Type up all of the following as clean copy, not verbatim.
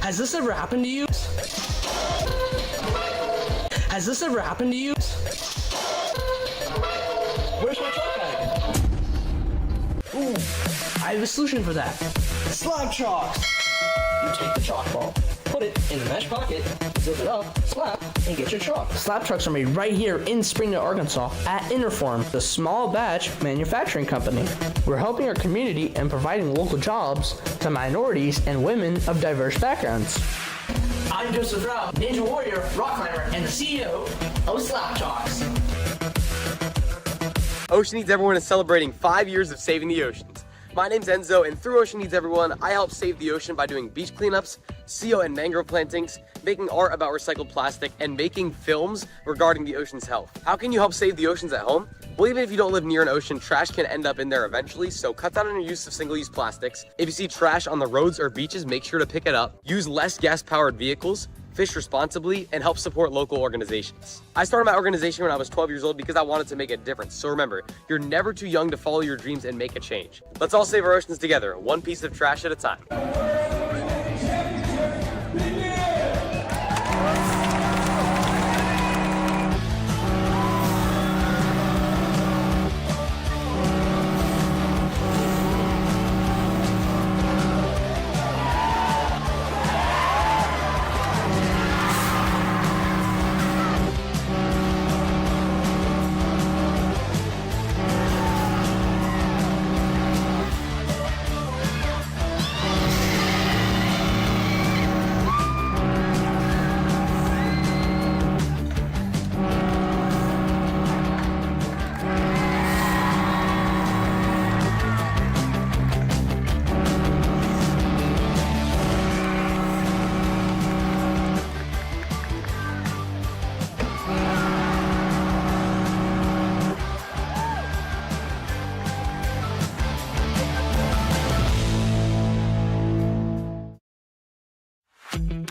Has this ever happened to you? Has this ever happened to you? Where's my chalk bag? Ooh, I have a solution for that. Slab chalks! You take the chalk ball, put it in the mesh pocket, zip it up, slap, and get your chalk. Slab chalks are made right here in Springdale, Arkansas at Interform, the small batch manufacturing company. We're helping our community and providing local jobs to minorities and women of diverse backgrounds. I'm Joseph Rao, Ninja Warrior, rock climber, and the CEO of Slab Chalks. Ocean Needs Everyone is celebrating 5 years of saving the oceans. My name's Enzo, and through Ocean Needs Everyone, I help save the ocean by doing beach cleanups, seal and mangrove plantings, making art about recycled plastic, and making films regarding the ocean's health. How can you help save the oceans at home? Well, even if you don't live near an ocean, trash can end up in there eventually, so cut down on your use of single-use plastics. If you see trash on the roads or beaches, make sure to pick it up. Use less gas-powered vehicles, fish responsibly, and help support local organizations. I started my organization when I was 12 years old because I wanted to make a difference. So remember, you're never too young to follow your dreams and make a change. Let's all save our oceans together, one piece of trash at a time.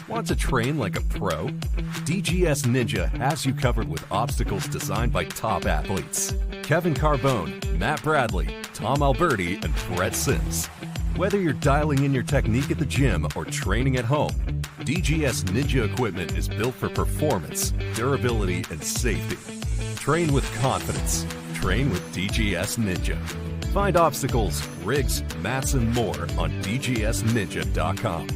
Want to train like a pro? DGS Ninja has you covered with obstacles designed by top athletes. Kevin Carbone, Matt Bradley, Tom Alberti, and Brett Sims. Whether you're dialing in your technique at the gym or training at home, DGS Ninja equipment is built for performance, durability, and safety. Train with confidence. Train with DGS Ninja. Find obstacles, rigs, mats, and more on dgsninja.com.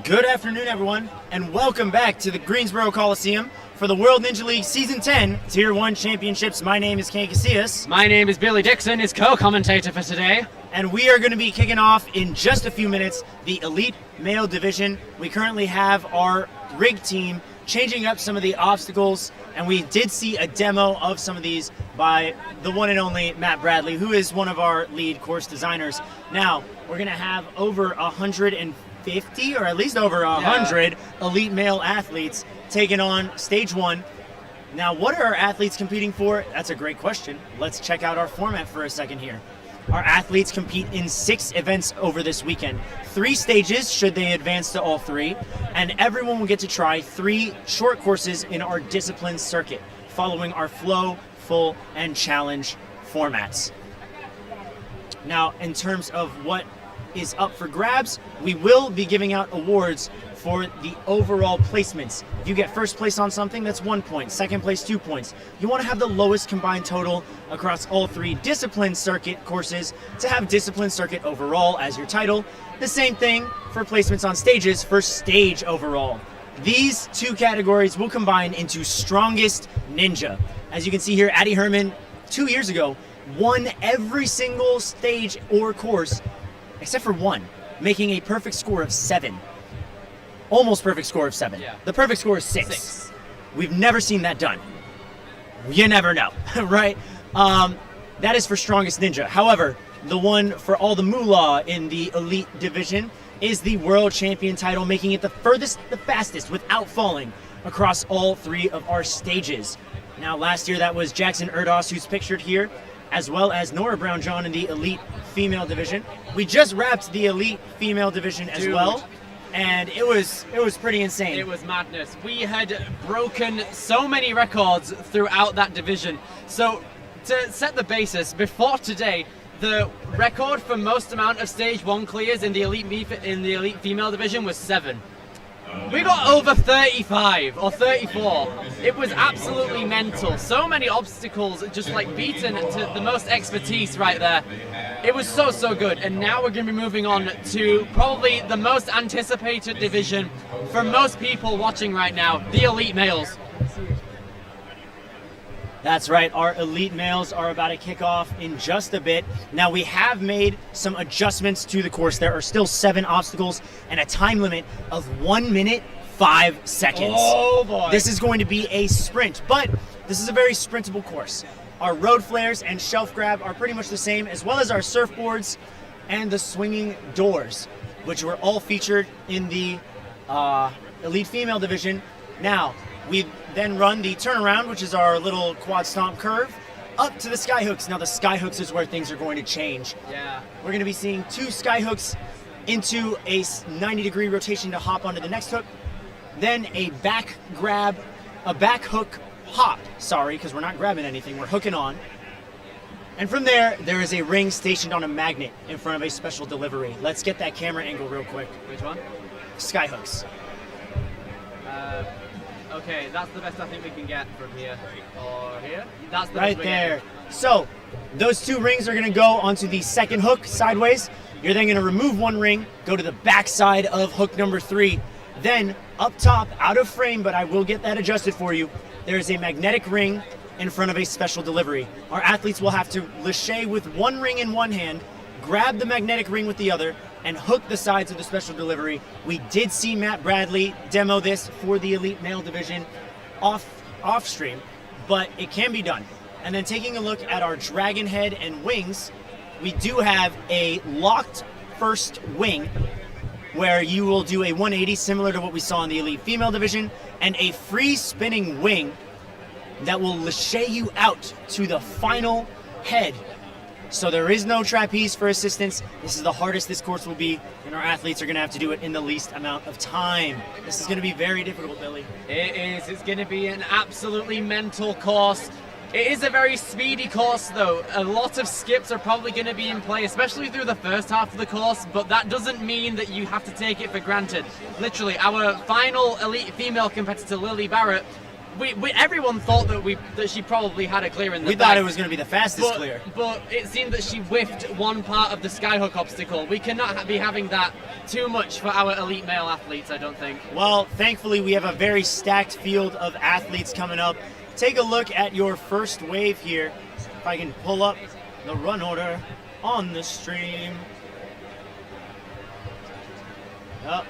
Good afternoon, everyone, and welcome back to the Greensboro Coliseum for the World Ninja League Season 10 Tier 1 Championships. My name is Ken Casillas. My name is Billy Dixon, his co-commentator for today. And we are going to be kicking off in just a few minutes the Elite Male Division. We currently have our rig team changing up some of the obstacles, and we did see a demo of some of these by the one and only Matt Bradley, who is one of our lead course designers. Now, we're going to have over 150, or at least over 100 elite male athletes taking on Stage 1. Now, what are our athletes competing for? That's a great question. Let's check out our format for a second here. Our athletes compete in 6 events over this weekend. 3 stages should they advance to all 3, and everyone will get to try 3 short courses in our discipline circuit, following our flow, full, and challenge formats. Now, in terms of what is up for grabs, we will be giving out awards for the overall placements. If you get first place on something, that's 1 point. Second place, 2 points. You want to have the lowest combined total across all 3 discipline circuit courses to have discipline circuit overall as your title. The same thing for placements on stages for stage overall. These 2 categories will combine into strongest ninja. As you can see here, Addie Herman 2 years ago won every single stage or course except for 1, making a perfect score of 7. Almost perfect score of 7. Yeah. The perfect score is 6. We've never seen that done. You never know, right? That is for strongest ninja. However, the one for all the moolah in the elite division is the world champion title, making it the furthest, the fastest, without falling across all 3 of our stages. Now, last year that was Jackson Erdos, who's pictured here, as well as Nora Brown-John in the elite female division. We just wrapped the elite female division as well, and it was pretty insane. It was madness. We had broken so many records throughout that division. So to set the basis, before today, the record for most amount of stage 1 clears in the elite female division was 7. We got over 35 or 34. It was absolutely mental. So many obstacles, just like beaten to the most expertise right there. It was so good. And now we're going to be moving on to probably the most anticipated division for most people watching right now, the elite males. That's right, our elite males are about to kick off in just a bit. Now, we have made some adjustments to the course. There are still 7 obstacles and a time limit of 1 minute, 5 seconds. Oh boy. This is going to be a sprint, but this is a very sprintable course. Our road flares and shelf grab are pretty much the same, as well as our surfboards and the swinging doors, which were all featured in the elite female division. Now, we then run the turnaround, which is our little quad stomp curve, up to the sky hooks. Now, the sky hooks is where things are going to change. Yeah. We're going to be seeing 2 sky hooks into a 90-degree rotation to hop onto the next hook, then a back hook hop, because we're not grabbing anything, we're hooking on. And from there is a ring stationed on a magnet in front of a special delivery. Let's get that camera angle real quick. Which one? Sky hooks. Okay, that's the best I think we can get from here. Or here? That's the Right best we can there. So, those 2 rings are going to go onto the second hook sideways. You're then going to remove 1 ring, go to the back side of hook number 3. Then, up top, out of frame, but I will get that adjusted for you, there is a magnetic ring in front of a special delivery. Our athletes will have to lâcher with 1 ring in one hand, grab the magnetic ring with the other, and hook the sides of the special delivery. We did see Matt Bradley demo this for the elite male division off stream, but it can be done. And then taking a look at our dragon head and wings, we do have a locked first wing where you will do a 180 similar to what we saw in the elite female division, and a free spinning wing that will lâcher you out to the final head. So there is no trapeze for assistance. This is the hardest this course will be, and our athletes are going to have to do it in the least amount of time. This is going to be very difficult, Billy. It is. It's going to be an absolutely mental course. It is a very speedy course, though. A lot of skips are probably going to be in play, especially through the first half of the course, but that doesn't mean that you have to take it for granted. Literally, our final elite female competitor, Lily Barrett, everyone thought that she probably had a clear in the We bag. thought it was going to be the fastest clear. But it seemed that she whiffed one part of the skyhook obstacle. We cannot be having that too much for our elite male athletes, I don't think. Well, thankfully, we have a very stacked field of athletes coming up. Take a look at your first wave here. If I can pull up the run order on the stream. Up.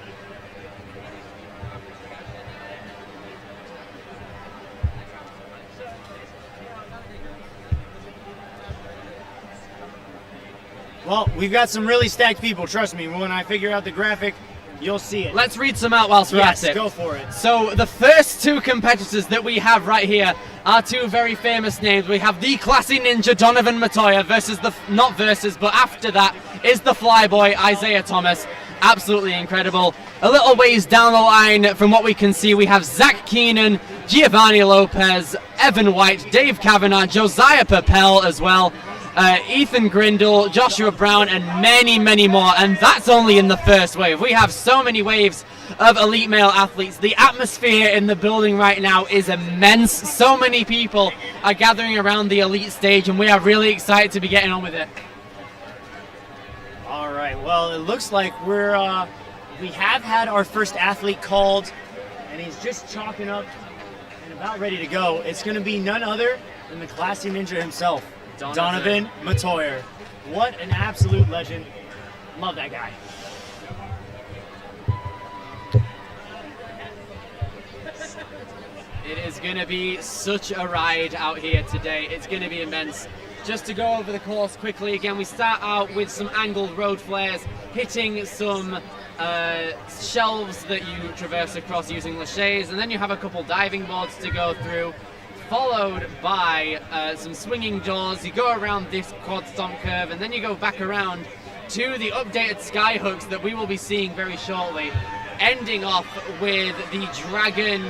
Well, we've got some really stacked people, trust me. When I figure out the graphic, you'll see it. Let's read some out whilst we're at it. Go for it. So the first two competitors that we have right here are two very famous names. We have the classy ninja Donovan Matoya but after that is the flyboy Isaiah Thomas. Absolutely incredible. A little ways down the line, from what we can see, we have Zach Keenan, Giovanni Lopez, Evan White, Dave Kavanagh, Josiah Papel as well. Ethan Grindle, Joshua Brown, and many, many more. And that's only in the first wave. We have so many waves of elite male athletes. The atmosphere in the building right now is immense. So many people are gathering around the elite stage, and we are really excited to be getting on with it. All right. Well, it looks like we have had our first athlete called, and he's just chalking up and about ready to go. It's going to be none other than the classy ninja himself. Donovan Matoyer. What an absolute legend. Love that guy. It is going to be such a ride out here today. It's going to be immense. Just to go over the course quickly again, we start out with some angled road flares, hitting some shelves that you traverse across using laches, and then you have a couple diving boards to go through, followed by some swinging doors. You go around this quad stomp curve, and then you go back around to the updated sky hooks that we will be seeing very shortly, ending off with the dragon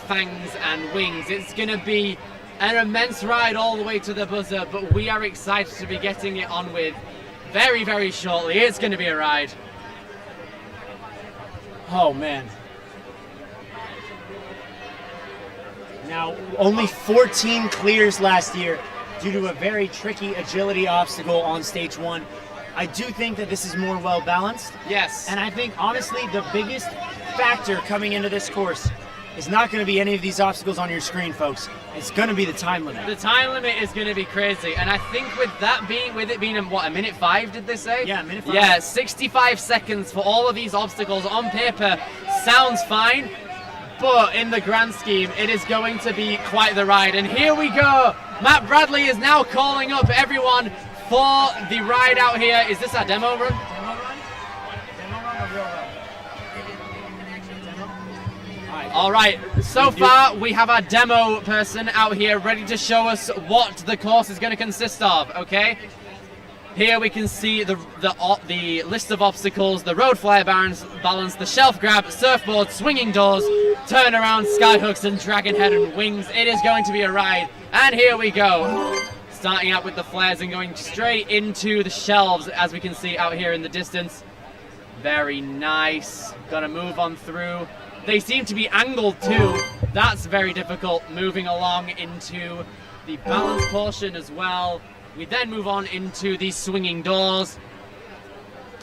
fangs and wings. It's going to be an immense ride all the way to the buzzer, but we are excited to be getting it on with very, very shortly. It's going to be a ride. Oh, man. Now, only 14 clears last year due to a very tricky agility obstacle on stage 1. I do think that this is more well balanced. Yes. And I think, honestly, the biggest factor coming into this course is not going to be any of these obstacles on your screen, folks. It's going to be the time limit. The time limit is going to be crazy, and I think with it being a minute 5, did they say? Yeah, minute 5. Yeah, 65 seconds for all of these obstacles on paper sounds fine, but in the grand scheme, it is going to be quite the ride. And here we go. Matt Bradley is now calling up everyone for the ride out here. Is this our demo run? Demo run? Demo run or real run? All right, so far we have our demo person out here ready to show us what the course is going to consist of, okay? Here we can see the list of obstacles, the road flyer balance, the shelf grab, surfboard, swinging doors, turnaround, sky hooks, and dragon head and wings. It is going to be a ride, and here we go. Starting out with the flares and going straight into the shelves, as we can see out here in the distance. Very nice. Gonna move on through. They seem to be angled too. That's very difficult, moving along into the balance portion as well. We then move on into these swinging doors.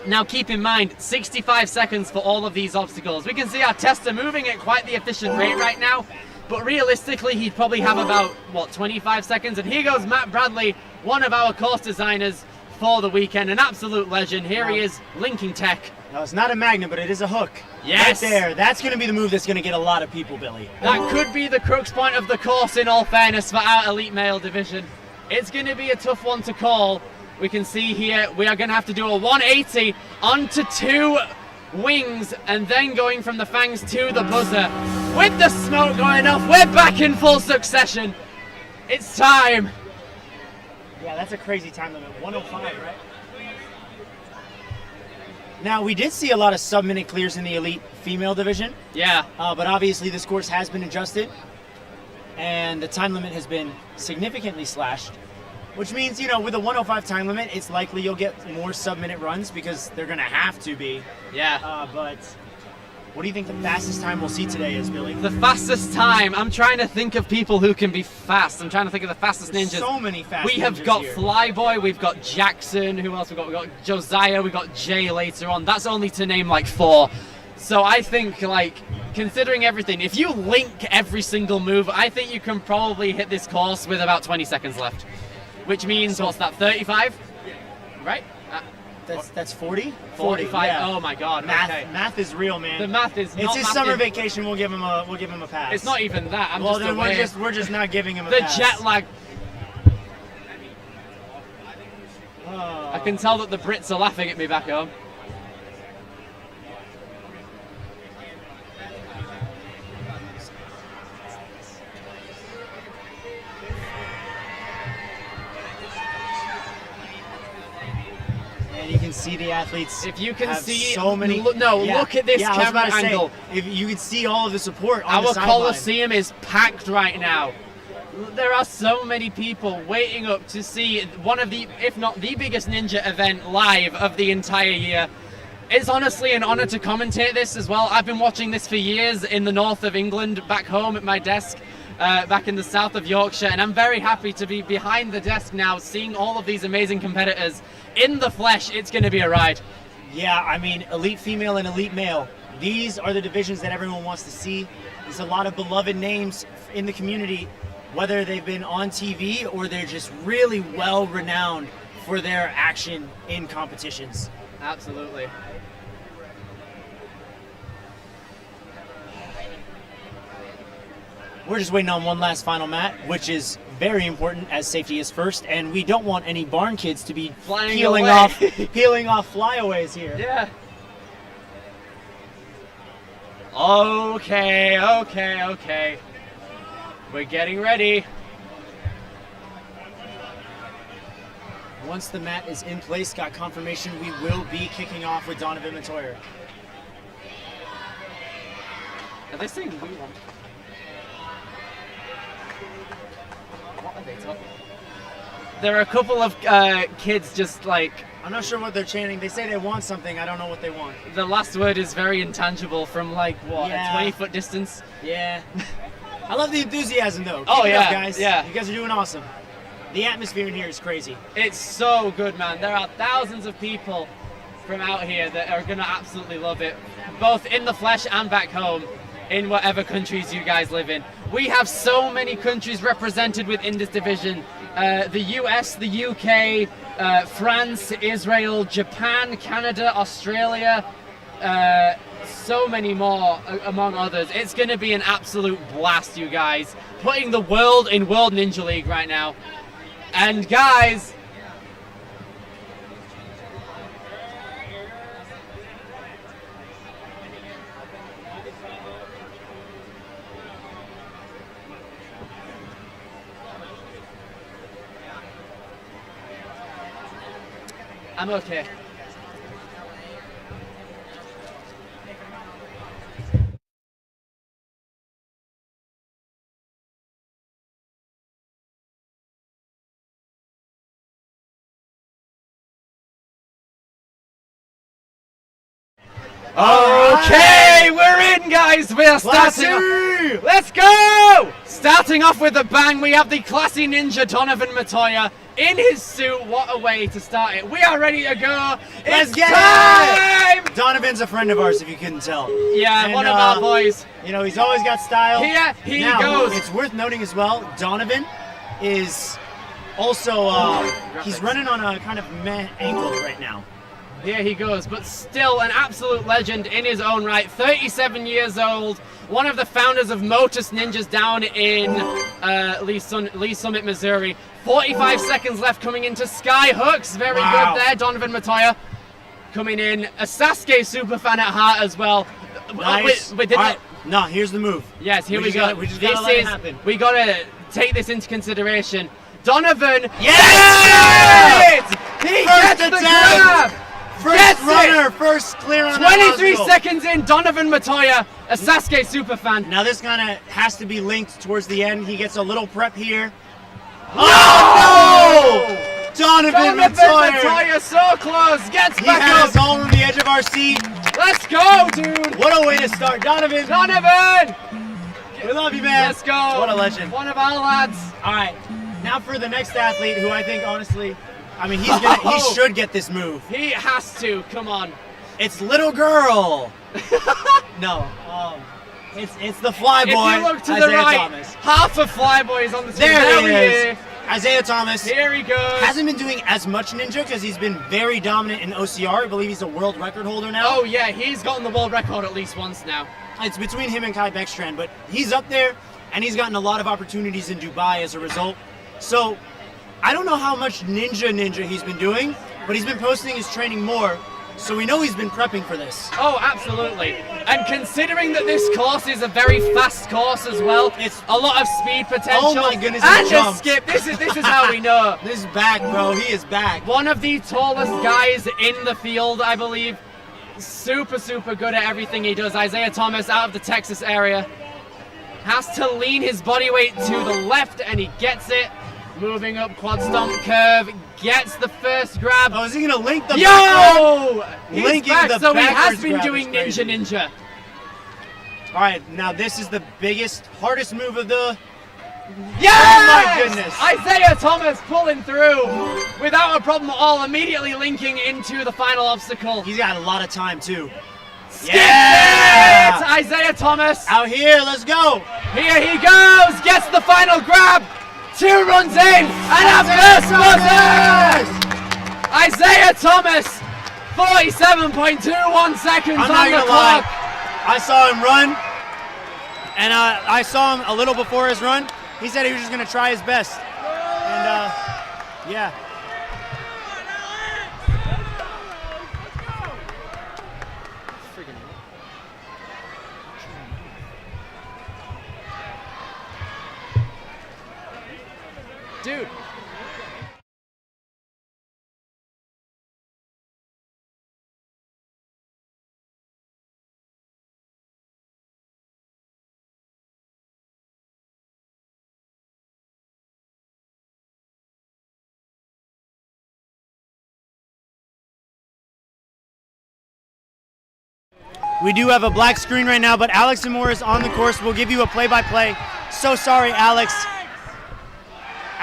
Now keep in mind, 65 seconds for all of these obstacles. We can see our tester moving at quite the efficient rate right now, but realistically he'd probably have about, 25 seconds. And here goes Matt Bradley, one of our course designers for the weekend, an absolute legend. Here he is, linking tech. No, it's not a magnet, but it is a hook. Yes. Right there. That's going to be the move that's going to get a lot of people, Billy. That could be the crux point of the course, in all fairness, for our elite male division. It's going to be a tough one to call. We can see here we are going to have to do a 180 onto 2 wings, and then going from the fangs to the buzzer. With the smoke going off, we're back in full succession. It's time. Yeah, that's a crazy time limit. 105, right? Now, we did see a lot of sub-minute clears in the elite female division. Yeah. But obviously this course has been adjusted, and the time limit has been significantly slashed, which means, with a 105 time limit, it's likely you'll get more sub-minute runs because they're going to have to be. Yeah. But What do you think the fastest time we'll see today is, Billy? The fastest time. I'm trying to think of people who can be fast. I'm trying to think of the fastest There's ninjas. so many fast We have ninjas got here. Flyboy, we've got Jackson, who else we got? We got Josiah, we got Jay later on. That's only to name like 4. So I think, like, considering everything, if you link every single move, I think you can probably hit this course with about 20 seconds left. Which means, what's that, 35? Right? That's 40? 45. Yeah. Oh my god. Okay. Math is real, man. The math is not It's his math summer in- vacation. We'll give him a pass. It's not even that. I'm well, just then away. we're just not giving him a The pass. jet lag. Oh. I can tell that the Brits are laughing at me back home. And you can see the athletes. If you can have see, so many. look at this I was camera about to say, angle. if you can see all of the support on the Our sideline. Coliseum is packed right now. There are so many people waiting up to see one of the, if not the biggest ninja event live of the entire year. It's honestly an honor to commentate this as well. I've been watching this for years in the north of England, back home at my desk, back in the south of Yorkshire, and I'm very happy to be behind the desk now, seeing all of these amazing competitors in the flesh. It's going to be a ride. Yeah, I mean, elite female and elite male. These are the divisions that everyone wants to see. There's a lot of beloved names in the community, whether they've been on TV or they're just really well renowned for their action in competitions. Absolutely. We're just waiting on one last final mat, which is very important as safety is first, and we don't want any barn kids to be Flying peeling away. off flyaways here. Yeah. Okay. We're getting ready. Once the mat is in place, got confirmation, we will be kicking off with Donovan Montoya. Are they saying we want? What are they talking? There are a couple of kids just like, I'm not sure what they're chanting. They say they want something. I don't know what they want. the last word is very intangible from like, what, Yeah. a 20-foot distance? Yeah. I love the enthusiasm, though. Oh, Keep it up, yeah, guys. yeah. You guys are doing awesome. The atmosphere in here is crazy. It's so good, man. There are thousands of people from out here that are going to absolutely love it, both in the flesh and back home, in whatever countries you guys live in. We have so many countries represented within this division. The US, the UK, France, Israel, Japan, Canada, Australia, so many more among others. It's going to be an absolute blast, you guys. Putting the world in World Ninja League right now. And guys, I'm okay. Okay, we're in, guys. We're starting. Let's go! Starting off with a bang, we have the classy ninja Donovan Montoya in his suit. What a way to start it. We are ready to go. Let's It's get time! it! Donovan's a friend of ours, if you couldn't tell. Yeah, And, one of our boys. You know, he's always got style. Here he now, goes. It's worth noting as well, Donovan is also, he's running on a kind of meh ankle right now. Here he goes, but still an absolute legend in his own right. 37 years old, one of the founders of Motus Ninjas down in Lee Summit, Missouri. 45 seconds left coming into Sky Hooks. Very Wow. good there, Donovan Montoya. Coming in, a Sasuke superfan at heart as well. Nice. We did All that. right. No, here's the move. Yes, here we just go. gotta- we just gotta let it happen. We gotta take this into consideration. Donovan, Yes! He First gets the attempt! grab! First Gets it! runner, first clear on 23 that seconds in, Donovan Montoya, a Sasuke superfan. Now this kind of has to be linked towards the end. He gets a little prep here. Oh! No! Donovan Montoya! so close, gets He back has up. all on the edge of of our seat. Let's go, dude. What a way to start. Donovan. Donovan. We love you, man. Let's go. What a legend. One of our lads. All right. Now for the next athlete who I think, honestly, I mean, he should get this move. He has to. Come on. It's little girl. No. It's the fly boy. If you look to Isaiah the right, Thomas. half of Flyboy is on the team. There he is. is. Isaiah Thomas. Here he goes. Hasn't been doing as much ninja because he's been very dominant in OCR. I believe he's a world record holder now. Oh yeah, he's gotten the world record at least once now. It's between him and Kai Beckstrand, but he's up there, and he's gotten a lot of opportunities in Dubai as a result. So I don't know how much ninja he's been doing, but he's been posting his training more. So we know he's been prepping for this. Oh, absolutely. And considering that this course is a very fast course as well, It's a lot of speed potential. Oh my goodness, and he a jumped. skip. This is how we know. This is back, bro. He is back. One of the tallest guys in the field, I believe. Super good at everything he does. Isaiah Thomas out of the Texas area. Has to lean his body weight to the left, and he gets it. Moving up quad stomp curve, gets the first grab. Oh, is he gonna link the Yo! He's Linking back, the so he has backwards been grab doing is crazy. ninja. All right, now this is the biggest, hardest move of the... Yes! Oh my goodness. Isaiah Thomas pulling through without a problem at all, immediately linking into the final obstacle. He's got a lot of time, too. Skips Yeah! it! Isaiah Thomas. Out here, let's go. Here he goes, gets the final grab. 2 runs in, and a first buzzer! Isaiah Thomas, 47.21 seconds I'm on not the gonna clock. lie. I saw him run, and I saw him a little before his run. He said he was just gonna try his best, and yeah. Dude. We do have a black screen right now, but Alex and Moore is on the course. We'll give you a play-by-play. So sorry, Alex.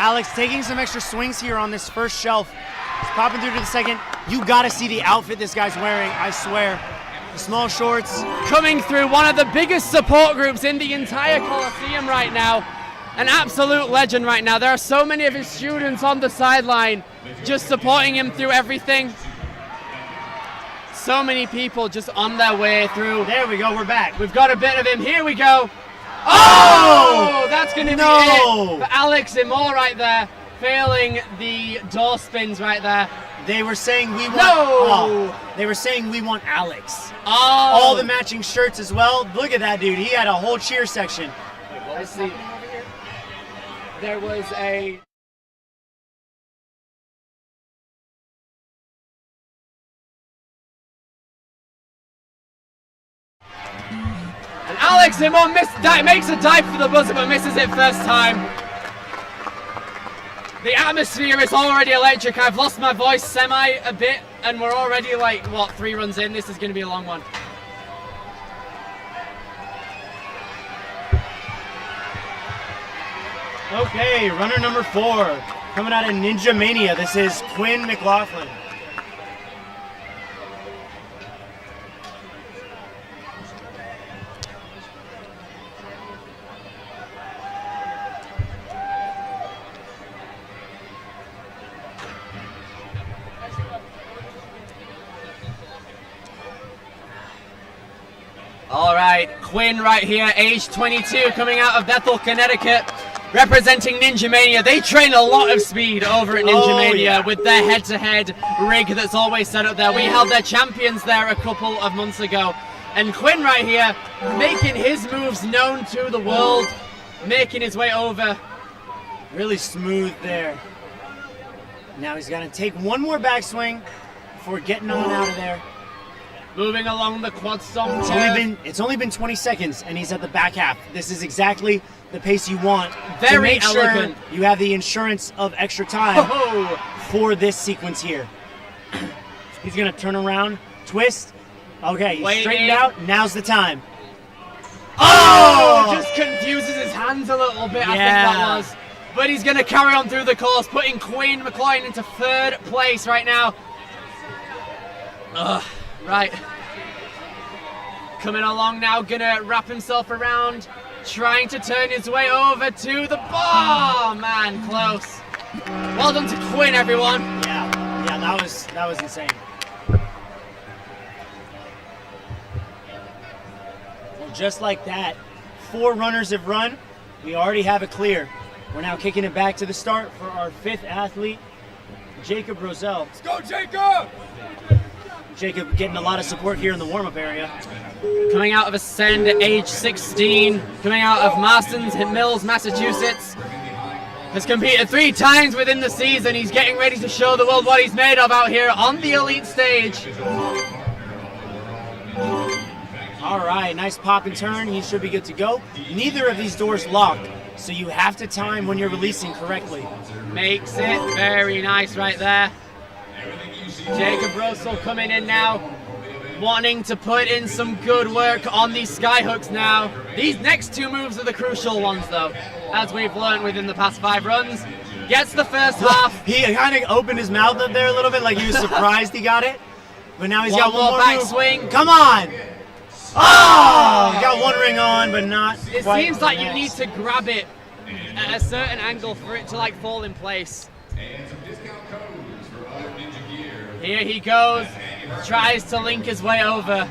Alex taking some extra swings here on this first shelf. He's popping through to the second. You gotta see the outfit this guy's wearing, I swear. The small shorts. Coming through one of the biggest support groups in the entire Coliseum right now. An absolute legend right now. There are so many of his students on the sideline just supporting him through everything. So many people just on their way through. There we go, we're back. We've got a bit of him. Here we go. Oh! That's going to be No! it for Alex Imore right there. Failing the door spins right there. They were saying we want... No! They were saying we want Alex. Oh! All the matching shirts as well. Look at that dude. He had a whole cheer section. I see. There was a... And Alex Imon makes a dive for the buzzer but misses it first time. The atmosphere is already electric. I've lost my voice semi a bit and we're already like, what, 3 runs in? This is going to be a long one. Okay, runner number 4. Coming out of Ninja Mania. This is Quinn McLaughlin. All right, Quinn right here, age 22, coming out of Bethel, Connecticut, representing Ninja Mania. They train a lot of speed over at Ninja Mania with their head-to-head rig that's always set up there. We held their champions there a couple of months ago. And Quinn right here, making his moves known to the world, making his way over. Really smooth there. Now he's going to take one more backswing before getting on out of there. Moving along the quad stomp. It's only been 20 seconds, and he's at the back half. This is exactly the pace you want. Very to make elegant. Sure you have the insurance of extra time Oh. for this sequence here. He's going to turn around twist. Okay, Waiting. straightened out. Now's the time. Oh! Just confuses his hands a little bit, I think Yeah. that was. But he's going to carry on through the course, putting Quinn McCloyne into 3rd place right now. Right. Coming along now, gonna wrap himself around, trying to turn his way over to the bar. Man, close. Well done to Quinn, everyone. Yeah, that was insane. Well, just like that, 4 runners have run. We already have it clear. We're now kicking it back to the start for our 5th athlete, Jacob Roselle. Let's go, Jacob! Jacob getting a lot of support here in the warm-up area. Coming out of Ascend at age 16, coming out of Marston's Mills, Massachusetts. Has competed 3 times within the season. He's getting ready to show the world what he's made of out here on the elite stage. All right, nice pop and turn. He should be good to go. Neither of these doors lock, so you have to time when you're releasing correctly. Makes it very nice right there. Jacob Russell coming in now, wanting to put in some good work on these sky hooks now. These next 2 moves are the crucial ones though, as we've learned within the past 5 runs. Gets the first half. He kind of opened his mouth up there a little bit like he was surprised he got it. But now he's got one more back move. swing. Come on! Oh! Got 1 ring on, but not It quite seems the like you next. need to grab it at a certain angle for it to like fall in place. And some discount codes for other Ninja gear. Here he goes, tries to link his way over,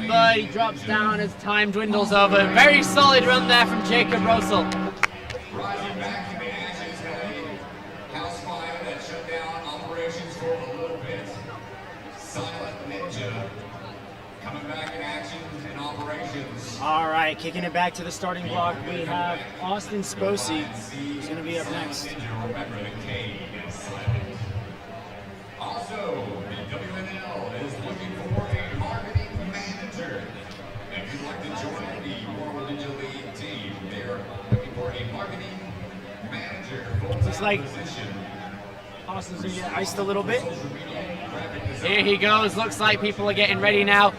but he drops down as time dwindles over. Very solid run there from Jacob Russell. Rising back from the ashes had a house fire that shut down operations for a little bit. Silent Ninja coming back in action and operations. All right, kicking it back to the starting block. We have Austin Sposi, who's going to be up next. Remember the K is silent. Also, the WNL is looking for a marketing manager. If you'd like to join the World Ninja League team, they're looking for a marketing manager. Looks like Austin's going to get iced a little bit. Here he goes, looks like people are getting ready now.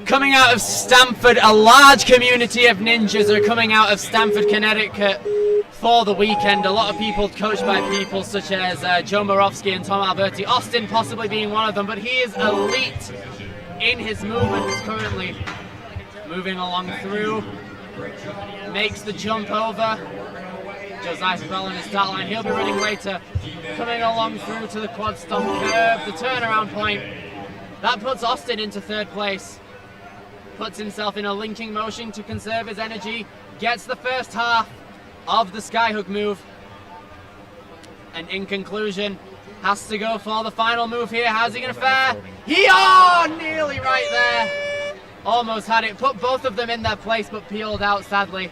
Coming out of Stamford, a large community of ninjas are coming out of Stamford, Connecticut for the weekend. A lot of people coached by people such as Joe Morovsky and Tom Alberti. Austin possibly being one of them, but he is elite in his movements currently. Moving along through, makes the jump over. Josiah Bell on the start line, he'll be running later. Coming along through to the quad stomp curve, the turnaround point. That puts Austin into 3rd place. Puts himself in a linking motion to conserve his energy. Gets the first half of the skyhook move. And in conclusion, has to go for the final move here. How's he going to fare? Nearly right there. Almost had it. Put both of them in their place, but peeled out, sadly.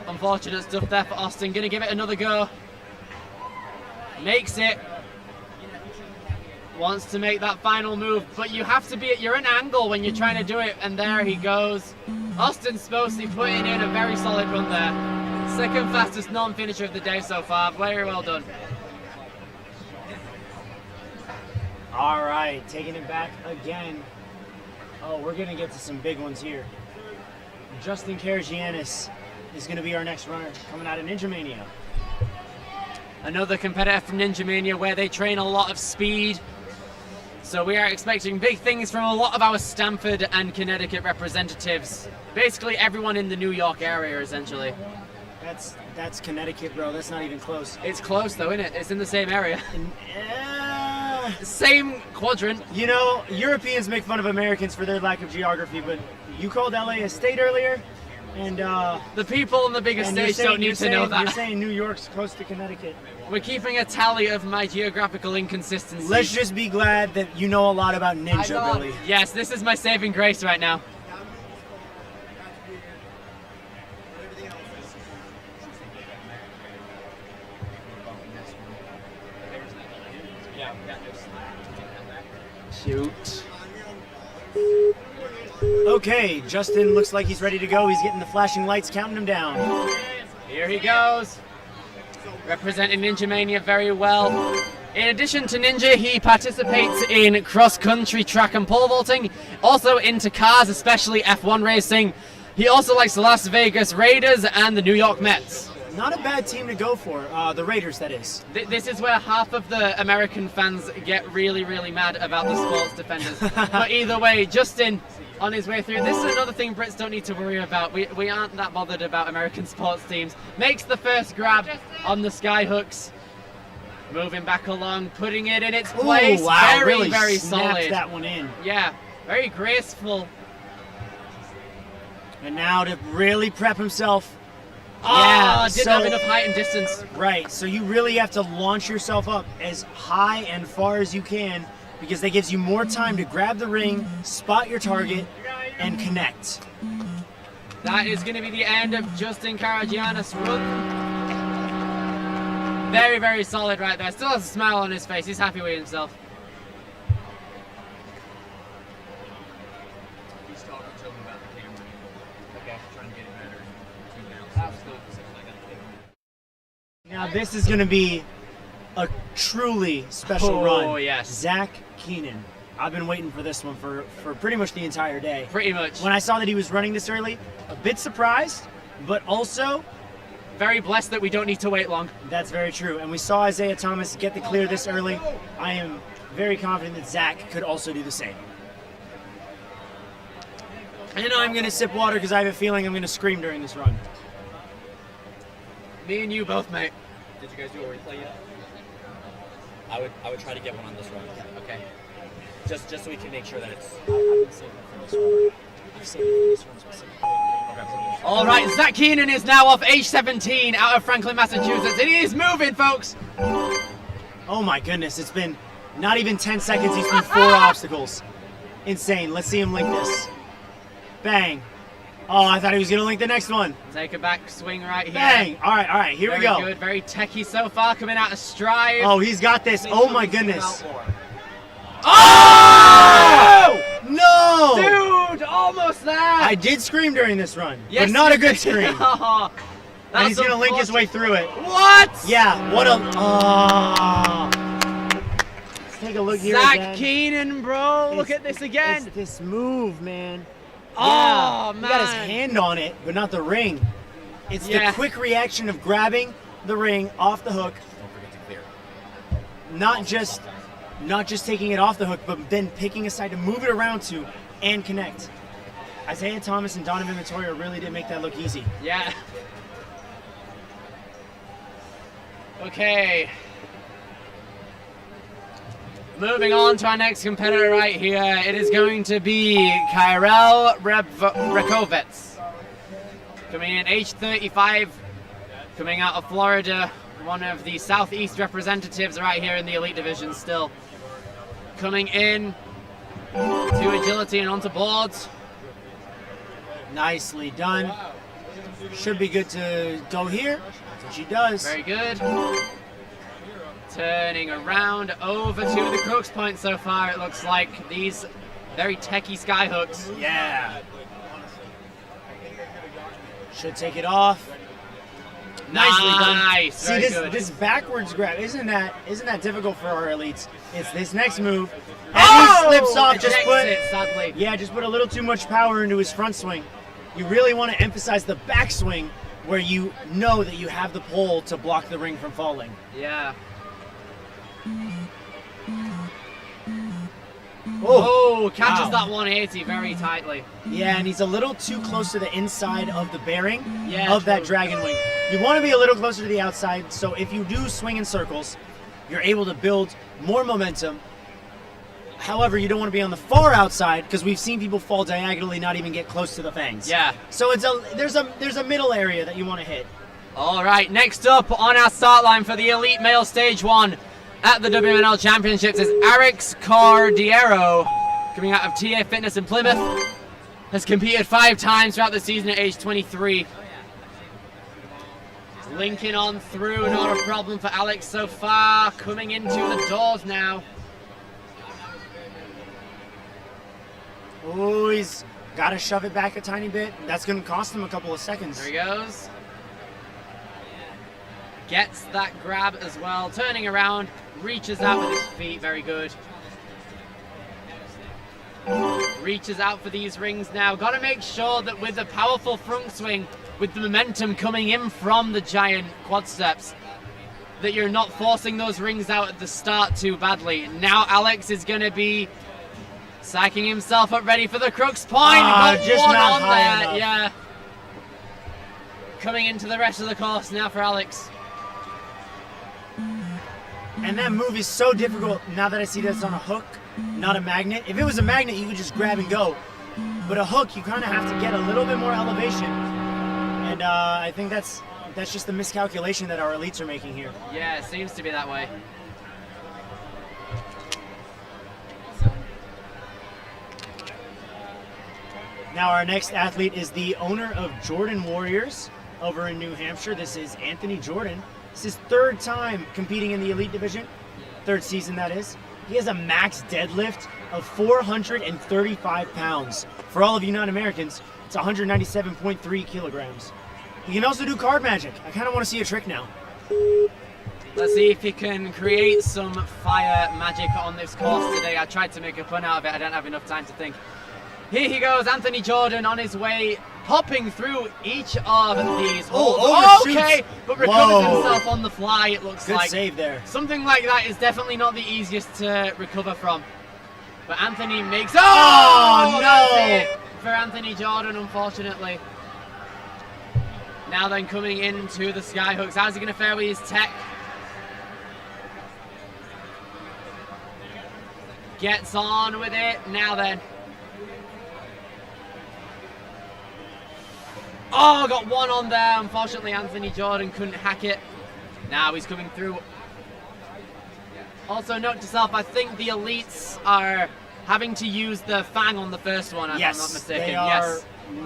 Unfortunate stuff there for Austin. Going to give it another go. Makes it. Wants to make that final move, but you have to be at your own angle when you're trying to do it, and there he goes. Austin Sposi putting in a very solid run there. 2nd fastest non-finisher of the day so far. Very well done. All right, taking it back again. Oh, we're going to get to some big ones here. Justin Karagianis is going to be our next runner coming out of Ninja Mania. Another competitor from Ninja Mania where they train a lot of speed. So we are expecting big things from a lot of our Stamford and Connecticut representatives. Basically everyone in the New York area, essentially. That's Connecticut, bro. That's not even close. It's close though, isn't it? It's in the same area. And, Same quadrant. you know, Europeans make fun of Americans for their lack of geography, but you called LA a state earlier, and The people on the biggest and you're stage saying- don't need you're to know saying- You're that. saying New York's close to Connecticut. We're keeping a tally of my geographical inconsistencies. Let's just be glad that you know a lot about Ninja, Billy. Yes, this is my saving grace right now. Shoot. Okay, Justin looks like he's ready to go. He's getting the flashing lights, counting him down. Here he goes. Representing Ninja Mania very well. In addition to Ninja, he participates in cross-country track and pole vaulting, also into cars, especially F1 racing. He also likes the Las Vegas Raiders and the New York Mets. Not a bad team to go for, the Raiders, that is. This is where half of the American fans get really, really mad about the sports defenders. But either way, Justin, on his way through, this is another thing Brits don't need to worry about. We aren't that bothered about American sports teams. Makes the first grab on the sky hooks. Moving back along, putting it in its place. Ooh, wow, very, really very snapped solid. that one in. Yeah, very graceful. And now to really prep himself. Didn't have enough height and distance. Right, so you really have to launch yourself up as high and far as you can because that gives you more time to grab the ring, spot your target, and connect. That is going to be the end of Justin Karagiannis' run. Very, very solid right there. Still has a smile on his face. He's happy with himself. He's talking to him about the camera. Okay. Trying to get it better. Now this is going to be a truly special run. Oh, yes. Zach Keenan. I've been waiting for this one for pretty much the entire day. Pretty much. When I saw that he was running this early, a bit surprised, but also very blessed that we don't need to wait long. That's very true. And we saw Isaiah Thomas get the clear this early. I am very confident that Zach could also do the same. And I'm going to sip water because I have a feeling I'm going to scream during this run. Me and you both, mate. Did you guys do a replay yet? I would try to get one on this run. Okay. Just so we can make sure that it's. I've been saving it for this one. I've saved it for this one specifically. Okay. All right, Zach Keenan is now off H17 out of Franklin, Massachusetts. It is moving, folks. Oh my goodness, it's been not even 10 seconds. He's through 4 obstacles. Insane. Let's see him link this. Bang. Oh, I thought he was going to link the next one. Take a back swing right here. Bang. All right, here we go. Very good, very techie so far, coming out of stride. Oh, he's got this. Oh my goodness. Oh! No! Dude, almost there. I did scream during this run, Yes, but not a you good did. scream. Oh, And he's that's going to link his way through it. What? Yeah, what a... Oh. Let's take a look here Zach again. Keenan, bro. Look at this again. It's this move, man. Oh, Yeah, man. He got his hand on it, but not the ring. It's Yeah. the quick reaction of grabbing the ring off the hook. Don't forget to clear. Not just taking it off the hook, but then picking a side to move it around to and connect. Isaiah Thomas and Donovan Vittoria really did make that look easy. Yeah. Okay. Moving on to our next competitor right here. It is going to be Kyrell Rekovets. Coming in age 35, coming out of Florida. One of the Southeast representatives right here in the Elite Division still. Coming in to agility and onto boards. Nicely done. Should be good to go here. That's what she does. Very good. Turning around over to the crux point so far, it looks like these very techie sky hooks. Yeah. Should take it off. Nicely done. Nice. See Very this good. this backwards grab isn't that difficult for our elites? It's this next move. And Oh! he slips off. Just Ejects put it, sadly. yeah, just put a little too much power into his front swing. You really want to emphasize the backswing where you know that you have the pole to block the ring from falling. Yeah. Oh, Oh, catches wow. that 180 very tightly. Yeah, and he's a little too close to the inside of the bearing Yeah, of that true. dragon wing. You want to be a little closer to the outside, so if you do swing in circles, you're able to build more momentum. However, you don't want to be on the far outside because we've seen people fall diagonally, not even get close to the fangs. Yeah. So there's a middle area that you want to hit. All right, next up on our start line for the Elite Male Stage 1 at the WMNL Championships is Arix Cardiero, coming out of TA Fitness in Plymouth. Has competed 5 times throughout the season at age 23. Linking on through, not a problem for Alex so far. Coming into the doors now. Oh, he's got to shove it back a tiny bit. That's going to cost him a couple of seconds. There he goes. Gets that grab as well, turning around, reaches out with his feet, very good. Reaches out for these rings now. Got to make sure that with the powerful front swing, with the momentum coming in from the giant quad steps, that you're not forcing those rings out at the start too badly. Now Alex is going to be psyching himself up ready for the crux point. Got just one not on high there, enough. yeah. Coming into the rest of the course now for Alex. And that move is so difficult now that I see that it's on a hook, not a magnet. If it was a magnet, you could just grab and go. But a hook, you kind of have to get a little bit more elevation. And I think that's just the miscalculation that our elites are making here. Yeah, it seems to be that way. Now our next athlete is the owner of Jordan Warriors over in New Hampshire. This is Anthony Jordan. It's his third time competing in the elite division, third season that is. He has a max deadlift of 435 pounds. For all of you non-Americans, it's 197.3 kilograms. He can also do card magic. I kind of want to see a trick now. Let's see if he can create some fire magic on this course today. I tried to make a pun out of it. I don't have enough time to think. Here he goes, Anthony Jordan on his way, hopping through each of these holes. overshoots. Okay, but recovers Whoa. himself on the fly, it looks Good like. save there. Something like that is definitely not the easiest to recover from. But Anthony makes... Oh, That's no. it for Anthony Jordan, unfortunately. Now then coming into the skyhooks. How's he going to fare with his tech? Gets on with it. Now then. Oh, got one on there. Unfortunately, Anthony Jordan couldn't hack it. Now he's coming through. Also, note to self, I think the elites are having to use the fang on the first one, if I'm not mistaken. They are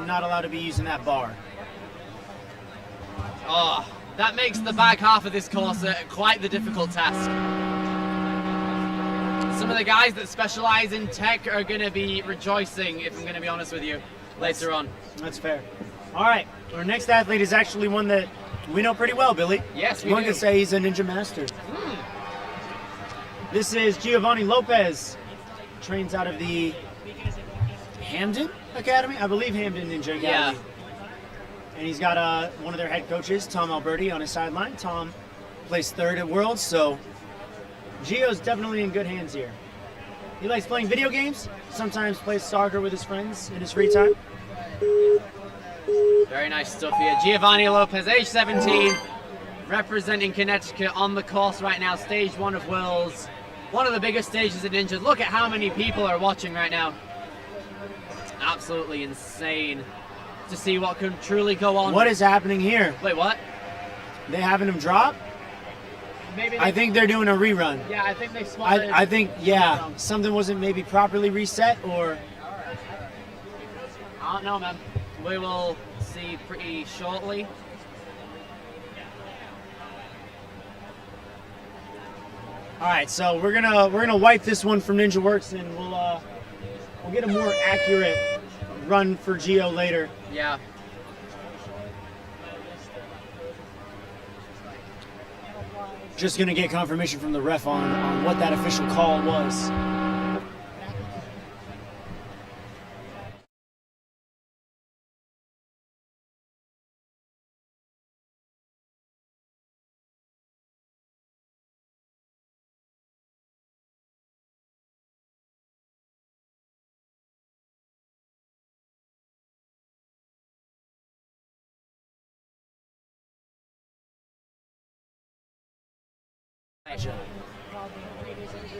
not allowed to be using that bar. Oh, that makes the back half of this course quite the difficult task. Some of the guys that specialize in tech are going to be rejoicing, if I'm going to be honest with you, later on. That's fair. All right, our next athlete is actually one that we know pretty well, Billy. Yes, we One do. could say he's a ninja master. This is Giovanni Lopez. Trains out of the Hamden Academy? I believe Hamden Ninja Academy. Yeah. And he's got one of their head coaches, Tom Alberti, on his sideline. Tom placed third at Worlds, so Gio's definitely in good hands here. He likes playing video games, sometimes plays soccer with his friends in his free time. Very nice stuff here. Giovanni Lopez, age 17, representing Connecticut on the course right now, stage 1 of Worlds. One of the biggest stages in Ninja. Look at how many people are watching right now. Absolutely insane to see what can truly go on. What is happening here? Wait, what? They having him drop? Maybe I think they're doing a rerun. Yeah, I think they spotted. I think, yeah, something wasn't maybe properly reset, or... I don't know, man. We will see pretty shortly. All right, so we're gonna wipe this one from NinjaWorks, and we'll get a more accurate run for Gio later. Yeah. Just gonna get confirmation from the ref on what that official call was.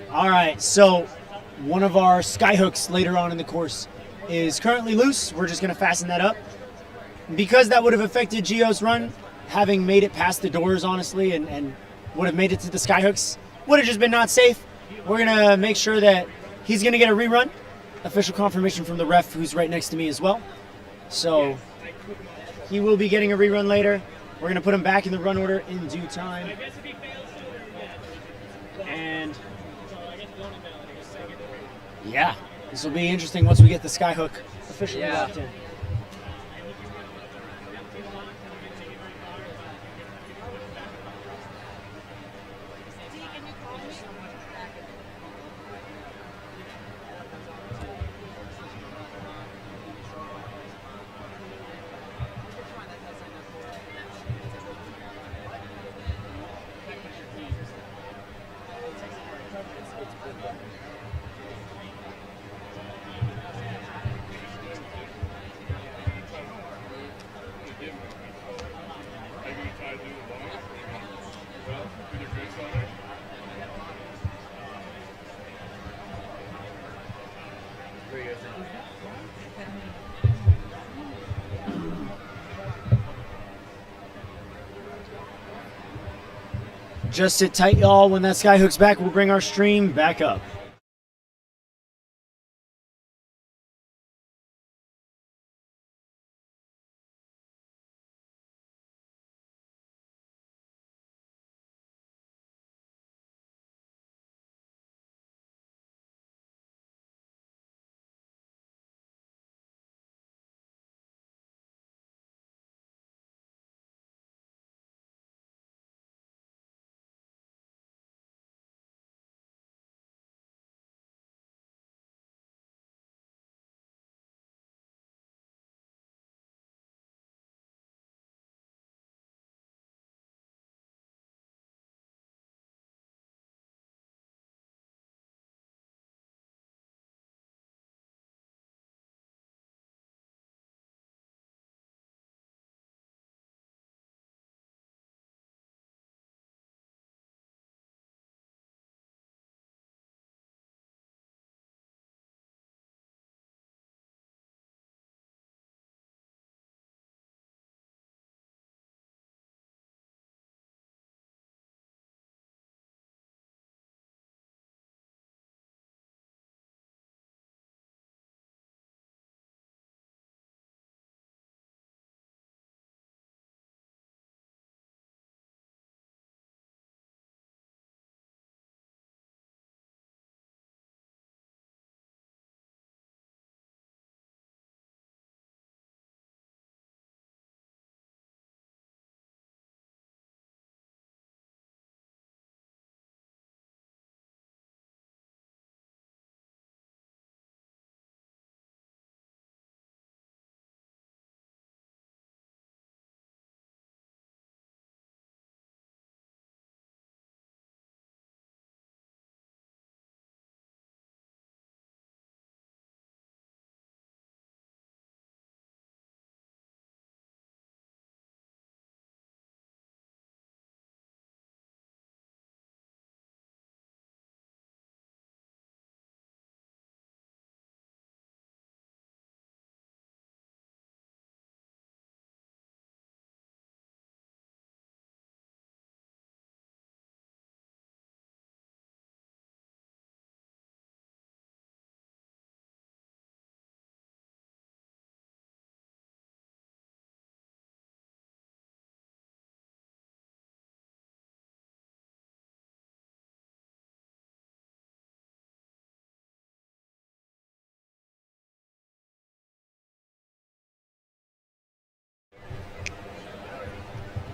All right, so one of our skyhooks later on in the course is currently loose. We're just going to fasten that up. Because that would have affected Gio's run, having made it past the doors, honestly, and would have made it to the skyhooks, would have just been not safe. We're going to make sure that he's going to get a rerun. Official confirmation from the ref, who's right next to me as well. So he will be getting a rerun later. We're going to put him back in the run order in due time. And yeah, this will be interesting once we get the skyhook officially locked in. Just sit tight, y'all. When that sky hook's back, we'll bring our stream back up.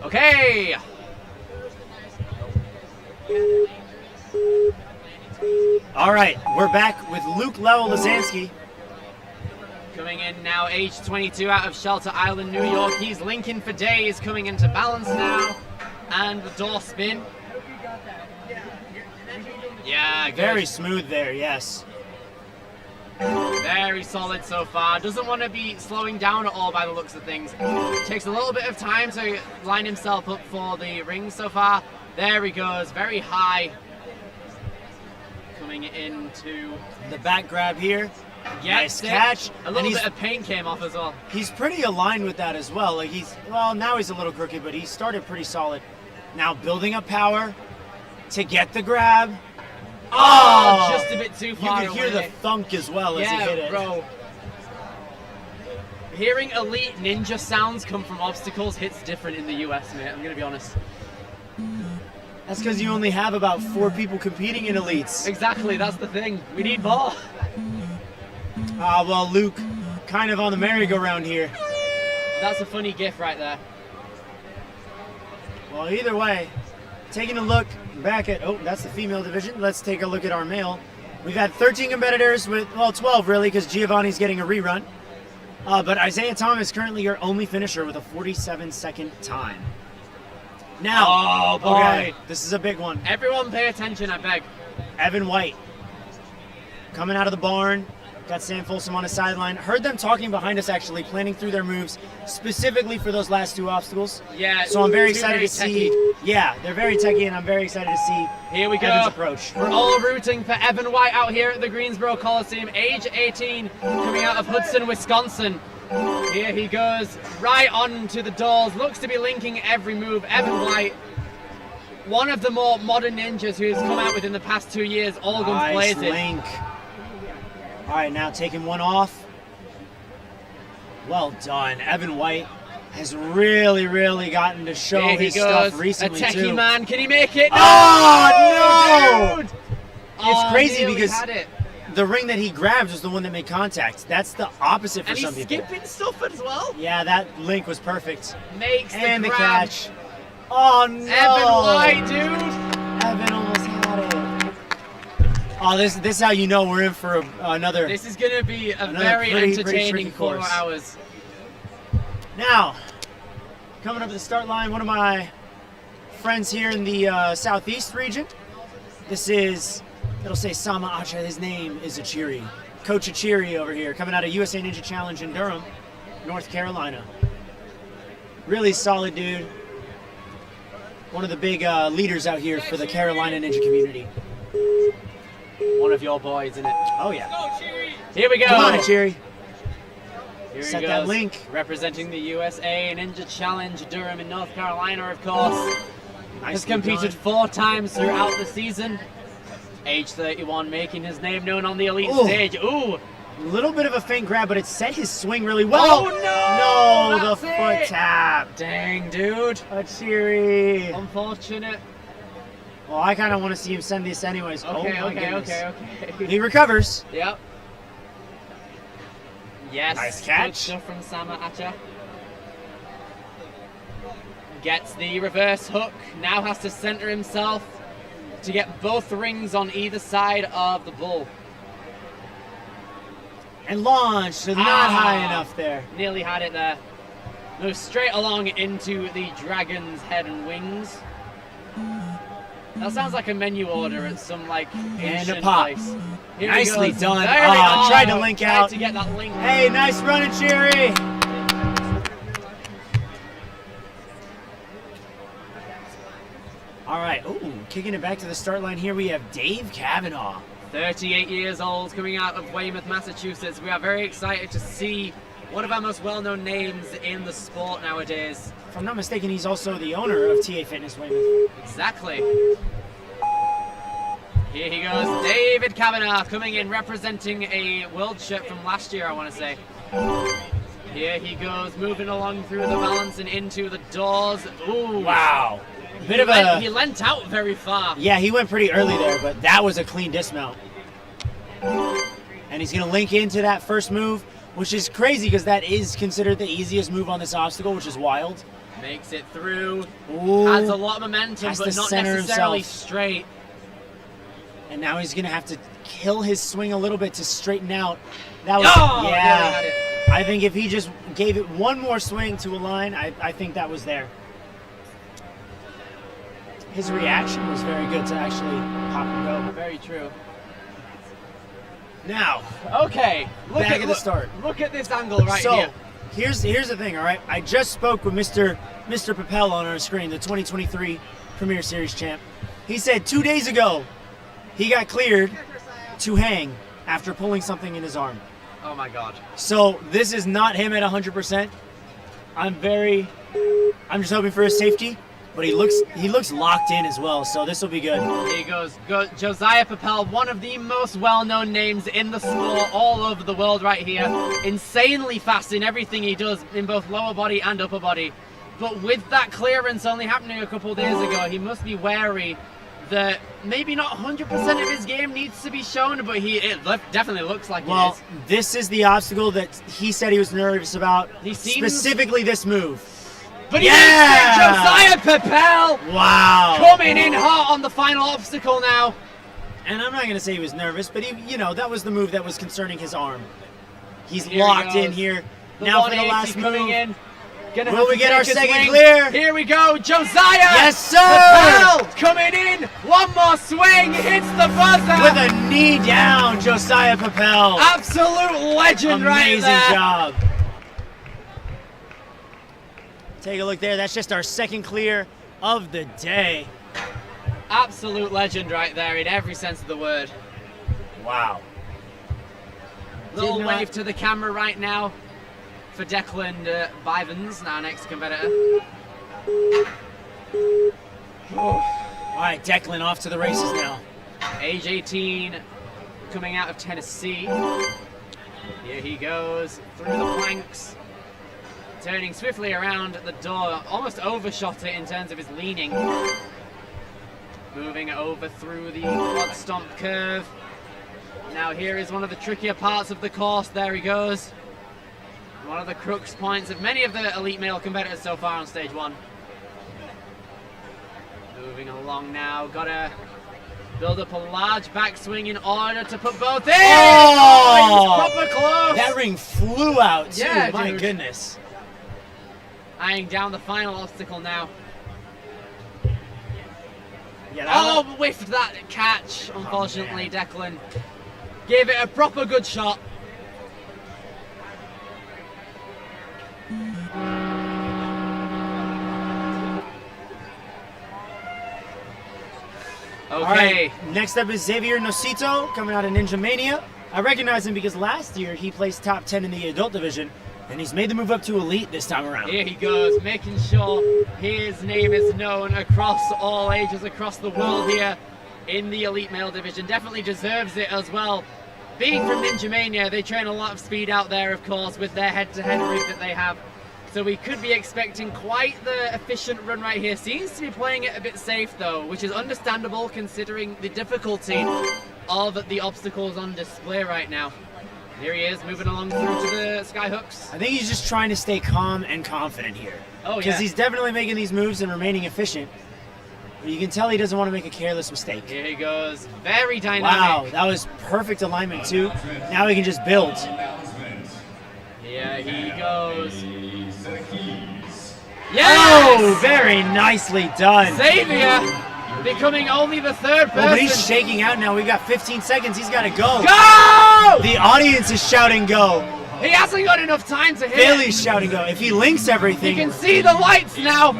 Okay. All right, we're back with Luke Lowell-Lazansky. Coming in now, age 22, out of Shelter Island, New York. He's linking for days, coming into balance now. And the door spin. Yeah, good. Very smooth there, yes. Very solid so far. Doesn't want to be slowing down at all by the looks of things. Takes a little bit of time to line himself up for the ring so far. There he goes, very high. Coming into the back grab here. Yes, nice catch. A little bit of paint came off as well. He's pretty aligned with that as well. Like now he's a little crooked, but he started pretty solid. Now building up power to get the grab. Oh, just a bit too far away. You could hear the thunk as well as he hit it. Bro. Hearing elite ninja sounds come from obstacles hits different in the US, mate. I'm gonna be honest. That's because you only have about 4 people competing in elites. Exactly, that's the thing. We need more. Well, Luke, kind of on the merry-go-round here. That's a funny gif right there. Well, either way, taking a look back at, that's the female division. Let's take a look at our male. We've had 13 competitors with, 12 really, because Giovanni's getting a rerun. But Isaiah Thomas currently your only finisher with a 47-second time. Now, oh boy, okay, this is a big one. Everyone pay attention, I beg. Evan White, coming out of the barn. Got Sam Folsom on the sideline. Heard them talking behind us, actually, planning through their moves specifically for those last 2 obstacles. Yeah. So I'm very two excited very to see. Yeah, they're very techy, and I'm very excited to see Here we Evan's go. approach. We're all rooting for Evan White out here at the Greensboro Coliseum, age 18, coming out of Hudson, Wisconsin. Here he goes, right on to the doors. Looks to be linking every move. Evan White, one of the more modern ninjas who has come out within the past 2 years, all guns Nice blazing. link. All right, now taking one off. Well done. Evan White has really gotten to show There he his goes, stuff recently, a techie too. man. Can he make it? Oh, no! Dude! It's crazy nearly because had it. the ring that he grabbed was the one that made contact. That's the opposite for And some he's people. skipping stuff as well. Yeah, that link was perfect. Makes And the the grab. catch. Oh, no! Evan White, dude. Evan almost had it. Oh, this is how you know we're in for another. This is going to be a Another very pretty entertaining tricky 4 course. hours. Now, coming up to the start line, one of my friends here in the southeast region. This is, it'll say Sama Acha. His name is Achiri. Coach Achiri over here, coming out of USA Ninja Challenge in Durham, North Carolina. Really solid dude. One of the big leaders out here for the Carolina Ninja community. One of your boys, isn't it? Oh, yeah. Here we go. Come on, Achiri. Here he Set goes. that link. Representing the USA Ninja Challenge Durham in North Carolina, of course. Has Nicely competed done. 4 times throughout the season. Age 31, making his name known on the elite Ooh. stage. Ooh. A little bit of a feint grab, but it set his swing really well. Oh, no! No, the That's foot it. tap. Dang, dude. Achiri. Unfortunate. Well, I kind of want to see him send this anyways. Okay, oh, my okay, goodness. okay. He recovers. Yep. Yes. Nice Good catch. stuff from Sama Acha. Gets the reverse hook. Now has to center himself to get both rings on either side of the bull. And launched. Not high enough there. Nearly had it there. Moves straight along into the dragon's head and wings. That sounds like a menu order at some like And ancient a pop. place. Here he Nicely goes. done. There we go. Tried to link Tried out. to get that link. Hey, nice run, Achiri. All right. Ooh, kicking it back to the start line here, we have Dave Kavanaugh. 38 years old, coming out of Weymouth, Massachusetts. We are very excited to see one of our most well-known names in the sport nowadays. If I'm not mistaken, he's also the owner of TA Fitness Weymouth. Exactly. Here he goes, David Kavanaugh coming in representing a world shirt from last year, I want to say. Here he goes, moving along through the balance and into the doors. Ooh. Wow. He leant out very far. Yeah, he went pretty early there, but that was a clean dismount. And he's going to link into that first move, which is crazy because that is considered the easiest move on this obstacle, which is wild. Makes it through. Ooh. Has a lot of momentum, Has but to not center necessarily himself. straight. And now he's going to have to kill his swing a little bit to straighten out. That was, Oh, nearly had yeah. it. I think if he just gave it one more swing to align, I think that was there. His reaction was very good to actually pop and go. Very true. Now, Okay, Back at the start. Look at this angle right so here. here's the thing, all right? I just spoke with Mr. Papel on our screen, the 2023 Premier Series champ. He said 2 days ago he got cleared to hang after pulling something in his arm. Oh my god. So this is not him at 100%. I'm just hoping for his safety, but he looks locked in as well, so this will be good. Here he goes. Josiah Papel, one of the most well-known names in the sport all over the world right here. Insanely fast in everything he does in both lower body and upper body. But with that clearance only happening a couple of days ago, he must be wary that maybe not 100% of his game needs to be shown, but definitely looks like it Well, is. this is the obstacle that he said he was nervous about, He seems- specifically this move. But he Yeah! makes it! Josiah Papel Wow. coming in hot on the final obstacle now. And I'm not going to say he was nervous, but that was the move that was concerning his arm. He's Here he locked in goes. here. The Now for the 180 last coming move. in. Gonna Will have we to get take our his second wing. clear? Here we go, Josiah! Yes, sir! Patel coming in, one more swing, hits the buzzer! With a knee down, Josiah Papel. Absolute legend right there. Amazing job. Take a look there. That's just our second clear of the day. Absolute legend right there in every sense of the word. Wow. Little Did not- wave to the camera right now for Declan Bivens, our next competitor. All right, Declan off to the races now. Age 18, coming out of Tennessee. Here he goes through the planks, turning swiftly around the door, almost overshot it in terms of his leaning. Moving over through the quad stomp curve. Now here is one of the trickier parts of the course. There he goes. One of the crux points of many of the elite male competitors so far on stage one. Moving along now, gotta build up a large backswing in order to put both in. Oh! He's proper close. That ring flew out too. Yeah, My dude. goodness. Eyeing down the final obstacle now. Yeah, Oh, whiffed that catch, unfortunately, Declan. Gave it a proper good shot. Okay. All right, next up is Xavier Nocito coming out of Ninja Mania. I recognize him because last year he placed top 10 in the adult division, and he's made the move up to elite this time around. Here he goes, making sure his name is known across all ages, across the world here in the elite male division. Definitely deserves it as well. Being from Ninja Mania, they train a lot of speed out there, of course, with their head-to-head rig that they have. So we could be expecting quite the efficient run right here. Seems to be playing it a bit safe though, which is understandable considering the difficulty of the obstacles on display right now. Here he is, moving along through to the skyhooks. I think he's just trying to stay calm and confident here. Oh, Because yeah. he's definitely making these moves and remaining efficient. But you can tell he doesn't want to make a careless mistake. Here he goes, very Wow, dynamic. that was perfect alignment too. Now he can just build. Here he goes. Oh, Yes! very nicely done. Xavier becoming only the third person. Oh, but he's shaking out now. We've got 15 seconds. He's got to go. Go! The audience is shouting go. He hasn't got enough time to hit. Bailey's shouting go. If he links You everything, can see the lights now.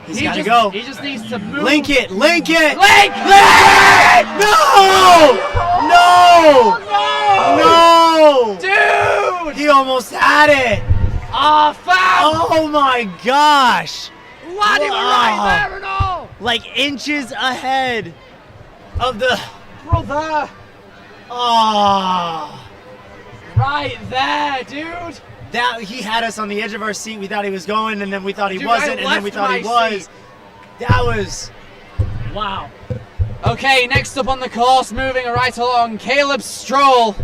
he's He got to just- go. He just needs to move. Link it, link it. Link! No! No! No! No! Dude! He almost had it. Ah, fam! Oh my gosh. Vladimir Wow. right there and all! Like inches ahead of the. Brother! Oh. Right there, dude! That he had us on the edge of our seat. We thought he was going, and then we thought he Dude, wasn't, I and then we left thought he my was. seat. That was. Wow. Okay, next up on the course, moving right along, Caleb Stroll.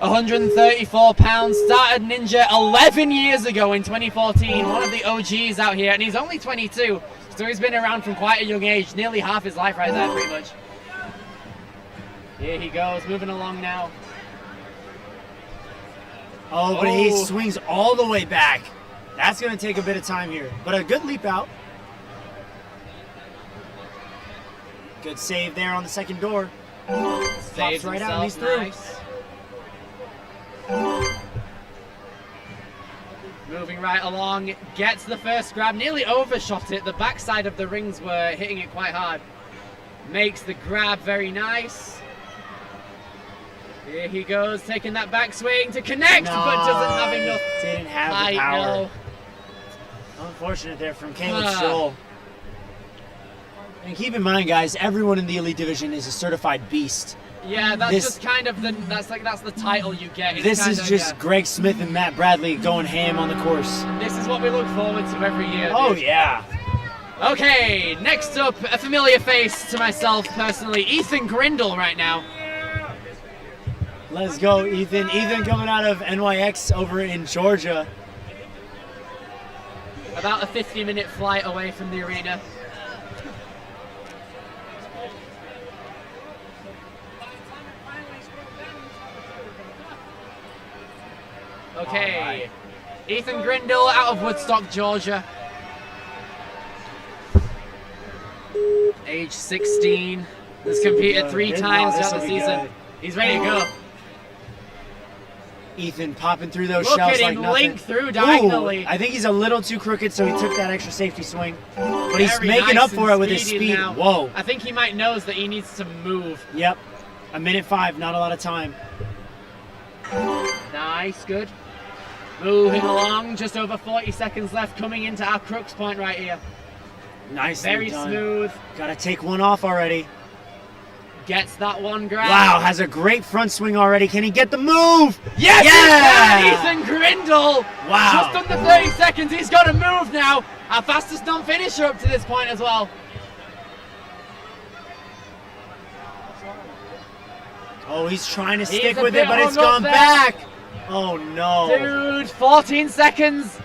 134 pounds, started Ninja 11 years ago in 2014, one of the OGs out here, and he's only 22, so he's been around from quite a young age, nearly half his life right there, pretty much. Here he goes, moving along now. Oh, but he Oh. swings all the way back. That's going to take a bit of time here, but a good leap out. Good save there on the second door. Saves right out and he's himself, through. nice. Moving right along, gets the first grab, nearly overshot it. The backside of the rings were hitting it quite hard. Makes the grab very nice. Here he goes, taking that backswing to connect, but doesn't have enough Didn't have the height, power. no. Unfortunate there from Caleb Ah. Stroll. And keep in mind, guys, everyone in the elite division is a certified beast. Yeah, that's This- just kind of that's the title you get. It's This kind is of, just yeah. Greg Smith and Matt Bradley going ham on the course. This is what we look forward to every year. Oh, dude. yeah. Okay, next up, a familiar face to myself personally, Ethan Grindle right now. Let's go, Ethan. Ethan coming out of NYX over in Georgia. About a 50-minute flight away from the arena. Okay, Ethan Grindle out of Woodstock, Georgia. Age 16. Has competed 3 times throughout the season. Good. He's ready to go. Ethan popping through those Look shells at like him nothing. link through diagonally. Ooh, I think he's a little too crooked, so he took that extra safety swing. But he's Very making nice up for and it with his speedy speed. now. Whoa. I think he might knows that he needs to move. Yep. 1:05, not a lot of time. Nice, good. Moving along, just over 40 seconds left, coming into our crux point right here. Nicely Very done. smooth. Gotta take one off already. Gets that one grab. Wow, has a great front swing already. Can he get the move? Yes, Yeah! he can! Ethan Grindle. Wow. Just under 30 seconds. He's got to move now. Our fastest non-finisher up to this point as well. Oh, he's trying to He's stick a with bit it, but it's hung up gone there. back. Oh, no. Dude, 14 seconds.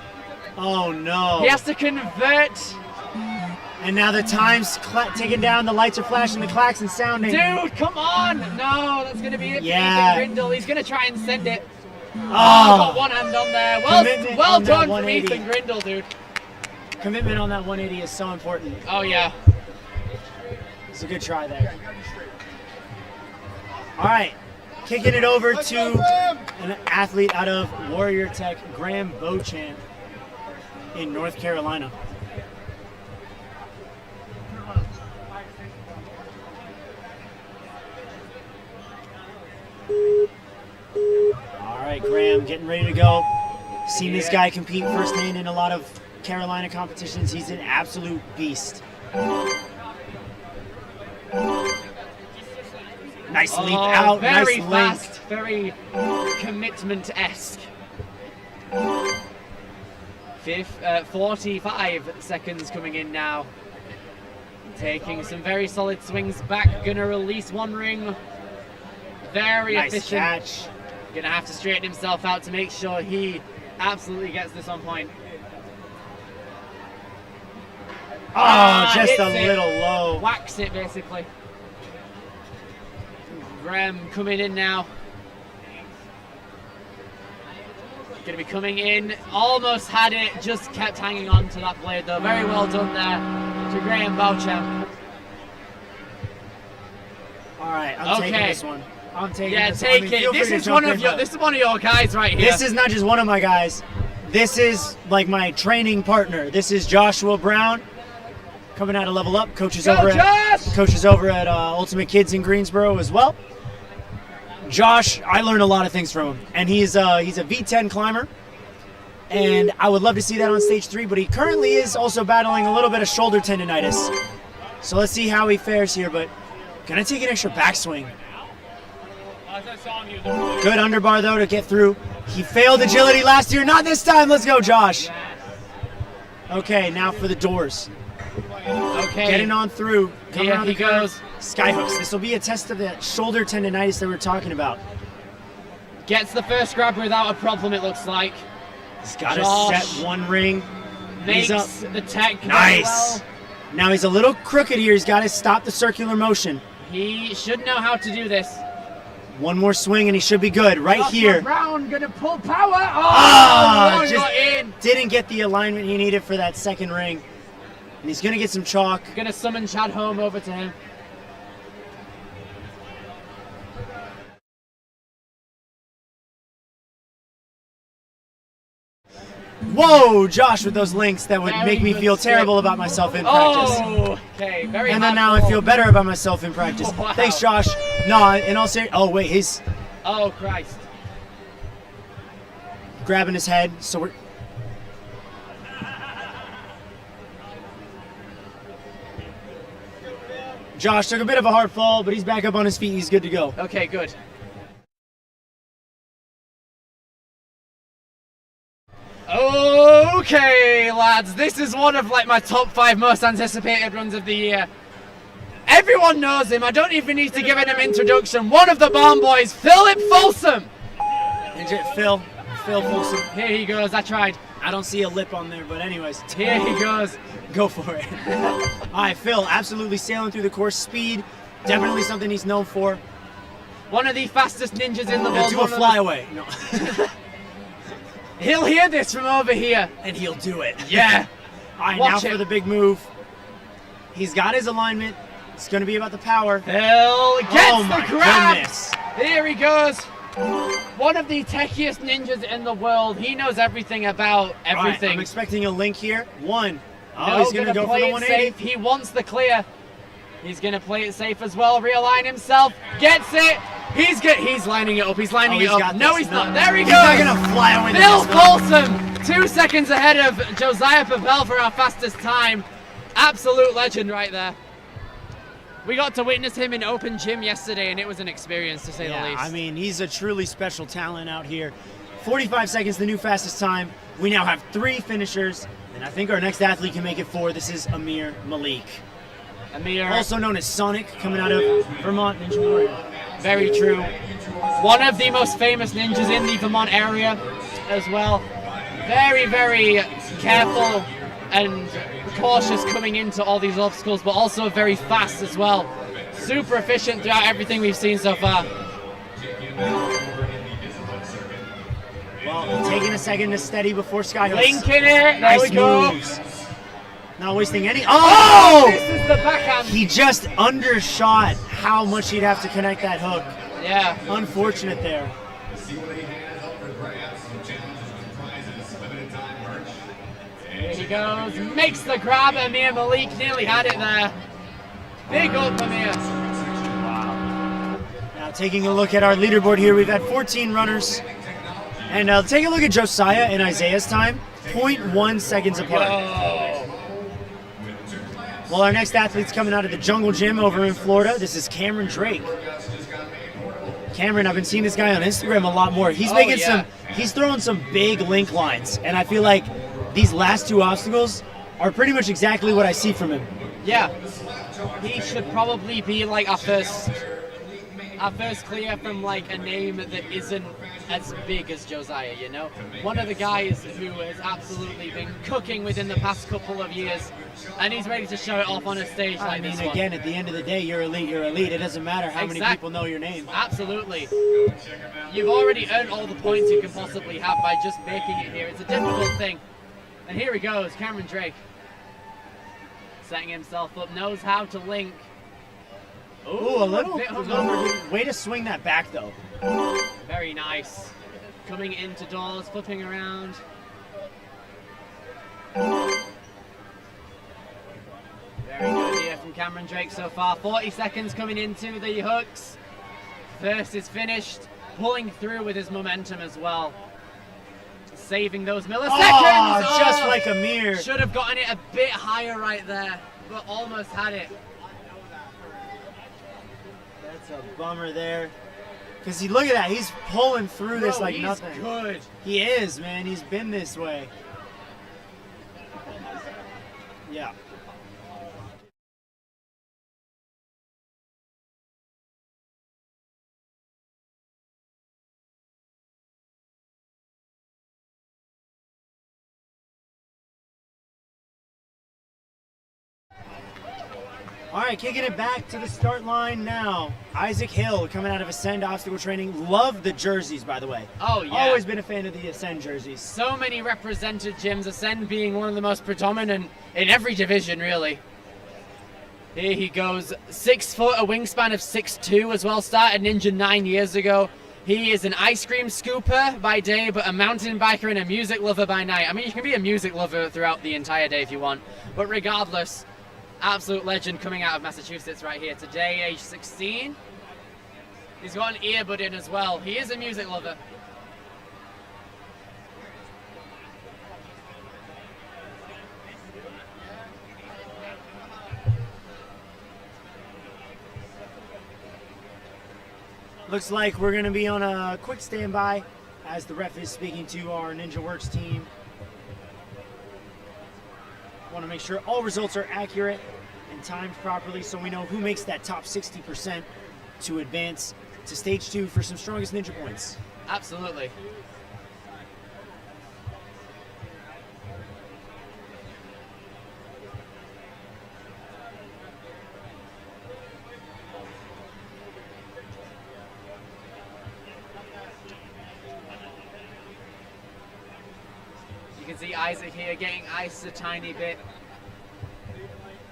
Oh, no. He has to convert. And now the time's ticking down. The lights are flashing. The klaxon's sounding. Dude, come on. No, that's going to be it Yeah. for Ethan Grindle. He's going to try and send it. Oh, Got one hand on there. Commitment Well on that done from 180. Ethan Grindle, dude. commitment on that 180 is so important. Oh, yeah. It's a good try there. All right, kicking it over to an athlete out of Warrior Tech, Graham Beauchamp in North Carolina. All right, Graham, getting ready to go. Seen this guy compete firsthand in a lot of Carolina competitions. He's an absolute beast. Nice leap out, Very nice link. fast, very commitment-esque. 45 seconds coming in now. Taking some very solid swings back. Gonna release one ring. Very Nice efficient. catch. Gonna have to straighten himself out to make sure he absolutely gets this on point. Oh, just hits a it. little low. Whacks it basically. Graham coming in now. Gonna be coming in. Almost had it, just kept hanging on to that blade though. Very well done there to Graham Beauchamp. All right, I'm taking Okay. this one. I'm taking Yeah, this one. I take mean, it. feel This free to is jump one in, of your. but This is one of your guys right here. This is not just one of my guys. This is like my training partner. This is Joshua Brown, coming out of Level Up. Coaches Go, over Josh! at Ultimate Kids in Greensboro as well. Josh, I learned a lot of things from him, and he's a V10 climber, and I would love to see that on stage 3. But he currently is also battling a little bit of shoulder tendonitis. So let's see how he fares here. But gonna take an extra backswing. Good underbar though to get through. He failed agility last year, not this time. Let's go, Josh. Okay, now for the doors. Okay. Getting on through. Coming Here around he the curve. goes. Skyhooks. This will be a test of that shoulder tendonitis that we're talking about. Gets the first grab without a problem, it looks like. He's got to Josh set one ring. Makes He's up. the tech very Nice. well. Now he's a little crooked here. He's got to stop the circular motion. He should know how to do this. One more swing and he should be good. Right Joshua here. Brown gonna pull power. Ah, One just got in. didn't get the alignment he needed for that second ring. And he's going to get some chalk. Gonna summon Chad Home over to him. Whoa, Josh, with those links that would Very make me good feel stick. terrible about myself in practice. Oh, okay, very And then now I hardcore. feel better about myself in practice. Oh, wow. Thanks, Josh. No, in all seriousness. Oh, wait, he's Oh, Christ. grabbing his head. So we're. Josh took a bit of a hard fall, but he's back up on his feet. He's good to go. Okay, good. Okay, lads, this is one of like my top 5 most anticipated runs of the year. Everyone knows him. I don't even need to give him an introduction. One of the Barn Boys, Philip Folsom. Phil Folsom. Here he goes. I tried. I don't see a lip on there, but anyways. Here he goes. Go for it. All right, Phil, absolutely sailing through the course. Speed, definitely something he's known for. One of the fastest ninjas in the Now world. do a one of the- flyaway. No. He'll hear this from over here. And he'll do it. Yeah. All right, Watch now it. for the big move. He's got his alignment. It's going to be about the power. Hill gets Oh the my grab. goodness. Here he goes. One of the techiest ninjas in the world. He knows everything about All right, everything. I'm expecting a link here. One. Oh, No, he's going to go for play the it 180. safe. He wants the clear. He's gonna play it safe as well. Realign himself. Gets it. He's lining it up. He's lining it he's up. got No, this. he's not. There he He's goes. not going to fly away. Phil Folsom, 2 seconds ahead of Josiah Pavel for our fastest time. Absolute legend right there. We got to witness him in open gym yesterday, and it was an experience to say the least. I mean, he's a truly special talent out here. 45 seconds, the new fastest time. We now have 3 finishers, and I think our next athlete can make it 4. This is Amir Malik. Amir, Also known as Sonic, coming out of Vermont Ninja Warrior. very true. One of the most famous ninjas in the Vermont area as well. Very, very careful and cautious coming into all these obstacles, but also very fast as well. Super efficient throughout everything we've seen so far. Well, taking a second to steady before Skyhooks. Linking it. There Nice we go. moves. Not wasting any. Oh! This is the backhand. He just undershot how much he'd have to connect that hook. Yeah. Unfortunate there. See what he has up for grabs, some challenges and prizes, limited time merch. Here he goes. Makes the grab. Amir Malik nearly had it there. Big up, Amir. Now taking a look at our leaderboard here, we've had 14 runners. And take a look at Josiah and Isaiah's time, 0.1 seconds apart. Well, our next athlete's coming out of the Jungle Gym over in Florida. This is Cameron Drake. Cameron, I've been seeing this guy on Instagram a lot more. He's making he's throwing some big link lines, and I feel like these last 2 obstacles are pretty much exactly what I see from him. Yeah. He should probably be like our first clear from like a name that isn't as big as Josiah, you know? One of the guys who has absolutely been cooking within the past couple of years, and he's ready to show it off on a stage like this one. Again, at the end of the day, you're elite, you're elite. It doesn't matter how many people know your name. Absolutely. You've already earned all the points you can possibly have by just making it here. It's a difficult thing. And here he goes, Cameron Drake. Setting himself up, knows how to link. Ooh, a little bit hung way to swing that back though. Very nice. Coming into doors, flipping around. Very good here from Cameron Drake so far. 40 seconds coming into the hooks. First is finished, pulling through with his momentum as well. Saving those milliseconds. Oh, just like Amir. Should have gotten it a bit higher right there, but almost had it. That's a bummer there. Because look at that, he's pulling through this like he's nothing. Good. He is, man. He's been this way. Yeah. All right, kicking it back to the start line now. Isaac Hill coming out of Ascend Obstacle Training. Love the jerseys, by the way. Oh, yeah. Always been a fan of the Ascend jerseys. So many represented gyms, Ascend being one of the most predominant in every division, really. Here he goes, 6 foot, a wingspan of 6'2", as well. Started Ninja 9 years ago. He is an ice cream scooper by day, but a mountain biker and a music lover by night. I mean, you can be a music lover throughout the entire day if you want, but regardless, absolute legend coming out of Massachusetts right here today, age 16. He's got an earbud in as well. He is a music lover. Looks like we're going to be on a quick standby as the ref is speaking to our NinjaWorks team. Want to make sure all results are accurate and timed properly so we know who makes that top 60% to advance to stage 2 for some strongest ninja points. Absolutely. can see Isaac here getting iced a tiny bit.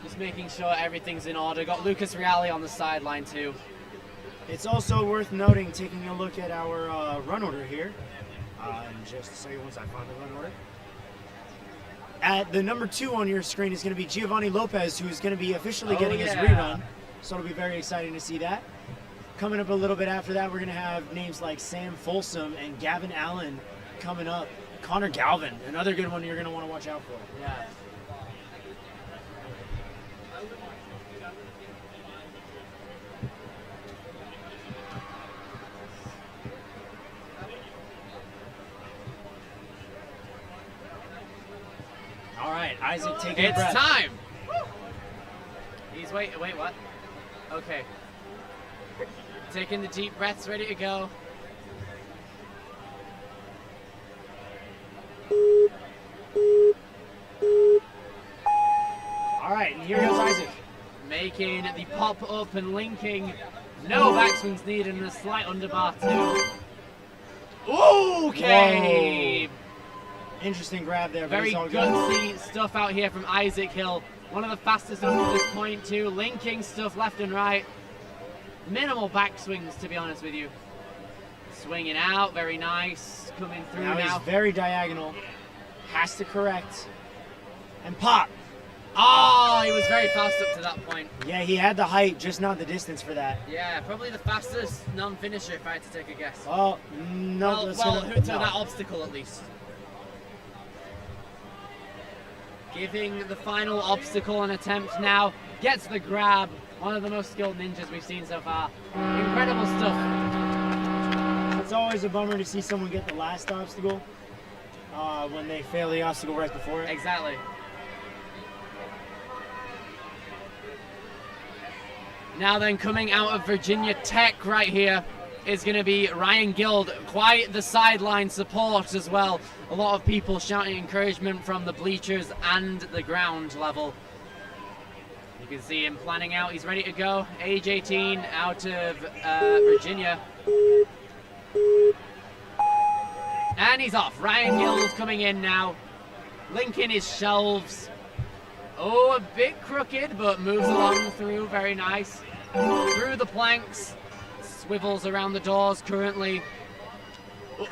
Just making sure everything's in order. Got Lucas Reale on the sideline too. It's also worth noting, taking a look at our run order here. In just a second, once I find the run order. At the number 2 on your screen is going to be Giovanni Lopez, who's going to be officially getting his rerun. So it'll be very exciting to see that. Coming up a little bit after that, we're going to have names like Sam Folsom and Gavin Allen coming up. Connor Galvin, another good one you're going to want to watch out for. Yeah. All right, Isaac, taking a It's breath. time. He's wait, what? Okay. Taking the deep breaths, ready to go. All right, and here goes Isaac. Making the pop up and linking. No backswings needed and a slight underbar too. Okay. Whoa. Interesting grab there. But Very it's all good. gutsy stuff out here from Isaac Hill. One of the fastest up to this point too. Linking stuff left and right. Minimal backswings, to be honest with you. Swinging out, very nice. Coming through Now now. he's very diagonal. Has to correct. And pop. Oh, he was very fast up to that point. Yeah, he had the height, just not the distance for that. Yeah, probably the fastest non-finisher if I had to take a guess. Oh, no. Well, who to that obstacle at least. Giving the final obstacle an attempt now. Gets the grab. One of the most skilled ninjas we've seen so far. Incredible stuff. It's always a bummer to see someone get the last obstacle when they fail the obstacle right before it. Exactly. Now then, coming out of Virginia Tech right here is going to be Ryan Guild. Quite the sideline support as well. A lot of people shouting encouragement from the bleachers and the ground level. You can see him planning out. He's ready to go. Age 18 out of Virginia. And he's off. Ryan Guild coming in now. Linking his shelves. Oh, a bit crooked, but moves along through. Very nice. Through the planks. Swivels around the doors currently.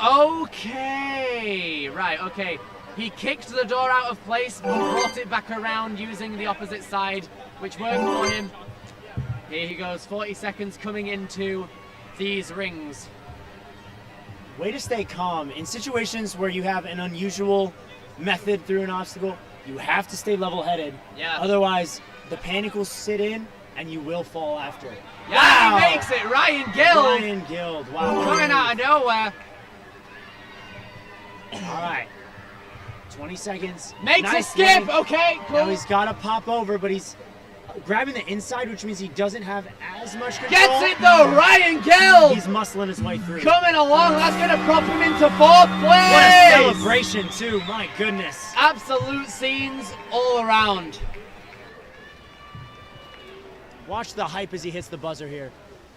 Okay. Right, okay. He kicked the door out of place, but brought it back around using the opposite side, which worked for him. Here he goes, 40 seconds coming into these rings. Way to stay calm. In situations where you have an unusual method through an obstacle, you have to stay level-headed. Yeah. Otherwise, the panic will sit in, and you will fall after. Yeah, Wow. he makes it. Ryan Guild Ryan Guild. Wow. coming out of nowhere. All right. 20 seconds. Makes Nice a skip. lane. Okay, Now cool. he's got to pop over, but he's grabbing the inside, which means he doesn't have as much control. Gets it though, Ryan Guild. He's muscling his way through. Coming along, that's going to prop him into 4th place. What a celebration, too. My goodness. Absolute scenes all around. Watch the hype as he hits the buzzer here.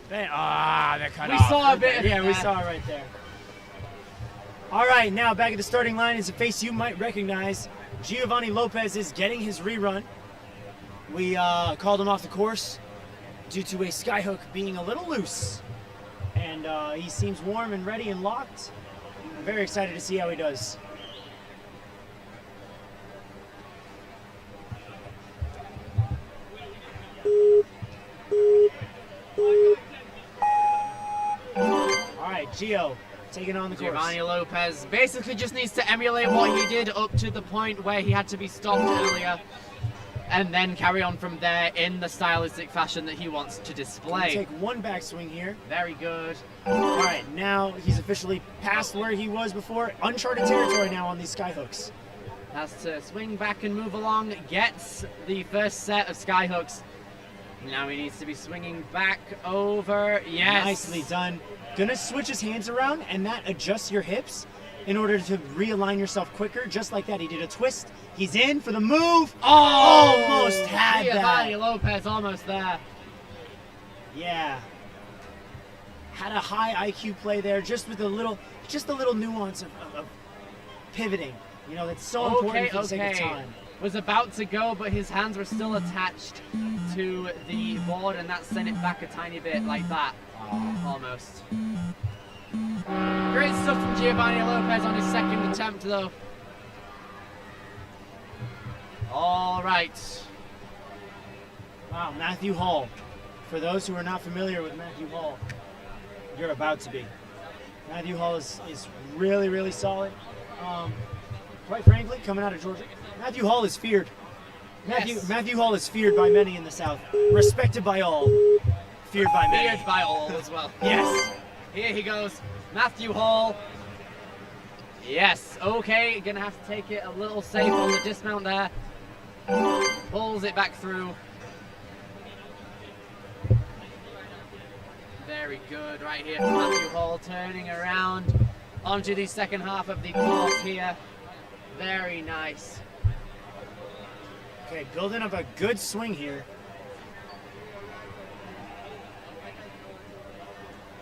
They're cut We off. saw a bit of Yeah, we that. saw it right there. All right, now back at the starting line is a face you might recognize. Giovanni Lopez is getting his rerun. We called him off the course due to a skyhook being a little loose. And he seems warm and ready and locked. I'm very excited to see how he does. All right, Gio, taking on the course. Giovanni Lopez basically just needs to emulate what he did up to the point where he had to be stopped earlier, and then carry on from there in the stylistic fashion that he wants to Gonna display. take one backswing here. Very good. All right, now he's officially past where he was before. Uncharted territory now on these skyhooks. Has to swing back and move along. Gets the first set of skyhooks. Now he needs to be swinging back over. Yes. Nicely done. Gonna switch his hands around, and that adjusts your hips in order to realign yourself quicker. Just like that, he did a twist. He's in for the move. Almost had Giovanni that. Lopez almost there. Yeah. Had a high IQ play there, just with a little nuance of pivoting. You know, that's so important for the sake of time. Was about to go, but his hands were still attached to the board, and that sent it back a tiny bit like that. Almost. Great stuff from Giovanni Lopez on his second attempt, though. All right. Wow, Matthew Hall. For those who are not familiar with Matthew Hall, you're about to be. Matthew Hall is really, really solid. Quite frankly, coming out of Georgia, Matthew Hall is feared. Matthew Hall is feared by many in the South, respected by all, feared by many. Feared by all as well. Yes. Here he goes, Matthew Hall. Yes, okay, gonna have to take it a little safe on the dismount there. Pulls it back through. Very good right here from Matthew Hall, turning around onto the second half of the course here. Very nice. Okay, building up a good swing here.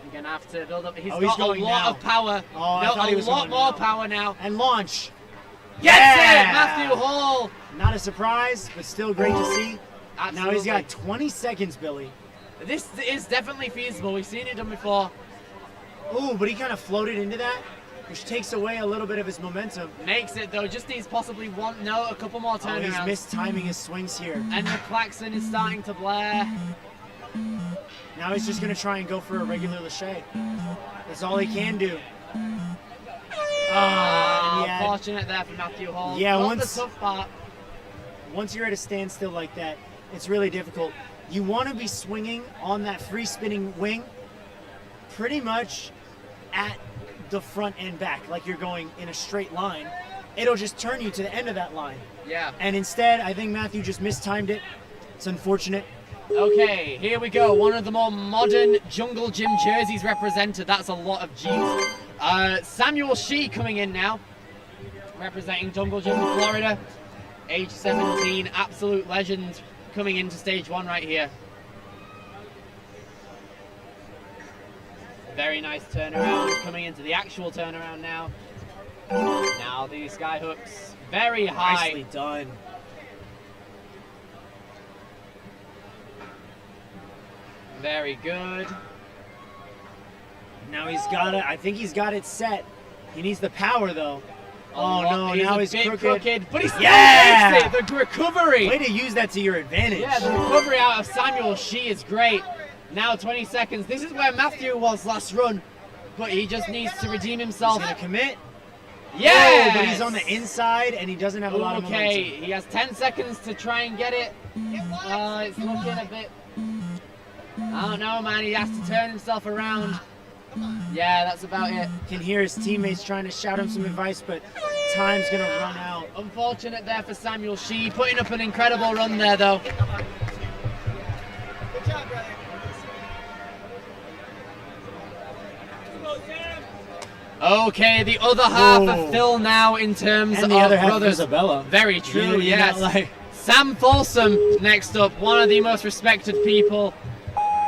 You're gonna have to build up. He's he's got a going lot now. of power. Oh, I thought he was a lot going more now. power now. And launch. Gets Yeah! it, Matthew Hall. Not a surprise, but still great to see. Absolutely. Now he's got 20 seconds, Billy. This is definitely feasible. We've seen it done before. Ooh, but he kind of floated into that, which takes away a little bit of his momentum. Makes it though. Just needs possibly a couple more Oh, turnarounds. he's mistiming his swings here. And the klaxon is starting to blare. Now he's just going to try and go for a regular lâché. That's all he can do. Yeah. Fortunate there for Matthew Hall. Yeah, Not once- the tough part. Once you're at a standstill like that, it's really difficult. You want to be swinging on that free spinning wing pretty much at the front and back, like you're going in a straight line. It'll just turn you to the end of that line. Yeah. And instead, I think Matthew just mistimed it. It's unfortunate. Okay, here we go. One of the more modern Jungle Gym jerseys represented. That's a lot of G's. Samuel Shee coming in now, representing Jungle Gym in Florida. Age 17, absolute legend coming into stage one right here. Very nice turnaround, coming into the actual turnaround now. Now the sky hooks, very high. Nicely done. Very good. Now he's got it. I think he's got it set. He needs the power though. Oh no, now he's a bit crooked. but he still Yeah! makes it. The recovery. Way to use that to your advantage. Yeah, the recovery out of Samuel Shee is great. Now 20 seconds. This is where Matthew was last run, but he just needs to redeem himself. He's gonna commit. Yeah, But he's on the inside and he doesn't have a lot of momentum. Okay, he has 10 seconds to try and get it. It's looking a bit. I don't know, man. He has to turn himself around. Yeah, that's about it. Can hear his teammates trying to shout him some advice, but time's gonna run out. Unfortunate there for Samuel Shee, putting up an incredible run there, though. Good job, brother. Okay, the other half of Phil now in terms And of the other half brothers. is Isabella. Very true, You know, yes. like- Sam Folsom next up, one of the most respected people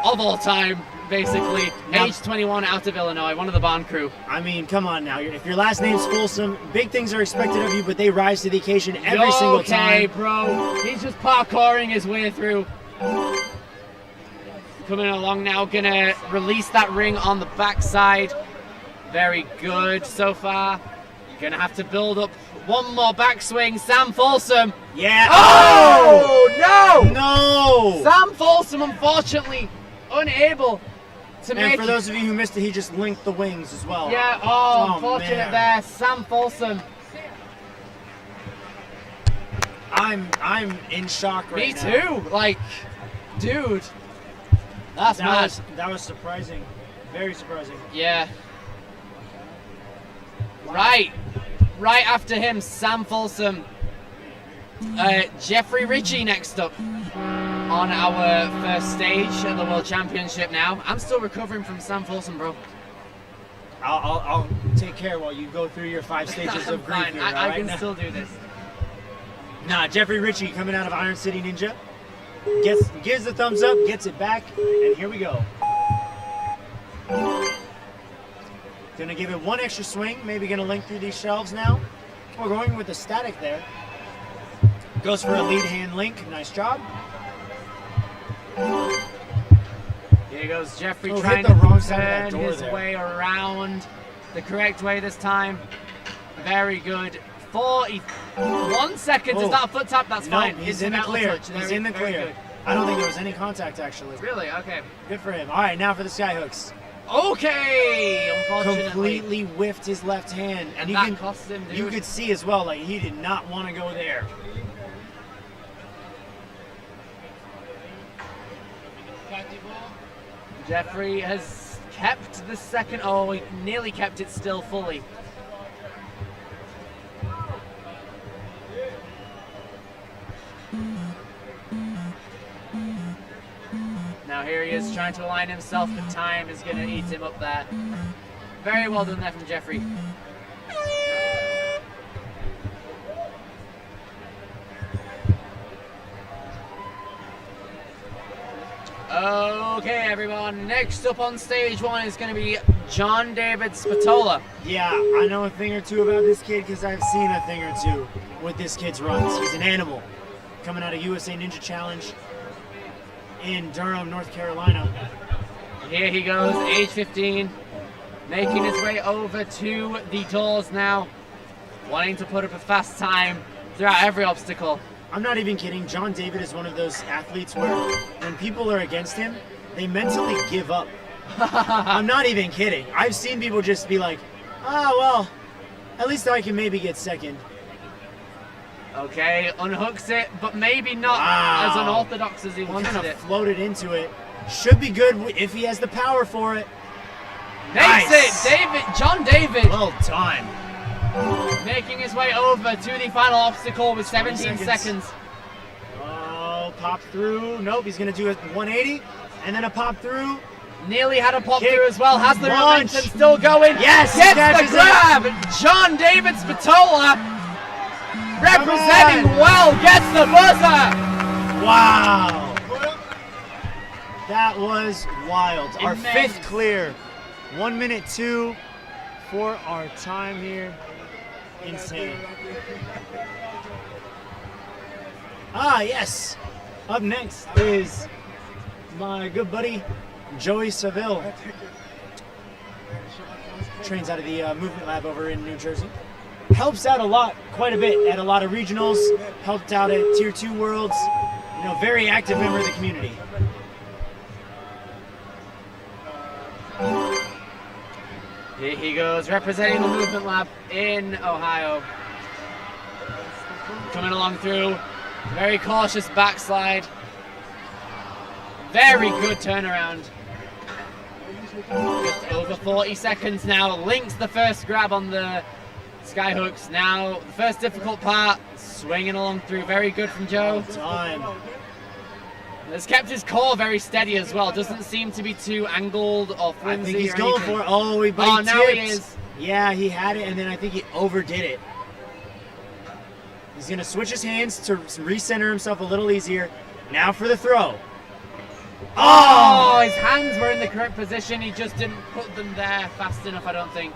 of all time, basically. Now- Age 21 out of Illinois, one of the barn crew. I mean, come on now. If your last name's Folsom, big things are expected of you, but they rise to the occasion every single Okay, time. bro. He's just parkouring his way through. Coming along now, gonna release that ring on the backside. Very good so far. Gonna have to build up one more backswing. Sam Folsom. Yeah. Oh, no! No! Sam Folsom, unfortunately, unable to And make for those of you who missed it, he just linked the wings as well. Yeah, Oh, unfortunate man. there. Sam Folsom. I'm in shock right Me now. too. Like, dude. That's mad. That was surprising. Very surprising. Yeah. Right after him, Sam Folsom. Jeffrey Ritchie next up on our first stage at the World Championship now. I'm still recovering from Sam Folsom, bro. I'll take care while you go through your 5 stages I'm of grief fine. here, I all right? can still do this. Nah, Jeffrey Ritchie coming out of Iron City Ninja. Gives the thumbs up, gets it back, and here we go. Gonna give it one extra swing, maybe gonna link through these shelves now. We're going with the static there. Goes for a lead hand link. Nice job. Here goes Jeffrey Oh, trying hit the wrong to side of that turn door his there. way around the correct way this time. Very good. 41 seconds. Oh. Is that a foot tap? That's No, fine. he's in the Incidental clear. touch. He's Very- in the very clear. good. I don't think there was any contact actually. Really? Okay. Good for him. All right, now for the sky hooks. Okay. Unfortunately. Completely whiffed his left hand, And you that can cost him, you dude. could see as well, like he did not want to go there. Jeffrey has kept the second. Oh, he nearly kept it still fully. Now here he is trying to align himself, but time is going to eat him up there. Very well done there from Jeffrey. Okay, everyone. Next up on stage one is going to be John David Spatola. Yeah, I know a thing or two about this kid because I've seen a thing or two with this kid's runs. He's an animal. Coming out of USA Ninja Challenge in Durham, North Carolina. Here he goes, age 15, making his way over to the doors now, wanting to put up a fast time throughout every obstacle. I'm not even kidding. John David is one of those athletes where when people are against him, they mentally give up. I'm not even kidding. I've seen people just be like, oh, well, at least I can maybe get second. Okay, unhooks it, but maybe not Wow. as unorthodox as he wanted Kind of it. floated into it. Should be good if he has the power for it. Makes Nice. it, John David, Well done. making his way over to the final obstacle with 17 seconds. seconds. Oh, pop through. Nope, he's going to do a 180 and then a pop through. Nearly had a pop Kick. through as well, has the Launch. momentum still going. Yes, he Gets catches the it. grab. John David Spatola representing on. well, gets the buzzer. Wow. That was wild. Our Immense. fifth clear. 1 minute 2 for our time here. Insane. Ah, yes. Up next is my good buddy, Joey Seville. Trains out of the Movement Lab over in New Jersey. Helps out a lot, quite a bit, at a lot of regionals. Helped out at Tier 2 Worlds. You know, very active member of the community. Here he goes, representing the Movement Lab in Ohio. Coming along through, very cautious backslide. Very good turnaround. Just over 40 seconds now. Links the first grab on the skyhooks. Now, the first difficult part, swinging along through. Very good from Joe. Time. Has kept his core very steady as well. Doesn't seem to be too angled or I flimsy. think he's or going anything. for it. Oh, but Oh, he now he tipped. is. Yeah, he had it, and then I think he overdid it. He's going to switch his hands to recenter himself a little easier. Now for the throw. Oh, his hands were in the correct position. He just didn't put them there fast enough, I don't think.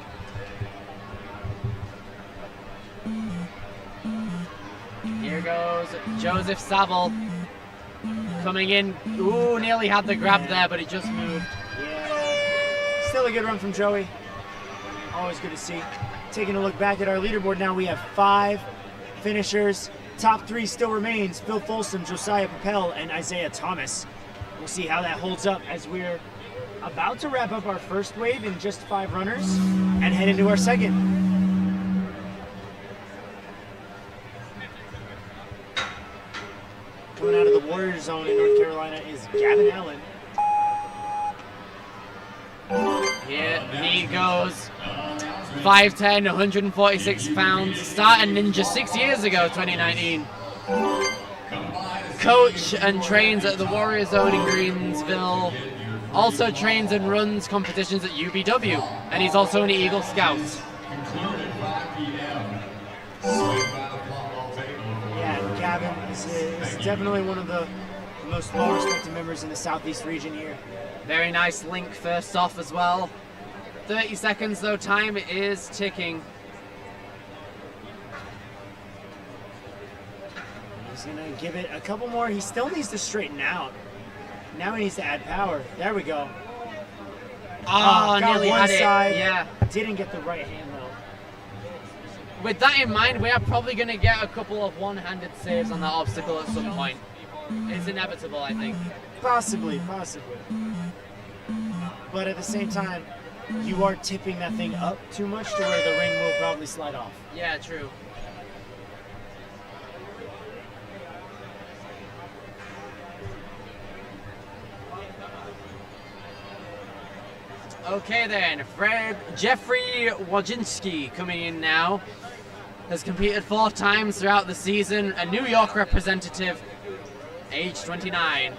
Here goes Joseph Saville coming in. Ooh, nearly had the grab there, but he just moved. Yeah. Still a good run from Joey. Always good to see. Taking a look back at our leaderboard now, we have 5 finishers. Top 3 still remains Phil Folsom, Josiah Papel, and Isaiah Thomas. We'll see how that holds up as we're about to wrap up our first wave in just 5 runners and head into our second. Coming out of the Warrior Zone in North Carolina is Gavin Allen. Here he goes. 5'10", 146 pounds. Started Ninja 6 years ago, 2019. Coach and trains at the Warrior Zone in Greensville. Also trains and runs competitions at UBW. And he's also an Eagle Scout. Yeah, Gavin is definitely one of the most well-respected members in the Southeast region here. Very nice link first off as well. 30 seconds though, time is ticking. He's gonna give it a couple more. He still needs to straighten out. Now he needs to add power. There we go. Oh, got nearly one had it. side. Yeah. Didn't get the right hand though. With that in mind, we are probably going to get a couple of one-handed saves on that obstacle at some point. It's inevitable, I think. Possibly. But at the same time, you are tipping that thing up too much to where the ring will probably slide off. Yeah, true. Okay then, Jeffrey Wojcinski coming in now. Has competed 4 times throughout the season, a New York representative, age 29.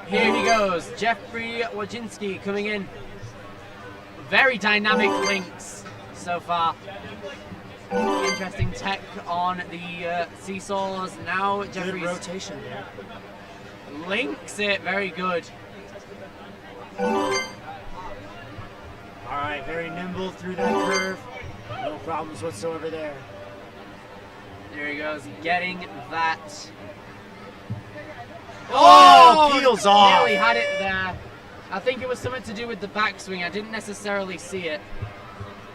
Here he goes, Jeffrey Wojcinski coming in. Very dynamic links so far. Interesting tech on the seesaws. Now Jeffrey's Good rotation there. links it, very good. All right, very nimble through that curve. No problems whatsoever there. There he goes, getting that. Oh, peels off. Nearly had it there. I think it was something to do with the backswing. I didn't necessarily see it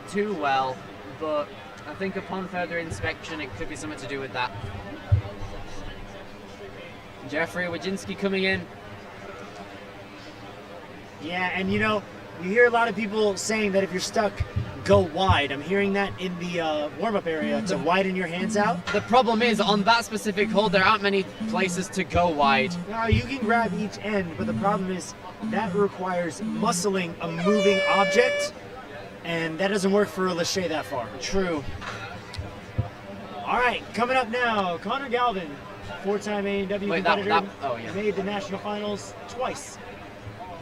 too well, but I think upon further inspection, it could be something to do with that. Jeffrey Wojcinski coming in. Yeah, and you know, you hear a lot of people saying that if you're stuck, go wide. I'm hearing that in the warm-up area to widen your hands out. The problem is, on that specific hold, there aren't many places to go wide. Now, you can grab each end, but the problem is that requires muscling a moving object, and that doesn't work for a lâché that far. True. All right, coming up now, Connor Galvin, 4-time A&W competitor, oh yeah. made the national finals twice,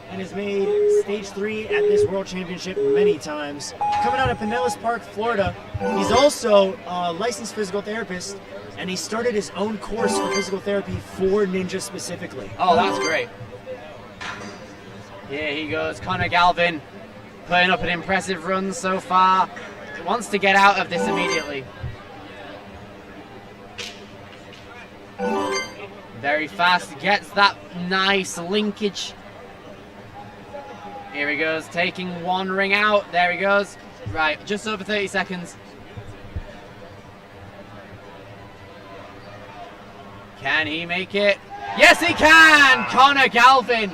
and has made stage 3 at this World Championship many times. Coming out of Pinellas Park, Florida, he's also a licensed physical therapist, and he started his own course for physical therapy for Ninja specifically. Oh, that's great. Here he goes, Connor Galvin, putting up an impressive run so far. He wants to get out of this immediately. Very fast, gets that nice linkage. Here he goes, taking one ring out. There he goes. Right, just over 30 seconds. Can he make it? Yes, he can! Connor Galvin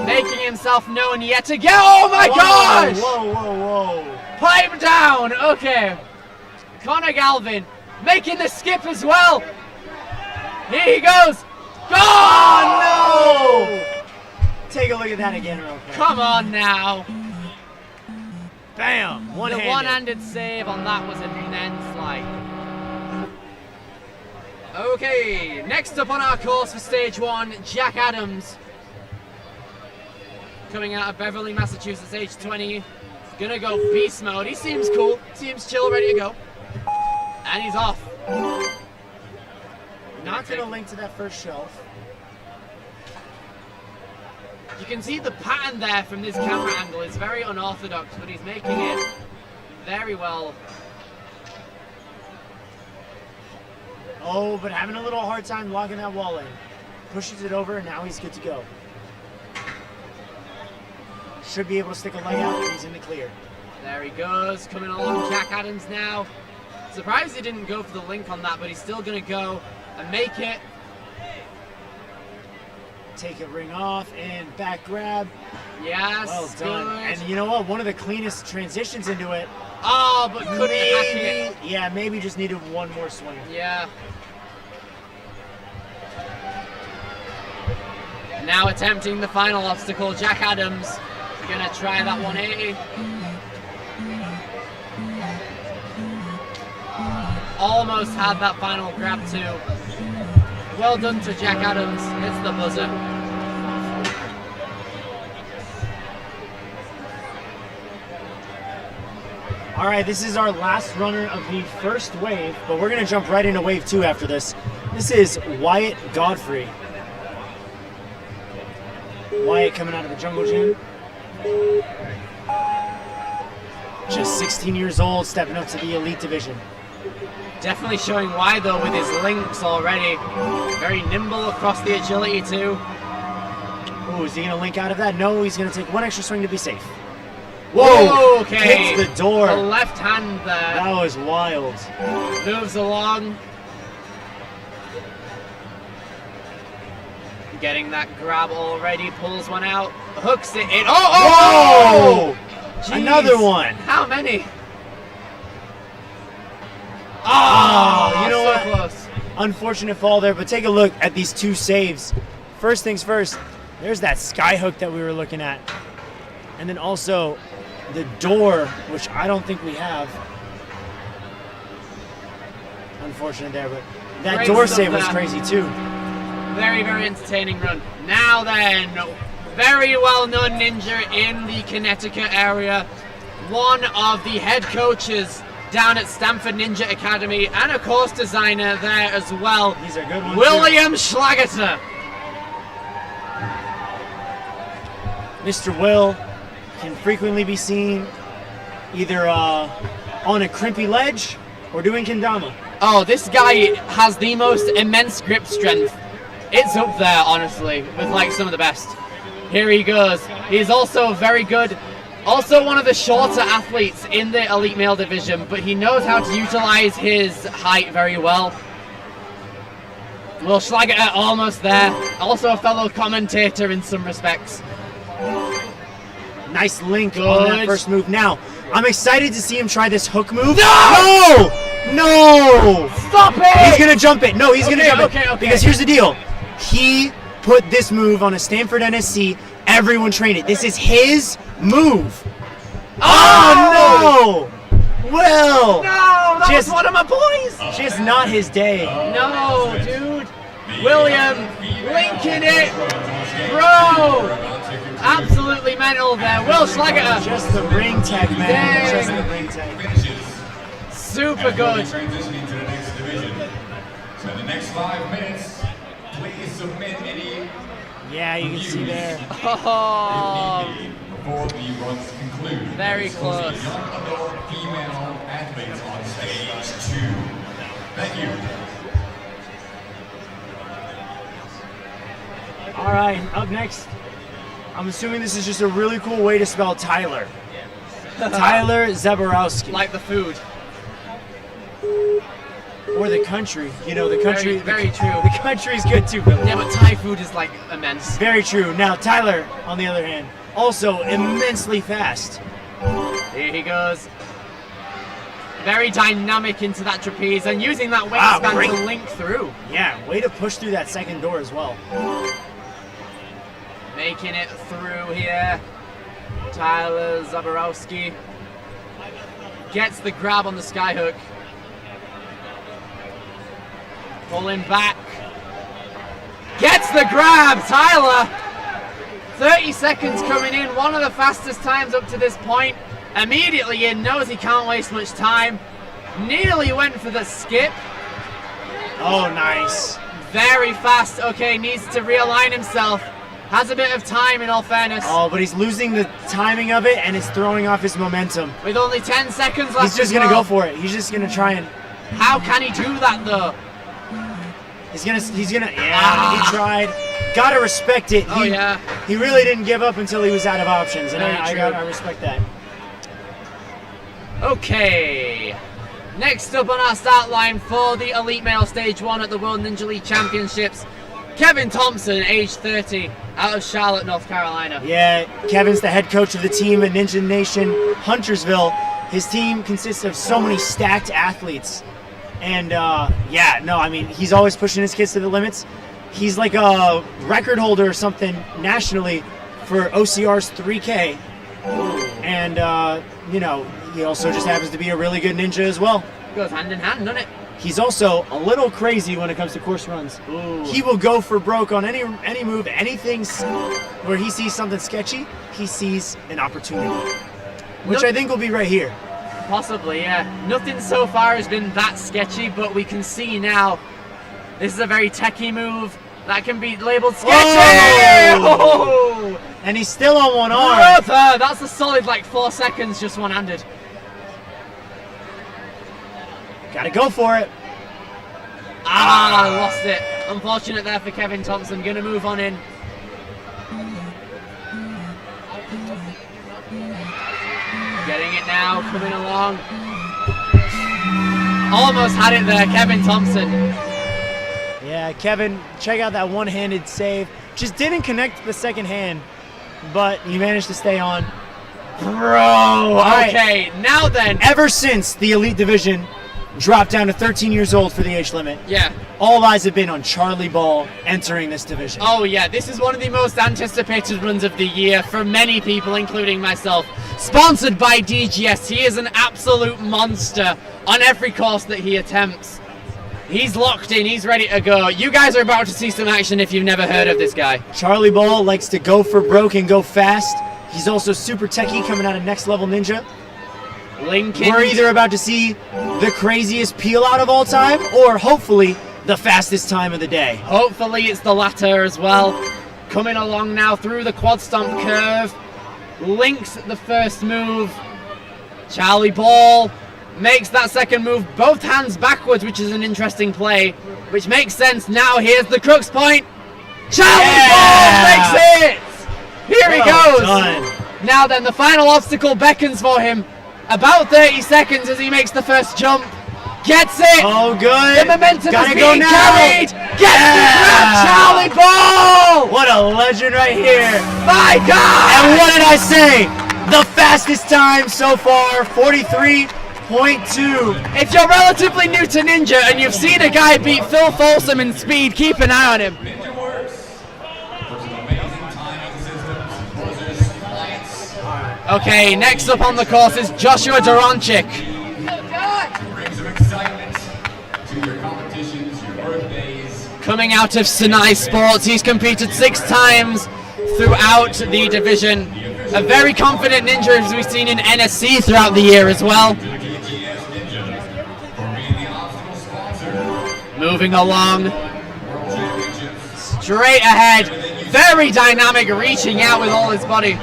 making himself known yet again. Oh my gosh! Whoa. Pipe down! Okay. Connor Galvin making the skip as well. Here he goes. Oh no! Take a look at that again real quick. Come on now. Bam! The One-handed. one-handed save on that was immense, like. Okay, next up on our course for stage 1, Jack Adams. Coming out of Beverly, Massachusetts, age 20. Gonna go beast mode. He seems cool, seems chill, ready to go. And he's off. Not gonna link to that first shelf. You can see the pattern there from this camera angle. It's very unorthodox, but he's making it very well. Oh, but having a little hard time locking that wall in. Pushes it over, and now he's good to go. Should be able to stick a leg out, and he's in the clear. There he goes, coming along, Jack Adams now. Surprised he didn't go for the link on that, but he's still gonna go and make it. Take a ring off and back grab. Yes, Well done. good. And you know what? One of the cleanest transitions into it. Oh, but couldn't hack it. Yeah, maybe just needed one more swing. Yeah. Now attempting the final obstacle, Jack Adams. Gonna try that 180. Almost had that final grab too. Well done to Jack Adams. It's the buzzer. All right, this is our last runner of the first wave, but we're gonna jump right into wave 2 after this. This is Wyatt Godfrey. Wyatt coming out of the jungle gym. Just 16 years old, stepping up to the elite division. Definitely showing why though with his links already. Very nimble across the agility too. Ooh, is he gonna link out of that? No, he's gonna take one extra swing to be safe. Whoa! Okay. Hits the door. The left hand there. That was wild. Moves along. Getting that grab already, pulls one out, hooks it in. Whoa! Jeez. Another one. How many? Oh, you know so what? Close. Unfortunate fall there, but take a look at these two saves. First things first, there's that sky hook that we were looking at. And then also the door, which I don't think we have. Unfortunate there, but that Great door stuff save was there. crazy too. Very, very entertaining run. Now then, very well-known ninja in the Connecticut area. One of the head coaches down at Stanford Ninja Academy and a course designer there as well. These are good ones. William Schlageter. Mr. Will can frequently be seen either on a crimpy ledge or doing kendama. Oh, this guy has the most immense grip strength. It's up there, honestly, with like some of the best. Here he goes. He's also very good. Also one of the shorter athletes in the elite male division, but he knows how to utilize his height very well. Will Schlageter almost there. Also a fellow commentator in some respects. Nice link on that Good. first move. Now, I'm excited to see him try this hook move. No! No! Stop it! He's gonna jump it. No, he's gonna jump okay, it. okay. Because here's the deal. He put this move on a Stanford NSC. Everyone trained it. This is his move. Oh, no! Will! No, that Just- was one of my boys! Just not his day. No, dude. William linking it. Bro! Absolutely mental there. Will Schlageter. Just the ring tech, man. Dang. Just the ring tech. Finishes. Super good. Transitioning to the next division. So in the next 5 minutes, please submit any Yeah, you can see there. Oh, before the runs conclude. Very So close. the young adult female athletes on stage 2. Thank you. All right, up next, I'm assuming this is just a really cool way to spell Tyler. Tyler Zaborowski. like the food. Or the country. You know, the country. Very true. The country's good too, Billy. Yeah, but Thai food is like immense. Very true. Now, Tyler, on the other hand, also immensely fast. Here he goes. Very dynamic into that trapeze and using that Wow, wingspan great. to link through. Yeah, way to push through that second door as well. Making it through here. Tyler Zaborowski gets the grab on the skyhook. Pulling back. Gets the grab, Tyler! 30 seconds coming in, one of the fastest times up to this point. Immediately in, knows he can't waste much time. Nearly went for the skip. Oh, nice. Very fast, okay, needs to realign himself. Has a bit of time in all fairness. Oh, but he's losing the timing of it and it's throwing off his momentum. With only 10 seconds left He's just as gonna well. go for it. He's just gonna try and. How can he do that though? He's gonna. Yeah, he tried. Gotta respect it. Oh, yeah. He really didn't give up until he was out of options, and Very I true. respect that. Okay. Next up on our start line for the Elite Male Stage 1 at the World Ninja League Championships, Kevin Thompson, age 30, out of Charlotte, North Carolina. Yeah, Kevin's the head coach of the team at Ninja Nation Huntersville. His team consists of so many stacked athletes. And I mean, he's always pushing his kids to the limits. He's like a record holder or something nationally for OCR's 3K. And, he also just happens to be a really good ninja as well. Goes hand in hand, doesn't it? He's also a little crazy when it comes to course runs. Ooh. He will go for broke on any move, anything where he sees something sketchy, he sees an opportunity. Which Nope. I think will be right here. Possibly, yeah. Nothing so far has been that sketchy, but we can see now this is a very techie move. That can be labeled sketchy! Oh! And he's still on one arm. Brother, that's a solid like 4 seconds just one-handed. Gotta go for it. Lost it. Unfortunate there for Kevin Thompson. Gonna move on in. Getting it now, coming along. Almost had it there, Kevin Thompson. Yeah, Kevin, check out that one-handed save. Just didn't connect the second hand, but he managed to stay on. Bro, okay, now then. Ever since the Elite Division dropped down to 13 years old for the age limit, Yeah. all eyes have been on Charlie Ball entering this division. Oh yeah, this is one of the most anticipated runs of the year for many people, including myself. Sponsored by DGS, he is an absolute monster on every course that he attempts. He's locked in, he's ready to go. You guys are about to see some action if you've never heard of this guy. Charlie Ball likes to go for broke and go fast. He's also super techie coming out of Next Level Ninja. Lincoln. We're either about to see the craziest peel out of all time, or hopefully the fastest time of the day. Hopefully it's the latter as well. Coming along now through the quad stomp curve. Links the first move. Charlie Ball makes that second move, both hands backwards, which is an interesting play, which makes sense. Now here's the crux point. Charlie Ball makes it! Here he goes. Done. Now then, the final obstacle beckons for him. About 30 seconds as he makes the first jump. Gets it! Oh, good. The momentum Gotta is go being now. carried! Gets the grab, Charlie Ball! What a legend right here. My God! And what did I say? The fastest time so far, 43.2. If you're relatively new to Ninja and you've seen a guy beat Phil Folsom in speed, keep an eye on him. NinjaWorks for some amazing timing systems versus clients. Okay, next up on the course is Joshua Duronchik. Bring some excitement to your competitions, your birthdays. Coming out of Sinai Sports, he's competed 6 times throughout the division. A very confident Ninja, as we've seen in NSC throughout the year as well. DGS Ninja for being the obstacle sponsor. Moving along, World Championships. straight ahead, very dynamic, reaching out with all his body. You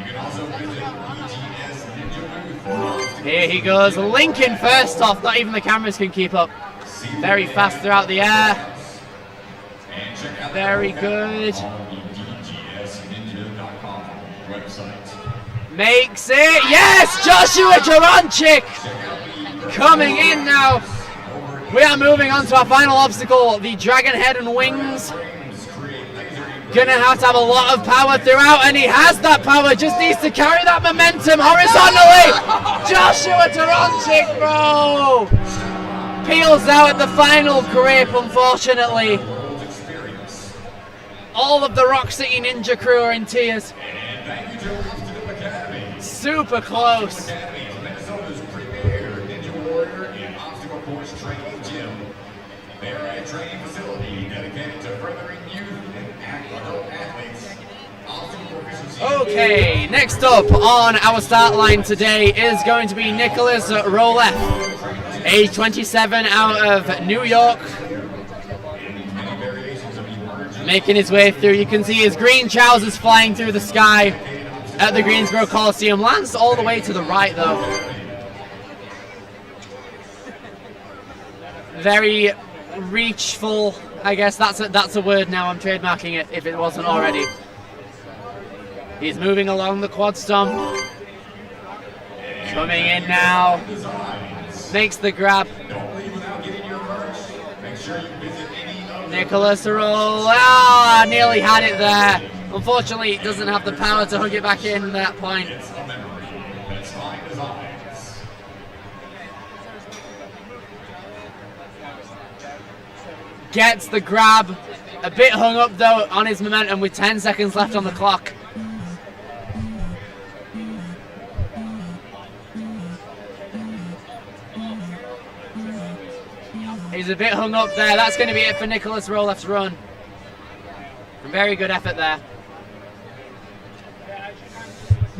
can also visit DGS Ninja booth. Here he goes, Lincoln first off, not even the cameras can keep up. Very fast throughout the air, And check out very good. on the DGSninja.com website. Makes it, yes, Joshua Duronchik coming in now. We are moving on to our final obstacle, the Dragon Head and Wings. Gonna have to have a lot of power throughout, and he has that power, just needs to carry that momentum horizontally. Joshua Duronchik, bro! Peels out at the final grip, unfortunately. All of the Rock City Ninja crew are in tears. And thank you to Obstacle Academy. Super close. Academy is Minnesota's premier Ninja Warrior and obstacle course training gym. They're a training facility dedicated to furthering youth and adult athletes. Obstacle proficiency. Okay, next up on our start line today is going to be Nicholas Rolef, age 27, out of New York. Many variations of emerging Making his way through, you can see his green trousers flying through the sky at the Greensboro Coliseum. Lands all the way to the right though. Very reachful, I guess that's a word now, I'm trademarking it if it wasn't already. He's moving along the quad stomp. Coming in now. Makes the grab. Don't leave without getting your merch. Make sure you visit any of the Nicholas Roll, nearly had it there. Unfortunately, he doesn't have the power to hook it back in at that point. a memory. That's fine designs. Gets the grab. A bit hung up though on his momentum with 10 seconds left on the clock. He's a bit hung up there. That's going to be it for Nicholas Rolef's run. Very good effort there.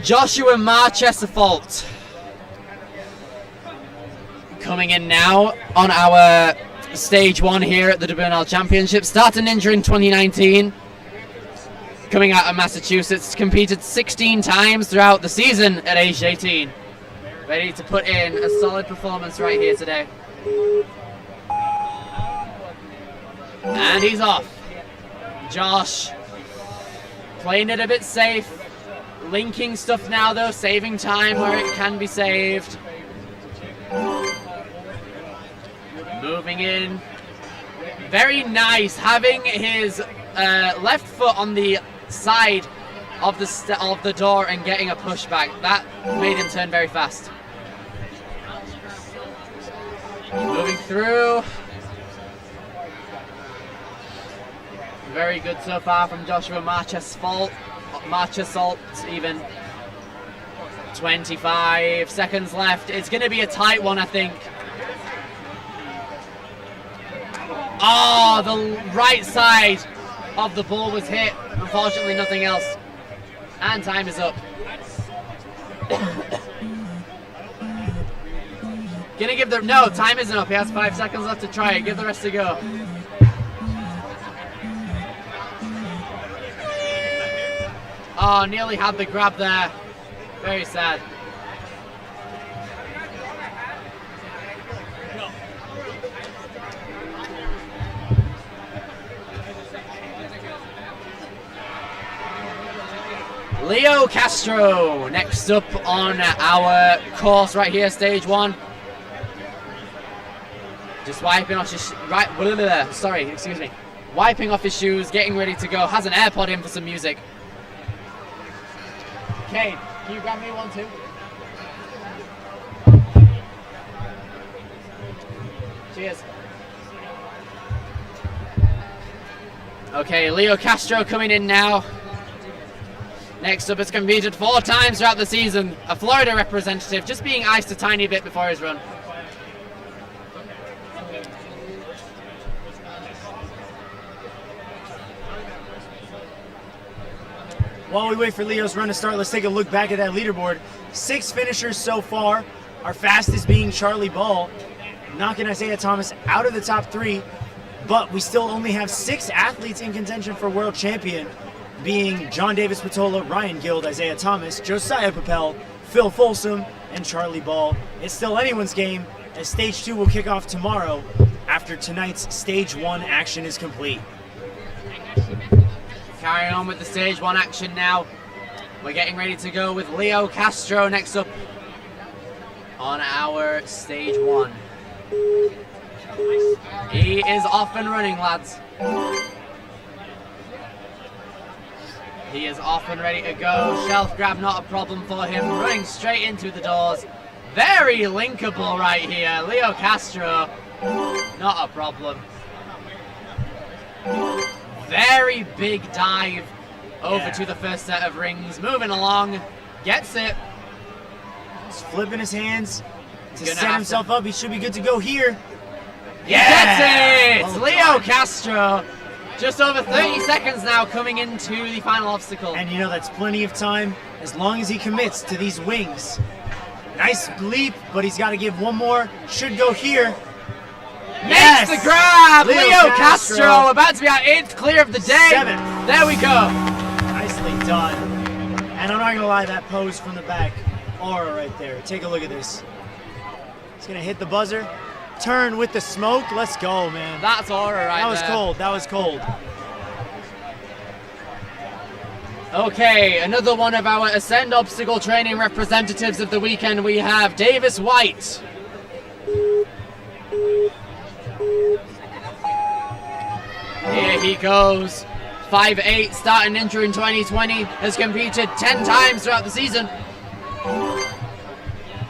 Joshua Marchesafalt coming in now on our stage 1 here at the WNL Championship. Started Ninja in 2019. Coming out of Massachusetts, competed 16 times throughout the season at age 18. Ready to put in a solid performance right here today. And he's off. Josh playing it a bit safe. Linking stuff now though, saving time where it can be saved. Moving in. Very nice, having his left foot on the side of the door and getting a pushback. That made him turn very fast. Moving through. Very good so far from Joshua Marchesalt even. 25 seconds left. It's going to be a tight one, I think. Oh, the right side of the ball was hit. Unfortunately, nothing else. And time is up. Gonna give the... No, time isn't up. He has 5 seconds left to try it. Give the rest a go. Oh, nearly had the grab there. Very sad. Leo Castro next up on our course right here, stage 1. Just wiping off his wiping off his shoes, getting ready to go. Has an AirPod in for some music. Cade, can you grab me one too? Cheers. Okay, Leo Castro coming in now. Next up, has competed 4 times throughout the season. A Florida representative, just being iced a tiny bit before his run. While we wait for Leo's run to start, let's take a look back at that leaderboard. 6 finishers so far. Our fastest being Charlie Ball, knocking Isaiah Thomas out of the top 3. But we still only have 6 athletes in contention for world champion, being John Davis Patola, Ryan Guild, Isaiah Thomas, Josiah Papel, Phil Folsom, and Charlie Ball. It's still anyone's game, as stage 2 will kick off tomorrow after tonight's stage 1 action is complete. Carrying on with the stage 1 action now. We're getting ready to go with Leo Castro next up on our stage 1. He is off and running, lads. He is off and ready to go. Shelf grab not a problem for him. Running straight into the doors. Very linkable right here. Leo Castro, not a problem. Very big dive over to the first set of rings. Moving along. Gets it. Just flipping his hands to set himself up. He should be good to go here. Yeah! Gets it! Leo Castro. Just over 30 seconds now coming into the final obstacle. And you know, that's plenty of time as long as he commits to these wings. Nice leap, but he's got to give one more. Should go here. Yes! Makes the grab! Leo Castro about to be our 8th clear of the day. 7th. There we go. Nicely done. And I'm not going to lie, that pose from the back, aura right there. Take a look at this. He's going to hit the buzzer. Turn with the smoke. Let's go, man. That's aura right there. That was cold. That was cold. Okay, another one of our Ascend Obstacle Training representatives of the weekend. We have Davis White. Here he goes. 5'8", starting Ninja in 2020. Has competed 10 times throughout the season.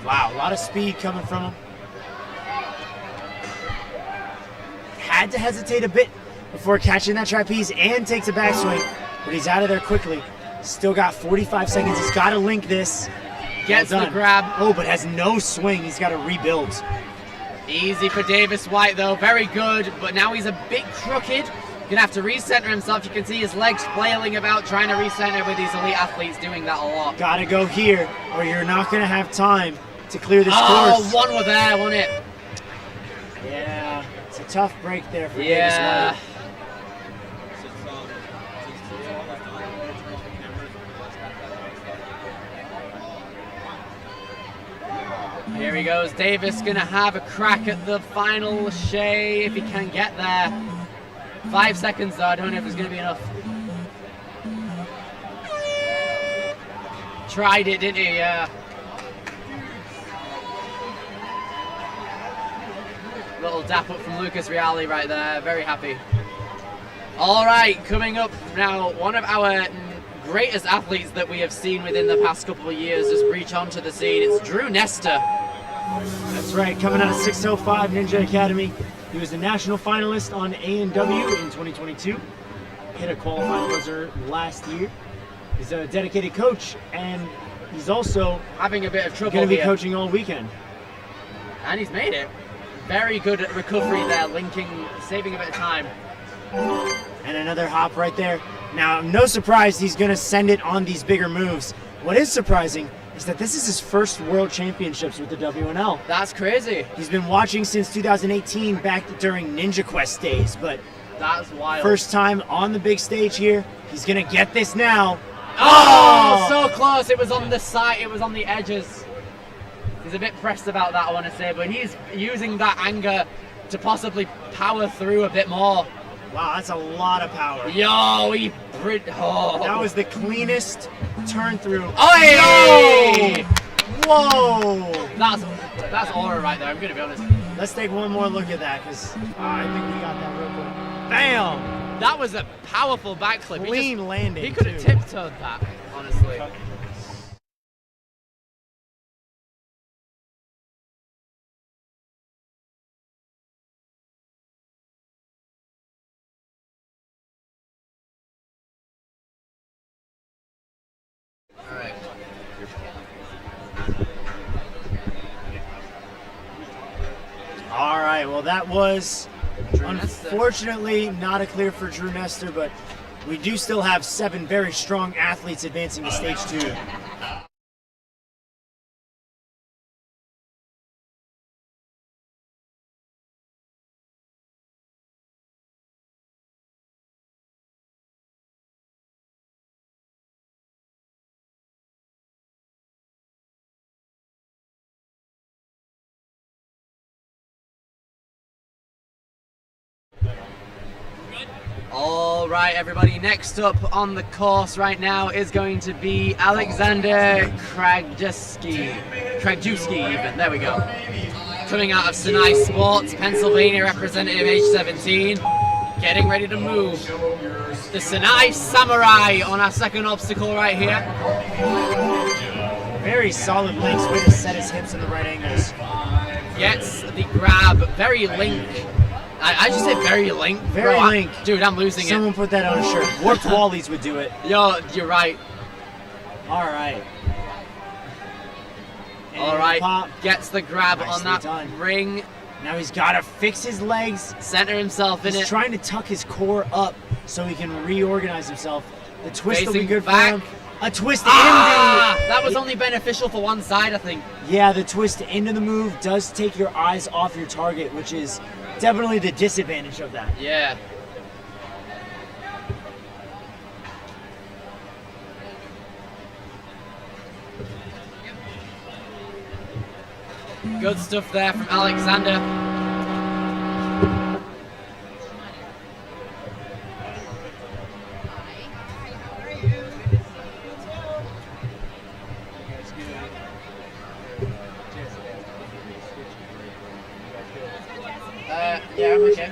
Wow, a lot of speed coming from him. Had to hesitate a bit before catching that trapeze and takes a backswing, but he's out of there quickly. Still got 45 seconds. He's got to link this. Gets the grab. Oh, but has no swing. He's got to rebuild. Easy for Davis White, though. Very good, but now he's a bit crooked. Gonna have to recenter himself. You can see his legs flailing about trying to recenter with these elite athletes doing that a lot. Gotta go here, or you're not going to have time to clear this course. Oh, one were there, wasn't it? Yeah. It's a tough break there for Yeah. Davis White. Here he goes. Davis gonna have a crack at the final Shea if he can get there. 5 seconds though. I don't know if it's gonna be enough. Tried it, didn't he? Yeah. Little dap up from Lucas Reale right there. Very happy. All right, coming up now, one of our greatest athletes that we have seen within the past couple of years just breach onto the scene. It's Drew Nestor. That's right, coming out of 605 Ninja Academy. He was a national finalist on A&W in 2022. Hit a qualifying buzzer last year. He's a dedicated coach, and he's also Having a bit of trouble going to be here. coaching all weekend. And he's made it. Very good at recovery there, linking, saving a bit of time. And another hop right there. Now, no surprise he's going to send it on these bigger moves. What is surprising is that this is his first World Championships with the WNL. That's crazy. He's been watching since 2018 back during Ninja Quest days, but That's wild. first time on the big stage here. He's going to get this now. Oh, so close. It was on the side. It was on the edges. He's a bit pressed about that, I want to say, but he's using that anger to possibly power through a bit more. Wow, that's a lot of power. Yo, That was the cleanest turn through. Oi! Whoa! That's aura right there, I'm going to be honest. Let's take one more look at that, because I think we got that real quick. Bam! That was a powerful backflip. Clean landing, He could have too. tiptoed that, honestly. All right, well, that was Drew Nestor. unfortunately not a clear for Drew Nestor, but we do still have 7 very strong athletes advancing to stage 2. All right, everybody. Next up on the course right now is going to be Alexander Krajewski, even. There we go. Coming out of Sinai Sports, Pennsylvania representative, age 17. Getting ready to move. The Sinai Samurai on our second obstacle right here. Very solid links, way to set his hips in the right angles. Gets the grab. Very link. I just say very link. Very Bro, link. Dude, I'm losing Someone put that on a shirt. Warped Wallies would do it. Yo, you're right. All right. And All right. pop. Gets the grab on Nicely that done. ring. Now he's got to fix his legs. Center himself in He's it. trying to tuck his core up so he can reorganize himself. The twist will be Facing good back. for him. A twist That was into only beneficial for one side, I think. Yeah, the twist into the move does take your eyes off your target, which is definitely the disadvantage of that. Yeah. Good stuff there from Alexander. Yeah, I'm okay.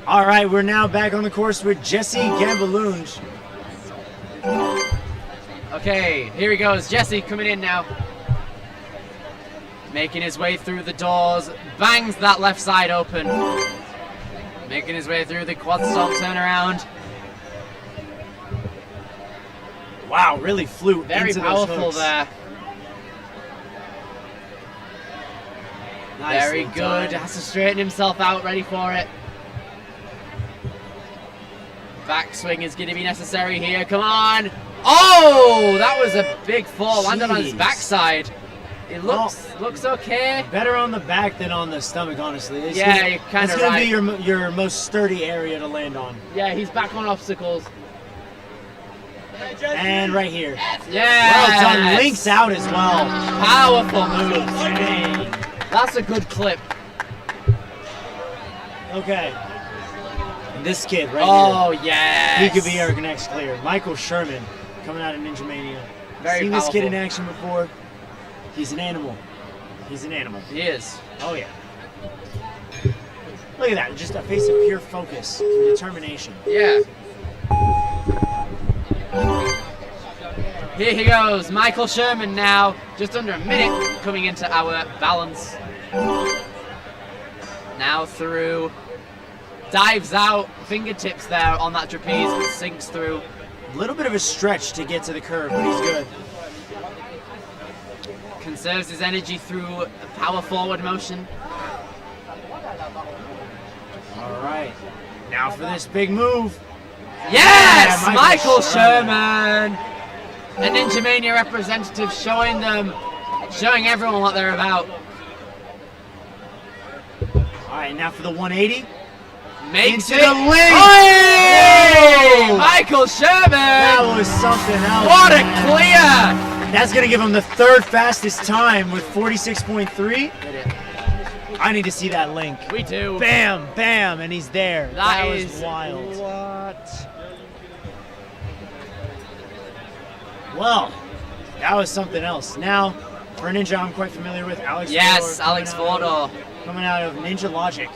All right, we're now back on the course with Jesse Gambaloonge. Okay, here he goes. Jesse coming in now. Making his way through the doors. Bangs that left side open. Making his way through the quad stomp turnaround. Wow, really flew Very into those powerful hooks. there. Nicely Very good. done. Has to straighten himself out, ready for it. Backswing is going to be necessary here. Come on. Oh, that was a big fall. Landed on his Jeez. backside. It looks okay. Better on the back than on the stomach, honestly. Yeah, you're kind of right. It's going to be your most sturdy area to land on. Yeah, he's back on obstacles. And right here. Yeah. Well done. Links out as well. Powerful move. Dang. That's a good clip. Okay. And this kid right here. Oh, yeah. He could be our next clear. Michael Sherman coming out of Ninja Mania. Very Seen powerful. this kid in action before. He's an animal. He's an animal. He is. Oh, yeah. Look at that. Just a face of pure focus and determination. Yeah. Here he goes. Michael Sherman now. Just under a minute coming into our balance. Now through. Dives out. Fingertips there on that trapeze. And sinks through. A little bit of a stretch to get to the curve, but he's good. Conserves his energy through a power forward motion. All right. Now for this big move. Yes! Yeah, Michael Sherman! A Ninja Mania representative showing everyone what they're about. All right, now for the 180. Makes Into it. the link! Hey! Michael Sherman! That was something else. What a clear! That's going to give him the third fastest time with 46.3. I need to see that link. We do. Bam, bam, and he's there. That is was wild. What? Well, that was something else. Now, for a ninja I'm quite familiar with, Alex Yes, Fodor Alex Fodor. Coming out of Ninja Logic.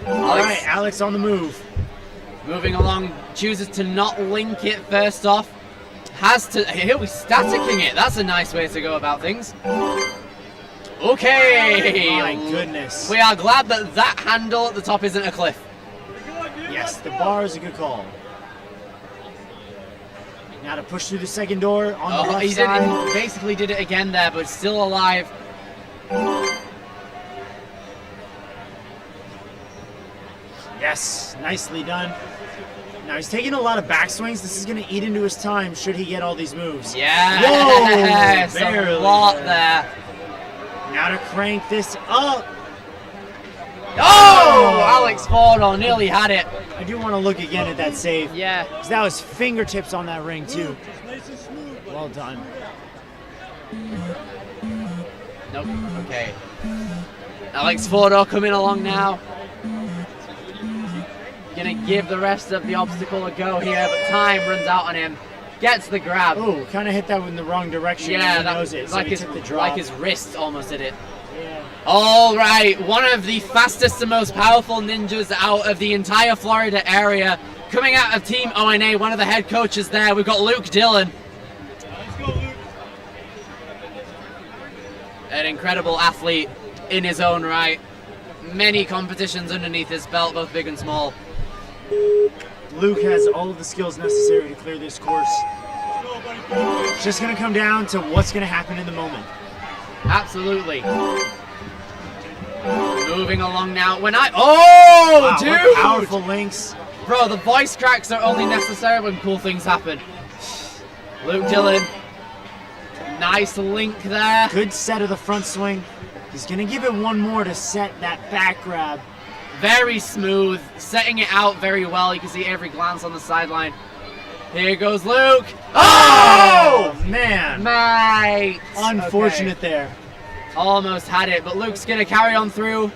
All right, Alex on the move. Moving along, chooses to not link it first off. Has to, he'll be staticking it. That's a nice way to go about things. Okay. My goodness. We are glad that that handle at the top isn't a cliff. Yes, the bar is a good call. Now to push through the second door on the left side. He basically did it again there, but still alive. Yes, nicely done. Now he's taking a lot of backswings. This is going to eat into his time should he get all these moves. Yes, whoa, barely a lot there. Now to crank this up. Oh, Alex Fodor nearly had it. I do want to look again at that save. Yeah. Because that was fingertips on that ring too. Well done. Nope, okay. Alex Fodor coming along now. Gonna give the rest of the obstacle a go here, but time runs out on him. Gets the grab. Oh, kind of hit that in the wrong direction. Yeah, he knows it. like, So he took the drop. like his wrist almost did it. Yeah. All right, one of the fastest and most powerful ninjas out of the entire Florida area. Coming out of Team ONA, one of the head coaches there. We've got Luke Dillon. Let's go, Luke. An incredible athlete in his own right. Many competitions underneath his belt, both big and small. Luke has all of the skills necessary to clear this course. It's just going to come down to what's going to happen in the moment. Absolutely. Moving along now. Oh, Wow, dude! what powerful links. Bro, the voice cracks are only necessary when cool things happen. Luke Dillon. Nice link there. Good set of the front swing. He's going to give it one more to set that back grab. Very smooth, setting it out very well. You can see every glance on the sideline. Here goes Luke. Oh, man. Mate. Unfortunate there. Almost had it, but Luke's going to carry on through.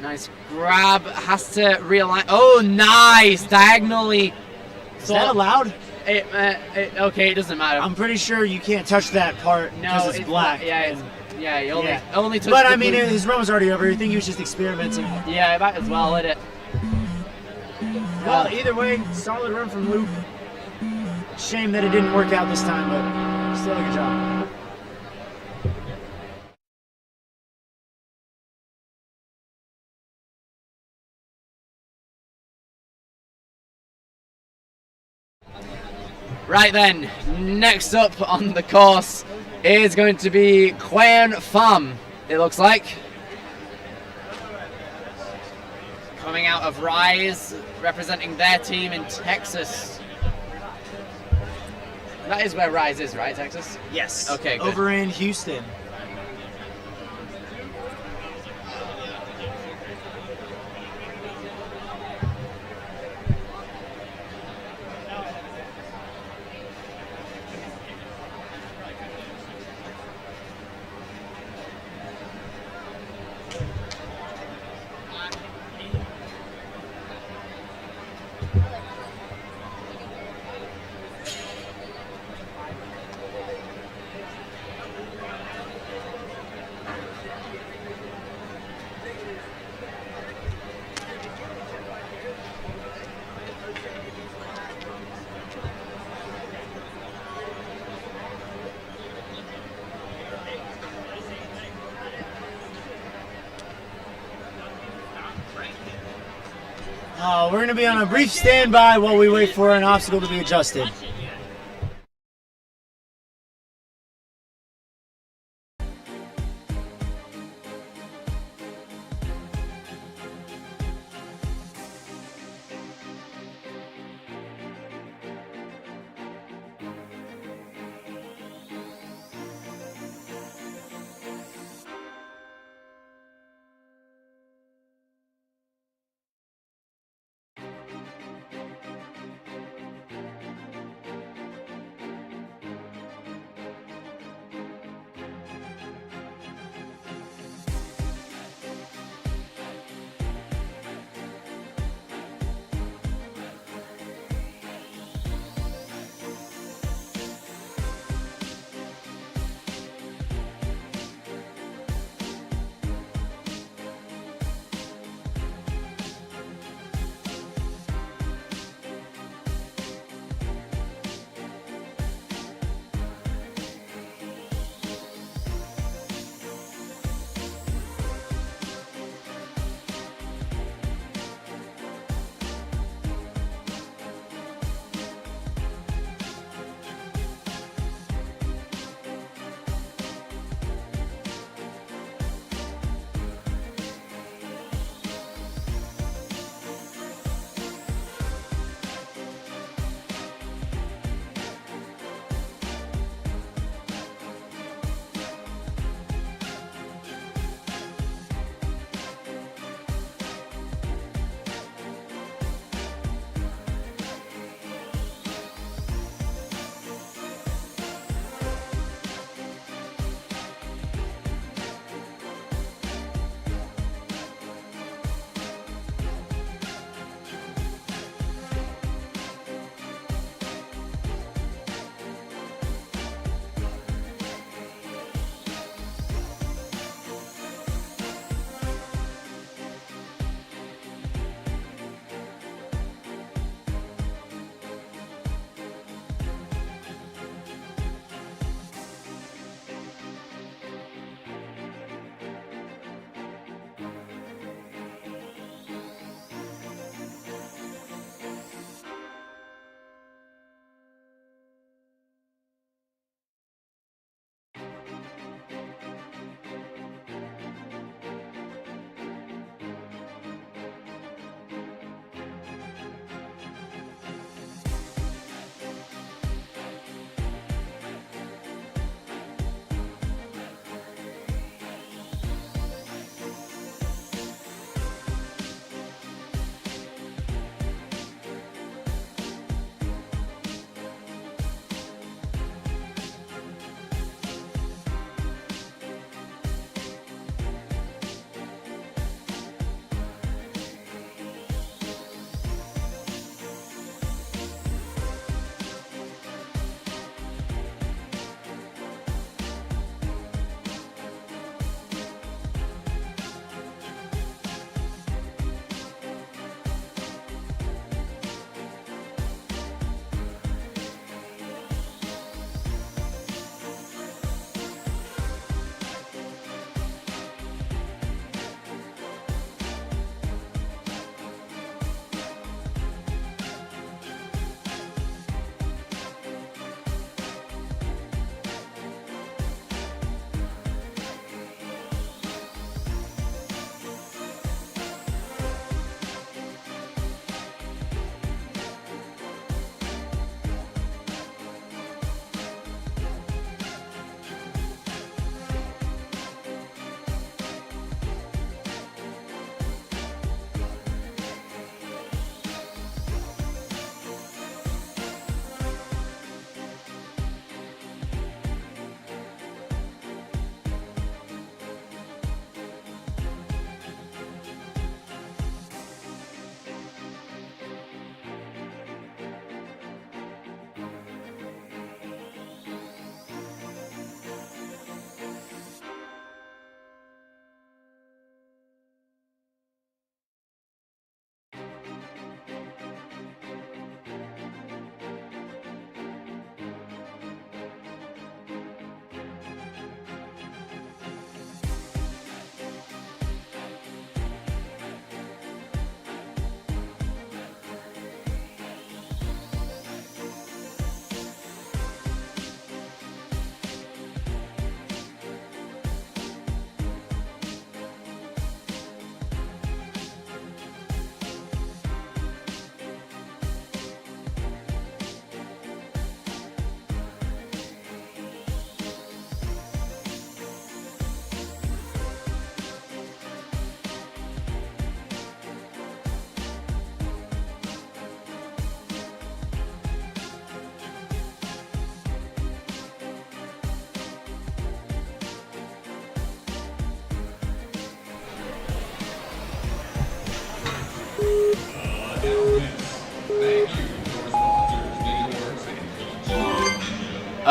Nice grab. Has to realign. Oh, nice. Diagonally. Is that allowed? Okay, it doesn't matter. I'm pretty sure you can't touch that part because it's black. Yeah, he only touched But the I mean, blue. his run was already over. I think he was just experimenting. Yeah, might as well, let it. Well, either way, solid run from Luke. Shame that it didn't work out this time, but still a good job. Right then, next up on the course is going to be Quan Pham. it looks like. Coming out of Rise, representing their team in Texas. That is where Rise is, right, Texas? Yes. Okay, good. Over in Houston. We're going to be on a brief standby while we wait for an obstacle to be adjusted.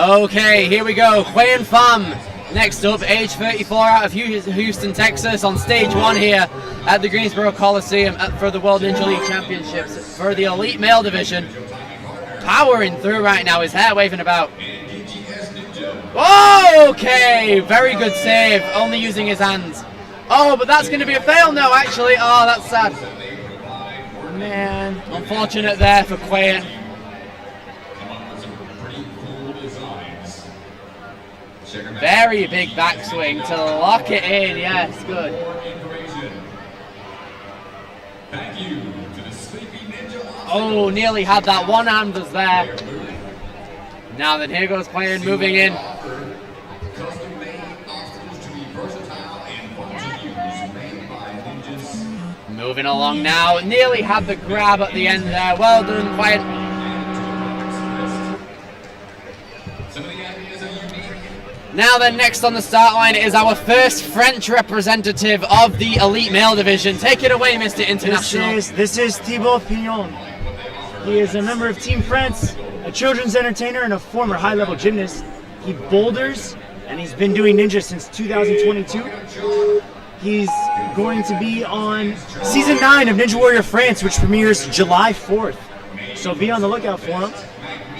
Okay, here we go. Quayan Pham. Next up, age 34, out of Houston, Texas, on stage 1 here at the Greensboro Coliseum for the World Ninja League Championships for the elite male division. Powering through right now, his hair waving about. Okay, very good save, only using his hands. Oh, but that's going to be a fail now, actually. Oh, that's sad. Man, unfortunate there for Quayan. Very big backswing to lock it in. Yes, good. Oh, nearly had that. One hand was there. Now then, here goes Quayan moving in. Moving along now. Nearly had the grab at the end there. Well done, Quayan. Now then, next on the start line is our first French representative of the elite male division. Take it away, Mr. International. This is Thibaut Pignon. He is a member of Team France, a children's entertainer, and a former high-level gymnast. He boulders, and he's been doing ninja since 2022. He's going to be on Season 9 of Ninja Warrior France, which premieres July 4th. So be on the lookout for him.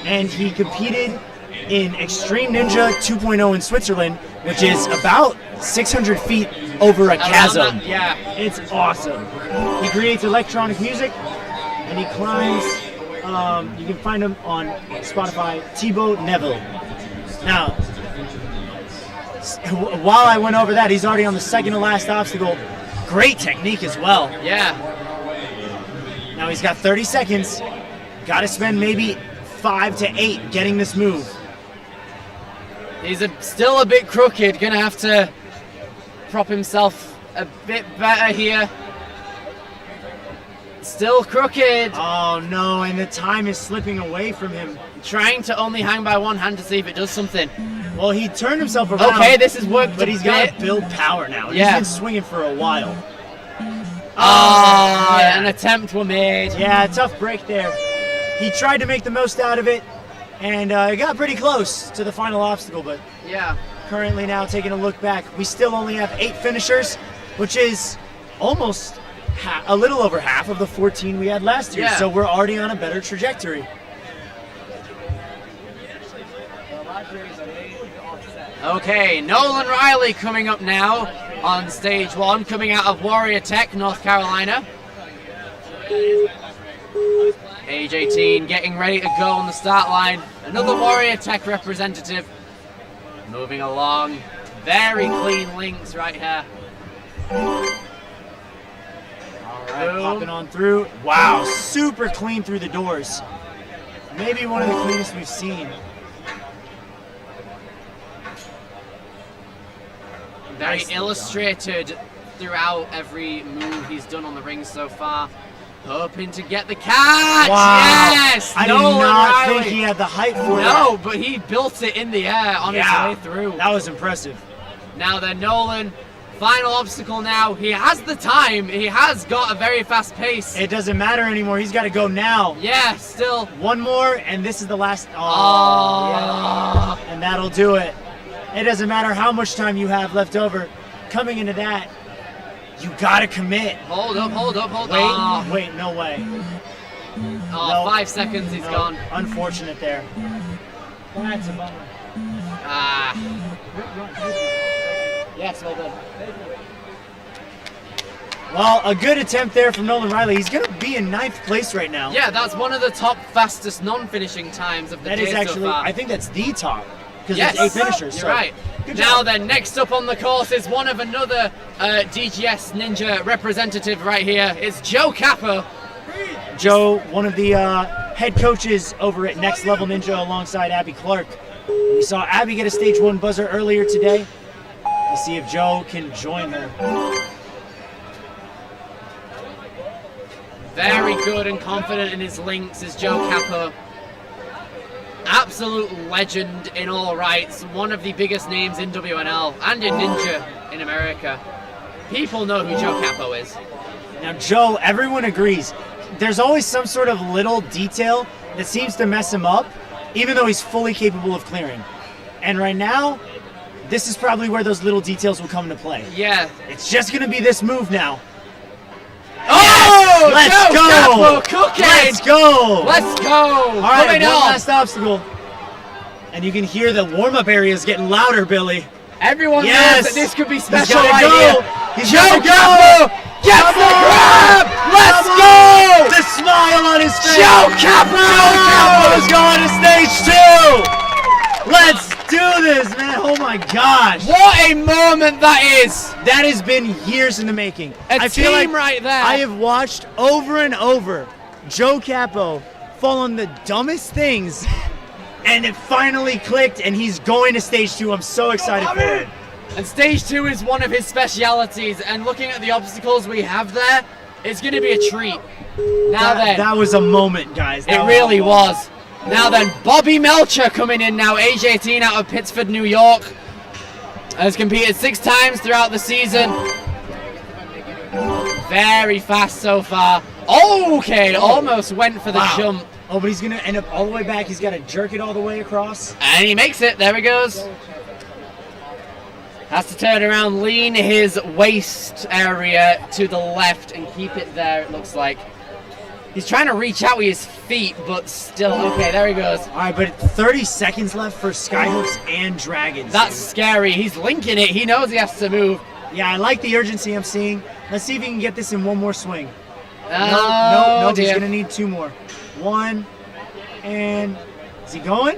And he competed in Extreme Ninja 2.0 in Switzerland, which is about 600 feet over a chasm. Yeah. It's awesome. He creates electronic music, and he climbs. You can find him on Spotify, Thibaut Neville. Now, while I went over that, he's already on the second to last obstacle. Great technique as well. Yeah. Now he's got 30 seconds. Got to spend maybe 5 to 8 getting this move. He's still a bit crooked. Gonna have to prop himself a bit better here. Still crooked. Oh no, and the time is slipping away from him. Trying to only hang by one hand to see if it does something. Well, he turned himself around. Okay, this has worked, but he's got to build power now. Yeah. He's been swinging for a while. An attempt was made. Yeah, tough break there. He tried to make the most out of it, and it got pretty close to the final obstacle, but yeah. Currently now taking a look back, we still only have 8 finishers, which is almost a little over half of the 14 we had last year. Yeah. So we're already on a better trajectory. Okay, Nolan Riley coming up now on stage 1, coming out of Warrior Tech, North Carolina. Age 18, getting ready to go on the start line. Another Warrior Tech representative. Moving along. Very clean links right here. Alright, popping on through. Wow, super clean through the doors. Maybe one of the cleanest we've seen. Very illustrated throughout every move he's done on the ring so far. Hoping to get the catch! Wow. Yes! I did not think he had the height for that. No, but he built it in the air on his way through. That was impressive. Now then, Nolan, final obstacle now. He has the time. He has got a very fast pace. It doesn't matter anymore. He's got to go now. Yeah, still. One more, and this is the last. Oh. Yeah. And that'll do it. It doesn't matter how much time you have left over. Coming into that, you gotta commit. Hold up, hold up, hold up. Wait, no way. Oh, No. 5 seconds, he's gone. Unfortunate there. That's a bummer. Yes, well done. Well, a good attempt there from Nolan Riley. He's gonna be in 9th place right now. Yeah, that's one of the top fastest non-finishing times of the That day is actually, so far. I think that's the top. Because Yes, there's 8 finishers. you're so right. good Now job. then, next up on the course is one of another DGS Ninja representative right here. It's Joe Capo. Joe, one of the head coaches over at Next Level Ninja alongside Abby Clark. We saw Abby get a stage 1 buzzer earlier today. Let's see if Joe can join her. Very good and confident in his links is Joe Capo. Absolute legend in all rights. One of the biggest names in WNL and in Ninja in America. People know who Joe Capo is. Now, Joe, everyone agrees. There's always some sort of little detail that seems to mess him up, even though he's fully capable of clearing. And right now, this is probably where those little details will come into play. Yeah. It's just going to be this move now. Oh! Let's Joe go! Capo cooking! Let's go! Let's go! All right, Coming one on. last obstacle. And you can hear the warm-up areas getting louder, Billy. Everyone Yes! knows that this could be He's special gotta right go! here. He's Joe gotta go! Capo gets Come the on! grab! Let's Come go! on! The smile on his face! Joe Capo! Joe Capo's going to stage 2! Let's do this, man! Oh my gosh! What a moment that is! That has been years in the making. A I feel team like right there. I have watched over and over Joe Capo fall on the dumbest things, and it finally clicked, and he's going to stage 2. I'm so excited for it. And stage 2 is one of his specialities, and looking at the obstacles we have there, it's going to be a treat. Now then, That was a moment, guys. it really was. Now then, Bobby Melcher coming in now, age 18 out of Pittsford, New York. Has competed 6 times throughout the season. Very fast so far. Okay, almost went for the jump. Oh, but he's going to end up all the way back. He's got to jerk it all the way across. And he makes it, there he goes. Has to turn around, lean his waist area to the left and keep it there, it looks like. He's trying to reach out with his feet, but still, okay, there he goes. All right, but 30 seconds left for skyhooks and dragons. That's scary. He's linking it. He knows he has to move. Yeah, I like the urgency I'm seeing. Let's see if he can get this in one more swing. Oh, no, he's dear. going to need 2 more. 1, and is he going?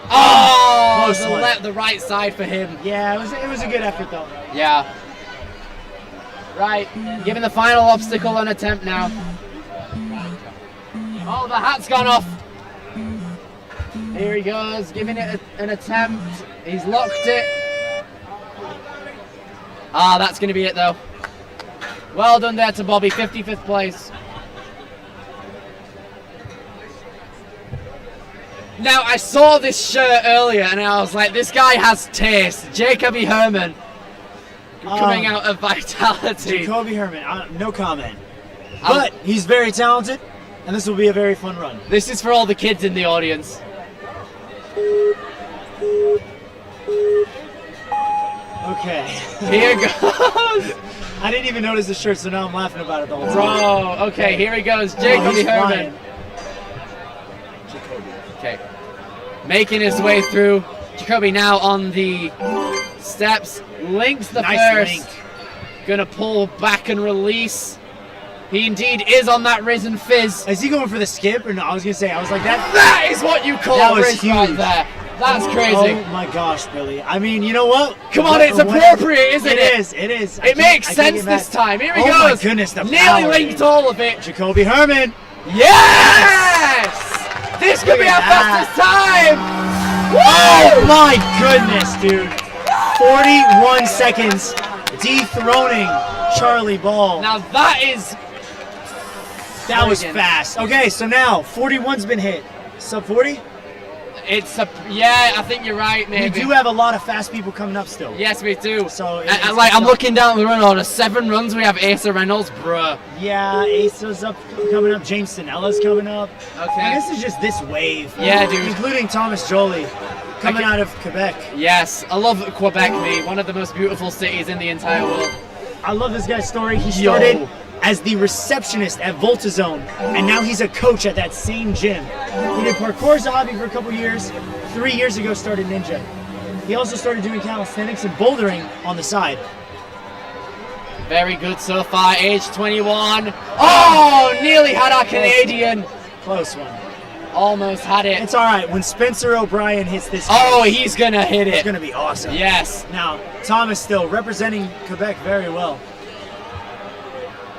Oh, Close one. the right side for him. Yeah, it was a good effort, though. Yeah. Right, giving the final obstacle an attempt now. Oh, the hat's gone off. Here he goes, giving it an attempt. He's locked it. Ah, that's going to be it, though. Well done there to Bobby, 55th place. Now, I saw this shirt earlier, and I was like, this guy has taste. Jacoby Herman coming out of Vitality. Jacoby Herman, no comment. But he's very talented, and this will be a very fun run. This is for all the kids in the audience. Okay. Here goes. I didn't even notice the shirt, so now I'm laughing about it the whole time. Bro, okay, here he goes. Jacoby he's Herman. flying. Okay. Making his way through. Jacoby now on the steps. Links the Nice first. link. Gonna pull back and release. He indeed is on that Risen Fizz. Is he going for the skip or no? I was gonna say, I was like that. That is what you call That was Riz right huge. there. That's crazy. Oh my gosh, Billy. I mean, you know what? Come on, it's appropriate, isn't it? It is. It is. It makes sense this time. Here he goes. Oh my goodness, the Nearly power. linked all of it. Jacoby Herman. Yes! This could be our fastest time. Oh my goodness, dude. 41 seconds dethroning Charlie Ball. Now that is... That was Again. fast. Okay, so now 41's been hit. Sub 40? It's a... Yeah, I think you're right, We maybe. do have a lot of fast people coming up still. Yes, we do. So And, it's- like, I'm it's- looking down the run order. 7 runs, we have Asa Reynolds, bruh. Yeah, Asa's up, coming up. James Sinella's coming up. Okay. And this is just this wave. Yeah, dude. Including Thomas Jolie coming out of Quebec. Yes, I love Quebec, mate. One of the most beautiful cities in the entire world. I love this guy's story. He Yo. started as the receptionist at Voltazone, and now he's a coach at that same gym. He did parkour as a hobby for a couple years. 3 years ago, started Ninja. He also started doing calisthenics and bouldering on the side. Very good so far, age 21. Oh, nearly had our Canadian. Close one. Almost had it. It's all right. When Spencer O'Brien hits this, Oh, he's gonna hit it's it. going to be awesome. Yes. Now, Thomas still representing Quebec very well.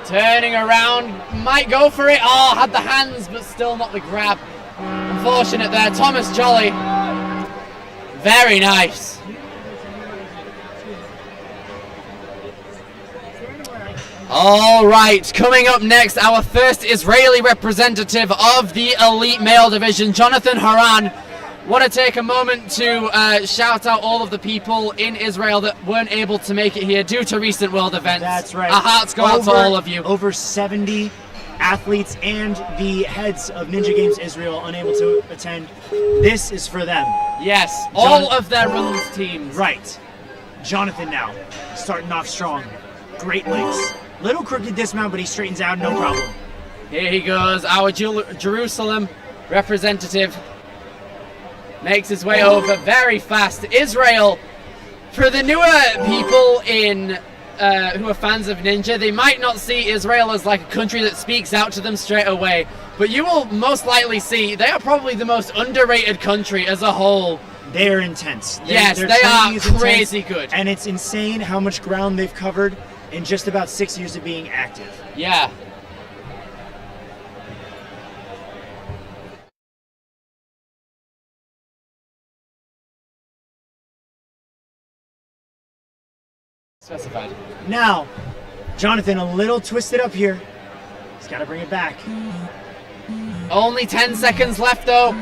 Turning around, might go for it. Oh, had the hands, but still not the grab. Unfortunate there. Thomas Jolly. Very nice. All right, coming up next, our first Israeli representative of the elite male division, Jonathan Haran. Want to take a moment to shout out all of the people in Israel that weren't able to make it here due to recent world events. That's right. Our hearts go out to all of you. Over 70 athletes and the heads of Ninja Games Israel unable to attend. This is for them. Yes, all of their runs teams. Right. Jonathan now, starting off strong. Great links. Little crooked dismount, but he straightens out, no problem. Here he goes, our Jerusalem representative. Makes his way over very fast. Israel, for the newer people in who are fans of Ninja, they might not see Israel as like a country that speaks out to them straight away, but you will most likely see they are probably the most underrated country as a whole. They are intense. Yes, their they are training is intense, crazy good. And it's insane how much ground they've covered in just about 6 years of being active. Yeah. Specified. Now, Jonathan a little twisted up here. He's got to bring it back. Only 10 seconds left though.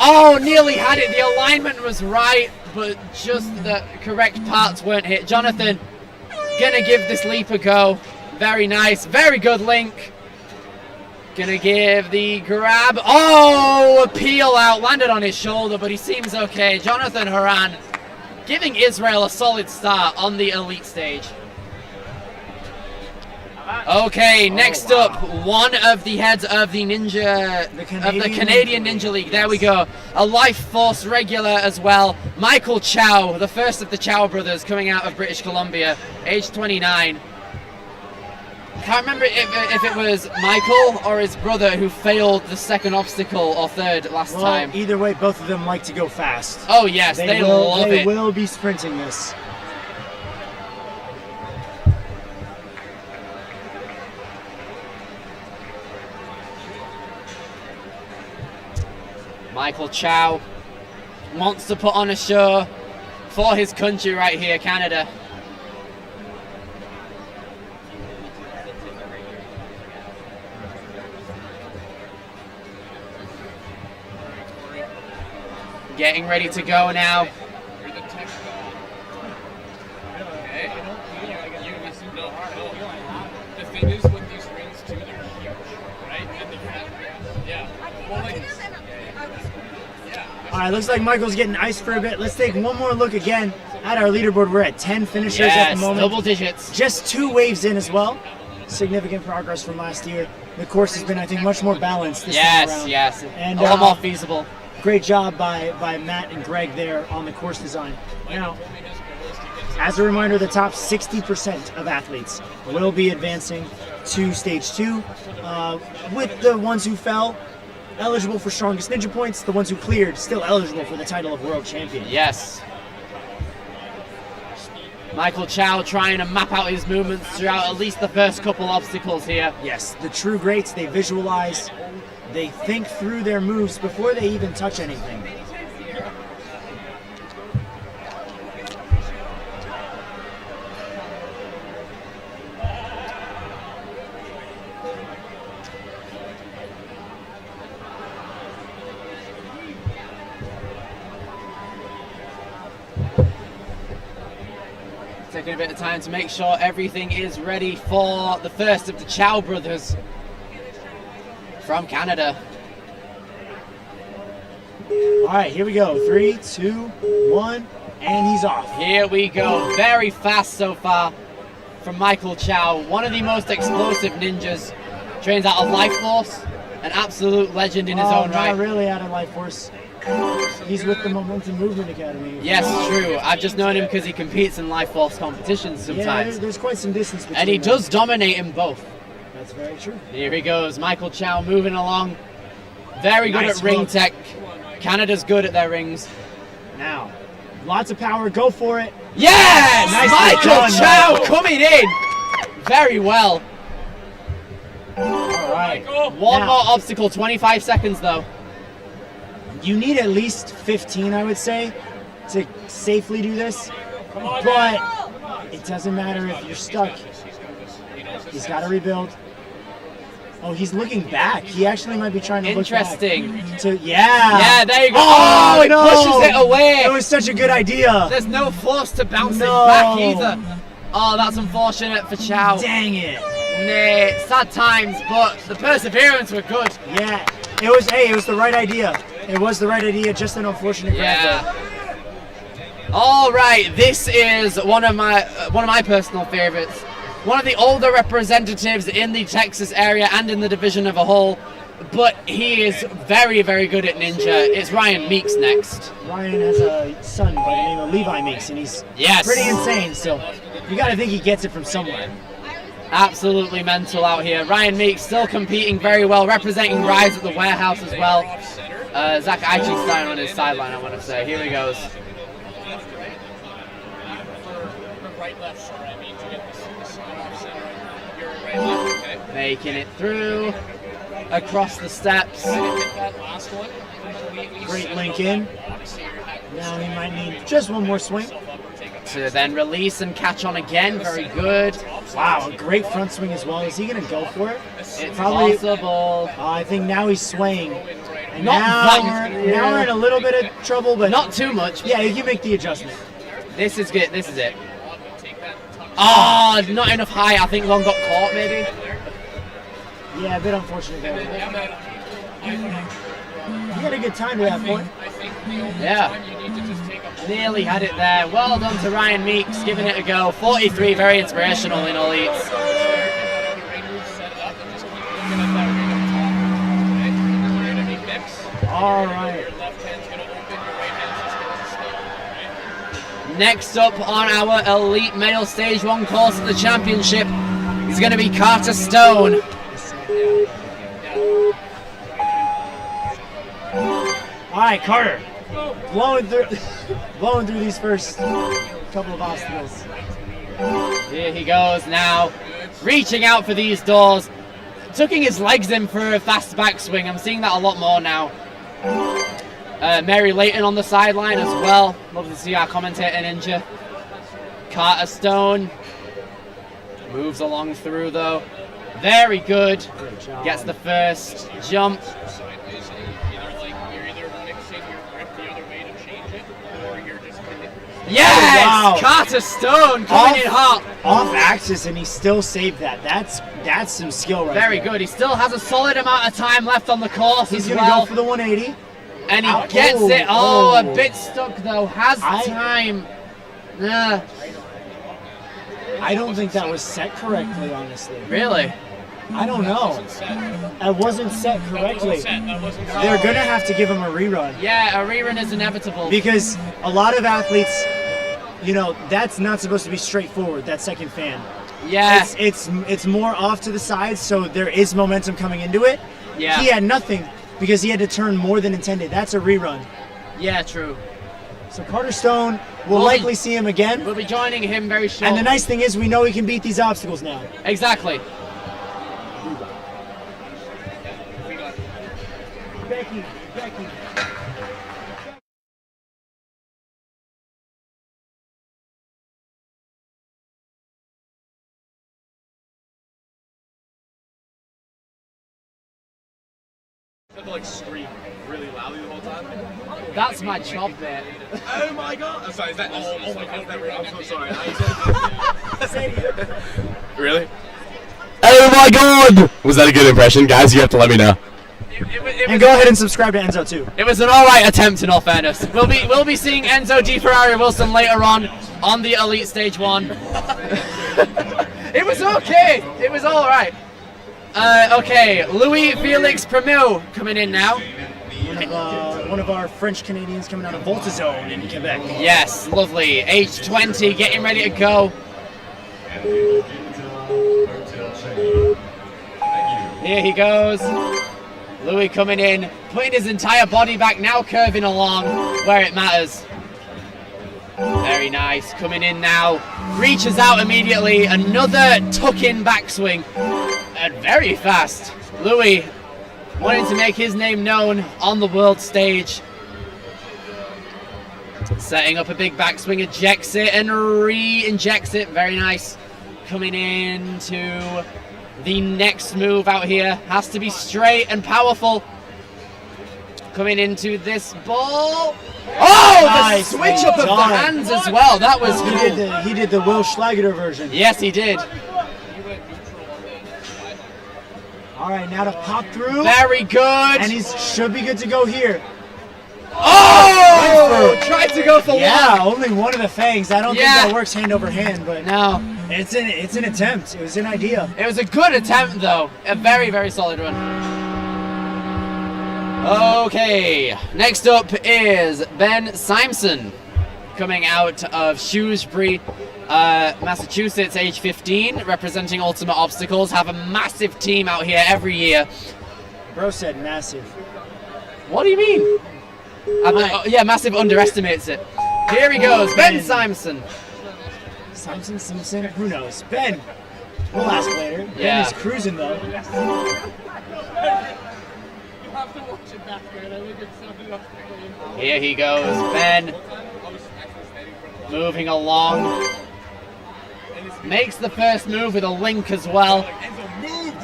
Oh, nearly had it. The alignment was right, but just the correct parts weren't hit. Jonathan gonna give this leap a go. Very nice. Very good link. Gonna give the grab. Oh, a peel out. Landed on his shoulder, but he seems okay. Jonathan Haran giving Israel a solid start on the elite stage. Okay, next up, one of the heads of the Canadian Ninja League. There we go. A Life Force regular as well. Michael Chow, the first of the Chow brothers, coming out of British Columbia, age 29. I can't remember if it was Michael or his brother who failed the second obstacle or third last time. Either way, both of them like to go fast. Oh yes, they love it. They will be sprinting this. Michael Chow wants to put on a show for his country right here, Canada. Getting ready to go now. The thing is with these rings too, they're huge, right? And All right, looks like Michael's getting iced for a bit. Let's take one more look again at our leaderboard. We're at 10 finishers at the moment. Double digits. Just 2 waves in as well. Significant progress from last year. The course has been, I think, much more balanced this time around. Yes, And a lot more feasible. Great job by Matt and Greg there on the course design. Now, as a reminder, the top 60% of athletes will be advancing to stage 2, with the ones who fell eligible for strongest ninja points, the ones who cleared still eligible for the title of world champion. Yes. Michael Chow trying to map out his movements throughout at least the first couple obstacles here. Yes, the true greats, they visualize, they think through their moves before they even touch anything. Taking a bit of time to make sure everything is ready for the first of the Chow brothers from Canada. All right, here we go. 3, 2, 1, and he's off. Here we go. Very fast so far from Michael Chow. One of the most explosive ninjas. Trains out of Life Force. An absolute legend in his own right. Not really out of Life Force. He's with the Momentum Movement Academy. Yes, true. I've just known him because he competes in Life Force competitions sometimes. Yeah, there's quite some distance between and he them. does dominate in both. That's very true. Here he goes. Michael Chow moving along. Very good Nice at ring hook. tech. Canada's good at their rings. Now, lots of power. Go for it. Yes! Nicely Michael done, Chow Michael. coming in. Very well. All right. One Now, more obstacle. 25 seconds though. you need at least 15, I would say, to safely do this. But it doesn't matter if you're stuck. He's got to rebuild. Oh, he's looking back. He actually might be trying to Interesting. look back. Yeah. Yeah, there you go. Oh, it no. pushes it away. It was such a good idea. There's no force to bounce No. it back either. Oh, that's unfortunate for Chow. Dang it. Nah, sad times, but the perseverance were good. Yeah, it was. Hey, it was the right idea. It was the right idea. Just an unfortunate grab there. All right, this is one of my personal favorites. One of the older representatives in the Texas area and in the division of a whole, but he is very, very good at Ninja. It's Ryan Meeks next. Ryan has a son by the name of Levi Meeks, and he's pretty insane. So you got to think he gets it from somewhere. Absolutely mental out here. Ryan Meeks still competing very well, representing Rise at the warehouse as well. Zach Eichenstein on his sideline, I want to say. Here he goes. Right, left, sorry. I mean, to get the sign off center. You're right, left, okay. Making it through, across the steps. That last one. Great link in. Now he might need just one more swing. To then release and catch on again. Very good. Wow, a great front swing as well. Is he going to go for it? It's probably possible. I think now he's swaying. And Not now that, we're in a little bit of trouble, but not too much. Yeah, you can make the adjustment. This is good. This is it. Oh, not enough high. I think one got caught, maybe. Yeah, a bit unfortunate there. You had a good time to that point. Yeah. Nearly had it there. Well done to Ryan Meeks, giving it a go. 43, very inspirational in elites. All right. Next up on our elite male stage 1 course of the championship is going to be Carter Stone. All right, Carter, blowing through these first couple of obstacles. Here he goes now, reaching out for these doors, tucking his legs in for a fast backswing. I'm seeing that a lot more now. Mary Layton on the sideline as well. Love to see our commentator Ninja. Carter Stone moves along through though. Very good. Gets the first jump. Yes! Wow. Carter Stone coming in hot. Off axis, and he still saved that. That's some skill right Very there. good. He still has a solid amount of time left on the course He's as gonna well. go for the 180. And he gets it. Oh, a bit stuck though. Has time. I don't think that was set correctly, honestly. Really? I don't know. It wasn't set correctly. They're going to have to give him a rerun. Yeah, a rerun is inevitable. Because a lot of athletes, you know, that's not supposed to be straightforward, that second fan. Yeah. It's more off to the side, so there is momentum coming into it. Yeah. He had nothing because he had to turn more than intended. That's a rerun. Yeah, true. So Carter Stone, we'll likely see him again. We'll be joining him very shortly. And the nice thing is we know he can beat these obstacles now. Exactly. Becky. You have to like scream really loudly the whole time. That's my job, mate. Oh my god! I'm sorry, is that? Oh my god! I'm so sorry. Really? Oh my god! Was that a good impression, guys? You have to let me know. And go ahead and subscribe to Enzo too. It was an alright attempt in all fairness. We'll be seeing Enzo Di Ferrari Wilson later on the Elite Stage 1. It was okay. It was alright. Okay, Louis Felix Premieux coming in now. One of our French Canadians coming out of Volta Zone in Quebec. Yes, lovely. Age 20, getting ready to go. Here he goes. Louis coming in, putting his entire body back, now curving along where it matters. Very nice, coming in now. Reaches out immediately, another tuck-in backswing. And very fast. Louis wanting to make his name known on the world stage. Setting up a big backswing, ejects it and re-injects it. Very nice. Coming into the next move out here. Has to be straight and powerful. Coming into this ball. Oh, nice. The switch up of the hands as well. That was cool. He did the Will Schlager version. Yes, he did. All right, now to pop through. Very good. And he should be good to go here. Oh! Tried to go for Yeah, one. only one of the fangs. I don't think that works hand over hand, but No. it's an attempt. It was an idea. It was a good attempt, though. A very, very solid run. Okay, next up is Ben Simpson, coming out of Shrewsbury, Massachusetts, age 15, representing Ultimate Obstacles. Have a massive team out here every year. Bro said massive. What do you mean? Yeah, massive underestimates it. Here he goes, Ben Simpson. Simpson, who knows? Ben, we'll ask later. Yeah. Ben is cruising though. You have to watch it back, man. I think it's something else to play. Here he goes, Ben. Moving along. Makes the first move with a link as well.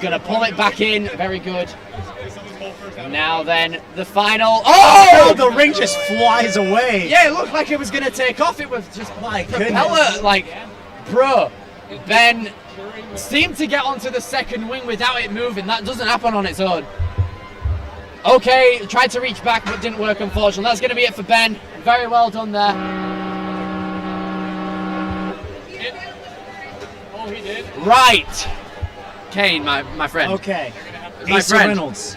Gonna pull it back in. Very good. Now then, the final. Oh! The ring just flies away. Yeah, it looked like it was gonna take off. It was just My propeller. goodness. Like, bro, Ben seemed to get onto the second wing without it moving. That doesn't happen on its own. Okay, tried to reach back but didn't work, unfortunately. That's gonna be it for Ben. Very well done there. Oh, he did? Right. Kane, my friend. Okay. My Asa friend. Reynolds,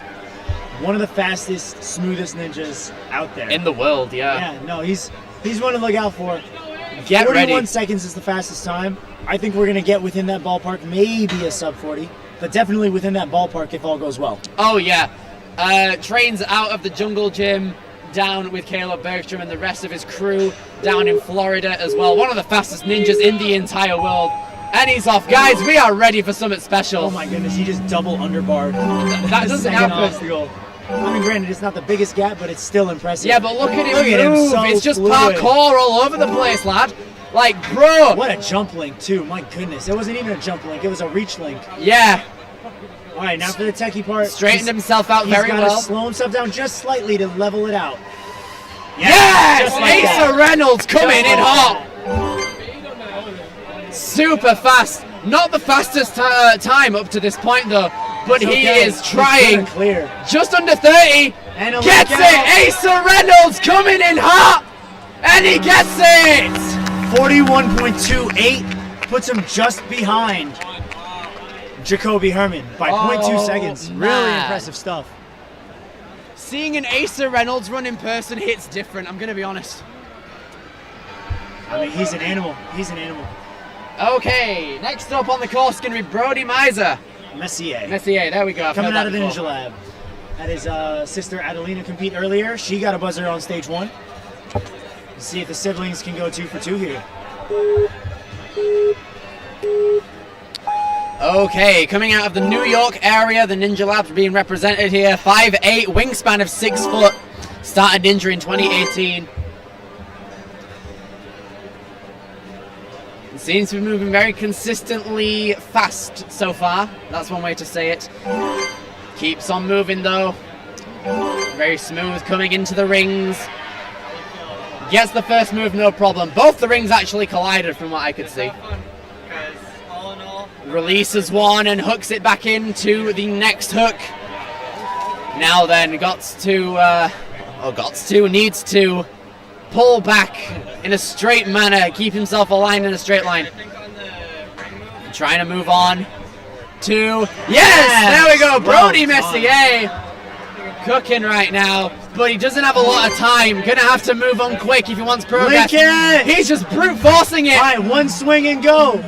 one of the fastest, smoothest ninjas out there. In the world, Yeah, no, he's one to look out for. Get 41 ready. seconds is the fastest time. I think we're gonna get within that ballpark, maybe a sub 40, but definitely within that ballpark if all goes well. Oh yeah. Trains out of the jungle gym, down with Caleb Bergstrom and the rest of his crew down in Florida as well. One of the fastest ninjas in the entire world. And he's off. Guys, we are ready for something special. Oh my goodness, he just double underbarred. That doesn't happen. Obstacle. I mean, granted, it's not the biggest gap, but it's still impressive. Yeah, but look at him move. so It's just fluid. parkour all over the place, lad. Like, bro. What a jump link, too. My goodness. It wasn't even a jump link. It was a reach link. Yeah. All right, now for the techie part. Straightened himself out very He's got well. to slow himself down just slightly to level it out. Yes! just like Asa that. Reynolds coming Just in like hot. Super fast. Not the fastest time up to this point, though. But It's he okay. is He's trying. gonna clear. Just under 30. And a Gets look it! out. Asa Reynolds coming in hot! And he gets it! 41.28 puts him just behind Jacoby Herman by 0.2 seconds. Really man. impressive stuff. Seeing an Asa Reynolds run in person hits different, I'm gonna be honest. I mean, he's an animal. He's an animal. Okay, next up on the course is gonna be Brody Miser. Messier. Messier, there we go. I've Coming heard out of that the before. Ninja Lab. Had his sister Adelina compete earlier. She got a buzzer on stage 1. Let's see if the siblings can go 2 for 2 here. Okay, coming out of the New York area, the Ninja Labs being represented here. 5'8", wingspan of 6 foot. Started Ninja in 2018. Seems to be moving very consistently fast so far. That's one way to say it. Keeps on moving though. Very smooth coming into the rings. Gets the first move, no problem. Both the rings actually collided from what I could see. Releases one and hooks it back into the next hook. Now then, needs to pull back in a straight manner, keep himself aligned in a straight line. Trying to move on to, yes, there we go, Brody Messier. Cooking right now, but he doesn't have a lot of time. Gonna have to move on quick if he wants progress. Lincoln! He's just brute forcing it. All right, one swing and go.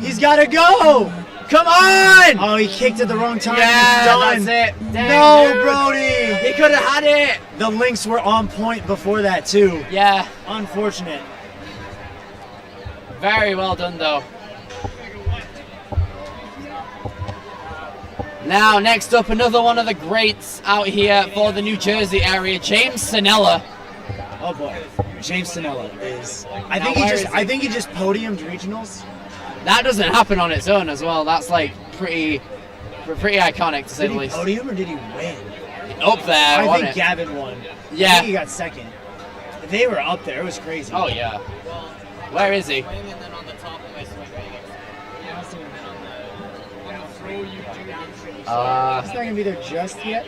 He's got to go. Come on! Oh, he kicked at the wrong time. Yeah, He's done. that's it. Dang, No, dude. Brody. He could have had it. The links were on point before that, too. Yeah, Unfortunate. very well done though. Now, next up, another one of the greats out here for the New Jersey area, James Sinella. Oh boy, James Sinella is. I Now, think he where just. is he? I think he just podiumed regionals. That doesn't happen on its own as well. That's like pretty iconic to say Did the he least. podium or did he win? Up there, I wasn't think it? Gavin won. Yeah. I think he got second. They were up there. It was crazy. Oh yeah. Where is he? It's not gonna be there just yet.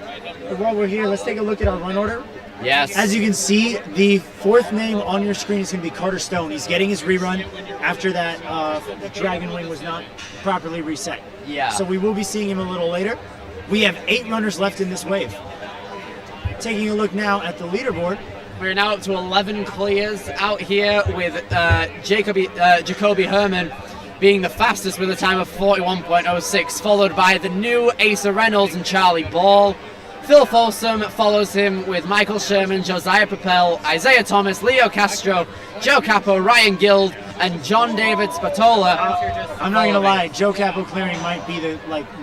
But while we're here, let's take a look at our run order. Yes. As you can see, the fourth name on your screen is going to be Carter Stone. He's getting his rerun after that Dragon Wing was not properly reset. Yeah. So we will be seeing him a little later. We have 8 runners left in this wave. Taking a look now at the leaderboard. We're now up to 11 clears out here with Jacoby Herman being the fastest with a time of 41.06, followed by the new Asa Reynolds and Charlie Ball. Phil Folsom follows him with Michael Sherman, Josiah Propel, Isaiah Thomas, Leo Castro, Joe Capo, Ryan Guild, and John David Spatola. I'm not gonna lie, Joe Capo clearing might be the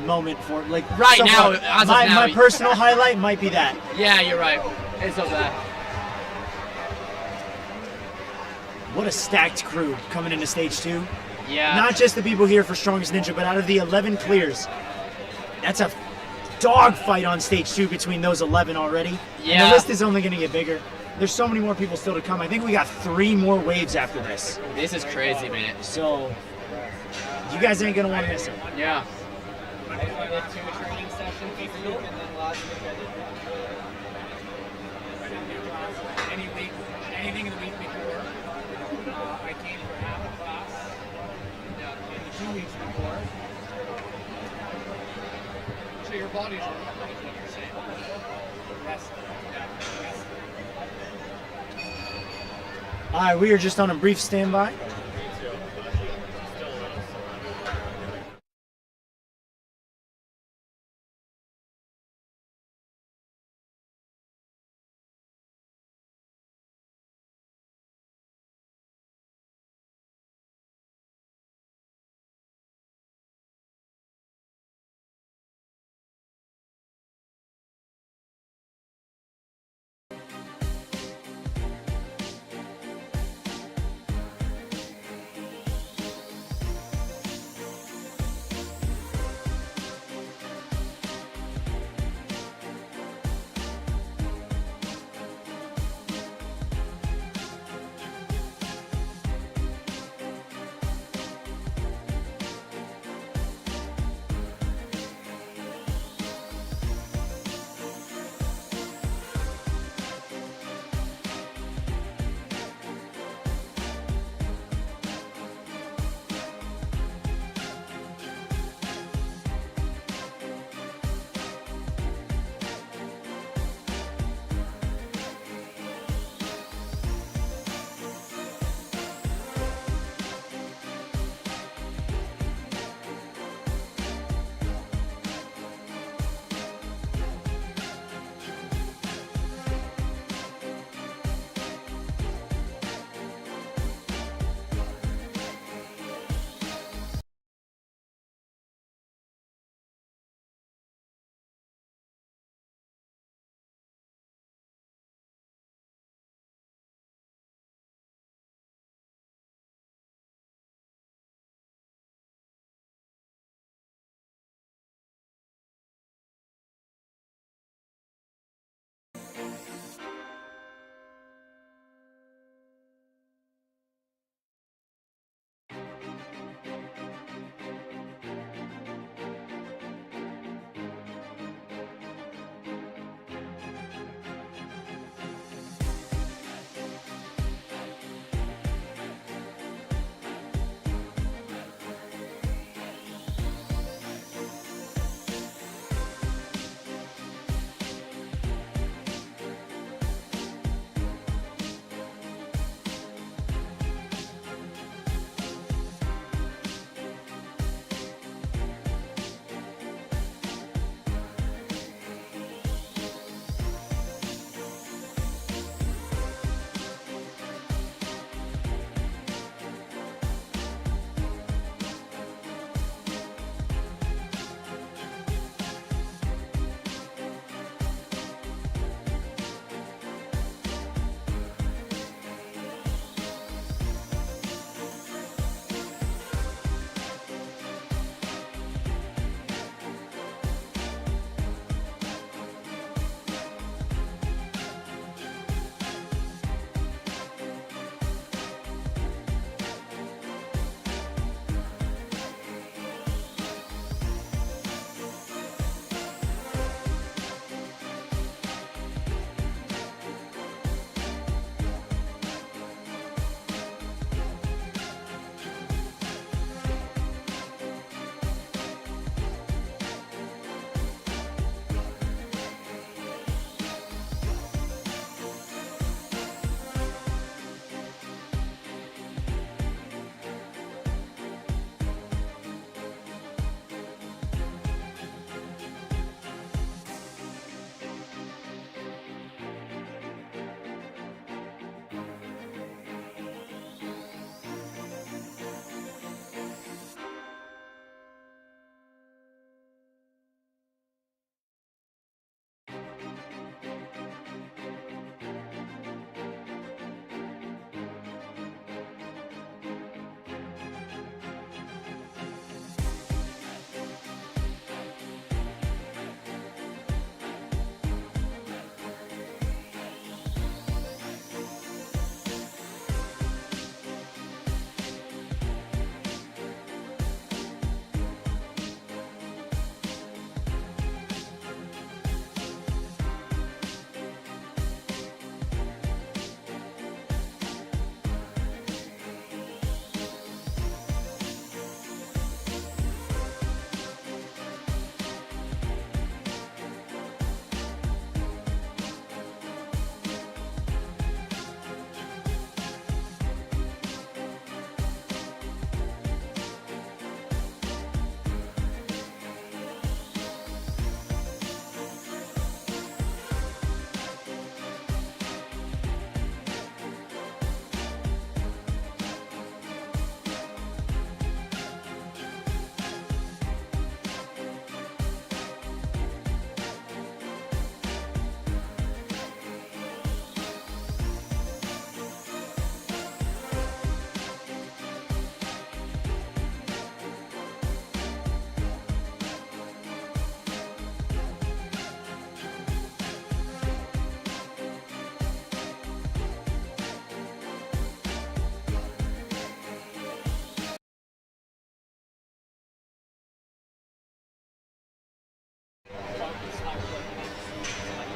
moment for right now. As of now, my personal highlight might be that. Yeah, you're right. It's up there. What a stacked crew coming into stage 2. Yeah. Not just the people here for Strongest Ninja, but out of the 11 clears, that's a dogfight on stage 2 between those 11 already. Yeah. And the list is only going to get bigger. There's so many more people still to come. I think we got 3 more waves after this. This is crazy, man. So you guys ain't going to want to miss it. Yeah. Anything in the week before, I came for half a class. Maybe 2 weeks before. So your body's recovering, is what you're saying. Rest. All right, we are just on a brief standby.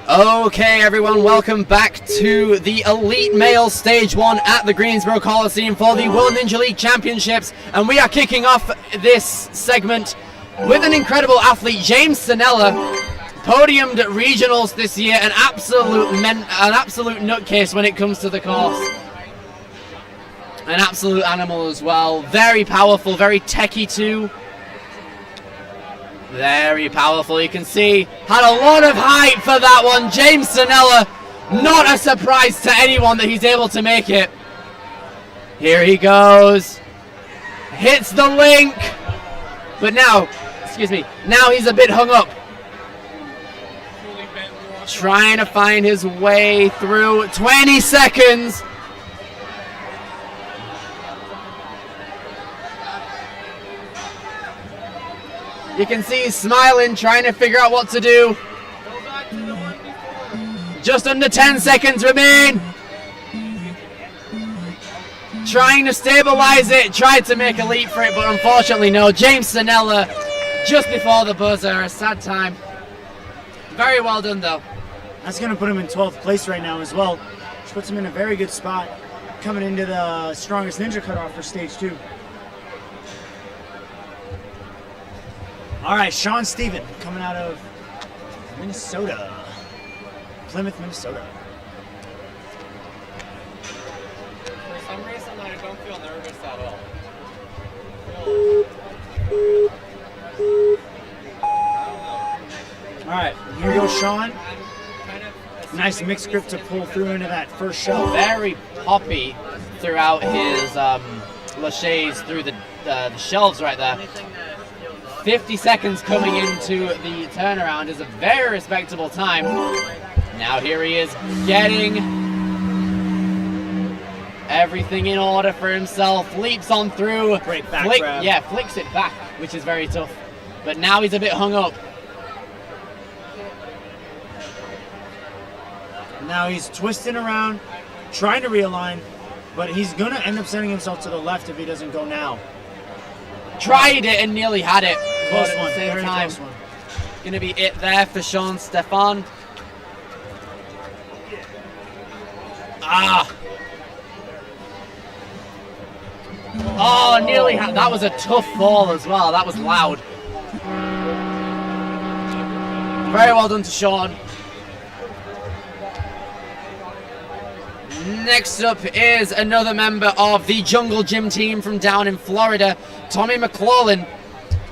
Okay, everyone, welcome back to the Elite Male Stage 1 at the Greensboro Coliseum for the World Ninja League Championships. And we are kicking off this segment with an incredible athlete, James Sanella, podiumed at regionals this year, an absolute nutcase when it comes to the course. An absolute animal as well. Very powerful, very techy too. Very powerful, you can see. Had a lot of height for that one. James Sanella, not a surprise to anyone that he's able to make it. Here he goes. Hits the link. But now, now he's a bit hung up. Trying to find his way through. 20 seconds. You can see he's smiling, trying to figure out what to do. Just under 10 seconds remain. Trying to stabilize it, tried to make a leap for it, but unfortunately no. James Sanella, just before the buzzer, a sad time. Very well done though. That's going to put him in 12th place right now as well, which puts him in a very good spot coming into the strongest ninja cutoff for stage 2. All right, Sean Stephen coming out of Minnesota, Plymouth, Minnesota. For some reason, I don't feel nervous at all. All right, here goes Sean. Nice mixed grip to pull through into that first shelf. Very poppy throughout his laches through the shelves right there. 50 seconds coming into the turnaround is a very respectable time. Now here he is getting everything in order for himself. Leaps on through. Great back grab. Yeah, flicks it back, which is very tough. But now he's a bit hung up. Now he's twisting around, trying to realign, but he's going to end up sending himself to the left if he doesn't go now. Tried it and nearly had it. Close But one, at the same very time, close one. gonna be it there for Sean Stefan. Ah. Oh, nearly had. That was a tough fall as well. That was loud. Very well done to Sean. Next up is another member of the Jungle Gym team from down in Florida, Tommy McClellan.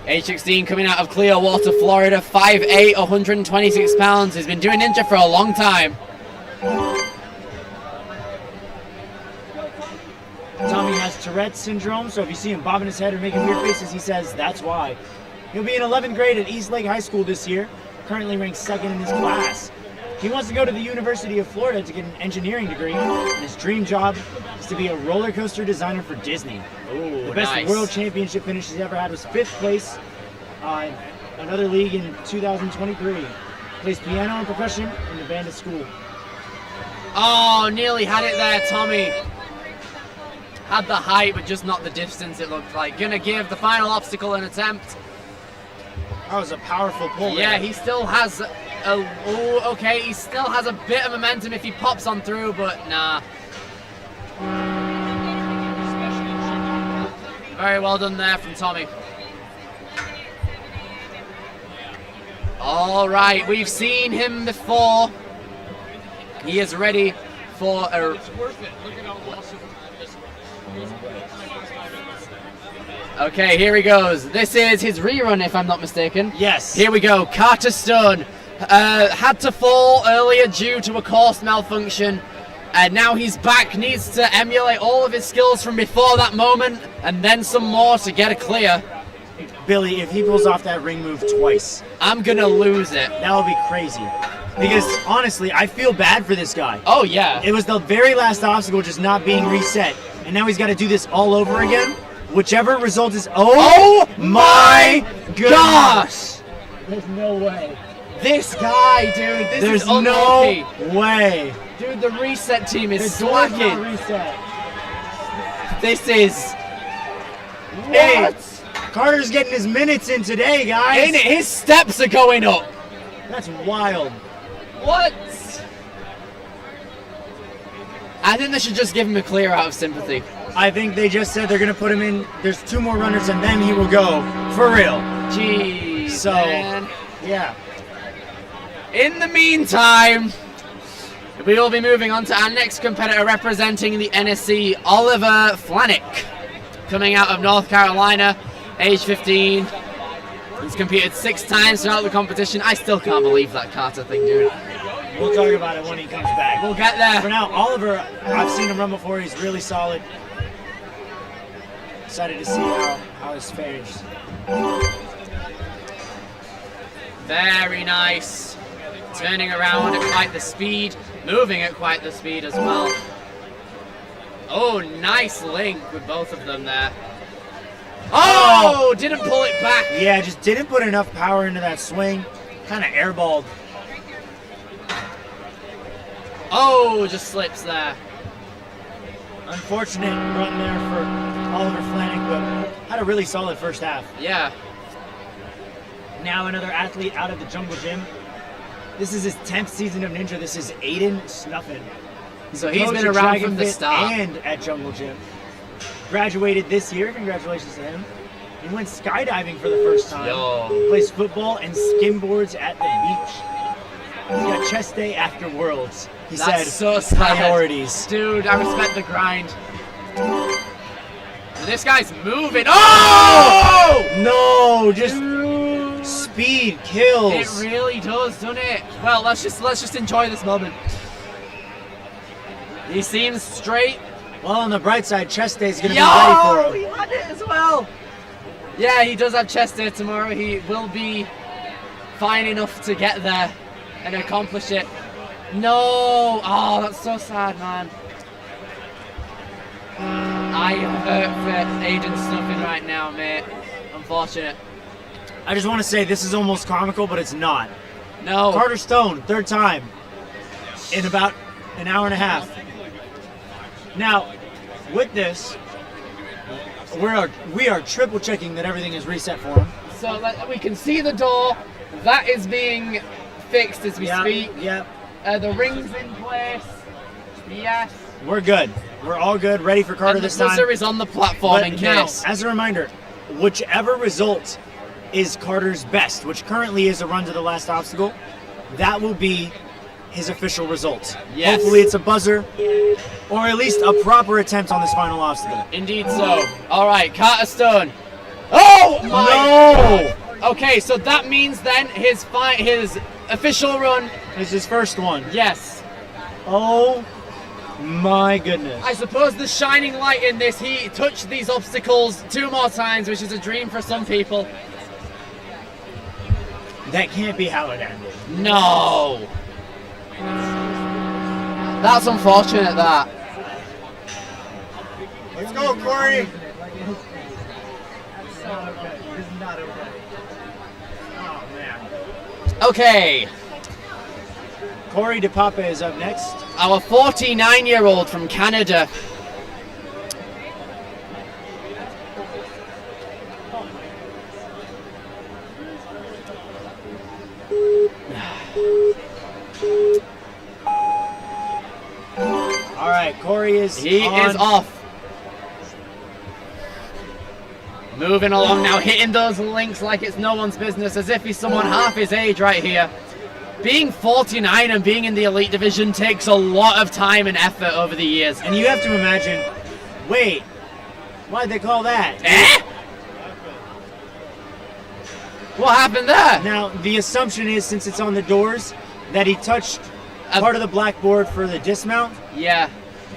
Age 16, coming out of Clearwater, Florida, 5'8", 126 pounds. He's been doing ninja for a long time. Tommy has Tourette's syndrome, so if you see him bobbing his head or making weird faces, he says that's why. He'll be in 11th grade at East Lake High School this year, currently ranked 2nd in his class. He wants to go to the University of Florida to get an engineering degree, and his dream job is to be a roller coaster designer for Disney. Ooh, the best nice. world championship finish he's ever had was 5th place in another league in 2023. Plays piano and percussion in the band at school. Oh, nearly had it there, Tommy. Had the height, but just not the distance, it looked like. Gonna give the final obstacle an attempt. That was a powerful pull. Yeah, there. he still has okay, he still has a bit of momentum if he pops on through, but nah. Very well done there from Tommy. All right, we've seen him before. He is ready for a... Okay, here he goes. This is his rerun, if I'm not mistaken. Yes. Here we go. Carter Stone had to fall earlier due to a course malfunction. And now he's back, needs to emulate all of his skills from before that moment, and then some more to get a clear. Billy, if he pulls off that ring move twice, I'm gonna lose it. that would be crazy. Because honestly, I feel bad for this guy. Oh yeah. It was the very last obstacle just not being reset, and now he's got to do this all over again. Whichever result is, oh my gosh! There's no way. This guy, dude, this There's is unlucky. no way. Dude, the reset team is The door's not slacking. reset. This is... Hey, Carter's getting his minutes in today, guys. Ain't it? His steps are going up. That's wild. What? I think they should just give him a clear out of sympathy. I think they just said they're going to put him in. There's 2 more runners, and then he will go for real. Jeez, So, man. yeah. In the meantime, we will be moving on to our next competitor representing the NSC, Oliver Flanick, coming out of North Carolina, age 15. He's competed 6 times throughout the competition. I still can't believe that Carter thing, dude. We'll talk about it when he comes back. We'll get there. For now, Oliver, I've seen him run before. He's really solid. Excited to see how his fares. Very nice. Turning around at quite the speed, moving at quite the speed as well. Oh, nice link with both of them there. Oh, didn't pull it back. Yeah, just didn't put enough power into that swing. Kind of airballed. Oh, just slips there. Unfortunate run there for Oliver Flanick, but had a really solid first half. Yeah. Now another athlete out of the Jungle Gym. This is his 10th season of Ninja. This is Aiden Snuffin. So he's coach been at around Dragon from the Fit start. And at Jungle Gym. Graduated this year. Congratulations to him. He went skydiving for the first time. Yo. Plays football and skimboards at the beach. He's got chest day after Worlds. He That's said so sad. priorities. Dude, I respect the grind. This guy's moving. Oh! No, just speed kills. It really does, doesn't it? Well, let's just enjoy this moment. He seems straight. Well, on the bright side, chest day is going to be ready for him. He had it as well. Yeah, he does have chest day tomorrow. He will be fine enough to get there and accomplish it. No! Oh, that's so sad, man. I hurt for Aiden Snuffin right now, mate. Unfortunate. I just want to say this is almost comical, but it's not. No. Carter Stone, 3rd time in about an hour and a half. Now, with this, we are triple checking that everything is reset for him. So that we can see the door. That is being fixed as we speak. Yep. The ring's in place. Yes. We're good. We're all good, ready for Carter And this the time. buzzer is on the platform But in now, case. as a reminder, whichever result is Carter's best, which currently is a run to the last obstacle, that will be his official result. Yes. Hopefully it's a buzzer, or at least a proper attempt on this final obstacle. Indeed so. All right, Carter Stone. Oh my! No! Okay, so that means then his official run. This is his first one. Yes. Oh my goodness. I suppose the shining light in this, he touched these obstacles 2 more times, which is a dream for some people. That can't be how it ended. No. That's unfortunate, that. Let's go, Corey. Oh, man. Okay. Corey DePapa is up next. Our 49-year-old from Canada. All right, Corey is He is off. Moving along now, hitting those links like it's no one's business, as if he's someone half his age right here. Being 49 and being in the elite division takes a lot of time and effort over the years. And you have to imagine, wait, why'd they call that? Eh? What happened there? Now, the assumption is, since it's on the doors, that he touched part of the blackboard for the dismount. Yeah.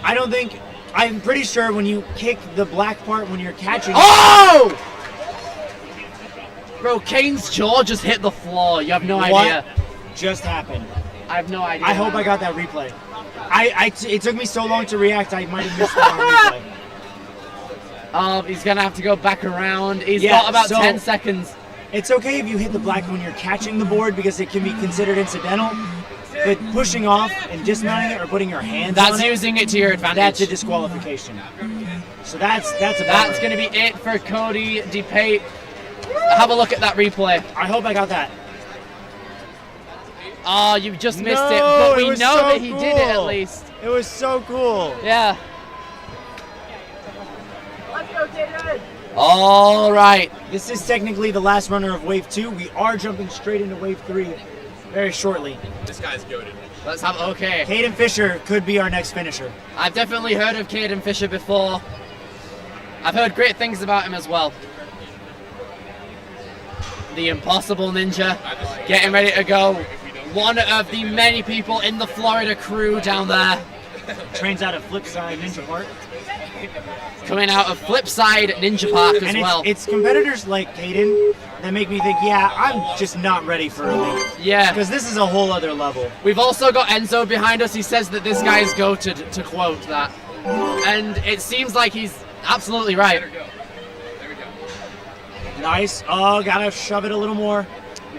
I'm pretty sure when you kick the black part when you're catching. Oh! Bro, Kane's jaw just hit the floor. You have no idea. Just happened? I have no idea. I hope I got that replay. It took me so long to react, I might have missed that on replay. He's gonna have to go back around. He's got about 10 seconds. It's okay if you hit the black when you're catching the board because it can be considered incidental. But pushing off and dismounting it or putting your hands on it, That's using it to your advantage. that's a disqualification. So that's That's going to be it for Cody DePate. Have a look at that replay. I hope I got that. Oh, you've just missed it. No, But we it was know so that he did it at cool. least. It was so cool. Yeah. All right. This is technically the last runner of Wave 2. We are jumping straight into Wave 3 very shortly. This guy's goated. Let's have, okay. Caden Fisher could be our next finisher. I've definitely heard of Caden Fisher before. I've heard great things about him as well. The Impossible Ninja, getting ready to go. One of the many people in the Florida crew down there. Trains out of Flipside Ninja Park. Coming out of Flipside Ninja Park as And well. it's competitors like Caden that make me think, yeah, I'm just not ready for Elite. Yeah. Because this is a whole other level. We've also got Enzo behind us. He says that this guy is goated, to quote that. And it seems like he's absolutely right. Nice. Oh, gotta shove it a little more.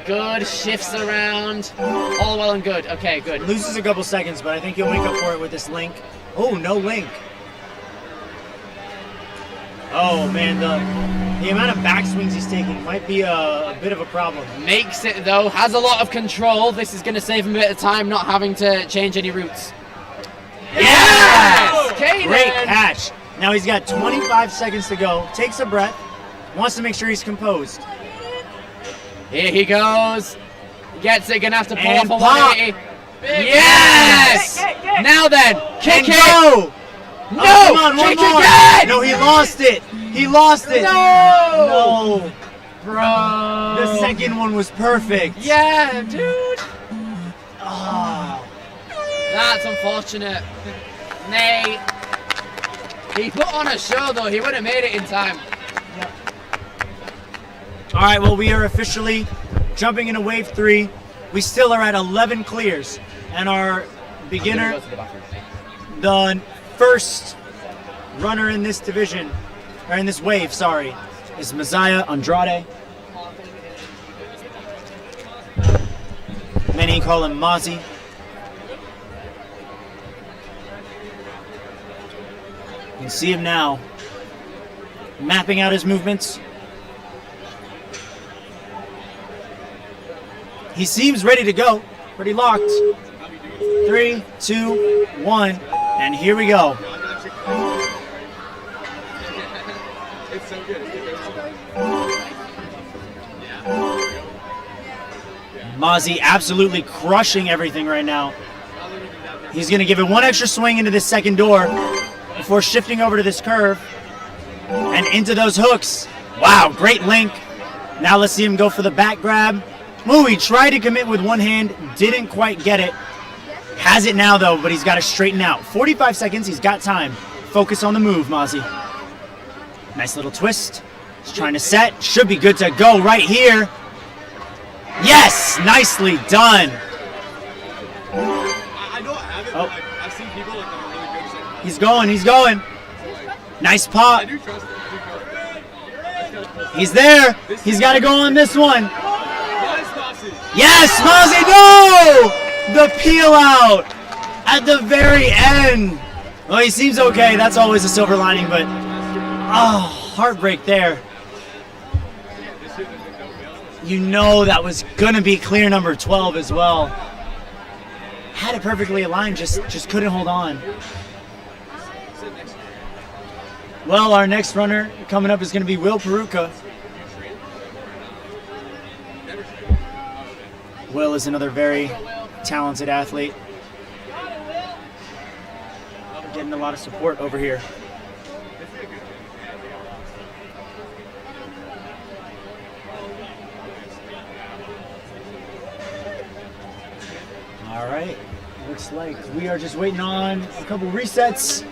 Good, shifts around. All well and good. Okay, good. Loses a couple seconds, but I think he'll make up for it with this link. Oh, no link. Oh, man, the amount of backswings he's taking might be a bit of a problem. Makes it, though. Has a lot of control. This is going to save him a bit of time, not having to change any routes. Yes! Caden! Great catch. Now he's got 25 seconds to go. Takes a breath. Wants to make sure he's composed. Here he goes. Gets it. Gonna have to pull And off a pop. 180. Yes! Now then, kick And it. go! No! Oh, come on, one kick more. again! No, he lost it. He lost it. No! No. Bro. The second one was perfect. Yeah, dude. Ah. That's unfortunate. Nate. He put on a show, though. He would have made it in time. All right, well, we are officially jumping into Wave 3. We still are at 11 clears. And our beginner, the first runner in this division, or in this wave, sorry, is Messiah Andrade. Many call him Mozzie. You can see him now, mapping out his movements. He seems ready to go, pretty locked. 3, 2, 1, and here we go. It's so good. Mozzie absolutely crushing everything right now. He's going to give it one extra swing into this second door before shifting over to this curve and into those hooks. Wow, great link. Now let's see him go for the back grab. Ooh, he tried to commit with one hand, didn't quite get it. Has it now, though, but he's got to straighten out. 45 seconds, he's got time. Focus on the move, Mozzie. Nice little twist. He's trying to set. Should be good to go right here. Yes, nicely done. I know I haven't, Oh. but I've seen people like that are really good at He's going, he's going. Nice pop. I do trust them. He's there. He's got to go on this one. Nice, Mozzie. Yes, Mozzie, no! The peel out at the very end. Well, he seems okay. That's always a silver lining, but heartbreak there. You know that was going to be clear number 12 as well. Had it perfectly aligned, just couldn't hold on. Well, our next runner coming up is going to be Will Peruka. Will is another very talented athlete. We're getting a lot of support over here. All right, looks like we are just waiting on a couple resets.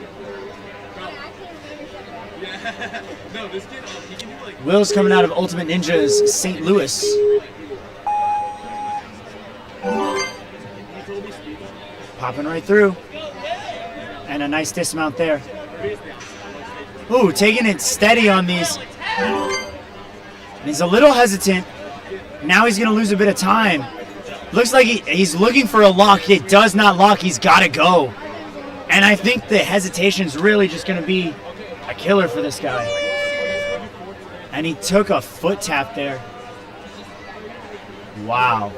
No, this kid, he can do like. Will's coming out of Ultimate Ninja's St. Louis. Popping right through. And a nice dismount there. Ooh, taking it steady on these. He's a little hesitant. Now he's going to lose a bit of time. Looks like he's looking for a lock. It does not lock. He's got to go. And I think the hesitation is really just going to be a killer for this guy. And he took a foot tap there. Wow.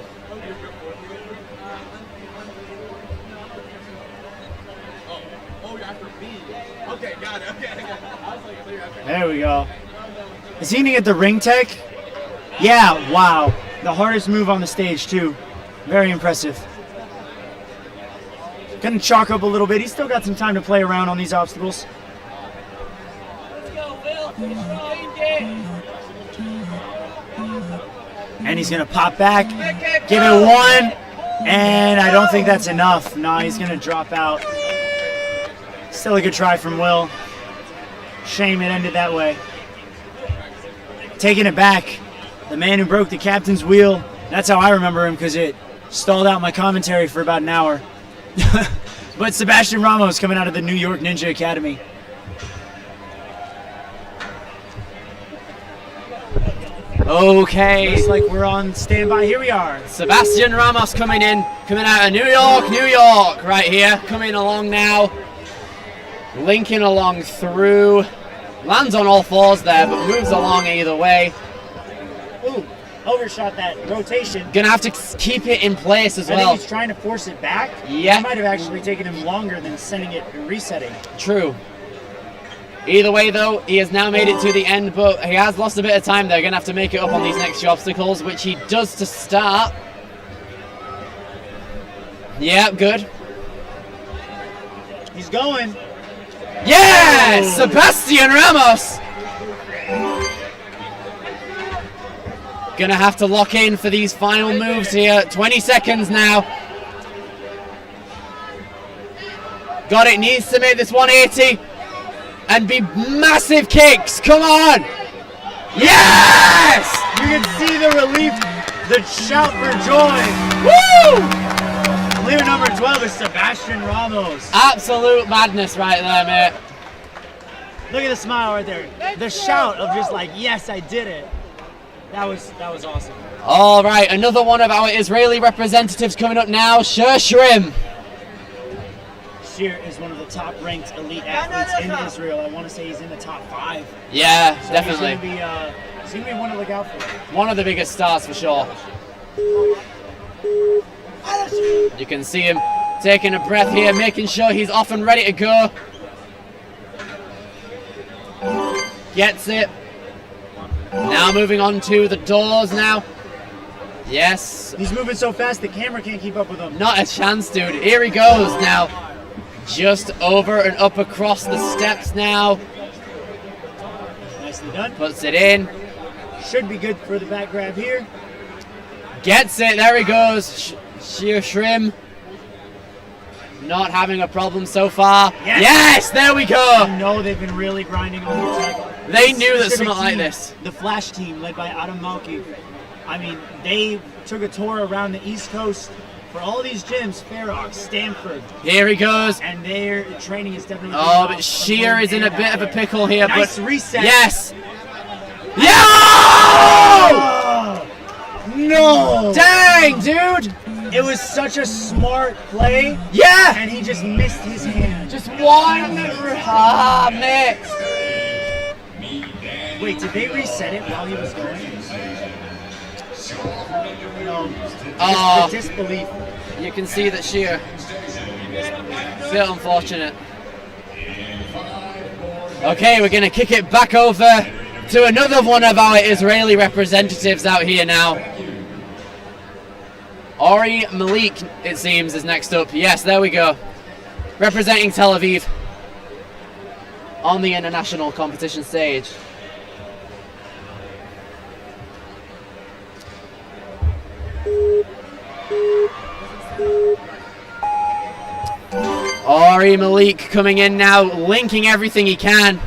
Okay, got it. Okay. I was like, clear. Okay. There we go. Is he gonna get the ring tech? Yeah, wow. The hardest move on the stage too. Very impressive. Gonna chalk up a little bit. He's still got some time to play around on these obstacles. And he's gonna pop back, give it one, and I don't think that's enough. No, he's gonna drop out. Still a good try from Will. Shame it ended that way. Taking it back, the man who broke the captain's wheel. That's how I remember him, because it stalled out my commentary for about an hour. But Sebastian Ramos coming out of the New York Ninja Academy. Okay. Looks like we're on standby. Here we are. Sebastian Ramos coming out of New York, right here. Coming along now. Linking along through. Lands on all fours there, but moves along either way. Ooh, overshot that rotation. Gonna have to keep it in place as I well. think he's trying to force it back. Yeah. It might have actually taken him longer than sending it and resetting. True. Either way, though, he has now made it to the end, but he has lost a bit of time. They're going to have to make it up on these next few obstacles, which he does to start. Yeah, good. He's going. Yes! Oh. Sebastian Ramos! Gonna have to lock in for these final moves here. 20 seconds now. Got it, needs to make this 180. And be massive kicks. Come on! Yes! You can see the relief, the shout for joy. Woo! Clear number 12 is Sebastian Ramos. Absolute madness right there, mate. Look at the smile right there. The shout of just like, yes, I did it. That was awesome. All right, another one of our Israeli representatives coming up now, Shrim. Shir is one of the top-ranked elite athletes in Israel. I want to say he's in the top 5. Yeah, so definitely. He's going to be one to look out for. One of the biggest stars for sure. You can see him taking a breath here, making sure he's off and ready to go. Gets it. Now moving on to the doors now. Yes. He's moving so fast the camera can't keep up with him. Not a chance, dude. Here he goes now. Just over and up across the steps now. Nicely done. Puts it in. Should be good for the back grab here. Gets it. There he goes. Shrim. Not having a problem so far. Yes, there we go. You know they've been really grinding on their tech. They knew that something like this. The Flash team, led by Adam Malki. I mean, they took a tour around the East Coast for all these gyms, Fairrock, Stanford. Here he goes. And their training is definitely... Oh, but Sheer is in a bit of a pickle here. Nice but reset. Yes. Yeah! No! Dang, dude! It was such a smart play. Yeah! And he just missed his hand. Just one. Mate. Wait, did they reset it while he was going? No. The disbelief. You can see that Sheer. Bit unfortunate. Okay, we're going to kick it back over to another one of our Israeli representatives out here now. Ori Malik, it seems, is next up. Yes, there we go. Representing Tel Aviv on the international competition stage. Ori Malik coming in now, linking everything he can.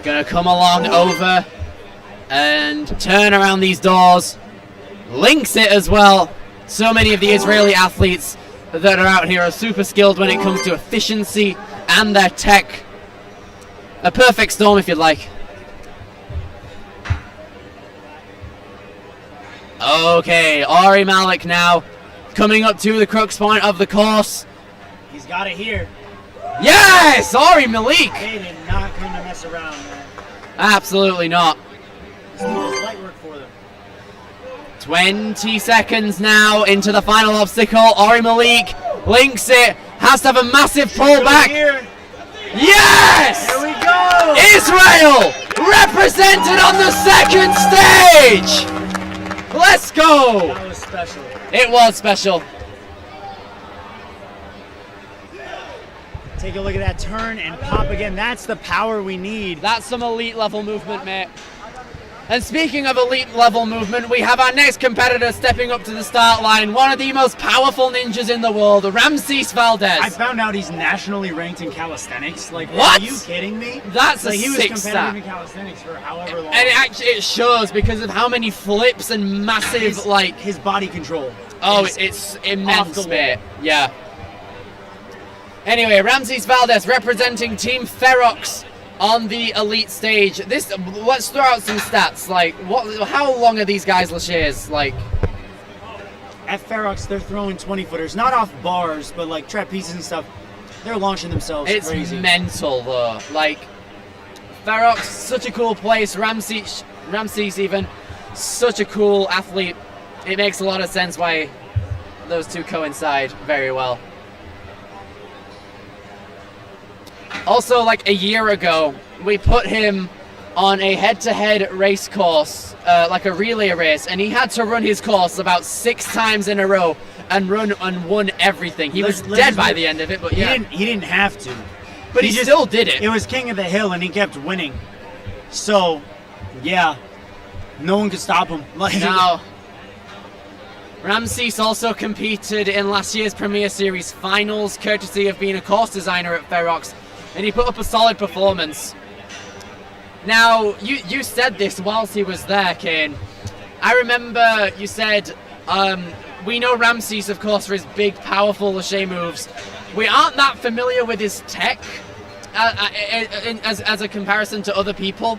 Gonna come along over and turn around these doors. Links it as well. So many of the Israeli athletes that are out here are super skilled when it comes to efficiency and their tech. A perfect storm, if you'd like. Okay, Ari Malik now coming up to the crux point of the course. He's got it here. Yes! Ari Malik! They did not come to mess around, man. Absolutely not. This was light work for them. 20 seconds now into the final obstacle. Ari Malik links it. Has to have a massive pullback. Here. Yes! There we go. Israel represented on the second stage. Let's go. That was special. It was special. Take a look at that turn and pop again. That's the power we need. That's some elite level movement, mate. And speaking of elite level movement, we have our next competitor stepping up to the start line. One of the most powerful ninjas in the world, Ramses Valdez. I found out he's nationally ranked in calisthenics. Like, What? Are you kidding me? That's like, a he was sick competitive stat. in calisthenics for however long. And it shows because of how many flips and massive, his body control. Oh, is it's off immense, the mate. wall. Yeah. Anyway, Ramses Valdez representing Team Ferox on the elite stage. Let's throw out some stats. Like, how long are these guys' laches? Like, At Ferox, they're throwing 20-footers, not off bars, but like trapezes and stuff. They're launching themselves it's crazy. mental though. Like, Ferox, such a cool place. Ramses even, such a cool athlete. It makes a lot of sense why those two coincide very well. Also, like a year ago, we put him on a head-to-head race course, like a relay race, and he had to run his course about 6 times in a row and won everything. He was dead by the end of it, but yeah. He didn't have to. But he still did it. It was King of the Hill, and he kept winning. So, yeah, no one could stop him. Like, Now, Ramses also competed in last year's Premier Series finals, courtesy of being a course designer at Ferox, and he put up a solid performance. Now, you said this whilst he was there, Kane. I remember you said, we know Ramses, of course, for his big, powerful lache moves. We aren't that familiar with his tech as a comparison to other people,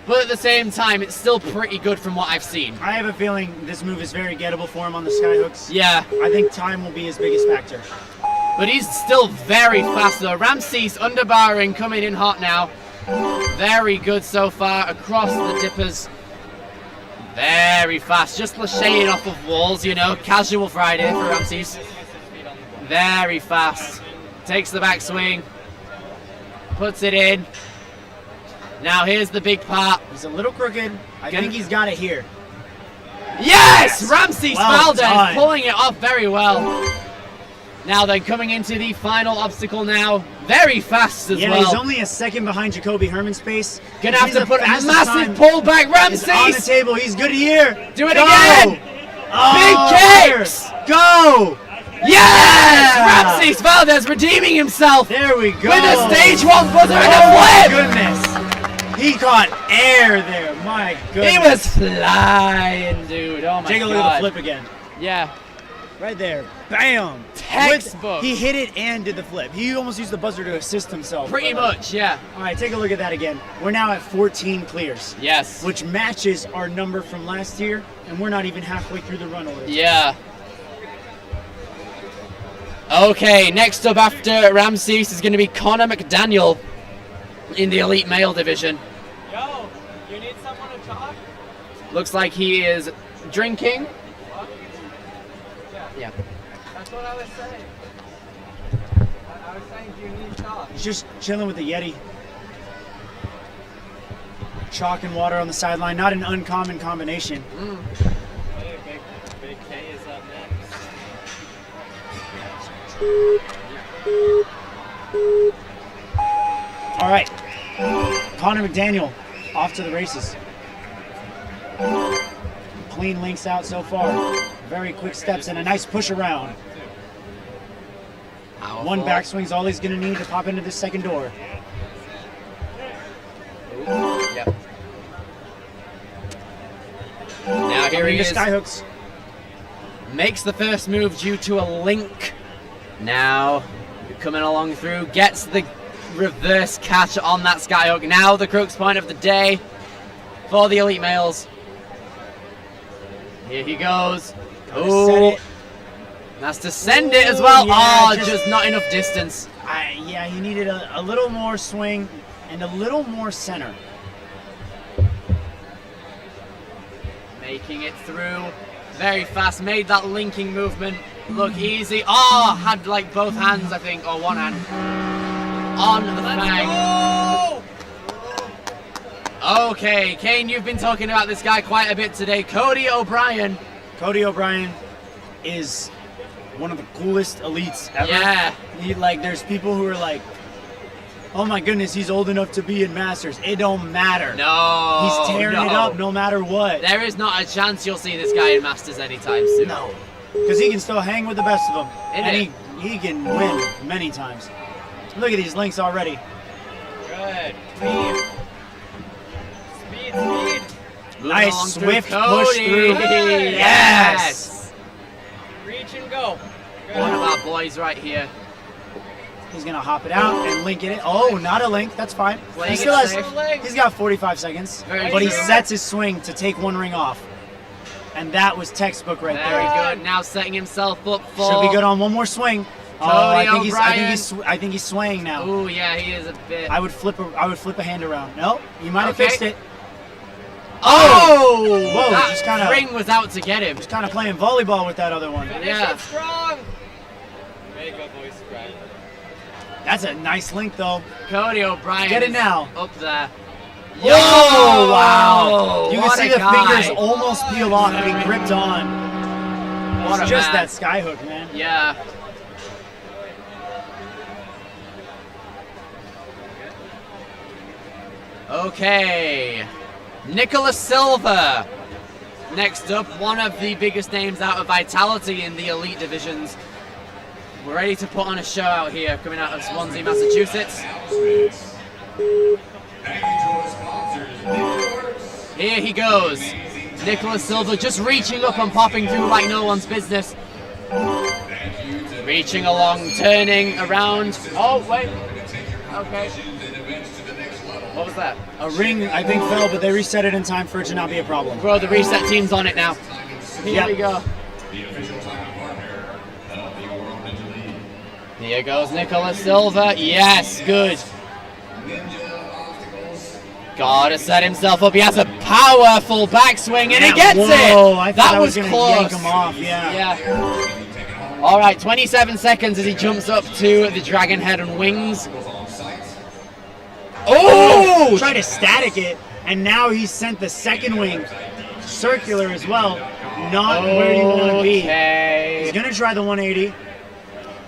but at the same time, it's still pretty good from what I've seen. I have a feeling this move is very gettable for him on the skyhooks. Yeah. I think time will be his biggest factor. But he's still very fast though. Ramses underbarring coming in hot now. Very good so far across the dippers. Very fast. Just lacheing off of walls, you know. Casual Friday for Ramses. Very fast. Takes the backswing. Puts it in. Now here's the big part. He's a little crooked. I think he's got it here. Yes! Ramses Well Valdez done. pulling it off very well. Now then, coming into the final obstacle now. Very fast as well. Yeah, he's only a second behind Jacoby Herman's pace. Gonna have He's to the put a fastest massive time pullback. is on the Ramses! table. He's good here. Do it Go! again! Oh, Big kicks! Go! Yes! Yeah! Ramses Valdez redeeming himself There we go. with a stage 1 buzzer and Oh a my flip! goodness. He caught air there. My goodness. He was flying, dude. Oh my god. Take a look at the flip again. Yeah. Right there. Bam. Textbook. He hit it and did the flip. He almost used the buzzer to assist himself. Pretty much, yeah. All right, take a look at that again. We're now at 14 clears. Yes. Which matches our number from last year, and we're not even halfway through the run order. Yeah. Okay, next up after Ramses is going to be Connor McDaniel in the elite male division. Yo, you need someone to talk? Looks like he is drinking. Yeah. That's what I was saying. I was saying, do you need to talk? He's just chilling with the Yeti. Chalk and water on the sideline, not an uncommon combination. Hey, Big K is up next. All right, Connor McDaniel off to the races. Clean links out so far. Very quick steps and a nice push around. Powerful. One backswing's all he's gonna need to pop into the second door. Yep. Now here Coming he to is. skyhooks. Makes the first move due to a link. Now coming along through, gets the reverse catch on that skyhook. Now the crux point of the day for the elite males. Here he goes. Set Oh, it. that's to send it as well. Yeah, Oh, just- just not enough distance. Yeah, he needed a little more swing and a little more center. Making it through. Very fast, made that linking movement look easy. Oh, had like both hands, I think, or one hand on the fang. Okay, Kane, you've been talking about this guy quite a bit today. Cody O'Brien. Cody O'Brien is one of the coolest elites ever. Yeah. There's people who are like, oh my goodness, he's old enough to be in Masters. It don't matter. No. He's tearing it up no matter what. There is not a chance you'll see this guy in Masters anytime soon. No. Because he can still hang with the best of them. And he can win many times. Look at these links already. Good. Speed. Speed. Nice swift Cody. push through. Yes. Reach and go. Good. One of our boys right here. He's gonna hop it out and link it in. Oh, not a link. That's fine. Playing He still it has. safe. He's got 45 seconds, Very but he true. sets his swing to take one ring off, and that was textbook right Very there. good. Now setting himself up for. Should be good on one more swing. Cody I O'Brien. think he's swaying now. Oh yeah, he is a bit. I would flip a hand around. No, you might have Okay. fixed it. Oh! Whoa, That just kinda- ring was out to get him. Just kind of playing volleyball with that other one. Yeah. Strong. Very good, boys. Right. That's a nice link though. Cody O'Brien. Get it is now. Up there. Oh wow! You can What see a the guy. fingers almost peel off and be gripped on. What It's a just man. that skyhook, man. Yeah. Okay. Nicholas Silva. Next up, one of the biggest names out of Vitality in the elite divisions. We're ready to put on a show out here, coming out of Swansea, Massachusetts. Thank you to our sponsors, NinjaWorks. Here he goes. Nicholas Silva just reaching up and popping through like no one's business. Thank you to Reaching along, turning around. Oh, wait. Okay. and events to the next level. What was that? A ring, I think, fell, but they reset it in time for it to not be a problem. Bro, the reset team's on it now. Here Yep. we go. The official timing partner of the World Ninja League. Here goes Nicholas Silva. Yes, good. Ninja obstacles. Gotta set himself up. He has a powerful backswing and he gets Whoa, it. I thought That I was gonna close. yank him off. Yeah. Yeah. All right, 27 seconds as he jumps up to the dragon head and wings. Oh! Tried to static it, and now he's sent the second wing circular as well. Not where you want to be. He's Okay. gonna try the 180,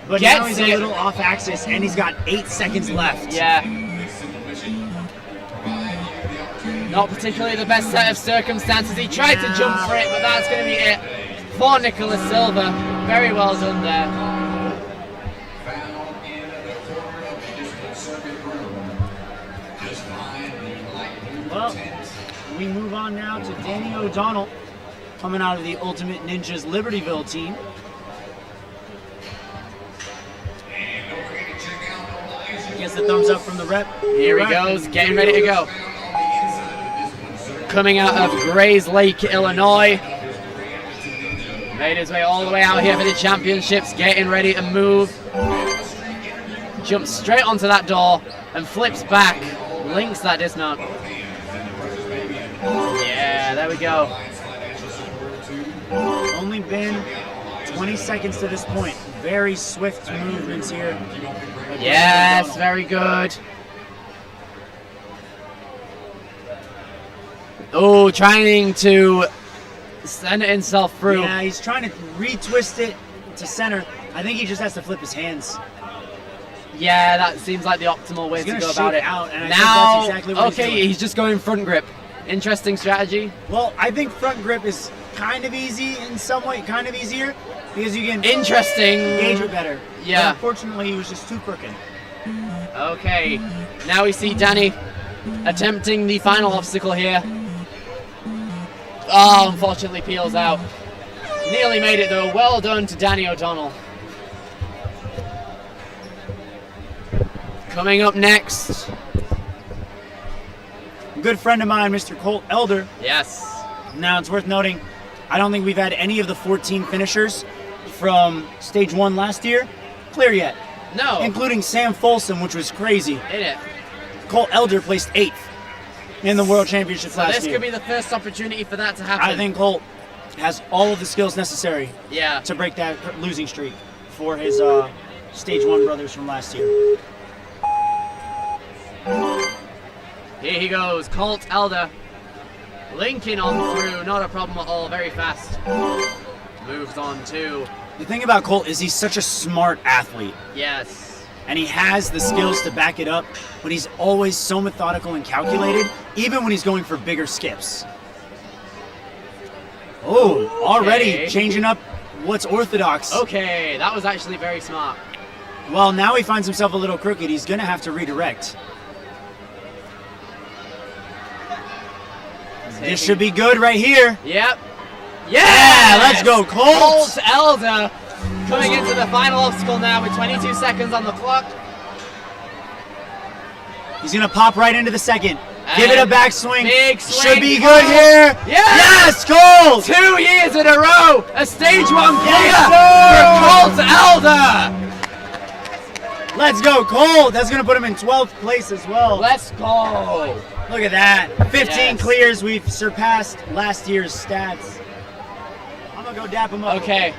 but Gets now he's it. a little off axis, and he's got 8 seconds left. Yeah. Not particularly the best set of circumstances. He tried to jump for it, but that's going to be it for Nicholas Silva. Very well done there. Found in the corner of the discipline circuit room. Just behind the light blue Well, tent. we move on now to Danny O'Donnell, coming out of the Ultimate Ninjas Libertyville team. And don't forget to check out the live show. Gets the thumbs up from the rep. Here he goes, getting ready to go. Found on the inside of the discipline circuit. Coming out of Grays Lake, Illinois. Made his way all the way out here for the championships, getting ready to move. Jumps straight onto that door and flips back. Links that dismount. Yeah, there we go. Only been 20 seconds to this point. Very swift movements here. Yes, very good. Oh, trying to send himself through. Yeah, he's trying to retwist it to center. I think he just has to flip his hands. Yeah, that seems like the optimal way He's to gonna go about shake it. out, and I think Now, that's exactly what he's okay, doing. he's just going front grip. Interesting strategy. Well, I think front grip is kind of easy in some way, kind of easier, because you can Interesting. gauge it better. Yeah. But unfortunately, he was just too crooked. Okay, now we see Danny attempting the final obstacle here. Oh, unfortunately peels out. Nearly made it though. Well done to Danny O'Donnell. Coming up next. A good friend of mine, Mr. Colt Elder. Yes. Now, it's worth noting, I don't think we've had any of the 14 finishers from stage 1 last year clear yet, No. including Sam Folsom, which was crazy. In it. Colt Elder placed 8th in the World Championships So last this year. could be the first opportunity for that to happen. I think Colt has all of the skills necessary Yeah. to break that losing streak for his Stage 1 brothers from last year. Here he goes, Colt Elder. Linking on through, not a problem at all, very fast. Moves on too. The thing about Colt is he's such a smart athlete. Yes. And he has the skills to back it up, but he's always so methodical and calculated, even when he's going for bigger skips. Oh, already Okay. changing up what's orthodox. Okay, that was actually very smart. Well, now he finds himself a little crooked. He's going to have to redirect. This should be good right here. Yep. Yeah, let's go, Colt. Colt Elder coming into the final obstacle now with 22 seconds on the clock. He's going to pop right into the second. Give it a backswing. Big swing. Should be good here. Yes! Yes, Colt. 2 years in a row, a Stage 1 clear Yes, for Colt Elder. Let's go, Colt. That's going to put him in 12th place as well. Let's go. Look at that. 15 Yes. clears. We've surpassed last year's stats. I'm going to go dap him up. Okay.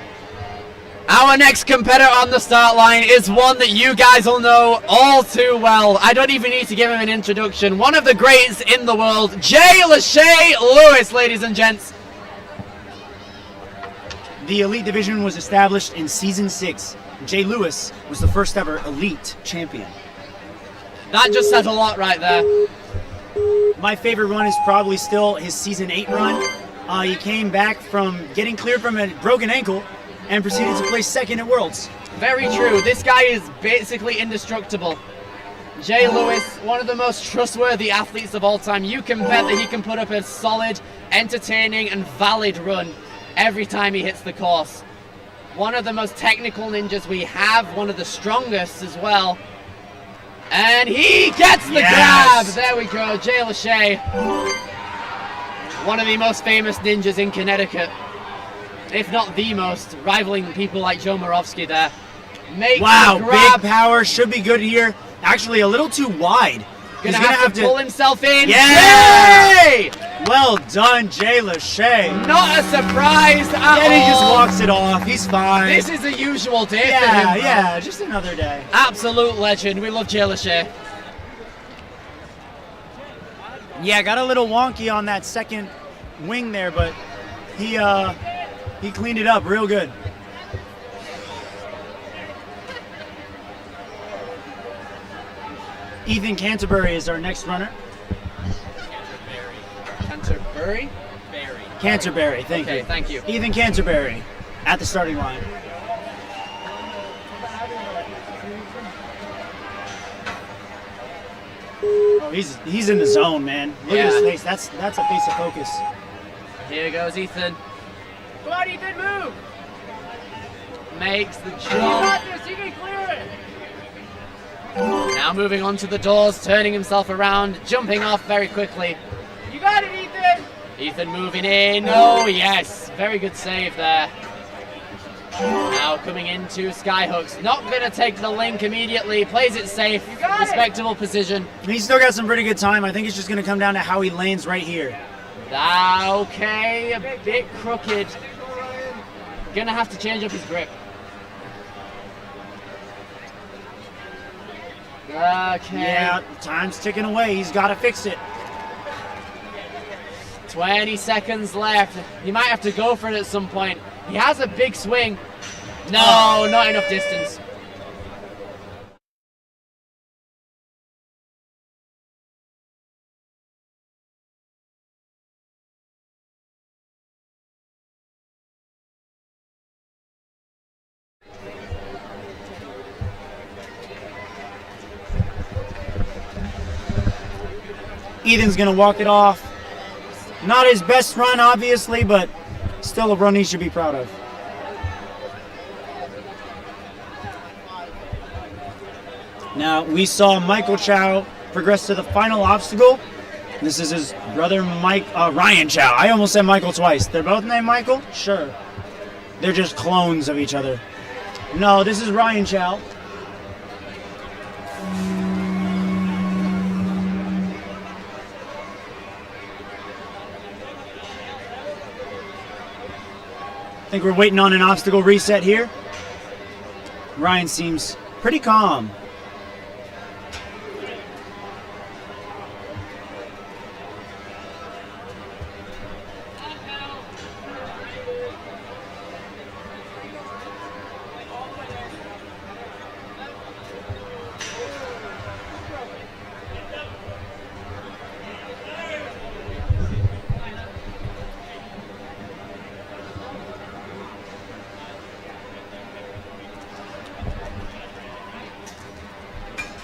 Our next competitor on the start line is one that you guys will know all too well. I don't even need to give him an introduction. One of the greats in the world, Jay Lachey Lewis, ladies and gents. The Elite Division was established in Season 6. Jay Lewis was the first ever Elite Champion. That just says a lot right there. My favorite run is probably still his Season 8 run. He came back from getting cleared from a broken ankle and proceeded to place second at Worlds. Very true. This guy is basically indestructible. Jay Lewis, one of the most trustworthy athletes of all time. You can bet that he can put up a solid, entertaining, and valid run every time he hits the course. One of the most technical ninjas we have, one of the strongest as well. And he gets the grab! There we go, Jay Lachey. One of the most famous ninjas in Connecticut. If not the most, rivaling people like Joe Moravsky there. Wow, the grab. big power, should be good here. Actually, a little too wide. Gonna have to pull himself in. Yeah! Yay! Well done, Jay Lachey. Not a surprise at all. And he just walks it off. He's fine. This is a usual day for Yeah, him. yeah, just another day. Absolute legend. We love Jay Lachey. Yeah, got a little wonky on that second wing there, but he cleaned it up real good. Ethan Canterbury is our next runner. Canterbury? Canterbury, thank Okay, you. thank you. Ethan Canterbury at the starting line. Oh, he's in the zone, man. Look at his Yeah. face. That's a face of focus. Here goes Ethan. Come on, Ethan, move! Makes the You jump. got this, you can clear it! Now moving on to the doors, turning himself around, jumping off very quickly. You got it, Ethan! Ethan moving in. Oh, yes. Very good save there. Now coming into skyhooks. Not going to take the link immediately. Plays it safe. got it. Respectable position. He's still got some pretty good time. I think it's just going to come down to how he lands right here. Okay, a bit crooked. Gonna have to change up his grip. Okay. Yeah, time's ticking away. He's got to fix it. 20 seconds left. He might have to go for it at some point. He has a big swing. No, not enough distance. Ethan's going to walk it off. Not his best run, obviously, but still a run he should be proud of. Now, we saw Michael Chow progress to the final obstacle. This is his brother, Ryan Chow. I almost said Michael twice. They're both named Michael? Sure. They're just clones of each other. No, this is Ryan Chow. I think we're waiting on an obstacle reset here. Ryan seems pretty calm.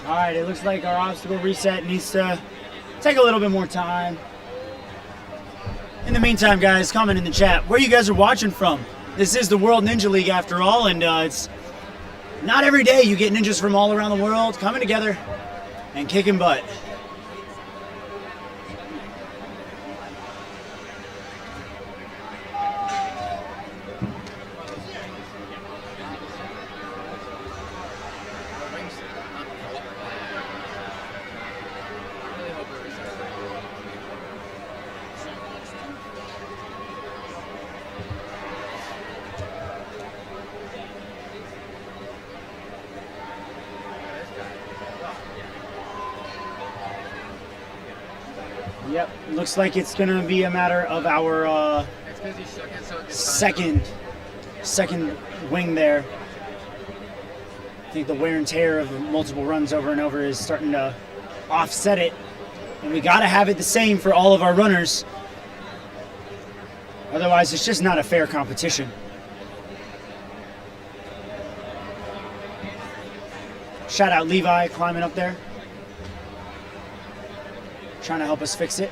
All right, it looks like our obstacle reset needs to take a little bit more time. In the meantime, guys, comment in the chat where you guys are watching from. This is the World Ninja League after all, and it's not every day you get ninjas from all around the world coming together and kicking butt. Yep, looks like it's gonna be a matter of our second wing there. I think the wear and tear of multiple runs over and over is starting to offset it, and we gotta have it the same for all of our runners. Otherwise, it's just not a fair competition. Shout out Levi climbing up there, trying to help us fix it.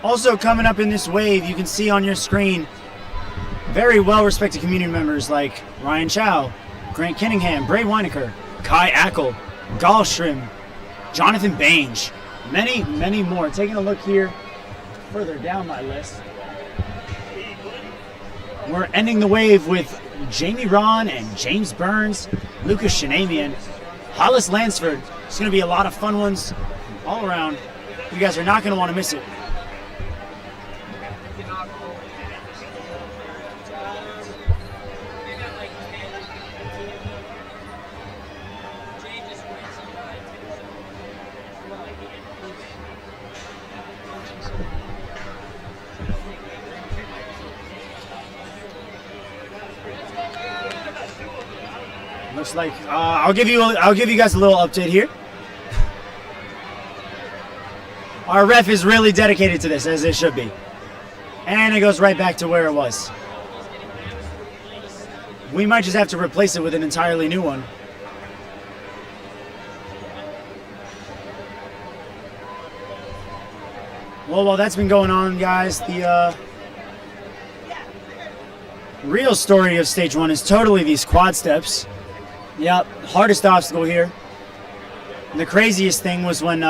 Also coming up in this wave, you can see on your screen very well-respected community members like Ryan Chow, Grant Kinningham, Bray Weinecker, Kai Ackel, Gallstrom, Jonathan Bange, many, many more. Taking a look here further down my list, we're ending the wave with Jamie Ron and James Burns, Lucas Shanamian, Hollis Lansford. It's going to be a lot of fun ones all around. You guys are not going to want to miss it. Looks like I'll give you guys a little update here. Our ref is really dedicated to this, as it should be, and it goes right back to where it was. We might just have to replace it with an entirely new one. Well, while that's been going on, guys, the real story of stage one is totally these quad steps. Yep, hardest obstacle here. And the craziest thing was when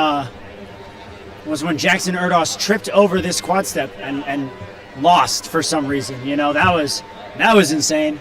Jackson Erdos tripped over this quad step and lost for some reason. You know, that was insane.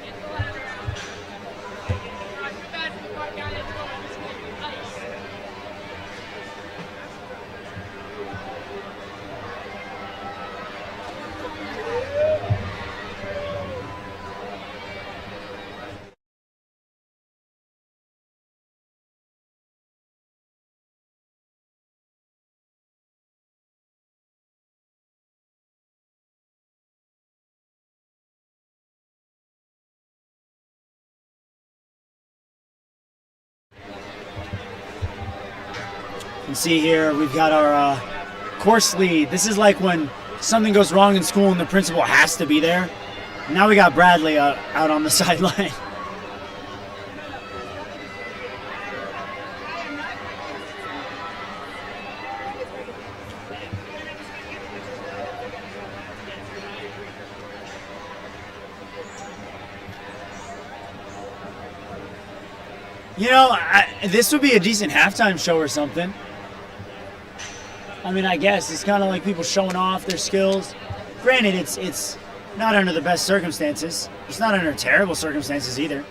You can see here we've got our course lead. This is like when something goes wrong in school and the principal has to be there. Now we got Bradley out on the sideline. You know, this would be a decent halftime show or something. I mean, I guess it's kind of like people showing off their skills. Granted, it's not under the best circumstances. It's not under terrible circumstances either.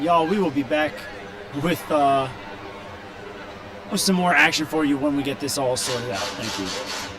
Y'all, we will be back with some more action for you when we get this all sorted out. Thank you.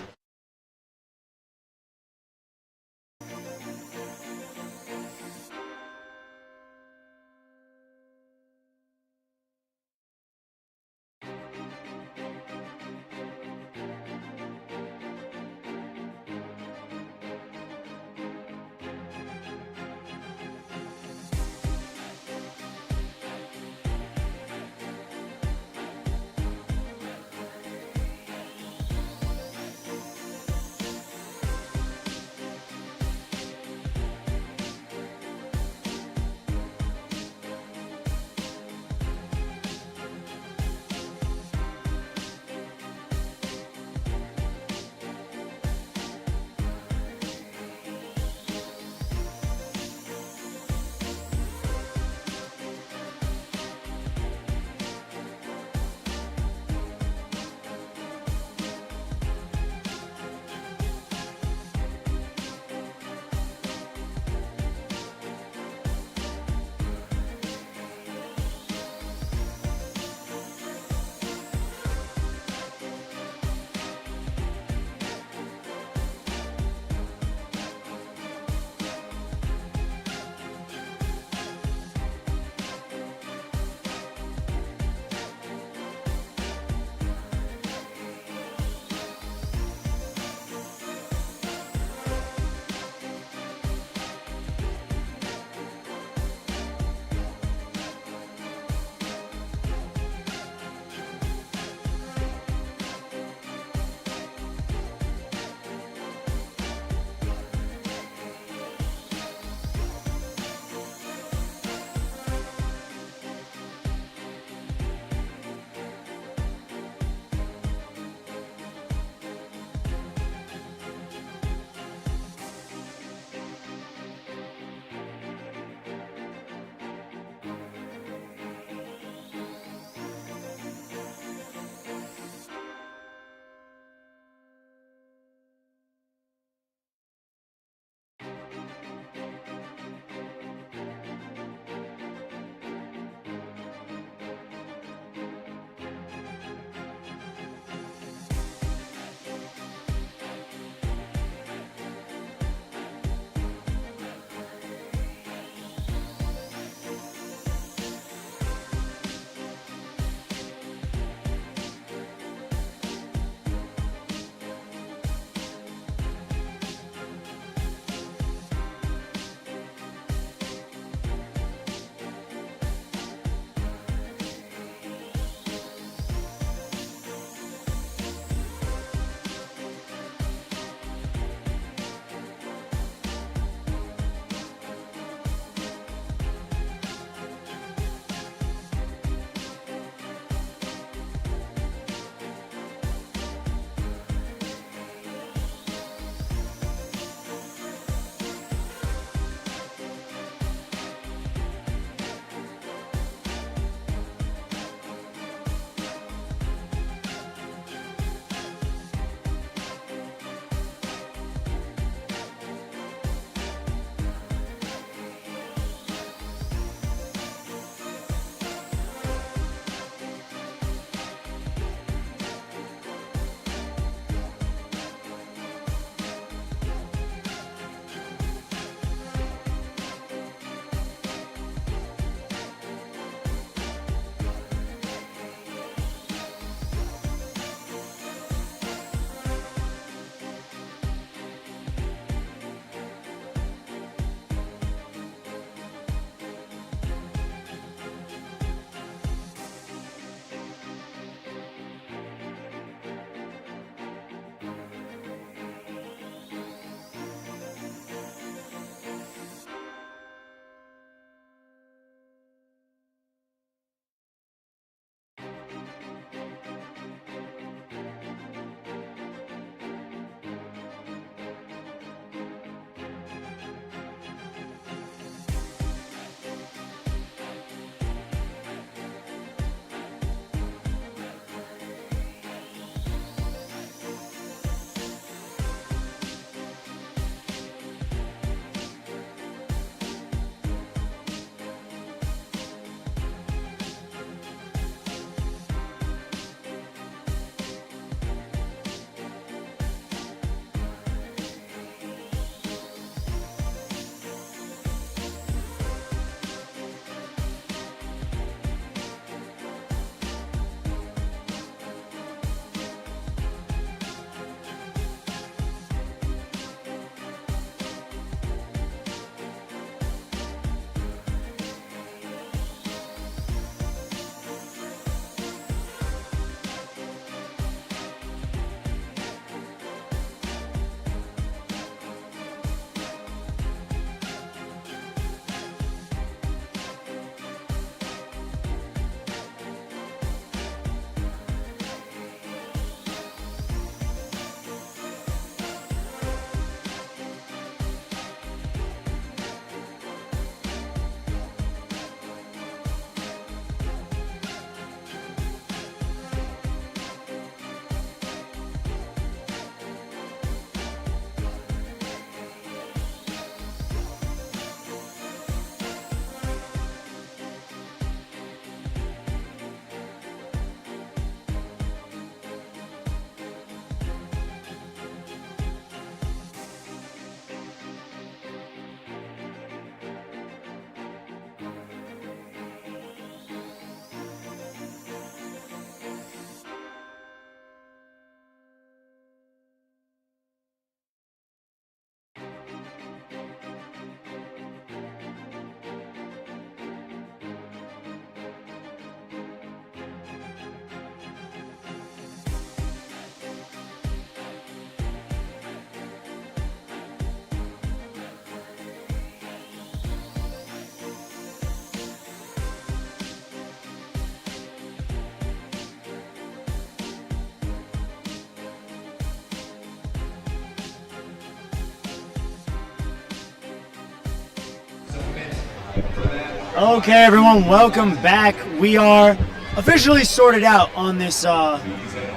Okay, everyone, welcome back. We are officially sorted out on this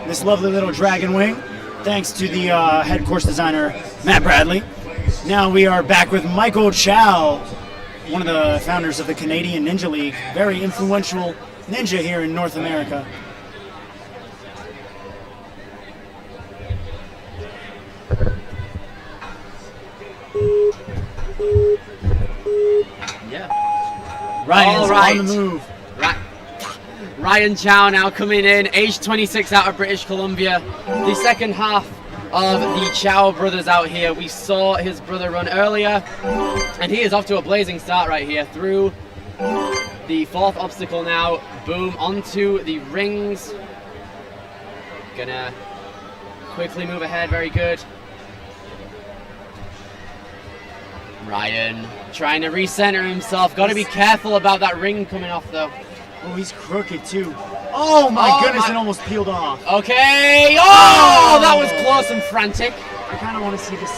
this lovely little dragon wing, thanks to the head course designer, Matt Bradley. Now we are back with Michael Chow, one of the founders of the Canadian Ninja League, very influential ninja here in North America. Yeah. Ryan's All right. on the move. Ryan Chow now coming in, age 26 out of British Columbia. The second half of the Chow brothers out here. We saw his brother run earlier, and he is off to a blazing start right here through the fourth obstacle now. Boom, onto the rings. Gonna quickly move ahead, very good. Ryan trying to recenter himself. Got to be careful about that ring coming off though. Oh, he's crooked too. Oh my goodness, it almost peeled off. Okay, oh, that was close and frantic. I kind of want to see this,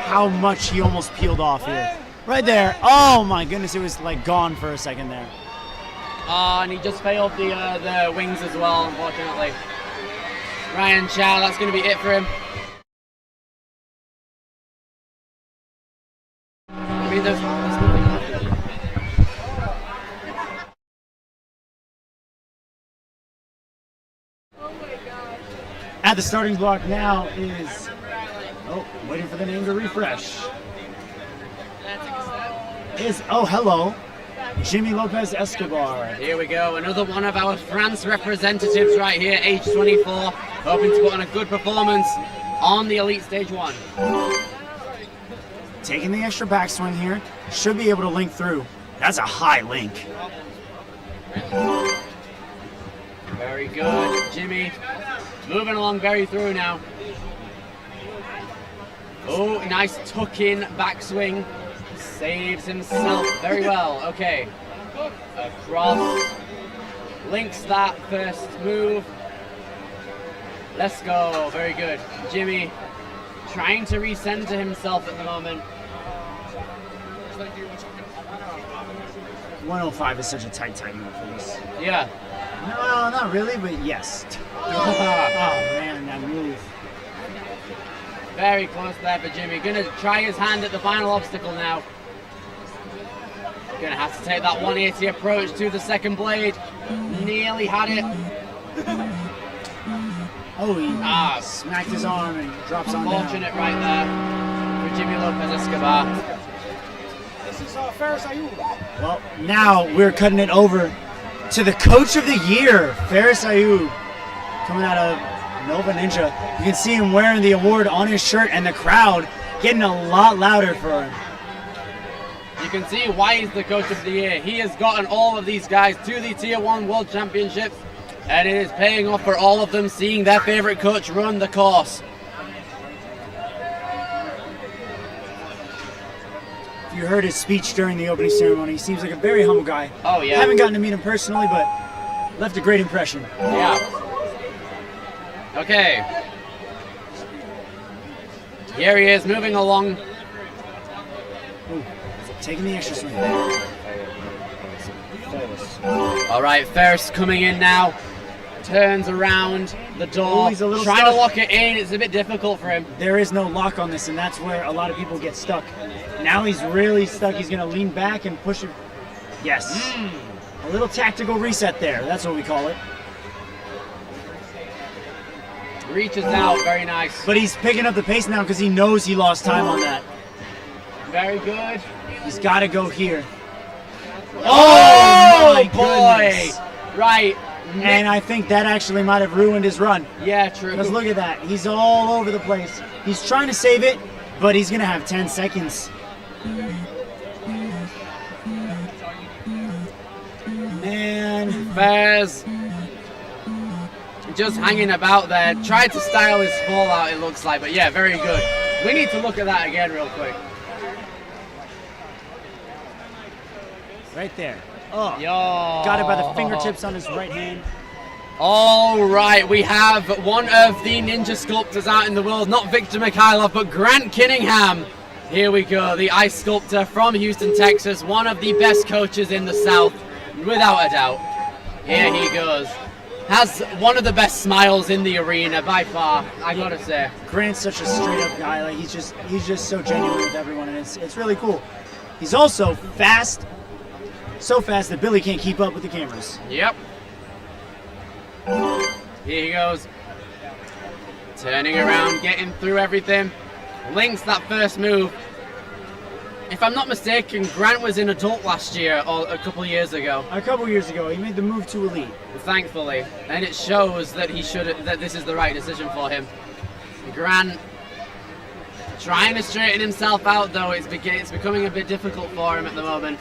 how much he almost peeled off here. Right there. Oh my goodness, it was like gone for a second there. And he just failed the wings as well, unfortunately. Ryan Chow, that's going to be it for him. I mean, there's nothing left. At the starting block now is, waiting for the name to refresh. Hello, Jimmy Lopez Escobar. Here we go, another one of our France representatives right here, age 24, hoping to put on a good performance on the Elite Stage 1. Taking the extra backswing here, should be able to link through. That's a high link. Very good, Jimmy. Moving along very through now. Oh, nice tuck-in backswing. Saves himself very well. Okay. Across. Links that first move. Let's go. Very good. Jimmy trying to recenter himself at the moment. 105 is such a tight move for this. Yeah. No, not really, but yes. Oh man, that move. Very close there for Jimmy. Gonna try his hand at the final obstacle now. Gonna have to take that 180 approach to the second blade. Nearly had it. Oh, he smacked his arm and drops on down. Unfortunate right there for Jimmy Lopez Escobar. This is Ferris Ayub. Well, now we're cutting it over to the Coach of the Year, Ferris Ayub, coming out of Nova Ninja. You can see him wearing the award on his shirt, and the crowd getting a lot louder for him. You can see why he's the Coach of the Year. He has gotten all of these guys to the Tier 1 World Championships, and it is paying off for all of them, seeing their favorite coach run the course. If you heard his speech during the opening ceremony, he seems like a very humble guy. Oh, yeah. Haven't gotten to meet him personally, but left a great impression. Yeah. Okay. Here he is, moving along. Ooh, taking the extra swing. All right, Ferris coming in now. Turns around the door, he's a little trying stuck. to lock it in. It's a bit difficult for him. There is no lock on this, and that's where a lot of people get stuck. Now he's really stuck. He's going to lean back and push it. Yes. A little tactical reset there. That's what we call it. Reaches out, very nice. But he's picking up the pace now because he knows he lost time on that. Very good. He's got to go here. Oh, my boy! goodness. Right. And I think that actually might have ruined his run. Yeah, true. Because look at that. He's all over the place. He's trying to save it, but he's going to have 10 seconds. Man. Fairs just hanging about there. Tried to style his fall out, it looks like. But yeah, very good. We need to look at that again real quick. Right there. Oh, Yo. got it by the fingertips on his right hand. All right, we have one of the ninja sculptors out in the world, not Victor Mikhailov, but Grant Kinningham. Here we go, the ice sculptor from Houston, Texas, one of the best coaches in the South, without a doubt. Here he goes. Has one of the best smiles in the arena by far, I gotta say. Grant's such a straight up guy. Like he's just so genuine with everyone, and it's really cool. He's also fast, so fast that Billy can't keep up with the cameras. Yep. Here he goes. Turning around, getting through everything. Links that first move. If I'm not mistaken, Grant was in adult last year or a couple years ago. A couple years ago, he made the move to elite. Thankfully, and it shows that that this is the right decision for him. Grant trying to straighten himself out, though it's becoming a bit difficult for him at the moment.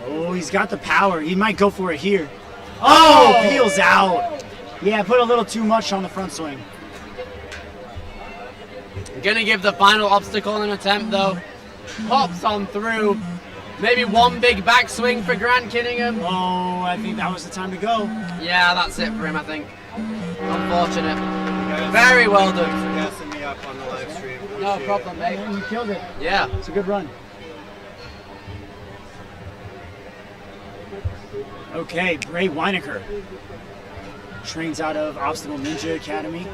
Oh, he's got the power. He might go for it here. Oh, peels out. Yeah, put a little too much on the front swing. Gonna give the final obstacle an attempt, though. Pops on through. Maybe one big backswing for Grant Kinningham. Oh, I think that was the time to go. Yeah, that's it for him, I think. Unfortunate. Very well done. Thanks for gassing me up on the live stream. No problem, mate. You killed it. Yeah. It's a good run. Okay, Bray Weinecker trains out of Obstacle Ninja Academy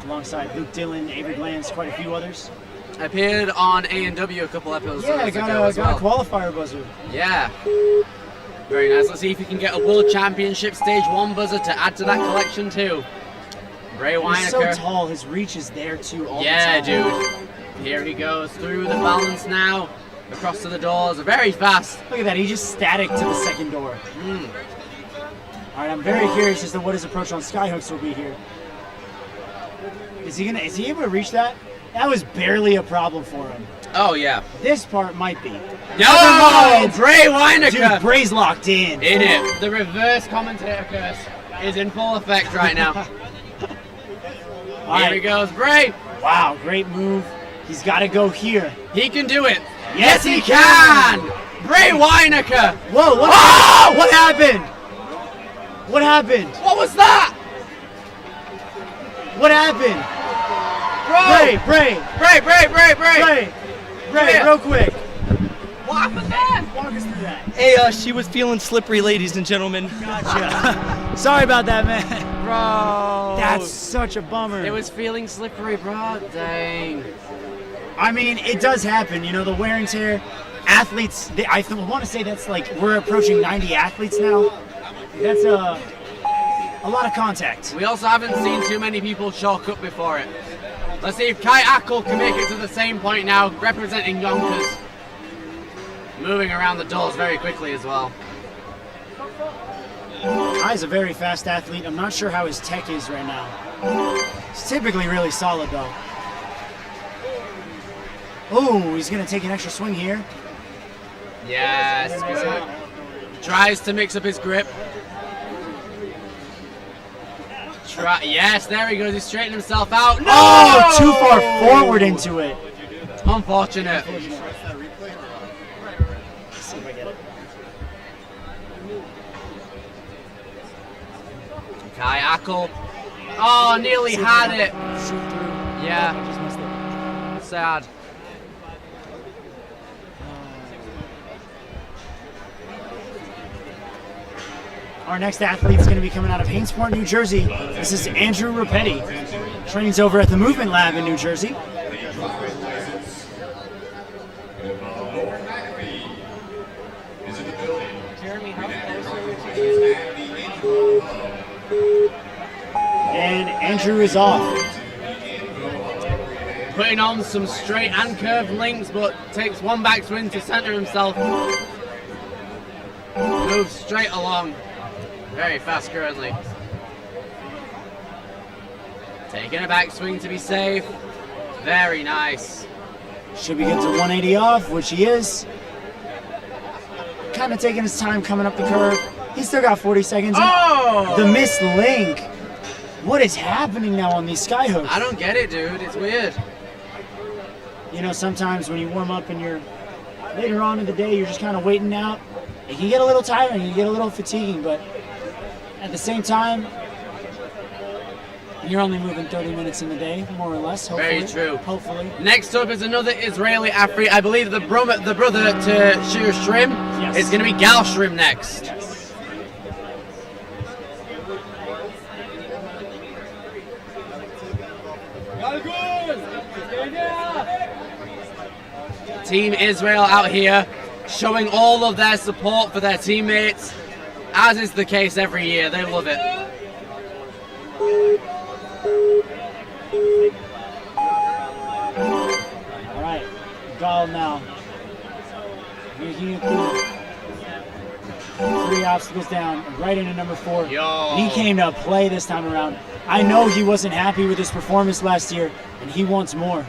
alongside Luke Dillon, Avery Glantz, quite a few others. Appeared on A&W a couple episodes Yeah, ago got as well. a qualifier buzzer. Yeah. Very nice. Let's see if we can get a World Championship Stage 1 buzzer to add to that collection too. Bray Weinecker. He's so tall, his reach is there too all the Yeah, time. dude. Here he goes through the balance now. Across to the doors, very fast. Look at that, he's just static to the second door. All right, I'm very curious as to what his approach on skyhooks will be here. Is he able to reach that? That was barely a problem for him. Oh, yeah. This part might be. No! Bray Weinecker! Dude, Bray's locked in. In it. The reverse commentator curse is in full effect right now. Here he goes, Bray. Wow, great move. He's got to go here. He can do it. Yes, he can! Bray Weinecker! Whoa, what happened? What happened? What was that? What happened? Bro! Bray, real quick. What happened there? Walk us through that. Hey, she was feeling slippery, ladies and gentlemen. Gotcha. Sorry about that, man. Bro! That's such a bummer. It was feeling slippery, bro. Dang. I mean, it does happen, you know, the wear and tear. Athletes, I want to say that's like, we're approaching 90 athletes now. That's a lot of contact. We also haven't seen too many people chalk up before it. Let's see if Kai Ackle can make it to the same point now, representing Yonkers. Moving around the doors very quickly as well. Kai's a very fast athlete. I'm not sure how his tech is right now. He's typically really solid, though. Oh, he's going to take an extra swing here. Yes. Tries to mix up his grip. Yes, there he goes. He's straightening himself out. No! Oh, too far forward into it. Unfortunate. Kai Ackle. Oh, nearly had it. Yeah. Sad. Our next athlete is going to be coming out of Hainsport, New Jersey. This is Andrew Rapetti. Trains over at the Movement Lab in New Jersey. And Andrew is off. Putting on some straight and curved links, but takes one backswing to center himself. Moves straight along. Very fast currently. Taking a backswing to be safe. Very nice. Should be good to 180 off, which he is. Kind of taking his time coming up the curve. He's still got 40 seconds. Oh! The missed link. What is happening now on these skyhooks? I don't get it, dude. It's weird. You know, sometimes when you warm up and you're later on in the day, you're just kind of waiting out. It can get a little tiring, you get a little fatiguing, but at the same time, You're only moving 30 minutes in the day, more or less, hopefully. Very true. Hopefully. Next up is another Israeli athlete. I believe the brother to Shir Shrim is going to be Gal Shrim next. Yes. Team Israel out here showing all of their support for their teammates, as is the case every year. They love it. All right, Gal now. Making it through. 3 obstacles down, right into number 4. Yo. He came to play this time around. I know he wasn't happy with his performance last year, and he wants more.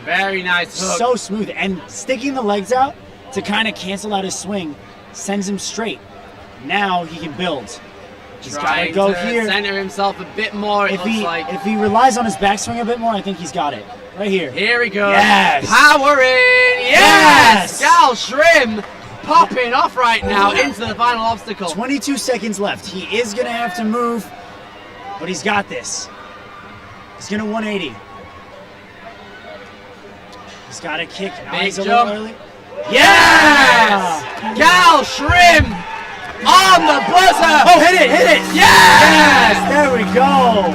Very nice hook. So smooth, and sticking the legs out to kind of cancel out his swing sends him straight. Now he can build. He's got to Trying go to here. center himself a bit more, it looks like. If he relies on his backswing a bit more, I think he's got it. Right here. Here we go. Yes. Power in. Yes. Yes. Gal Shrim popping off right now into the final obstacle. 22 seconds left. He is going to have to move, but he's got this. He's going to 180. He's got to kick eyes a little jump. early. Yes. Gal Shrim on the buzzer. Oh, hit it, hit it. Yes. There we go.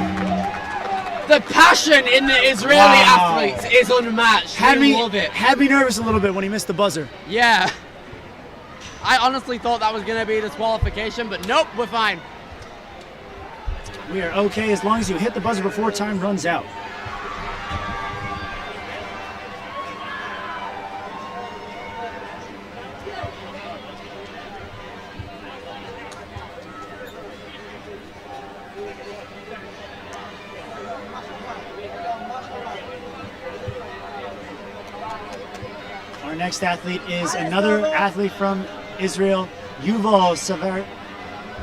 The passion in the Israeli athletes is unmatched. We love it. Had me nervous a little bit when he missed the buzzer. Yeah. I honestly thought that was going to be disqualification, but nope, we're fine. We are okay as long as you hit the buzzer before time runs out. Our next athlete is another athlete from Israel, Yuval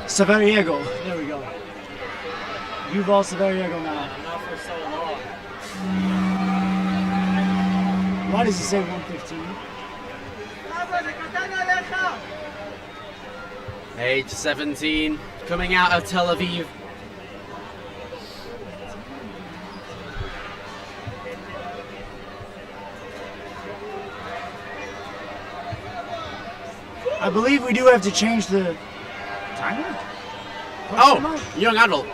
Savariego. There we go. Yuval Savariego now. Not for so long. Why does he say 115? Age 17, coming out of Tel Aviv. I believe we do have to change the timer. Oh, young adult.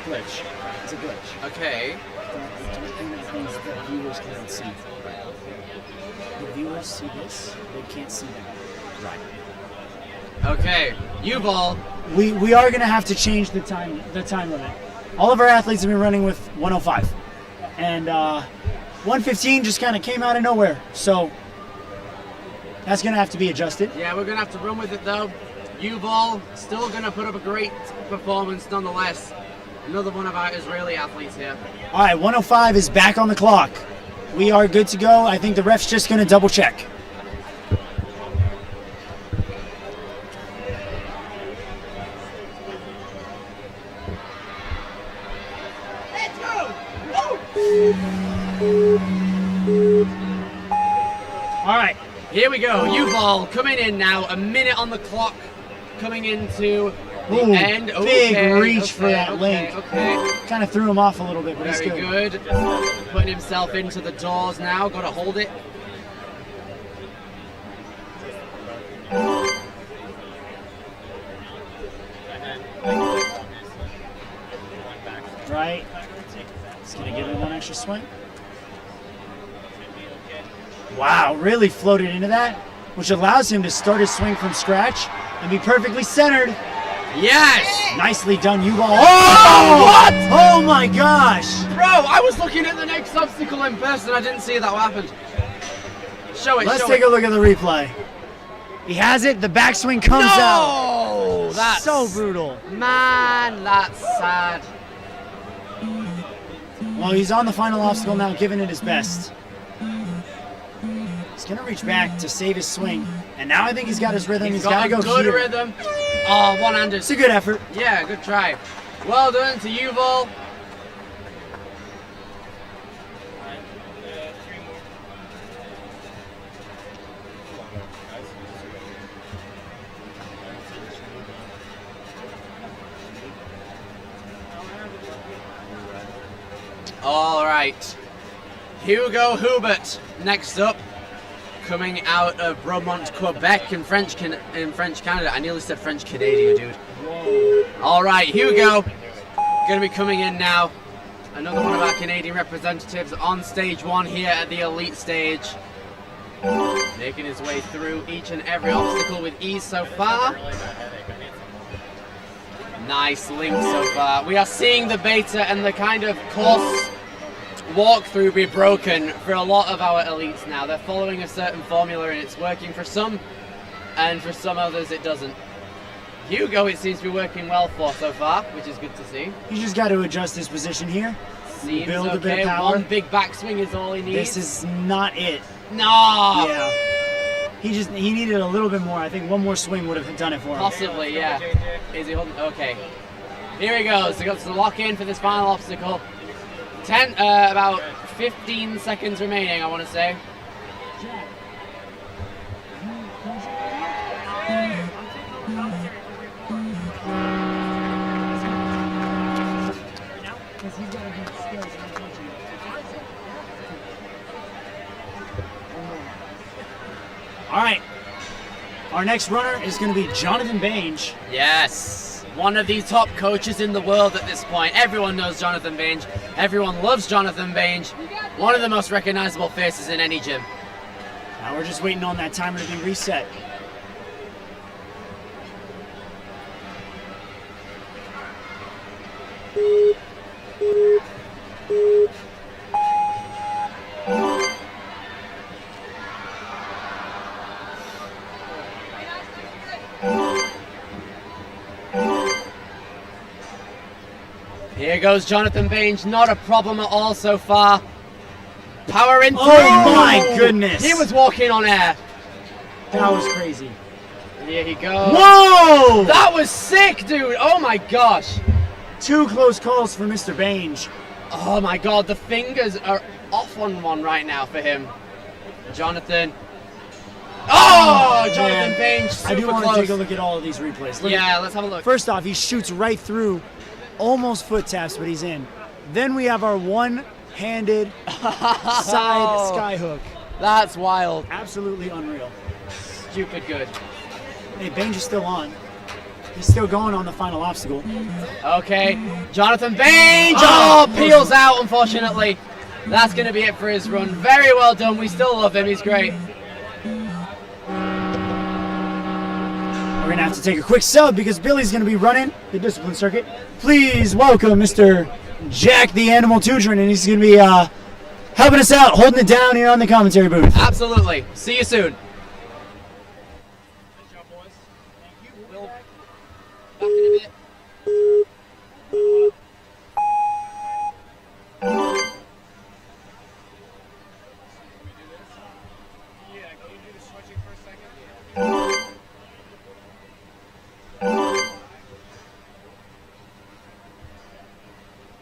Glitch. It's a glitch. Okay. Things that viewers cannot see. The viewers see this, they can't see that. Right. Okay. Yuval. We are going to have to change the time limit. All of our athletes have been running with 105. And 115 just kind of came out of nowhere. So that's going to have to be adjusted. Yeah, we're going to have to run with it though. Yuval still going to put up a great performance nonetheless. Another one of our Israeli athletes here. All right, 105 is back on the clock. We are good to go. I think the ref's just going to double check. All right. Here we go. Yuval coming in now. A minute on the clock. Coming into the Ooh, end. Big Okay, reach for okay, that link. Okay. Kind of threw him off a little bit, but Very he's good. good. Putting himself into the doors now. Got to hold it. Right. He's going to give it one extra swing. Wow, really floated into that, which allows him to start his swing from scratch and be perfectly centered. Yes! Nicely done, Yuval. Oh, what? Oh my gosh! Bro, I was looking at the next obstacle in person. I didn't see that happened. Show it, Let's show take it. a look at the replay. He has it, the backswing comes out. No! That's So brutal. Man, that's sad. Well, he's on the final obstacle now, giving it his best. He's gonna reach back to save his swing, and now I think he's got his rhythm. He's got gotta a go good here. rhythm. Oh, one-handed. It's a good effort. Yeah, good try. Well done to Yuval. All right. Hugo Hubert next up, coming out of Bromont, Quebec in French Canada. I nearly said French Canadian, dude. Whoa. All right, Hugo, going to be coming in now. Another one of our Canadian representatives on stage 1 here at the elite stage. Making his way through each and every obstacle with ease so far. Nice link so far. We are seeing the beta and the kind of course walkthrough be broken for a lot of our elites now. They're following a certain formula and it's working for some, and for some others it doesn't. Hugo, it seems to be working well for so far, which is good to see. He's just got to adjust his position here. Seems build okay. A bit of power. One big backswing is all he needs. This is not it. No. Yeah. He needed a little bit more. I think one more swing would have done it for him. Possibly, yeah. Is he holding? Okay. Here he goes. He goes to lock in for this final obstacle. About 15 seconds remaining, I want to say. All right. Our next runner is going to be Jonathan Bange. Yes. One of the top coaches in the world at this point. Everyone knows Jonathan Bange. Everyone loves Jonathan Bange. One of the most recognizable faces in any gym. Now we're just waiting on that timer to be reset. Here goes Jonathan Bange, not a problem at all so far. Power in through. Oh my goodness. He was walking on air. That was crazy. Here he goes. Whoa! That was sick, dude. Oh my gosh. 2 close calls for Mr. Bange. Oh my god, the fingers are off on one right now for him. Jonathan. Oh, Jonathan Bange, super I do want close. to take a look at all of these replays. Let's have a look. First off, he shoots right through, almost foot taps, but he's in. Then we have our one-handed side skyhook. That's wild. Absolutely unreal. Stupid good. Hey, Bange is still on. He's still going on the final obstacle. Okay, Jonathan Bange! Oh, peels out, unfortunately. That's going to be it for his run. Very well done. We still love him. He's great. We're going to have to take a quick sub because Billy's going to be running the discipline circuit. Please welcome Mr. Jack the Animal Tudrin, and he's going to be helping us out, holding it down here on the commentary booth. Absolutely. See you soon. Back in a bit.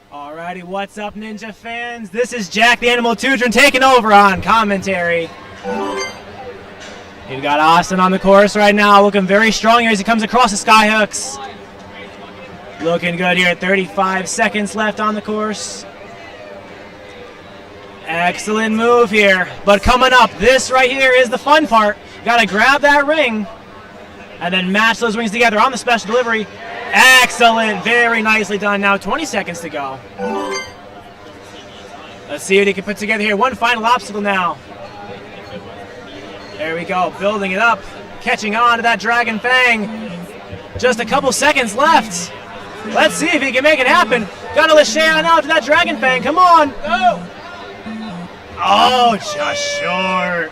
Alrighty, what's up, Ninja fans? This is Jack the Animal Tudrin taking over on commentary. We've got Austin on the course right now, looking very strong here as he comes across the skyhooks. Looking good here, 35 seconds left on the course. Excellent move here, but coming up, this right here is the fun part. Got to grab that ring and then match those rings together on the special delivery. Excellent, very nicely done. Now 20 seconds to go. Let's see what he can put together here. One final obstacle now. There we go, building it up, catching on to that Dragon Fang. Just a couple seconds left. Let's see if he can make it happen. Gotta lachey on out to that Dragon Fang, come on. Go! Oh, just short.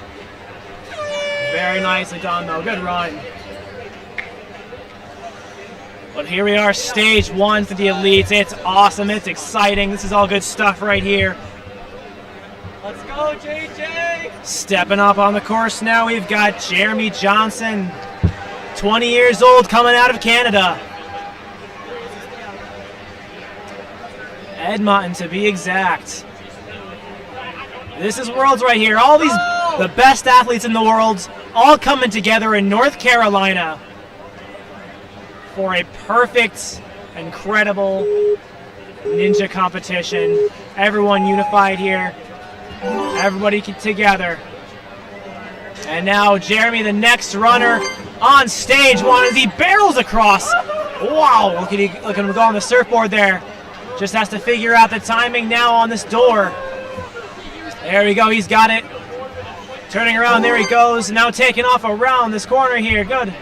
Very nicely done though, good run. But here we are, stage 1 for the elites. It's awesome, it's exciting. This is all good stuff right here. Let's go, JJ! Stepping up on the course now, we've got Jeremy Johnson, 20 years old, coming out of Canada. Edmonton, to be exact. This is Worlds right here. All these, the best athletes in the world, all coming together in North Carolina for a perfect, incredible ninja competition. Everyone unified here. Everybody together. And now Jeremy, the next runner on stage one, as he barrels across. Wow, look at him go on the surfboard there. Just has to figure out the timing now on this door. There we go, he's got it. Turning around, there he goes. Now taking off around this corner here, good.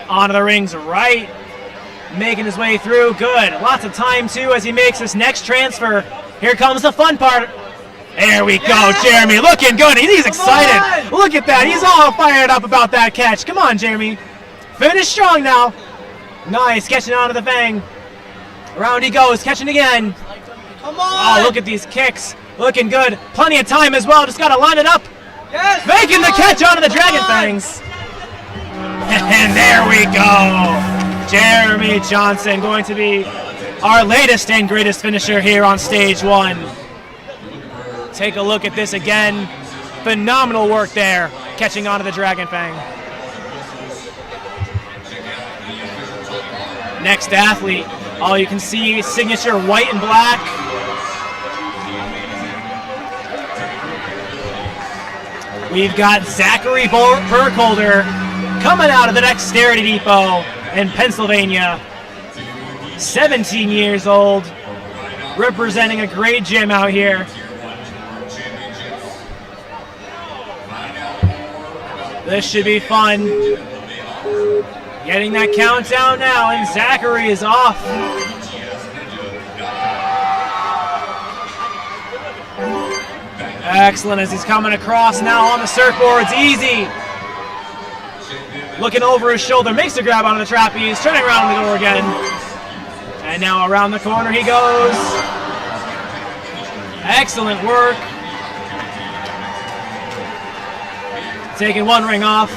Onto the rings right. Making his way through, good. Lots of time too as he makes this next transfer. Here comes the fun part. There we go, Jeremy, looking good. He's excited. Look at that, he's all fired up about that catch. Come on, Jeremy. Finish strong now. Nice, catching onto the fang. Around he goes, catching again. Come on! Oh, look at these kicks. Looking good. Plenty of time as well. Just got to line it up. Yes! Making the catch onto the Dragon Fangs. And there we go. Jeremy Johnson going to be our latest and greatest finisher here on stage one. Take a look at this again. Phenomenal work there, catching onto the Dragon Fang. Next athlete. Oh, you can see signature white and black. We've got Zachary Burkholder coming out of the Dexterity Depot in Pennsylvania. 17 years old, representing a great gym out here. This should be fun. Getting that countdown now, and Zachary is off. Excellent as he's coming across now on the surfboards. Easy. Looking over his shoulder, makes a grab onto the trapeze, turning around the door again. And now around the corner he goes. Excellent work. Taking one ring off.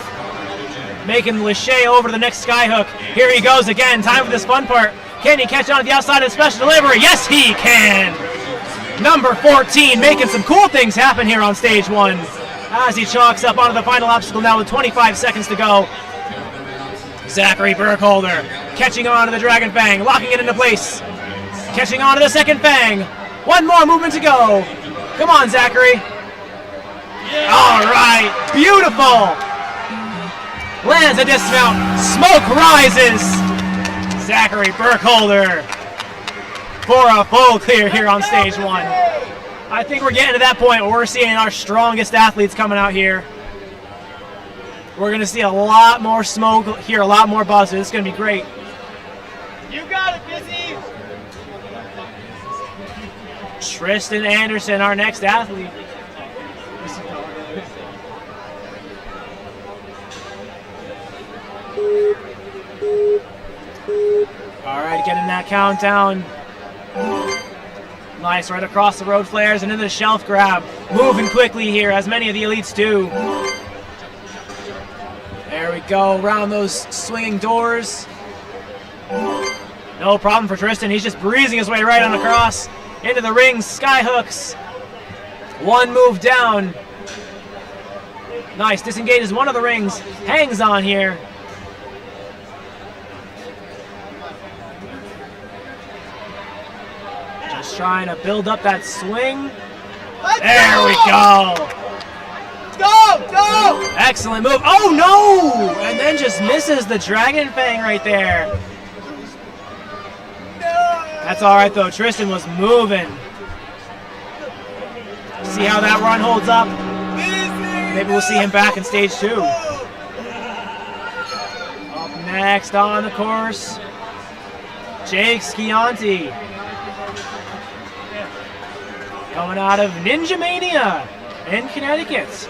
Making the lache over to the next skyhook. Here he goes again. Time for this fun part. Can he catch on to the outside of the special delivery? Yes, he can. Number 14 making some cool things happen here on stage one. As he chalks up onto the final obstacle now with 25 seconds to go. Zachary Burkholder catching on to the Dragon Fang, locking it into place. Catching on to the second Fang. One more movement to go. Come on, Zachary. All right, beautiful. Lands a dismount, smoke rises. Zachary Burkholder for a full clear here on stage one. I think we're getting to that point where we're seeing our strongest athletes coming out here. We're gonna see a lot more smoke here, a lot more buzzes. It's gonna be great. You got it, Busy! Tristan Anderson, our next athlete. All right, getting that countdown. Nice, right across the road flares and into the shelf grab. Moving quickly here, as many of the elites do. There we go, around those swinging doors. No problem for Tristan, he's just breezing his way right on across. Into the rings, sky hooks. One move down. Nice, disengages one of the rings. Hangs on here. Just trying to build up that swing. There we go. Go! Excellent move. Oh no! And then just misses the Dragon Fang right there. That's all right though. Tristan was moving. See how that run holds up. Maybe we'll see him back in stage two. Up next on the course, Jake Schianti. Coming out of Ninja Mania in Connecticut.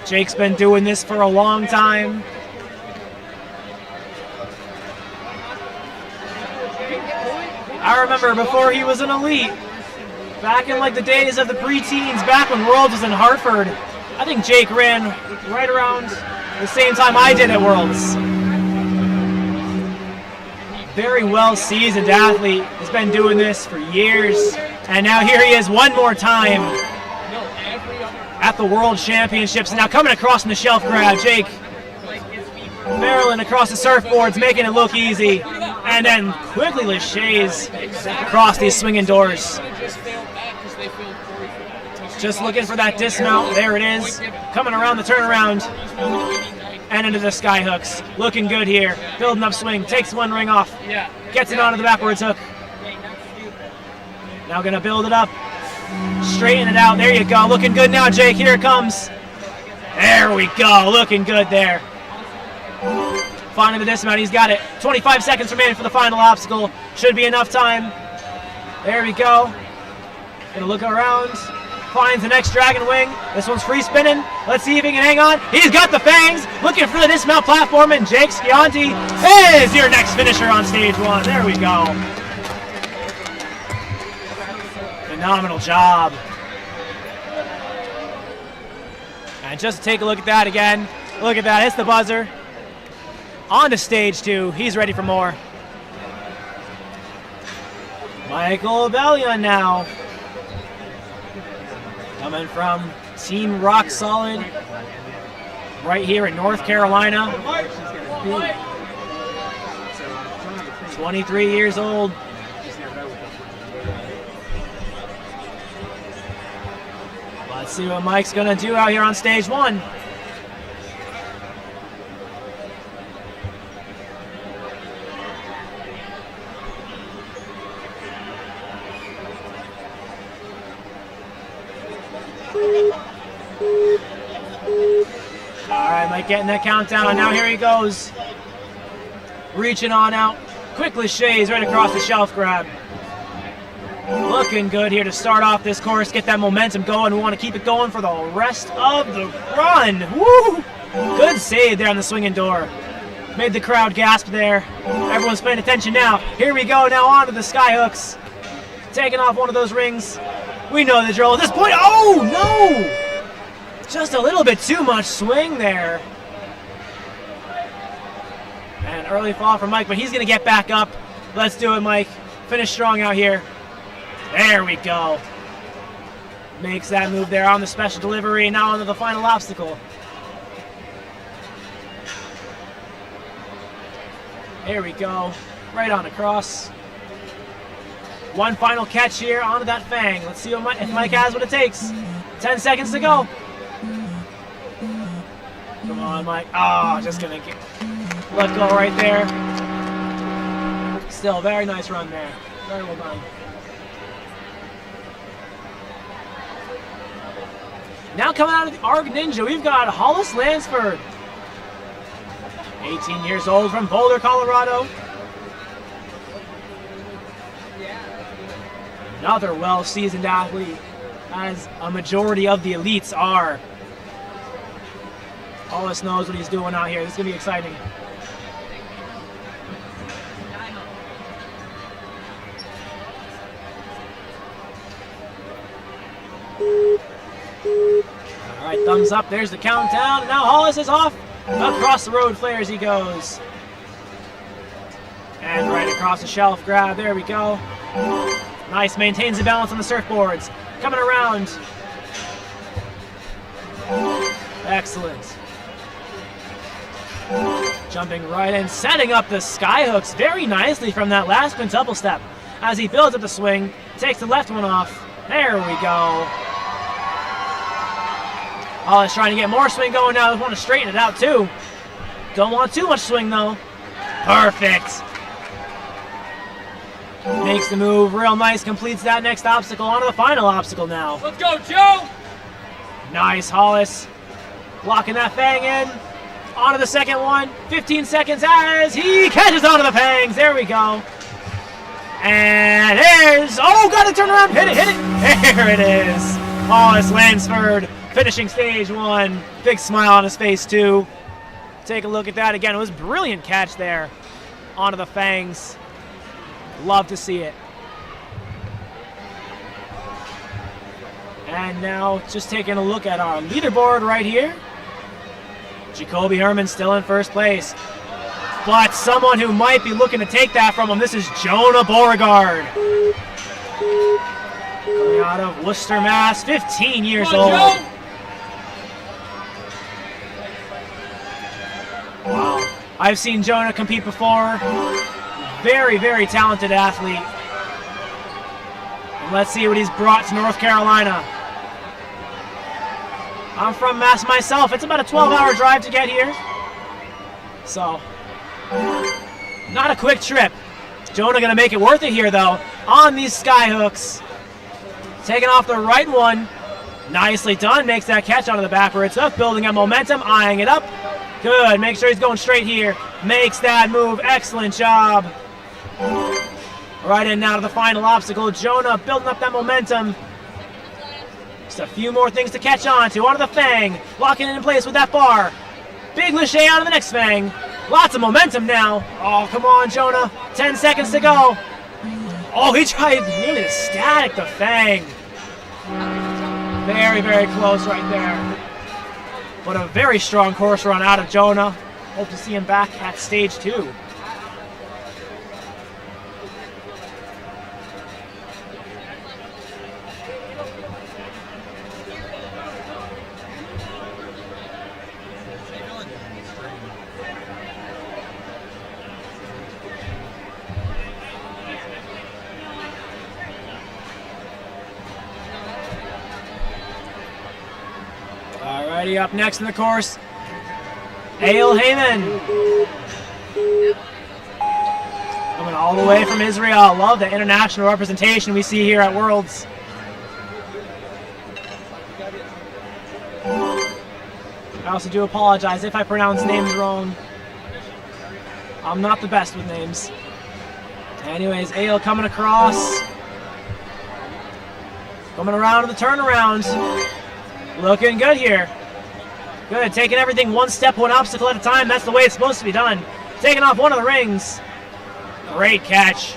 Jake's been doing this for a long time. I remember before he was an elite, back in like the days of the preteens, back when Worlds was in Hartford, I think Jake ran right around the same time I did at Worlds. Very well seasoned athlete, has been doing this for years, and now here he is one more time at the World Championships. Now coming across in the shelf grab, Jake Maryland across the surfboards, making it look easy. And then quickly Lachey's across these swinging doors. Just looking for that dismount. There it is. Coming around the turnaround. And into the sky hooks. Looking good here. Building up swing. Takes one ring off. Gets it onto the backwards hook. Now going to build it up. Straighten it out. There you go. Looking good now, Jake. Here it comes. There we go. Looking good there. Finding the dismount. He's got it. 25 seconds remaining for the final obstacle. Should be enough time. There we go. Gonna look around. Finds the next dragon wing. This one's free spinning. Let's see if he can hang on. He's got the fangs. Looking for the dismount platform, and Jake Schianti is your next finisher on stage 1. There we go. Phenomenal job. And just take a look at that again. Look at that. Hits the buzzer. On to stage 2. He's ready for more. Michael Bellion now. Coming from Team Rock Solid right here in North Carolina. 23 years old. Let's see what Mike's gonna do out here on stage 1. Alright, Mike getting that countdown. Now here he goes. Reaching on out. Quickly Shays right across the shelf grab. Looking good here to start off this course. Get that momentum going. We want to keep it going for the rest of the run. Woo! Good save there on the swinging door. Made the crowd gasp there. Everyone's paying attention now. Here we go now onto the sky hooks. Taking off one of those rings. We know the drill at this point. Oh, no! Just a little bit too much swing there. And early fall for Mike, but he's going to get back up. Let's do it, Mike. Finish strong out here. There we go. Makes that move there on the special delivery. Now onto the final obstacle. There we go. Right on across. One final catch here onto that fang. Let's see if Mike has what it takes. 10 seconds to go. Come on, Mike. Oh, just gonna let go right there. Still, very nice run there. Very well done. Now coming out of the ARG Ninja, we've got Hollis Lansford. 18 years old from Boulder, Colorado. Another well-seasoned athlete, as a majority of the elites are. Hollis knows what he's doing out here. This is going to be exciting. All right, thumbs up. There's the countdown. Now Hollis is off. Across the road flares he goes. And right across the shelf grab. There we go. Nice, maintains the balance on the surfboards. Coming around. Excellent. Jumping right in, setting up the sky hooks very nicely from that last quintuple step. As he builds up the swing, takes the left one off. There we go. Oh, he's trying to get more swing going now. Want to straighten it out too. Don't want too much swing though. Perfect. Makes the move real nice, completes that next obstacle. On to the final obstacle now. Let's go, Joe! Nice, Hollis. Locking that fang in. On to the second one. 15 seconds as he catches onto the fangs. There we go. And there's, oh, got to turn around. Hit it, hit it. There it is. Hollis Lansford finishing stage 1. Big smile on his face too. Take a look at that again. It was a brilliant catch there. Onto the fangs. Love to see it. And now just taking a look at our leaderboard right here. Jacoby Herman still in first place. But someone who might be looking to take that from him, this is Jonah Beauregard. Coming out of Worcester, Mass, 15 years old. Wow. I've seen Jonah compete before. Very, very talented athlete. And let's see what he's brought to North Carolina. I'm from Mass myself. It's about a 12-hour drive to get here. So, not a quick trip. Jonah gonna make it worth it here though. On these sky hooks. Taking off the right one. Nicely done. Makes that catch onto the back where it's up. Building up momentum. Eyeing it up. Good. Make sure he's going straight here. Makes that move. Excellent job. Right in now to the final obstacle. Jonah building up that momentum. Just a few more things to catch on to. Onto the Fang. Locking it in place with that bar. Big Lachey onto the next Fang. Lots of momentum now. Oh, come on, Jonah. 10 seconds to go. Oh, he tried nearly to static the Fang. Very, very close right there. But a very strong course run out of Jonah. Hope to see him back at stage 2. Alrighty, up next in the course, Eyal Heyman. Coming all the way from Israel. Love the international representation we see here at Worlds. I also do apologize if I pronounce names wrong. I'm not the best with names. Anyways, Eyal coming across. Coming around to the turnaround. Looking good here. Good, taking everything one step, one obstacle at a time. That's the way it's supposed to be done. Taking off one of the rings. Great catch.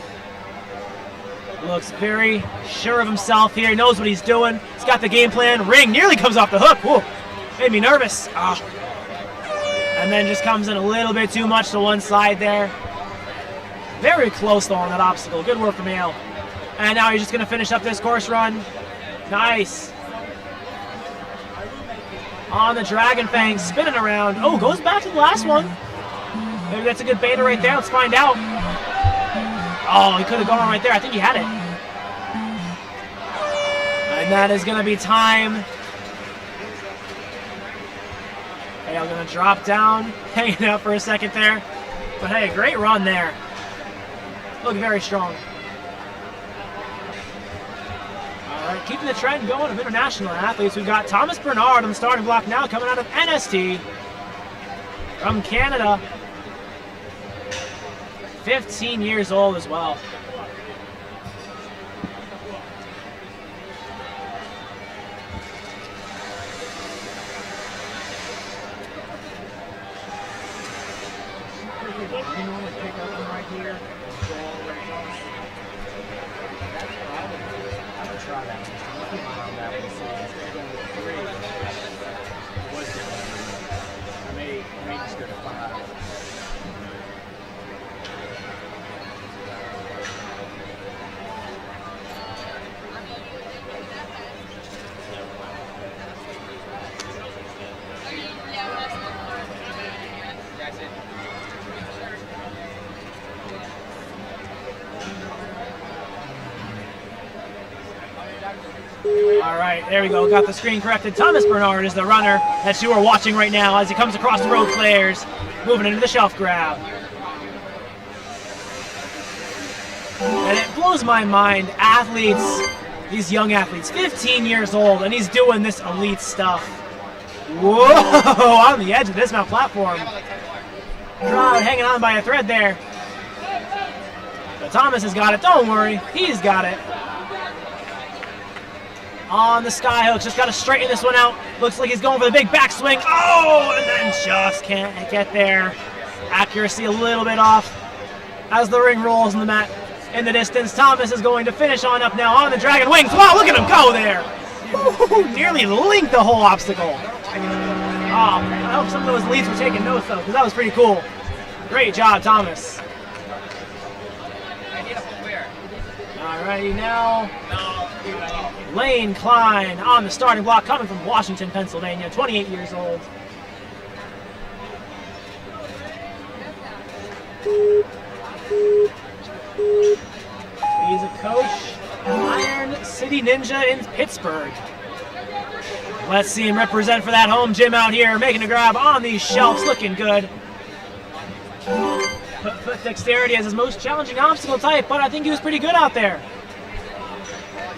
Looks very sure of himself here. He knows what he's doing. He's got the game plan. Ring nearly comes off the hook. Whoa, made me nervous. And then just comes in a little bit too much to one side there. Very close though on that obstacle. Good work from Eyal. And now he's just going to finish up this course run. Nice. On the Dragon Fang, spinning around. Oh, goes back to the last one. Maybe that's a good beta right there. Let's find out. Oh, he could have gone right there. I think he had it. And that is going to be time. Hey, I'm going to drop down. Hanging out for a second there. But hey, great run there. Look very strong. All right, keeping the trend going of international athletes. We've got Thomas Bernard on the starting block now, coming out of NST from Canada. 15 years old as well. All right, there we go. Got the screen corrected. Thomas Bernard is the runner that you are watching right now as he comes across the road players, moving into the shelf grab. And it blows my mind, athletes, these young athletes, 15 years old, and he's doing this elite stuff. Whoa, on the edge of this mount platform. Crowd hanging on by a thread there. But Thomas has got it, don't worry, he's got it. On the sky hooks, just got to straighten this one out. Looks like he's going for the big backswing. Oh, and then just can't get there. Accuracy a little bit off as the ring rolls in the mat. In the distance, Thomas is going to finish on up now on the Dragon Wings. Wow, look at him go there. Ooh, nearly linked the whole obstacle. Oh, I hope some of those leads were taking notes though, because that was pretty cool. Great job, Thomas. Alrighty now. Lane Klein on the starting block, coming from Washington, Pennsylvania, 28 years old. City Ninja in Pittsburgh. Let's see him represent for that home gym out here, making a grab on these shelves, looking good. Foot dexterity as his most challenging obstacle type, but I think he was pretty good out there.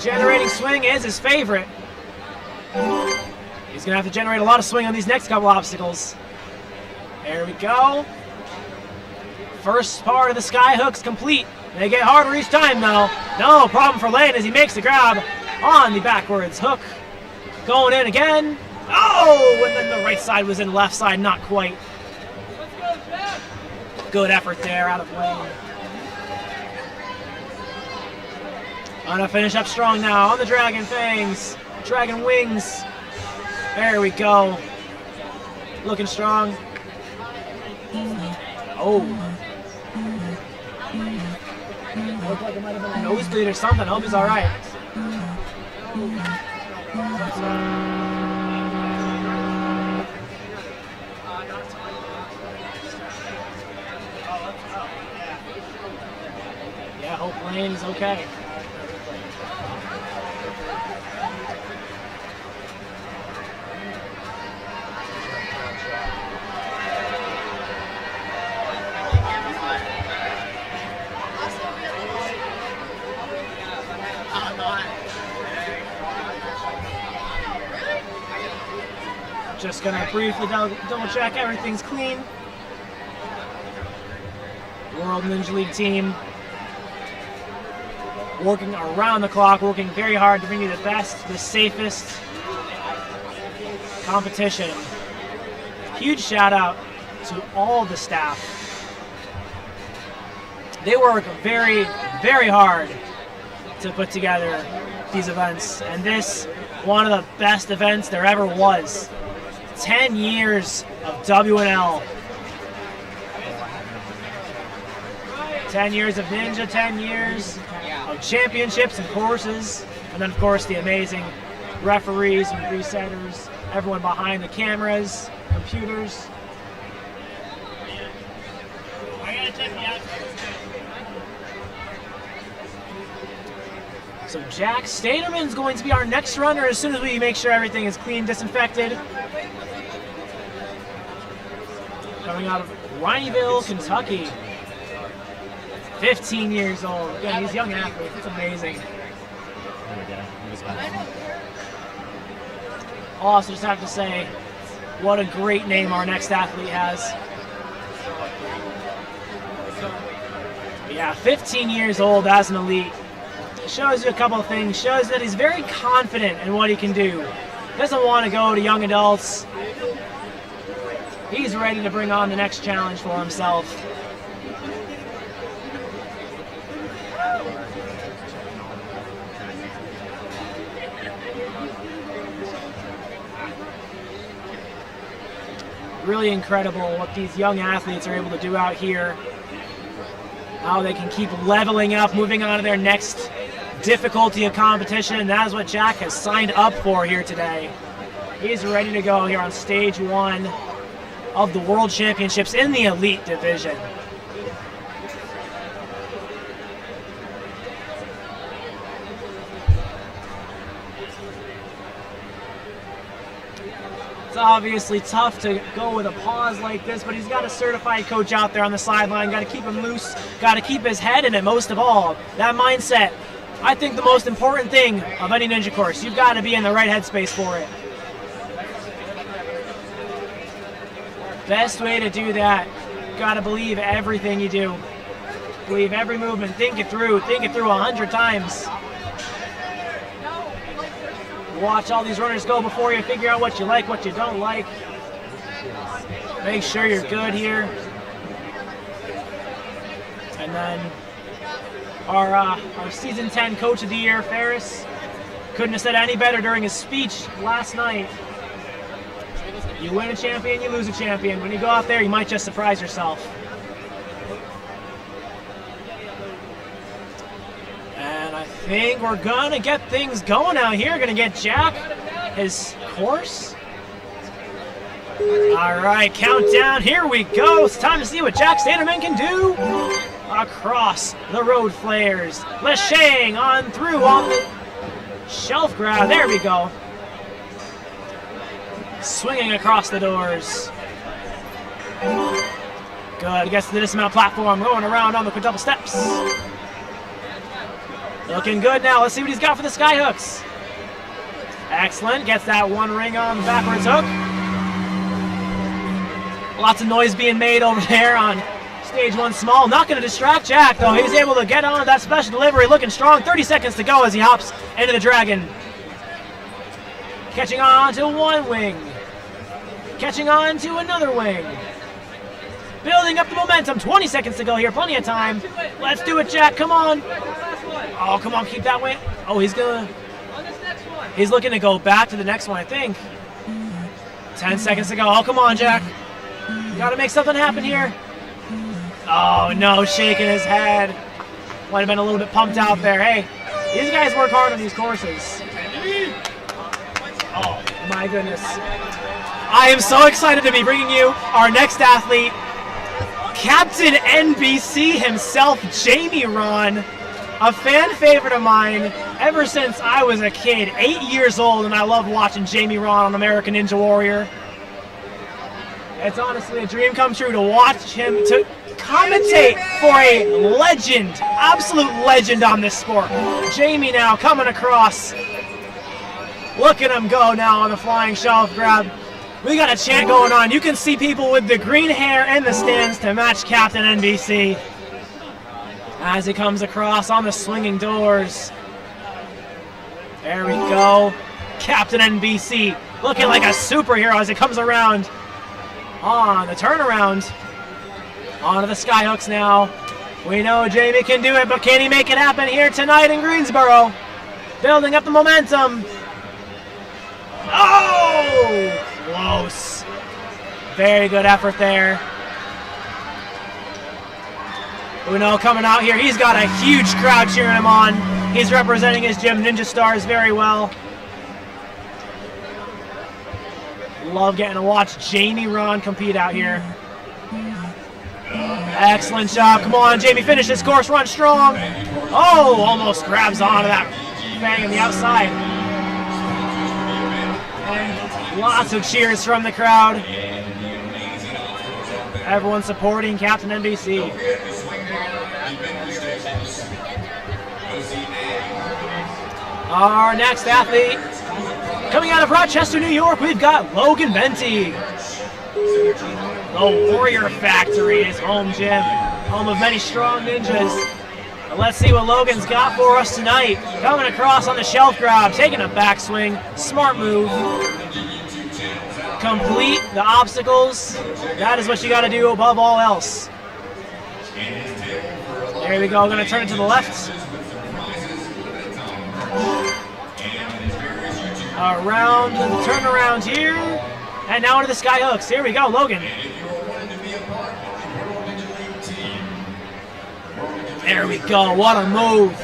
Generating swing is his favorite. He's gonna have to generate a lot of swing on these next couple obstacles. There we go. First part of the sky hooks complete. They get harder each time though. No problem for Lane as he makes the grab on the backwards hook. Going in again. Oh, and then the right side was in, left side not quite. Good effort there out of Lane. Gonna finish up strong now on the Dragon Fangs. Dragon Wings. There we go. Looking strong. Oh. Looked like it might have been a nosebleed or something. Hope he's all right. Yeah, hope Lane is okay. Just gonna briefly double check everything's clean. World Ninja League team working around the clock, working very hard to bring you the best, the safest competition. Huge shout out to all the staff. They work very, very hard to put together these events, and this one of the best events there ever was. 10 years of WNL. 10 years of Ninja, 10 years of championships and courses, and then of course the amazing referees and resetters, everyone behind the cameras, computers. So Jack Staterman's going to be our next runner as soon as we make sure everything is clean, disinfected. Coming out of Rhineville, Kentucky. 15 years old. Again, he's a young athlete. It's amazing. I'll also just have to say, what a great name our next athlete has. Yeah, 15 years old as an elite. Shows you a couple of things. Shows that he's very confident in what he can do. Doesn't want to go to young adults. He's ready to bring on the next challenge for himself. Really incredible what these young athletes are able to do out here. How they can keep leveling up, moving on to their next difficulty of competition, and that is what Jack has signed up for here today. He's ready to go here on stage 1 of the World Championships in the Elite Division. It's obviously tough to go with a pause like this, but he's got a certified coach out there on the sideline. Got to keep him loose, got to keep his head in it most of all. That mindset, I think the most important thing of any ninja course. You've got to be in the right headspace for it. Best way to do that, got to believe everything you do. Believe every movement, think it through 100 times. Watch all these runners go before you, figure out what you like, what you don't like. Make sure you're good here. And then our season 10 coach of the year, Ferris, couldn't have said any better during his speech last night. You win a champion, you lose a champion. When you go out there, you might just surprise yourself. And I think we're gonna get things going out here. Gonna get Jack his course. All right, countdown, here we go. It's time to see what Jack Staterman can do. Across the road flares. Leshang on through on the Shelf grab, there we go. Swinging across the doors. Good, gets to the dismount platform, going around on the quintuple steps. Looking good now, let's see what he's got for the sky hooks. Excellent, gets that one ring on the backwards hook. Lots of noise being made over there on stage 1 small. Not going to distract Jack, though. He's able to get on that special delivery, looking strong. 30 seconds to go as he hops into the dragon. Catching on to one wing. Catching on to another wing. Building up the momentum. 20 seconds to go here. Plenty of time. Let's do it, Jack. Come on. Oh, come on. Keep that wing. Oh, he's going to... He's looking to go back to the next one, I think. 10 seconds to go. Oh, come on, Jack. Got to make something happen here. Oh, no, shaking his head. Might have been a little bit pumped out there. Hey, these guys work hard on these courses. Oh, my goodness. I am so excited to be bringing you our next athlete, Captain NBC himself, Jamie Ron, a fan favorite of mine ever since I was a kid, 8 years old, and I love watching Jamie Ron on American Ninja Warrior. It's honestly a dream come true to watch him to commentate for a legend, absolute legend on this sport. Jamie now coming across. Look at him go now on the flying shelf grab. We got a chant going on. You can see people with the green hair in the stands to match Captain NBC as he comes across on the swinging doors. There we go. Captain NBC looking like a superhero as he comes around on the turnaround. Onto the skyhooks now. We know Jamie can do it, but can he make it happen here tonight in Greensboro? Building up the momentum. Oh! Close. Very good effort there. Uno coming out here. He's got a huge crowd cheering him on. He's representing his gym, Ninja Stars, very well. Love getting to watch Jamie Ron compete out here. Excellent job. Come on, Jamie, finish this course. Run strong. Oh, almost grabs onto that bang on the outside. And lots of cheers from the crowd. Everyone supporting Captain NBC. Our next athlete, coming out of Rochester, New York, we've got Logan Benty. The Warrior Factory, his home gym, home of many strong ninjas. But let's see what Logan's got for us tonight. Coming across on the shelf grab, taking a backswing, smart move. Complete the obstacles. That is what you got to do above all else. There we go, going to turn it to the left. Around the turnaround here. And now into the sky hooks. Here we go, Logan. There we go, what a move.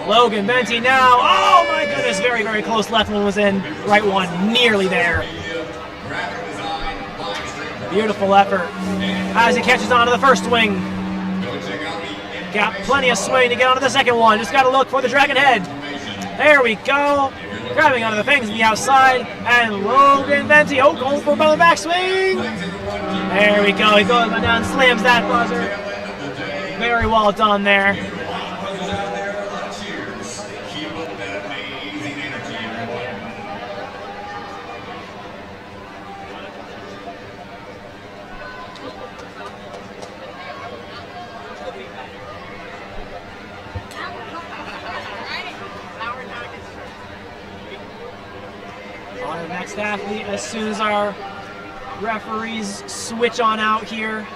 Logan Benty now. Oh my goodness, very, very close. Left one was in, right one nearly there. Beautiful effort as he catches onto the first swing. Got plenty of swing to get onto the second one. Just got to look for the dragon head. There we go. Grabbing onto the things on the outside. And Logan Benty, oh, going for a belly backswing. There we go. He goes down, slams that buzzer. Very well done there. Our next athlete, as soon as our referees switch on out here.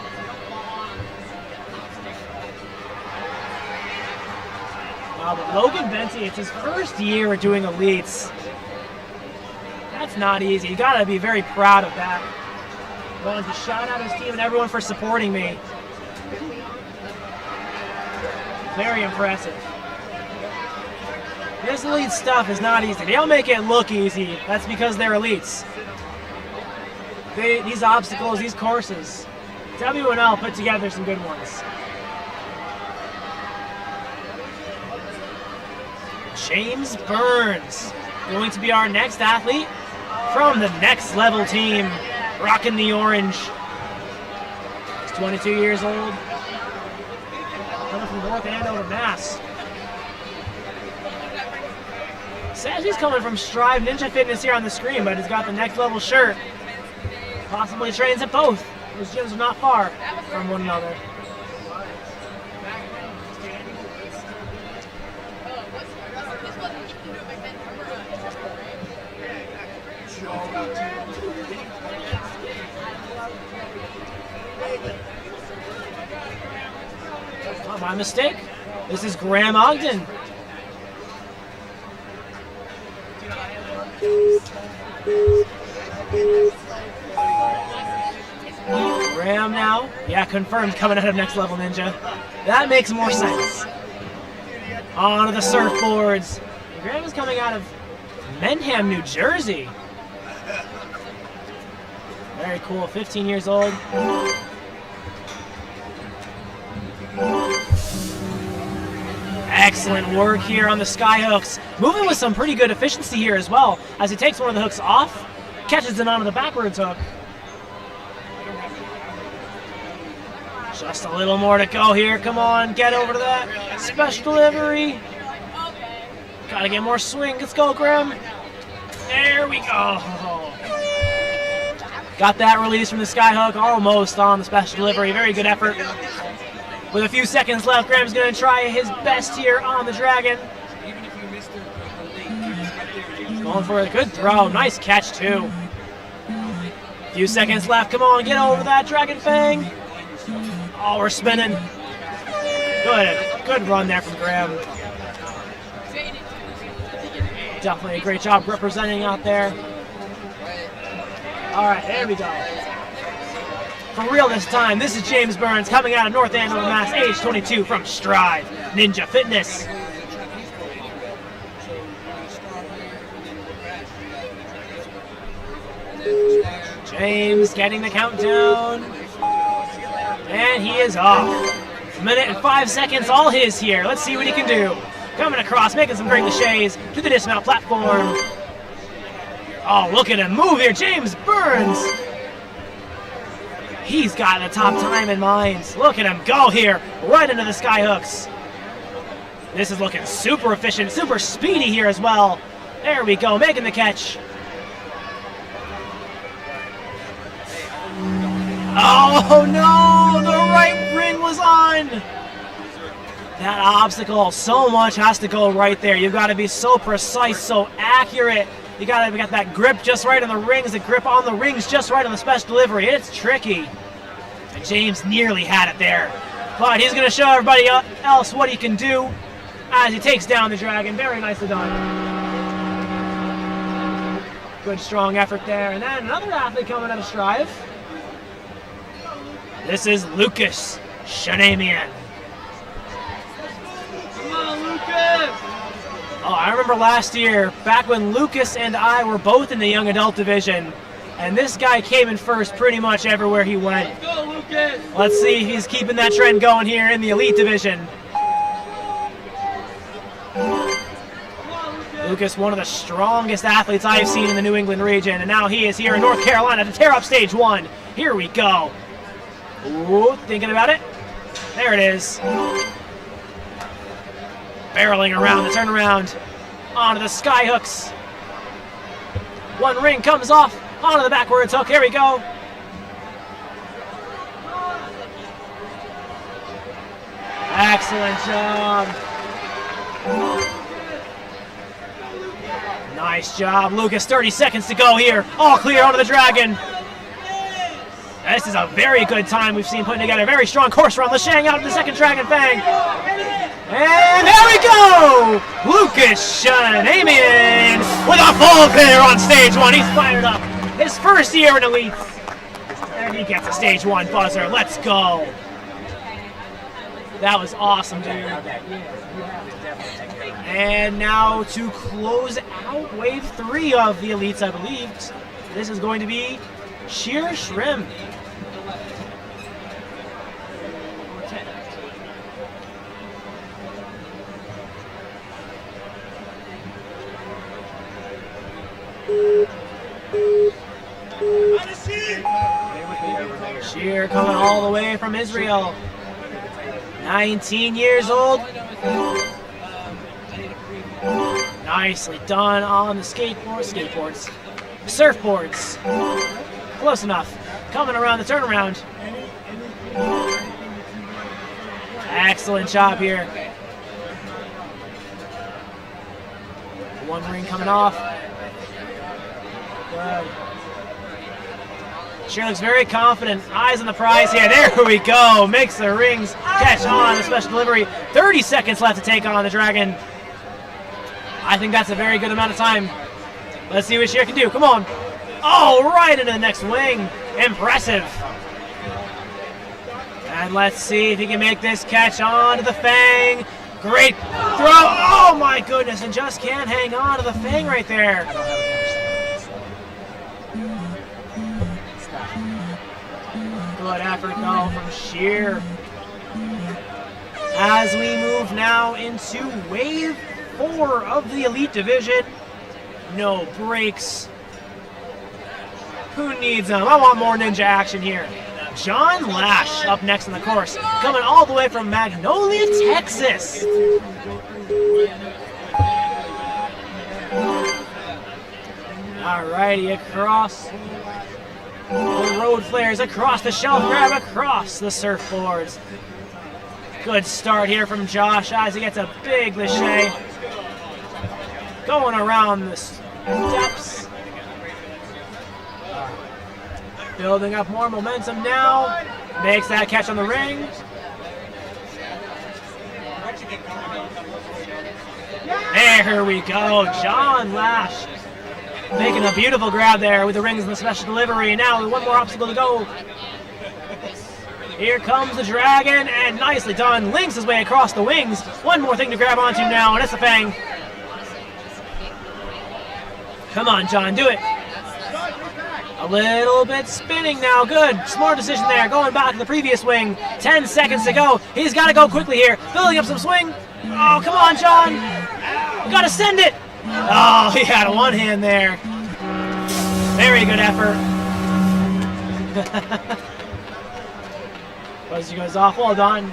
But Logan Benty, it's his first year doing elites. That's not easy. You gotta be very proud of that. I wanted to shout out his team and everyone for supporting me. Very impressive. This elite stuff is not easy. They don't make it look easy. That's because they're elites. These obstacles, these courses, W&L put together some good ones. James Burns, going to be our next athlete from the Next Level team, rocking the orange. He's 22 years old, coming from North Andover, Mass. Says he's coming from Strive Ninja Fitness here on the screen, but he's got the Next Level shirt. Possibly trains at both. Those gyms are not far from one another. Not my mistake. This is Graham Ogden. Graham now. Yeah, confirmed coming out of Next Level Ninja. That makes more sense. Onto the surfboards. Graham is coming out of Menham, New Jersey. Very cool, 15 years old. Excellent work here on the sky hooks. Moving with some pretty good efficiency here as well, as he takes one of the hooks off, catches it onto the backwards hook. Just a little more to go here. Come on, get over to that. Special delivery. Gotta get more swing. Let's go, Graham. There we go. Got that release from the sky hook, almost on the special delivery. Very good effort. With a few seconds left, Graham's going to try his best here on the dragon. Going for a good throw. Nice catch, too. Few seconds left. Come on, get over that dragon fang. Oh, we're spinning. Good run there from Graham. Definitely a great job representing out there. All right, there we go. For real this time, this is James Burns coming out of North Andover, Mass, age 22 from Strive Ninja Fitness. James getting the countdown. And he is off. A minute and 5 seconds, all his here. Let's see what he can do. Coming across, making some great laches to the dismount platform. Oh, look at him move here, James Burns. He's got the top time in mind. Look at him go here, right into the sky hooks. This is looking super efficient, super speedy here as well. There we go, making the catch. Oh no, the right ring was on. That obstacle, so much has to go right there. You've got to be so precise, so accurate. You got to get that grip just right on the rings, the grip on the rings just right on the special delivery. It's tricky. And James nearly had it there. But he's going to show everybody else what he can do as he takes down the dragon. Very nicely done. Good strong effort there. And then another athlete coming out of Strive. This is Lucas Shanamian. Come on, Lucas! Oh, I remember last year, back when Lucas and I were both in the young adult division, and this guy came in first pretty much everywhere he went. Let's go, Lucas! Let's see if he's keeping that trend going here in the elite division. Lucas, one of the strongest athletes I've seen in the New England region, and now he is here in North Carolina to tear up stage one. Here we go. Ooh, thinking about it. There it is. Barreling around the turnaround. Onto the sky hooks. One ring comes off. Onto the backwards hook. Here we go. Excellent job. Nice job, Lucas. 30 seconds to go here. All clear onto the dragon. This is a very good time we've seen putting together. Very strong course run. Lashang out of the second dragon fang. And there we go! Lucas Shanamian with a full clear on stage one. He's fired up. His first year in Elites. And he gets a stage one buzzer. Let's go. That was awesome, dude. And now to close out wave 3 of the Elites, I believe, this is going to be Sheer Shrimp. Sheer coming all the way from Israel. 19 years old. Nicely done on the surfboards. Close enough. Coming around the turnaround. Excellent job here. One ring coming off. Good. She looks very confident. Eyes on the prize here. There we go. Makes the rings catch on the special delivery. 30 seconds left to take on the Dragon. I think that's a very good amount of time. Let's see what Sheer can do. Come on. Oh, right into the next wing. Impressive. And let's see if he can make this catch on to the Fang. Great throw. Oh my goodness, and just can't hang on to the Fang right there. Good effort though from Sheer. As we move now into wave 4 of the Elite Division. No breaks. Who needs them? I want more ninja action here. John Lash up next on the course, coming all the way from Magnolia, Texas. Alrighty, across the road flares, across the shelf grab, across the surfboards. Good start here from Josh as he gets a big lâché. Going around the steps. Building up more momentum now. Makes that catch on the ring. There we go. John Lash making a beautiful grab there with the rings and the special delivery. Now with one more obstacle to go. Here comes the Dragon, and nicely done. Links his way across the wings. One more thing to grab onto now, and it's the Fang. Come on, John, do it. A little bit spinning now. Good. Smart decision there. Going back to the previous wing. 10 seconds to go. He's got to go quickly here. Building up some swing. Oh, come on, John. You got to send it. Oh, he had one hand there. Very good effort. Buzzy goes off. Well done.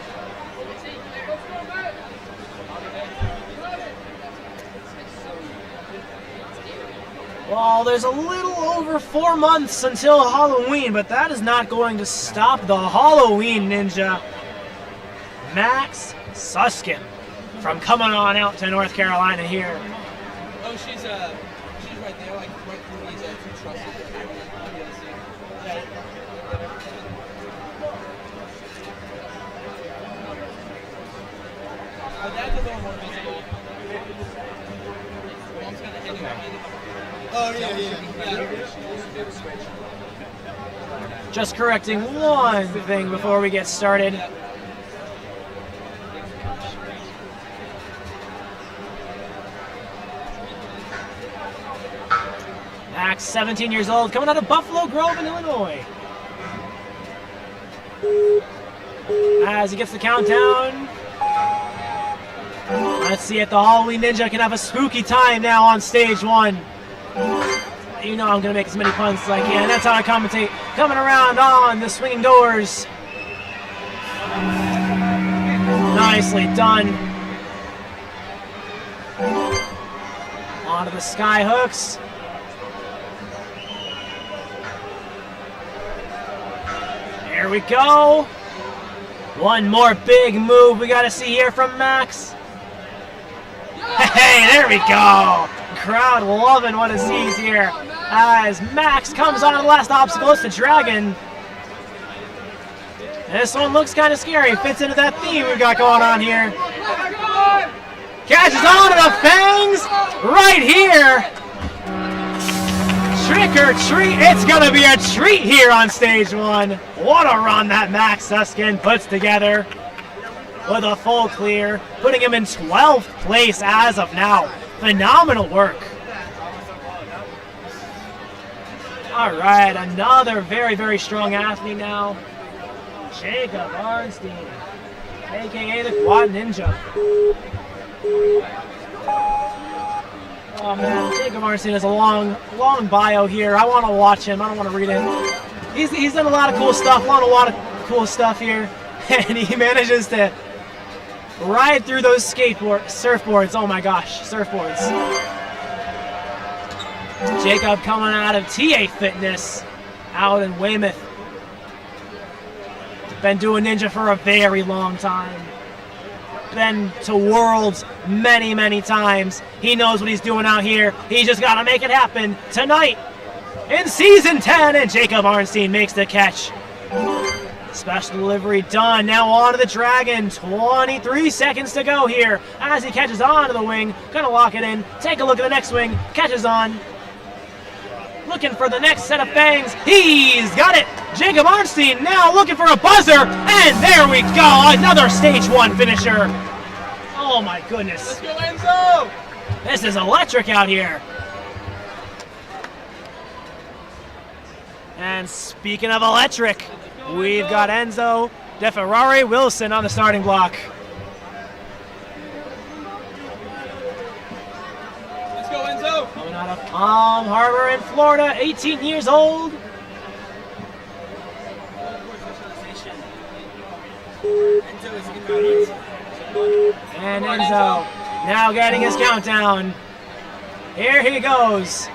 Well, there's a little over 4 months until Halloween, but that is not going to stop the Halloween ninja, Max Suskin, from coming on out to North Carolina here. Oh, she's right there, like right through these two trusses. But that's a little more visible. One's kind of hitting her. Oh, yeah. Just correcting one thing before we get started. Max, 17 years old, coming out of Buffalo Grove in Illinois. As he gets the countdown. Let's see if the Halloween Ninja can have a spooky time now on stage 1. You know I'm going to make as many puns as I can. That's how I commentate. Coming around on the swinging doors. Nicely done. Onto the sky hooks. There we go. One more big move we got to see here from Max. Hey, there we go. Crowd loving what it sees here as Max comes on to the last obstacle. It's the Dragon. This one looks kind of scary. Fits into that theme we've got going on here. Catches on to the Fangs right here. Trick or treat. It's going to be a treat here on stage 1. What a run that Max Suskin puts together with a full clear, putting him in 12th place as of now. Phenomenal work. All right, another very, very strong athlete now. Jacob Arnstein, a.k.a. the Quad Ninja. Oh man, Jacob Arnstein has a long bio here. I want to watch him. I don't want to read it. He's done a lot of cool stuff, a lot of cool stuff here, and he manages to ride through those surfboards. Oh my gosh, surfboards. Jacob coming out of TA Fitness out in Weymouth. Been doing Ninja for a very long time. Been to Worlds many, many times. He knows what he's doing out here. He's just got to make it happen tonight in Season 10, and Jacob Arnstein makes the catch. Special delivery done. Now on to the Dragon. 23 seconds to go here as he catches on to the wing. Gonna lock it in. Take a look at the next wing. Catches on. Looking for the next set of fangs. He's got it. Jacob Arnstein now looking for a buzzer. And there we go. Another stage 1 finisher. Oh my goodness. Let's go, Enzo! This is electric out here. And speaking of electric, we've got Enzo De Ferrari Wilson on the starting block. Let's go, Enzo! Coming out of Palm Harbor in Florida, 18 years old. And Enzo now getting his countdown. Here he goes.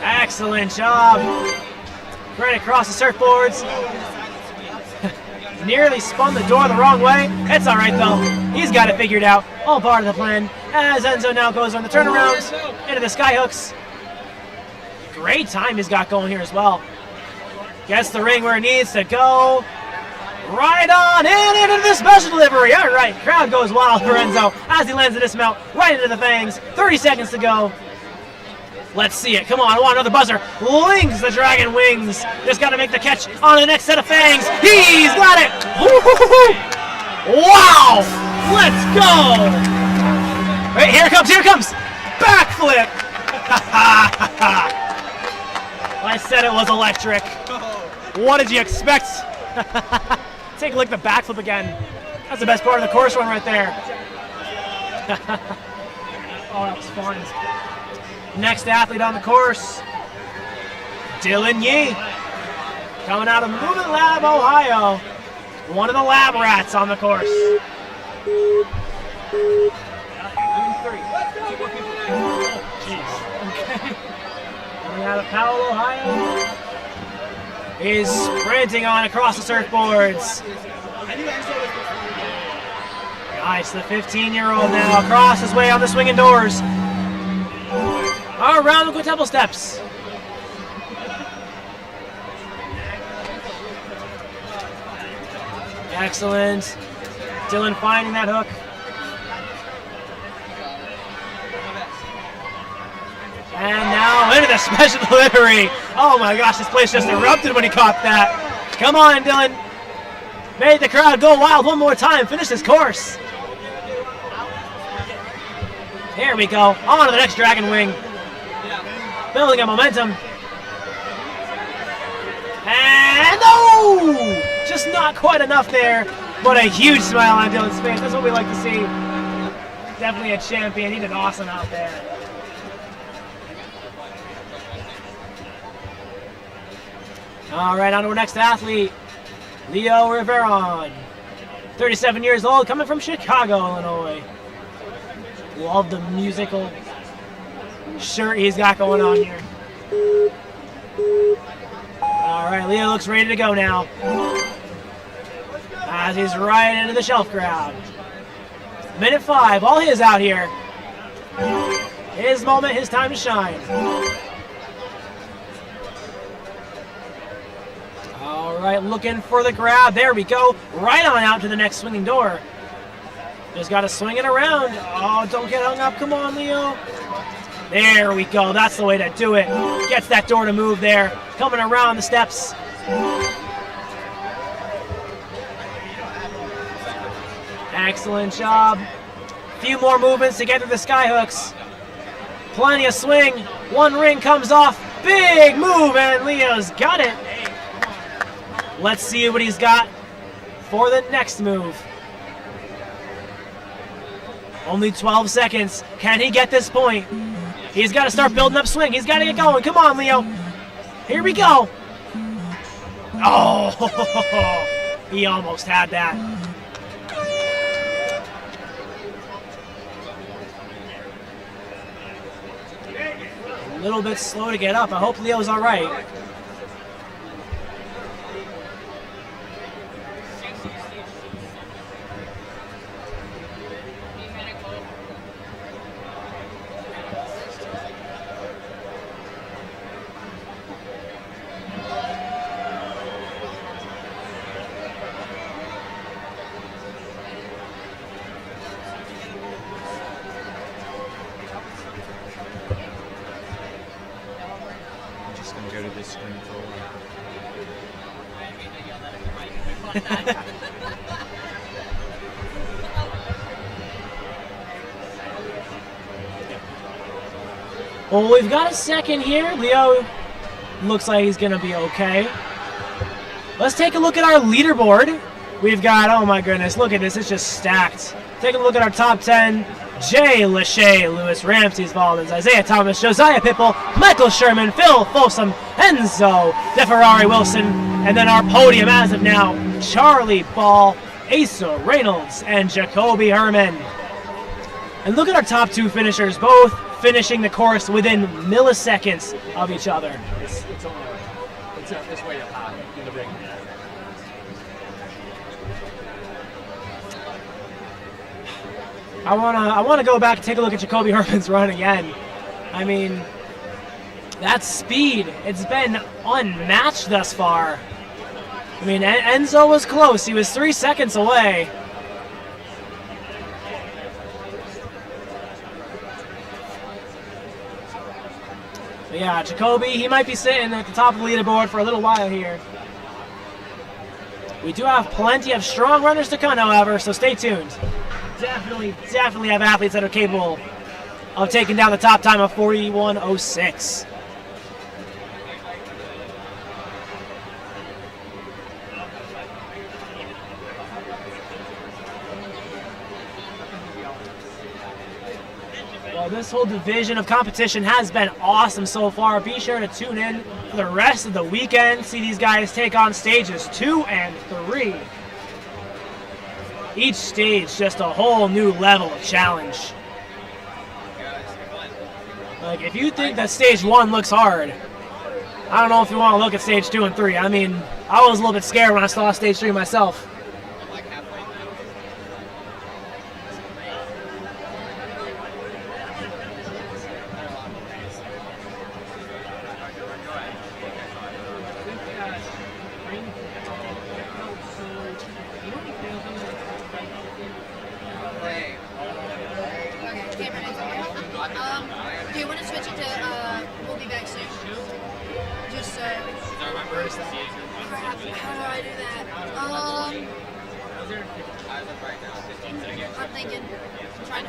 Excellent job. Right across the surfboards. Nearly spun the door the wrong way. It's all right though. He's got it figured out. All part of the plan. As Enzo now goes on the turnarounds into the skyhooks. Great time he's got going here as well. Gets the ring where it needs to go. Right on in into the special delivery. All right, crowd goes wild for Enzo as he lands the dismount right into the fangs. 30 seconds to go. Let's see it. Come on, I want another buzzer. Links the Dragon wings. Just got to make the catch on the next set of fangs. He's got it. Wow. Let's go. Wait, here it comes. Here it comes. Backflip. I said it was electric. What did you expect? Take a look at the backflip again. That's the best part of the course run right there. Oh, that was fun. Next athlete on the course, Dylan Yee, coming out of Movement Lab, Ohio. One of the lab rats on the course. Coming out of Powell, Ohio. He's sprinting on across the surfboards. Nice, the 15-year-old now across his way on the swinging doors. Around the quintuple steps. Excellent. Dylan finding that hook. And now into the special delivery. Oh my gosh, this place just erupted when he caught that. Come on, Dylan. Made the crowd go wild one more time. Finish this course. Here we go. On to the next Dragon wing. Building up momentum. And oh! Just not quite enough there, but a huge smile on Dylan's face. That's what we like to see. Definitely a champion. He did awesome out there. All right, on to our next athlete, Leo Riveron. 37 years old, coming from Chicago, Illinois. Love the musical shirt he's got going on here. All right, Leo looks ready to go now. As he's right into the shelf crowd. Minute 5, all his out here. His moment, his time to shine. All right, looking for the grab. There we go. Right on out to the next swinging door. Just got to swing it around. Oh, don't get hung up. Come on, Leo. There we go. That's the way to do it. Gets that door to move there. Coming around the steps. Excellent job. Few more movements to get to the skyhooks. Plenty of swing. One ring comes off. Big move, and Leo's got it. Let's see what he's got for the next move. Only 12 seconds. Can he get this point? He's got to start building up swing. He's got to get going. Come on, Leo. Here we go. Oh, he almost had that. A little bit slow to get up. I hope Leo's all right. Go to this screen for a while. Well, we've got a second here. Leo looks like he's going to be okay. Let's take a look at our leaderboard. We've got, oh my goodness, look at this. It's just stacked. Take a look at our top 10. Jay Lachey, Lewis Ramsey, Baldwins, Isaiah Thomas, Josiah Pipple, Michael Sherman, Phil Folsom, Enzo DeFerrari Wilson, and then our podium as of now, Charlie Ball, Asa Reynolds, and Jacoby Herman. And look at our top 2 finishers, both finishing the course within milliseconds of each other. It's way up high in the ring. I wanna go back and take a look at Jacoby Herman's run again. I mean, that speed, it's been unmatched thus far. I mean, Enzo was close. He was 3 seconds away. But yeah, Jacoby, he might be sitting at the top of the leaderboard for a little while here. We do have plenty of strong runners to come, however, so stay tuned. Definitely have athletes that are capable of taking down the top time of 41:06. Well, this whole division of competition has been awesome so far. Be sure to tune in for the rest of the weekend. See these guys take on stages 2 and 3. Each stage just a whole new level of challenge. Like, if you think that stage 1 looks hard, I don't know if you want to look at stage 2 and 3. I mean, I was a little bit scared when I saw stage 3 myself. Do you want to switch it to, we'll be back soon? Just so. Crap, how do I do that? I'm thinking, I'm trying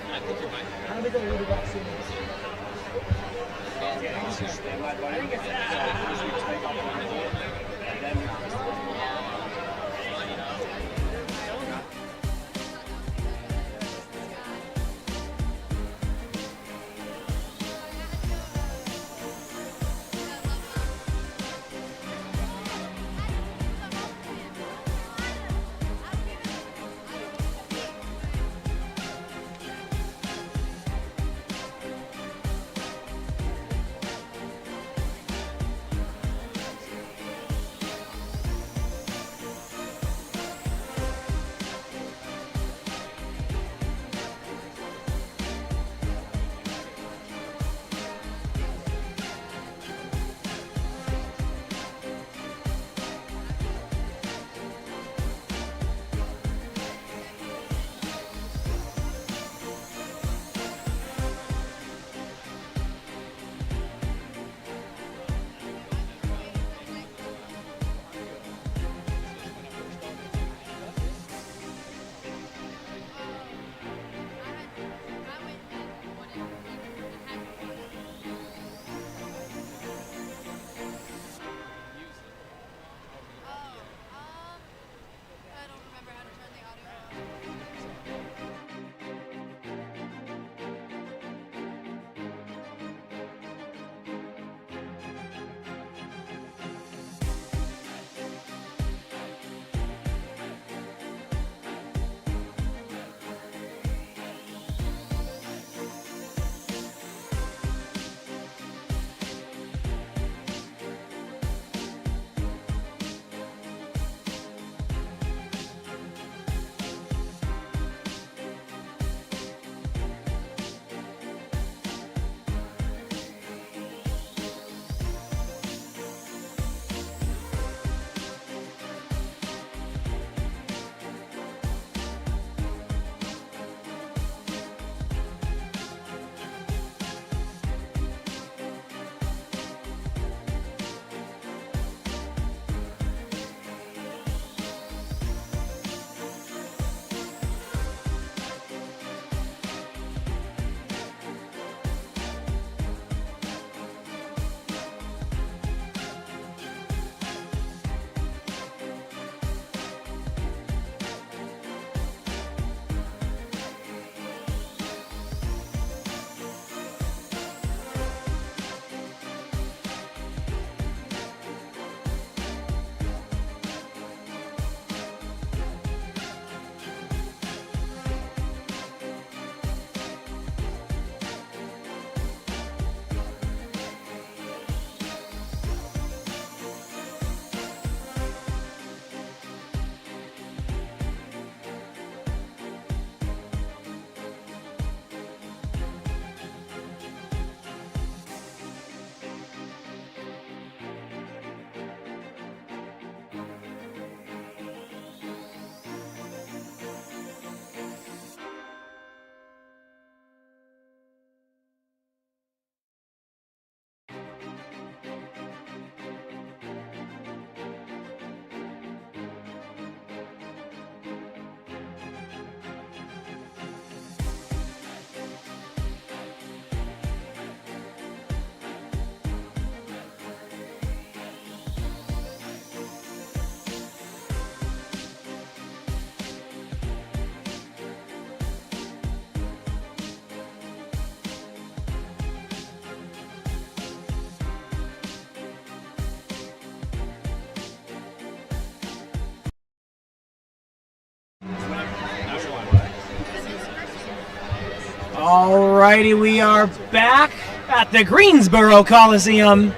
Alrighty, we are back at the Greensboro Coliseum.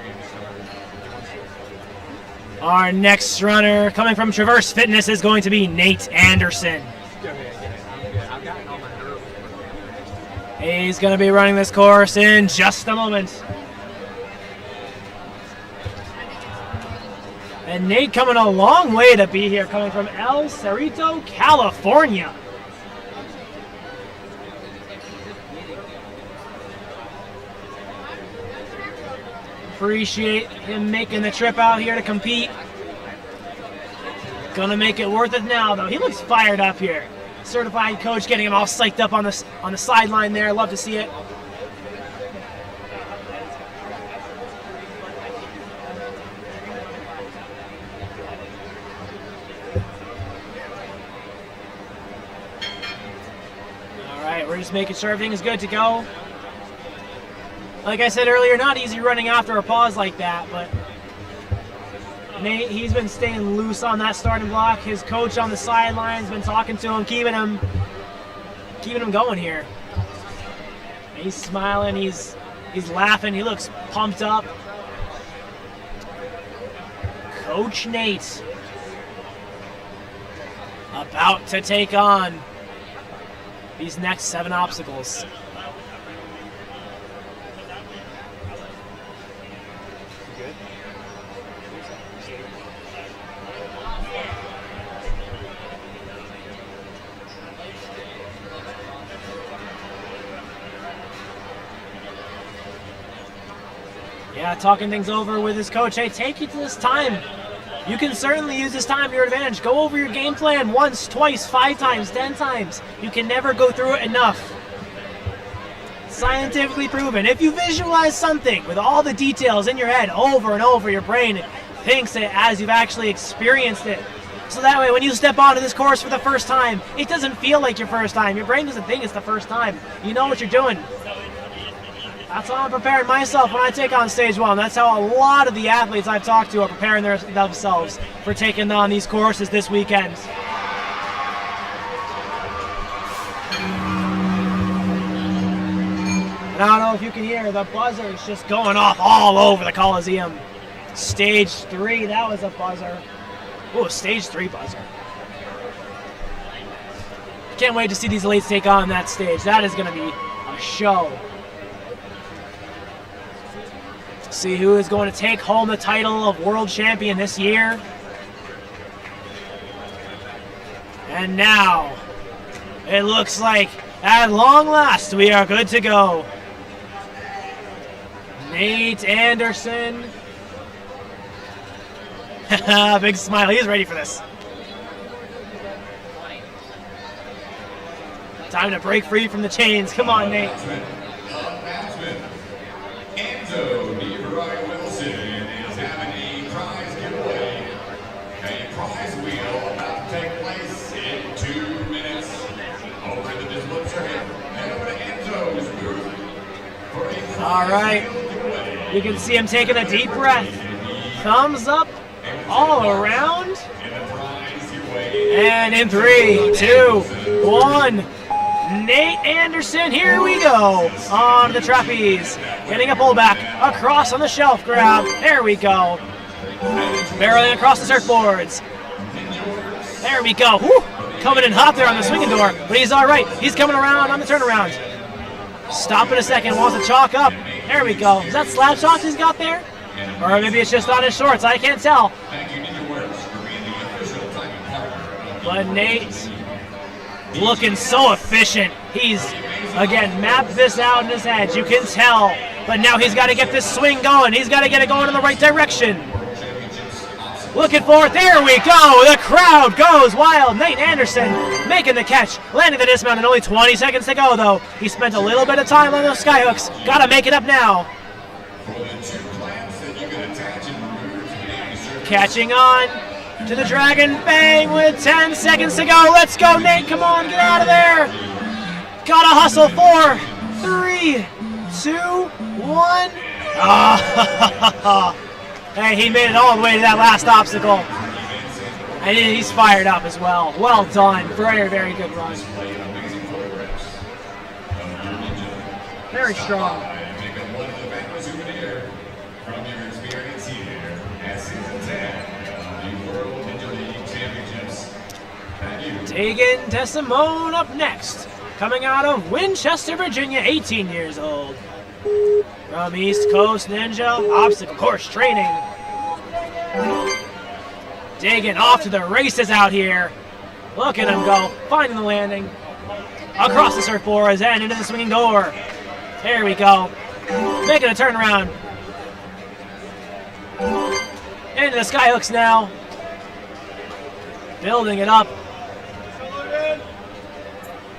Our next runner coming from Traverse Fitness is going to be Nate Anderson. He's going to be running this course in just a moment. And Nate coming a long way to be here, coming from El Cerrito, California. Appreciate him making the trip out here to compete. Gonna make it worth it now, though. He looks fired up here. Certified coach getting him all psyched up on the sideline there. Love to see it. All right, we're just making sure everything is good to go. Like I said earlier, not easy running after a pause like that, but Nate, he's been staying loose on that starting block. His coach on the sidelines been talking to him, keeping him going here. And he's smiling, he's laughing, he looks pumped up. Coach Nate about to take on these next 7 obstacles. Yeah, talking things over with his coach. Hey, take you to this time. You can certainly use this time to your advantage. Go over your game plan once, twice, 5 times, 10 times. You can never go through it enough. Scientifically proven. If you visualize something with all the details in your head over and over, your brain thinks it as you've actually experienced it. So that way, when you step onto this course for the first time, it doesn't feel like your first time. Your brain doesn't think it's the first time. You know what you're doing. That's how I'm preparing myself when I take on stage 1. That's how a lot of the athletes I've talked to are preparing themselves for taking on these courses this weekend. And I don't know if you can hear, the buzzer is just going off all over the Coliseum. Stage 3, that was a buzzer. Ooh, stage 3 buzzer. Can't wait to see these elites take on that stage. That is going to be a show. See who is going to take home the title of world champion this year. And now, it looks like, at long last, we are good to go. Nate Anderson. Big smile, he's ready for this. Time to break free from the chains. Come on, Nate. Is having a prize giveaway. A prize wheel about to take place in 2 minutes. Over the dispenser here. Head over to Enzo's booth for a prize All right. giveaway. You can see him taking a deep breath. Thumbs up all around. And in 3, 2, 1. Nate Anderson, here we go. On the trapeze. Getting a pullback. Across on the shelf grab. There we go. Barreling across the surfboards. There we go. Woo! Coming in hot there on the swinging door. But he's all right. He's coming around on the turnaround. Stop in a second. Wants to chalk up. There we go. Is that slab chalk he's got there? Or maybe it's just on his shorts. I can't tell. Thank you, NinjaWorks, for being the official timing partner. But Nate looking so efficient. He's, again, mapped this out in his head. You can tell. But now he's got to get this swing going. He's got to get it going in the right direction. Looking for it. There we go. The crowd goes wild. Nate Anderson making the catch. Landing the dismount and only 20 seconds to go, though. He spent a little bit of time on those skyhooks. Got to make it up now. Catching on to the Dragon Bang with 10 seconds to go. Let's go, Nate. Come on, get out of there. Gotta hustle. 4, 3, 2, 1. Oh. Hey, he made it all the way to that last obstacle. And he's fired up as well. Well done. Very, very good run. Very strong. Make a wonderful family souvenir from your experience here at Season 10 of the World Ninja League Championships. Thank you. Tegan DeSimone up next. Coming out of Winchester, Virginia, 18 years old. From East Coast Ninja Obstacle Course Training. Tegan off to the races out here. Look at him go, finding the landing. Across the surfboards and into the swinging door. There we go. Making a turnaround. Into the skyhooks now. Building it up.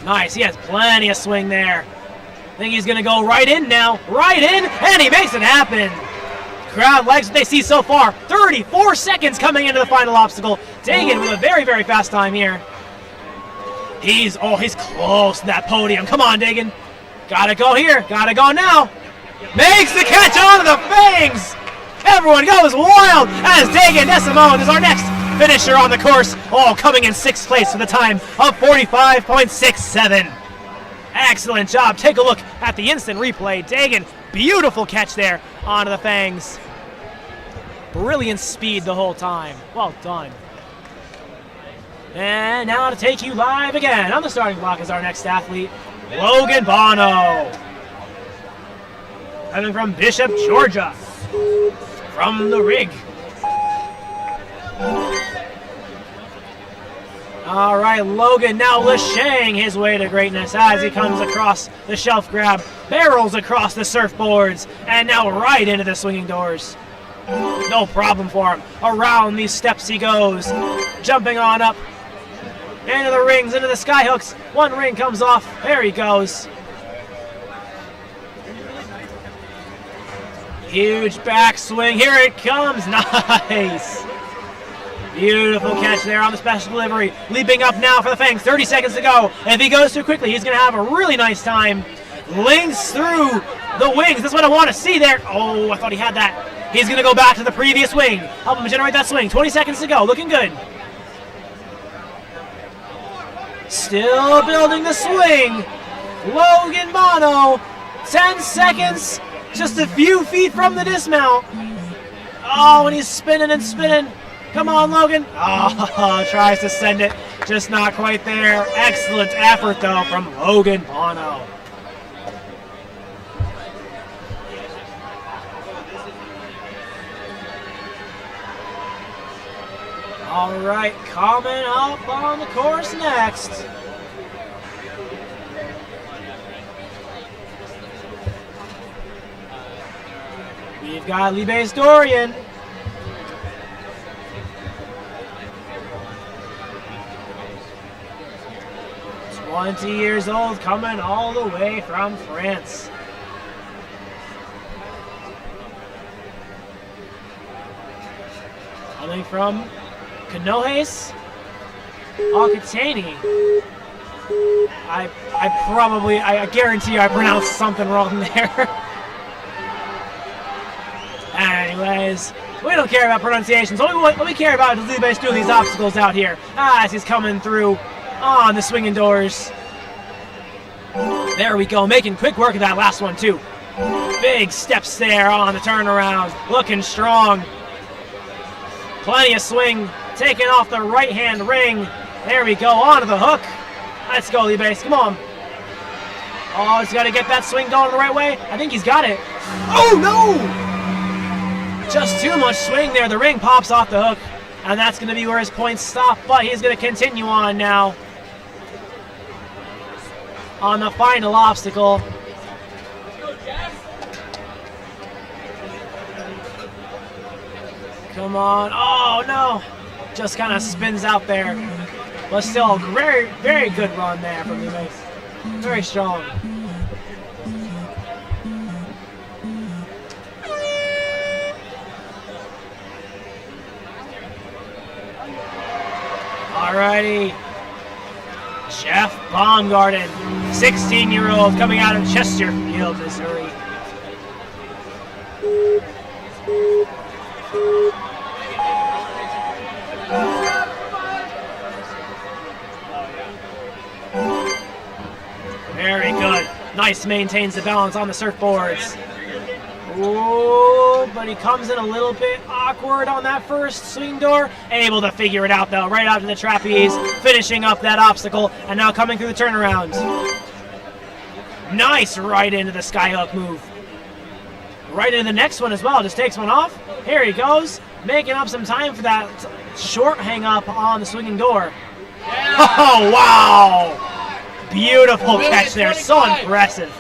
Nice, he has plenty of swing there. I think he's gonna go right in now. Right in, and he makes it happen. Crowd likes what they see so far. 34 seconds coming into the final obstacle. Tegan with a very, very fast time here. He's close to that podium. Come on, Tegan. Gotta go here, gotta go now. Makes the catch onto the fangs. Everyone goes wild as Tegan DeSimone is our next finisher on the course. Oh, coming in 6th place for the time of 45.67. Excellent job. Take a look at the instant replay. Tegan, beautiful catch there onto the fangs. Brilliant speed the whole time. Well done. And now to take you live again on the starting block is our next athlete, Logan Bono. Coming from Bishop, Georgia. From the rig. All right, Logan now lashing his way to greatness as he comes across the shelf grab, barrels across the surfboards, and now right into the swinging doors. No problem for him. Around these steps he goes, jumping on up, into the rings, into the skyhooks. One ring comes off. There he goes. Huge backswing. Here it comes. Nice. Beautiful catch there on the special delivery. Leaping up now for the fangs. 30 seconds to go. If he goes too quickly, he's going to have a really nice time. Links through the wings. That's what I want to see there. Oh, I thought he had that. He's going to go back to the previous wing. Help him generate that swing. 20 seconds to go. Looking good. Still building the swing. Logan Bono. 10 seconds. Just a few feet from the dismount. Oh, and he's spinning and spinning. Come on, Logan. Oh, tries to send it. Just not quite there. Excellent effort, though, from Logan Bono. All right, coming up on the course next. We've got Libes Dorian. "20 years old, coming all the way from France." Coming from Canojes Alcatani. I guarantee you I pronounced something wrong there. Anyways, we don't care about pronunciations. What we care about is Libes doing these obstacles out here as he's coming through on the swinging doors. There we go, making quick work of that last one too. Big steps there on the turnaround, looking strong. Plenty of swing, taking off the right-hand ring. There we go, onto the hook. Let's go, Libes, come on. Oh, he's got to get that swing going the right way. I think he's got it. Oh, no! Just too much swing there. The ring pops off the hook, and that's going to be where his points stop, but he's going to continue on now on the final obstacle. Come on. Oh, no. Just kind of spins out there. But still, very, very good run there from Libes. Very strong. Alrighty. Jeff Baumgarten, 16-year-old, coming out of Chesterfield, Missouri. Very good. Nice Nice, maintains the balance on the surfboards. Ooh, but he comes in a little bit awkward on that first swing door. Able to figure it out though, right out to the trapeze, finishing up that obstacle, and now coming through the turnaround. Nice, right into the skyhook move. Right into the next one as well, just takes one off. Here he goes, making up some time for that short hang up on the swinging door. Yeah. Oh, wow! Beautiful catch there, so impressive.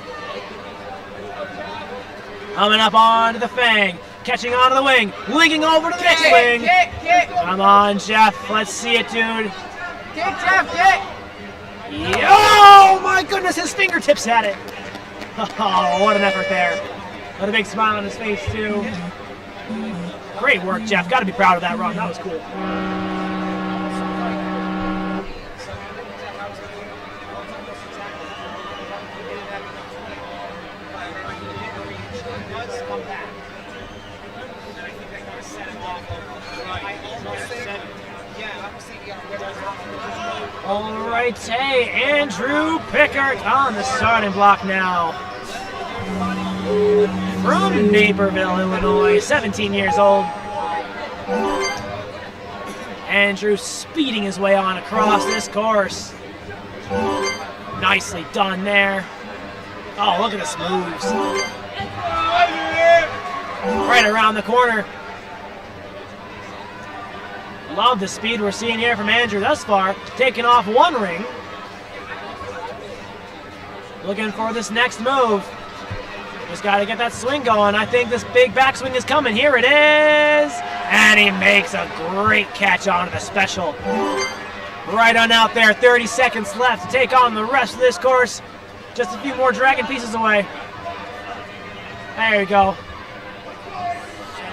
Coming up onto the fang, catching onto the wing, linking over to the next wing. Come on, Jeff, let's see it, dude. Kick, Jeff, kick! Oh my goodness, his fingertips had it. Oh, what an effort there. With a big smile on his face, too. Great work, Jeff. Got to be proud of that run. That was cool. All right, hey, Andrew Pickert on the starting block now. From Naperville, Illinois, 17 years old. Andrew speeding his way on across this course. Nicely done there. Oh, look at this moves. Right around the corner. Love the speed we're seeing here from Andrew thus far. Taking off one ring. Looking for this next move. Just got to get that swing going. I think this big backswing is coming. Here it is. And he makes a great catch onto the special. Right on out there. 30 seconds left to take on the rest of this course. Just a few more dragon pieces away. There you go.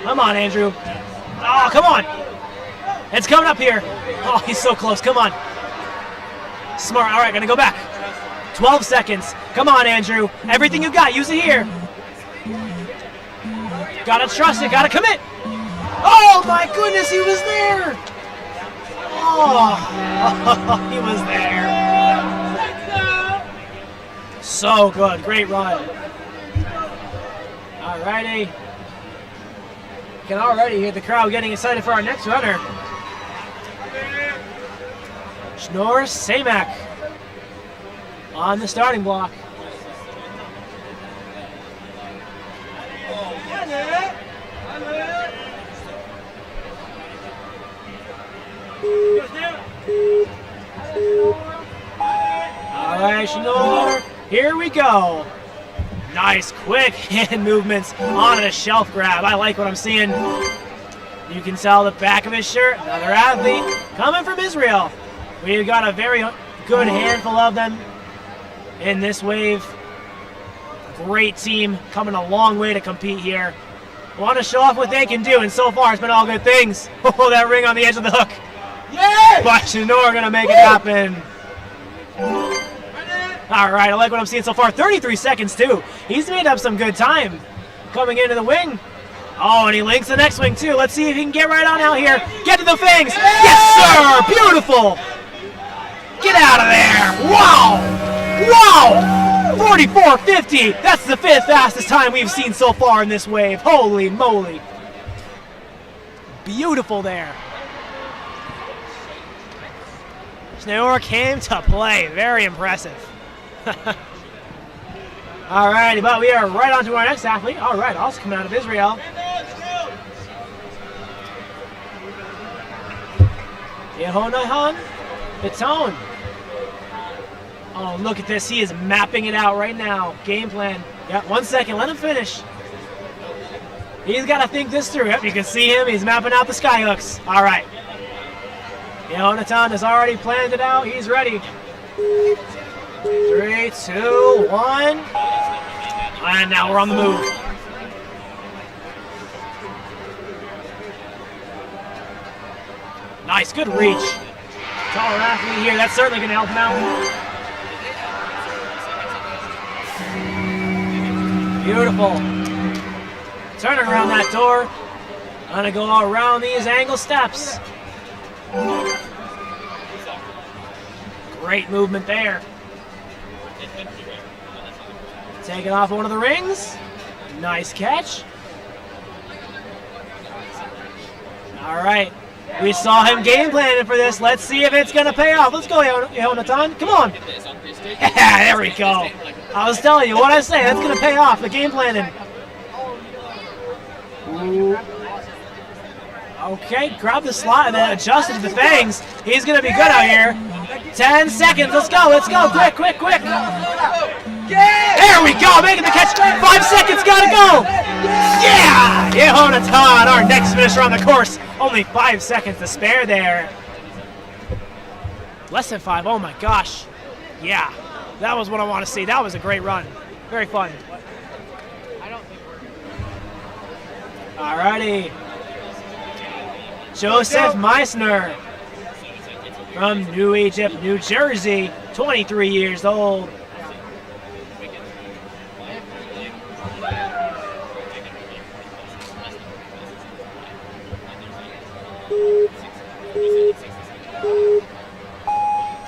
Come on, Andrew. Oh, come on. It's coming up here. Oh, he's so close. Come on. Smart. All right, gonna go back. 12 seconds. Come on, Andrew. Everything you got, use it here. Gotta trust it. Gotta commit. Oh, my goodness, he was there. Oh, he was there. So good. Great run. All righty. You can already hear the crowd getting excited for our next runner. Schnorr Samak on the starting block. All right, Schnorr, here we go. Nice, quick hand movements on a shelf grab. I like what I'm seeing. You can tell the back of his shirt. Another athlete coming from Israel. We've got a very good handful of them in this wave. Great team, coming a long way to compete here. Want to show off what they can do, and so far it's been all good things. Oh, that ring on the edge of the hook. Yeah! But Schnorr gonna make it happen. All right, I like what I'm seeing so far. 33 seconds too. He's made up some good time coming into the wing. Oh, and he links the next wing too. Let's see if he can get right on out here. Get to the fangs. Yes, sir. Beautiful. Get out of there. Wow. Wow. 44.50. That's the fifth fastest time we've seen so far in this wave. Holy moly. Beautiful there. Schnorr came to play. Very impressive. All righty, but we are right on to our next athlete. All right, also coming out of Israel. Yehonahan Beton. Oh, look at this. He is mapping it out right now. Game plan. Yeah, 1 second. Let him finish. He's got to think this through. Yep, you can see him. He's mapping out the skyhooks. All right. Yehonatan has already planned it out. He's ready. 3, 2, 1. And now we're on the move. Nice, good reach. Taller athlete here. That's certainly going to help him out. Beautiful. Turning around that door. Gonna go around these angle steps. Great movement there. Taking off one of the rings. Nice catch. All right. We saw him game planning for this. Let's see if it's going to pay off. Let's go, Jonathan. Come on. Yeah, there we go. I was telling you what I say. That's going to pay off. The game planning. Ooh. Okay, grab the slot and then adjust it to the fangs. He's going to be good out here. 10 seconds. Let's go. Let's go. Quick, quick, quick. There we go. Making the catch. 5 seconds. Got to go. Yeah. Jonathan, our next finisher on the course. Only 5 seconds to spare there. Less than 5. Oh, my gosh. Yeah. That was what I want to see. That was a great run. Very fun. All righty. Joseph Meissner from New Egypt, New Jersey, 23 years old.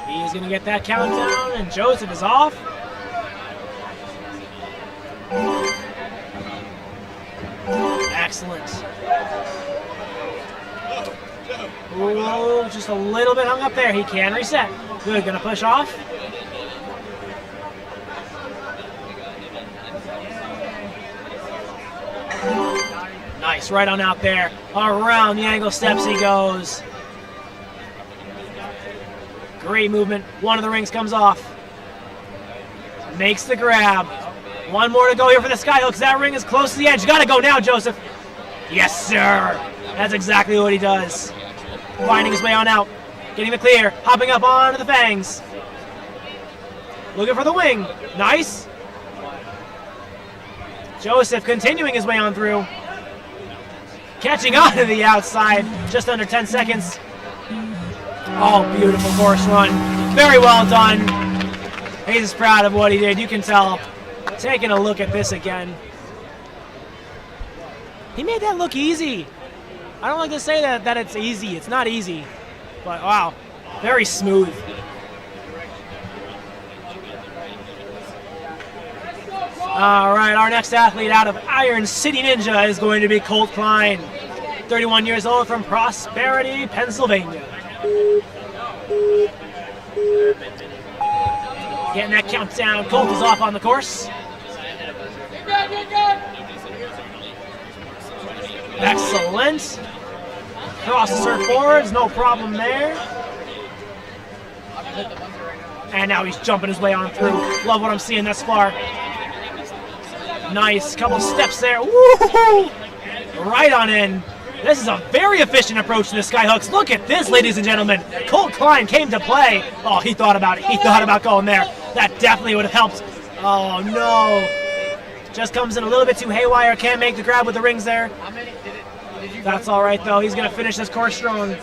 He's going to get that countdown, and Joseph is off. Excellent. Ooh, just a little bit hung up there. He can reset. Good, gonna push off. Nice, right on out there. Around the angle steps he goes. Great movement. One of the rings comes off. Makes the grab. One more to go here for the skyhooks. That ring is close to the edge. Gotta go now, Joseph. Yes, sir. That's exactly what he does. Finding his way on out. Getting the clear. Hopping up onto the fangs. Looking for the wing. Nice. Joseph continuing his way on through. Catching on to the outside. Just under 10 seconds. Oh, beautiful course run. Very well done. He's proud of what he did. You can tell. Taking a look at this again. He made that look easy. I don't like to say that it's easy. It's not easy. But wow, very smooth. All right, our next athlete out of Iron City Ninja is going to be Colt Klein, 31 years old from Prosperity, Pennsylvania. Getting that countdown. Colt is off on the course. Excellent. Cross the surfboards, no problem there. And now he's jumping his way on through. Love what I'm seeing thus far. Nice, couple steps there. Woo-hoo-hoo! Right on in. This is a very efficient approach to the skyhooks. Look at this, ladies and gentlemen. Colt Klein came to play. Oh, he thought about it. He thought about going there. That definitely would have helped. Oh, no. Just comes in a little bit too haywire. Can't make the grab with the rings there. That's all right, though. He's going to finish this course strong.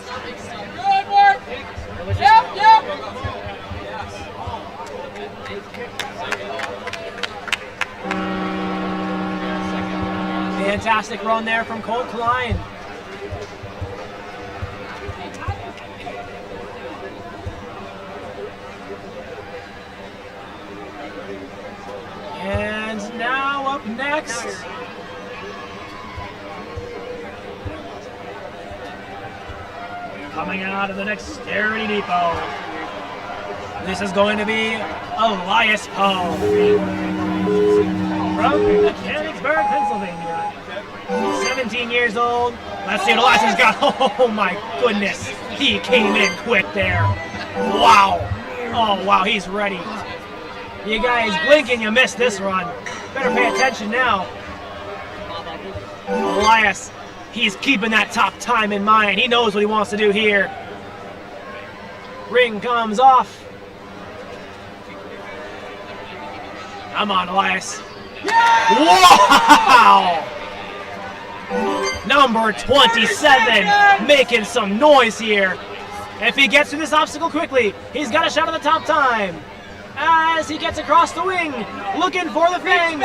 Fantastic run there from Colt Klein. And now up next, coming out of the dexterity depot, this is going to be Elias Poe from Mechanicsburg, Pennsylvania. 17 years old. Let's see what Elias has got. Oh my goodness. He came in quick there. Wow. Oh wow, he's ready. You guys blink and you miss this run. Better pay attention now. Elias, he's keeping that top time in mind. He knows what he wants to do here. Ring comes off. Come on, Elias. Wow! Number 27 making some noise here. If he gets through this obstacle quickly, he's got a shot at the top time. As he gets across the wing, looking for the fangs.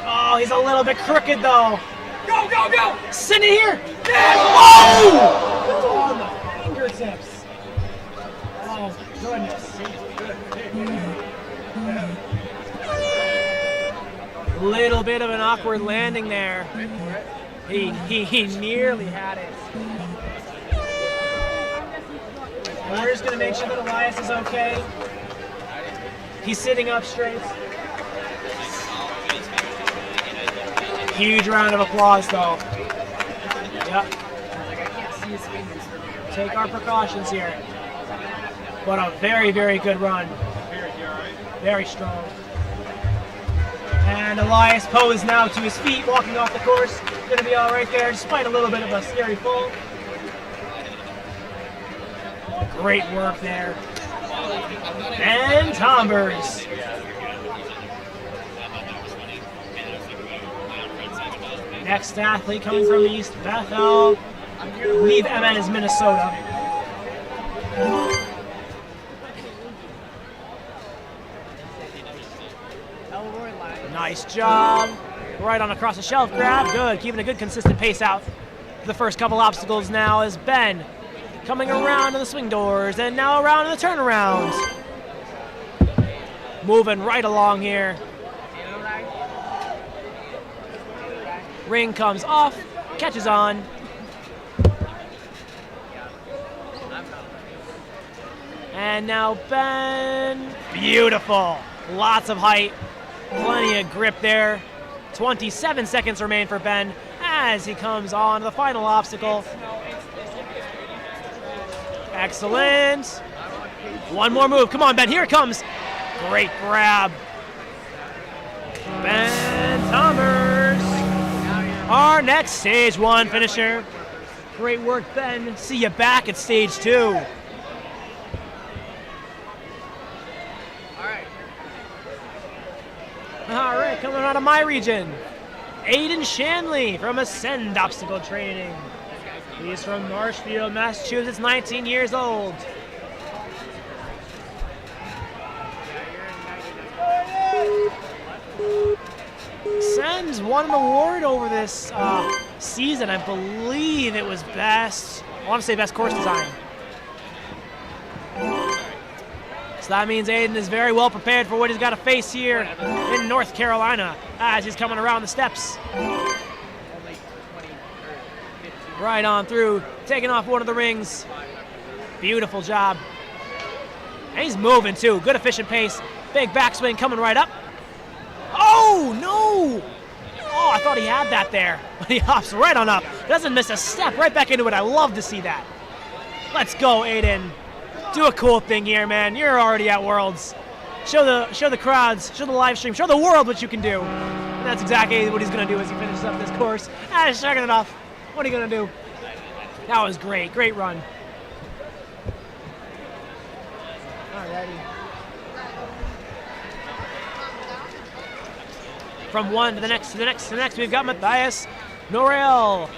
Oh, he's a little bit crooked though. Go, go, go! Send it here. Oh! On the fingertips. Oh, goodness. awkward landing there. He nearly had it. And we're just gonna make sure that Elias is okay. He's sitting up straight. Huge round of applause though. Yep. Take our precautions here. But a very, very good run. Very strong. And Elias Poe is now to his feet, walking off the course. Going to be all right there, despite a little bit of a scary fall. Great work there. And Tombers. Next athlete coming from East Bethel. I believe MN is Minnesota. Nice job. Right on across the shelf grab. Good. Keeping a good consistent pace out. The first couple obstacles now is Ben coming around to the swing doors and now around to the turnarounds. Moving right along here. Ring comes off, catches on. And now Ben. Beautiful. Lots of height. Plenty of grip there. 27 seconds remain for Ben as he comes on to the final obstacle. Excellent. One more move. Come on, Ben. Here it comes. Great grab. Ben Tombers, our next stage 1 finisher. Great work, Ben. See you back at stage 2. All right, coming out of my region, Aiden Shanley from Ascend Obstacle Training. He's from Marshfield, Massachusetts, 19 years old. Ascend's won an award over this season. I believe it was best, I want to say best course design. So that means Aiden is very well prepared for what he's got to face here in North Carolina as he's coming around the steps. Right on through, taking off one of the rings. Beautiful job. And he's moving too, good efficient pace. Big backswing coming right up. Oh, no! Oh, I thought he had that there. But he hops right on up. Doesn't miss a step, right back into it. I love to see that. Let's go, Aiden. Do a cool thing here, man. You're already at Worlds. Show the crowds, show the live stream, show the world what you can do. And that's exactly what he's gonna do as he finishes up this course. He's checking it off. What are you gonna do? That was great, great run. Alrighty. From one to the next, to the next, to the next, we've got Matthias Norel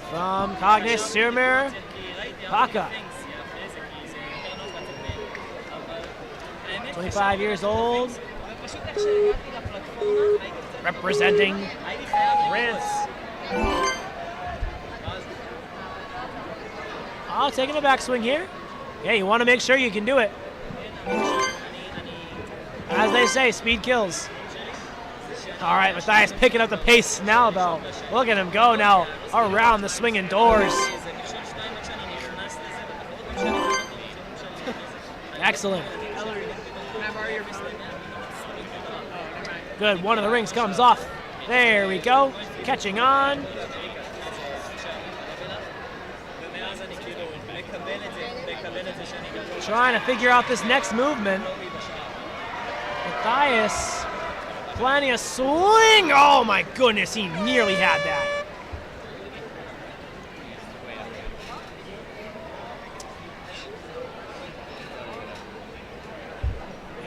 from Cognes-sur-Mer, Paca. 25 years old, representing France. Oh, taking a backswing here. Yeah, you want to make sure you can do it. As they say, speed kills. All right, Matthias picking up the pace now, though. Look at him go now around the swinging doors. Excellent. Good, one of the rings comes off. There we go, catching on. Trying to figure out this next movement. Matthias, planning a swing. Oh my goodness, he nearly had that.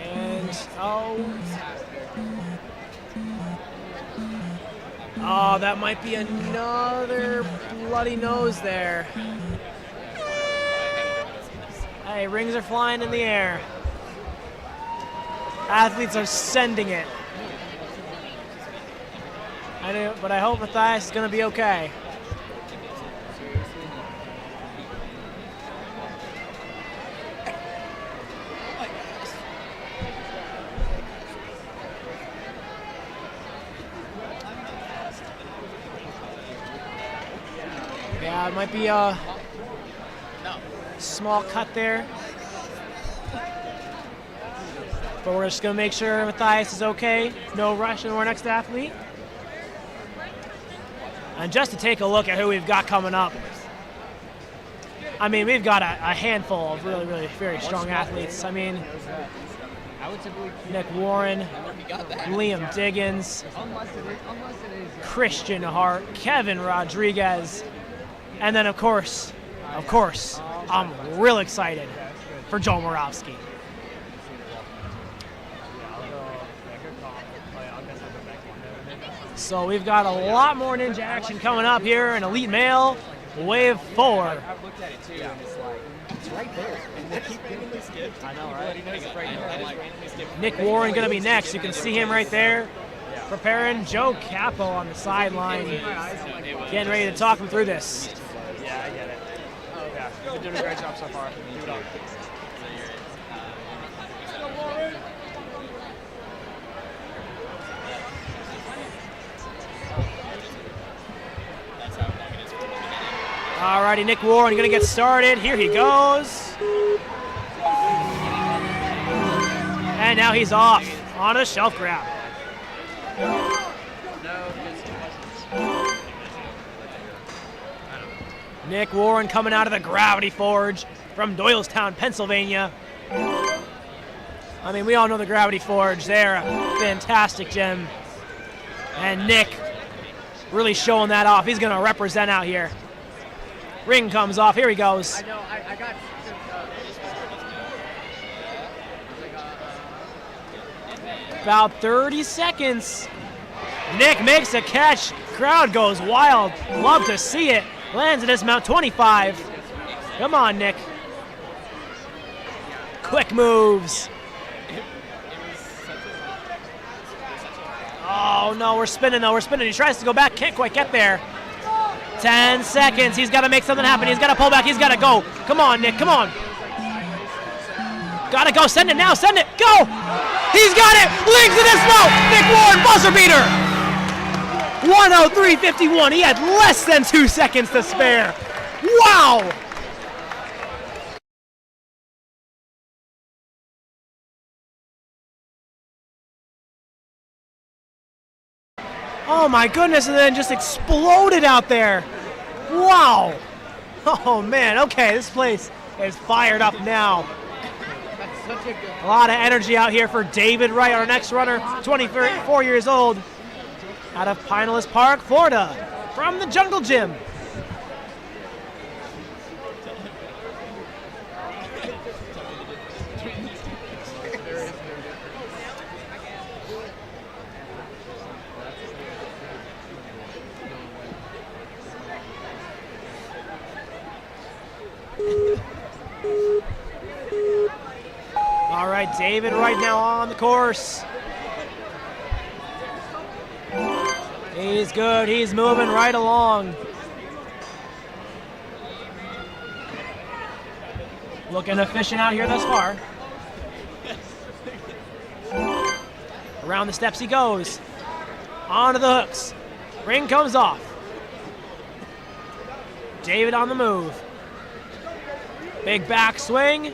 And oh, that might be another bloody nose there. Hey, rings are flying in the air. Athletes are sending it. I do, but I hope Matthias is going to be okay. Yeah, it might be a small cut there. But we're just going to make sure Matthias is okay. No rush into our next athlete. And just to take a look at who we've got coming up. I mean, we've got a handful of really, really very strong athletes. I mean, Nick Warren, Liam Diggins, Christian Hart, Kevin Rodriguez, and then of course, I'm real excited for Joel Moravsky. So we've got a lot more ninja action coming up here in Elite Male Wave 4. I've looked at it too, and it's like, it's right there. And they keep randomly skipped. I know, right? Nick Warren going to be next. You can see him right there, preparing Joe Capo on the sideline, getting ready to talk him through this. Yeah, I get it. Yeah, you've been doing a great job so far. Keep it up. Alrighty, Nick Warren going to get started. Here he goes. And now he's off on a shelf grab. Nick Warren coming out of the Gravity Forge from Doylestown, Pennsylvania. I mean, we all know the Gravity Forge. They're a fantastic gym. And Nick really showing that off. He's going to represent out here. Ring comes off. Here he goes. I know. I got. About 30 seconds. Nick makes a catch. Crowd goes wild. Love to see it. Lands at dismount 25. Come on, Nick. Quick moves. Oh, no, we're spinning, though. We're spinning. He tries to go back. Can't quite get there. 10 seconds. He's got to make something happen. He's got to pull back. He's got to go. Come on, Nick. Come on. Got to go. Send it now. Send it. Go. He's got it. Leagues to dismount. Nick Warren, buzzer beater. 1:03.51. He had less than 2 seconds to spare. Wow. Oh my goodness, and then just exploded out there. Wow. Oh man, okay, this place is fired up now. A lot of energy out here for David Wright, our next runner, 24 years old, out of Pinellas Park, Florida, from the Jungle Gym. All right, David right now on the course. He's good, he's moving right along. Looking efficient out here thus far. Around the steps he goes. Onto the hooks. Ring comes off. David on the move. Big backswing.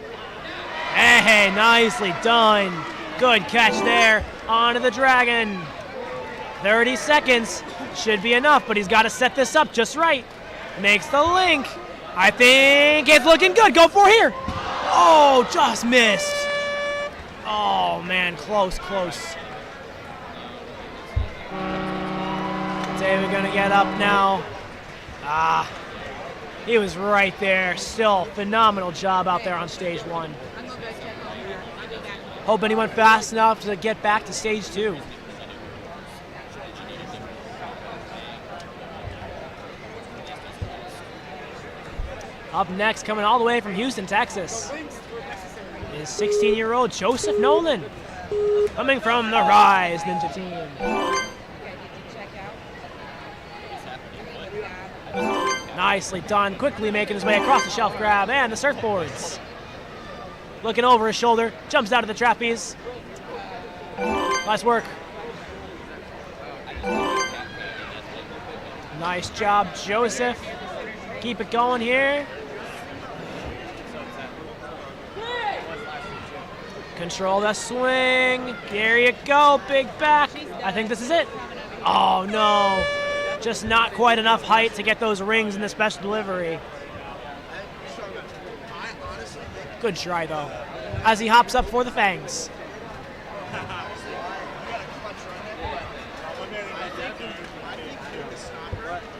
Hey, nicely done. Good catch there. Onto the dragon. 30 seconds. Should be enough, but he's got to set this up just right. Makes the link. I think it's looking good. Go for here. Oh, just missed. Oh, man, close. David gonna get up now. He was right there. Still, phenomenal job out there on stage one. Hoping he went fast enough to get back to stage two. Up next, coming all the way from Houston, Texas, is 16-year-old Joseph Nolan, coming from the Rise Ninja team. Nicely done, quickly making his way across the shelf grab and the surfboards. Looking over his shoulder, jumps out of the trapeze. Nice work. Nice job, Joseph. keep it going here. Control the swing. There you go, big back. I think this is it. Oh no, just not quite enough height to get those rings in the special delivery. Good try though, as he hops up for the fangs.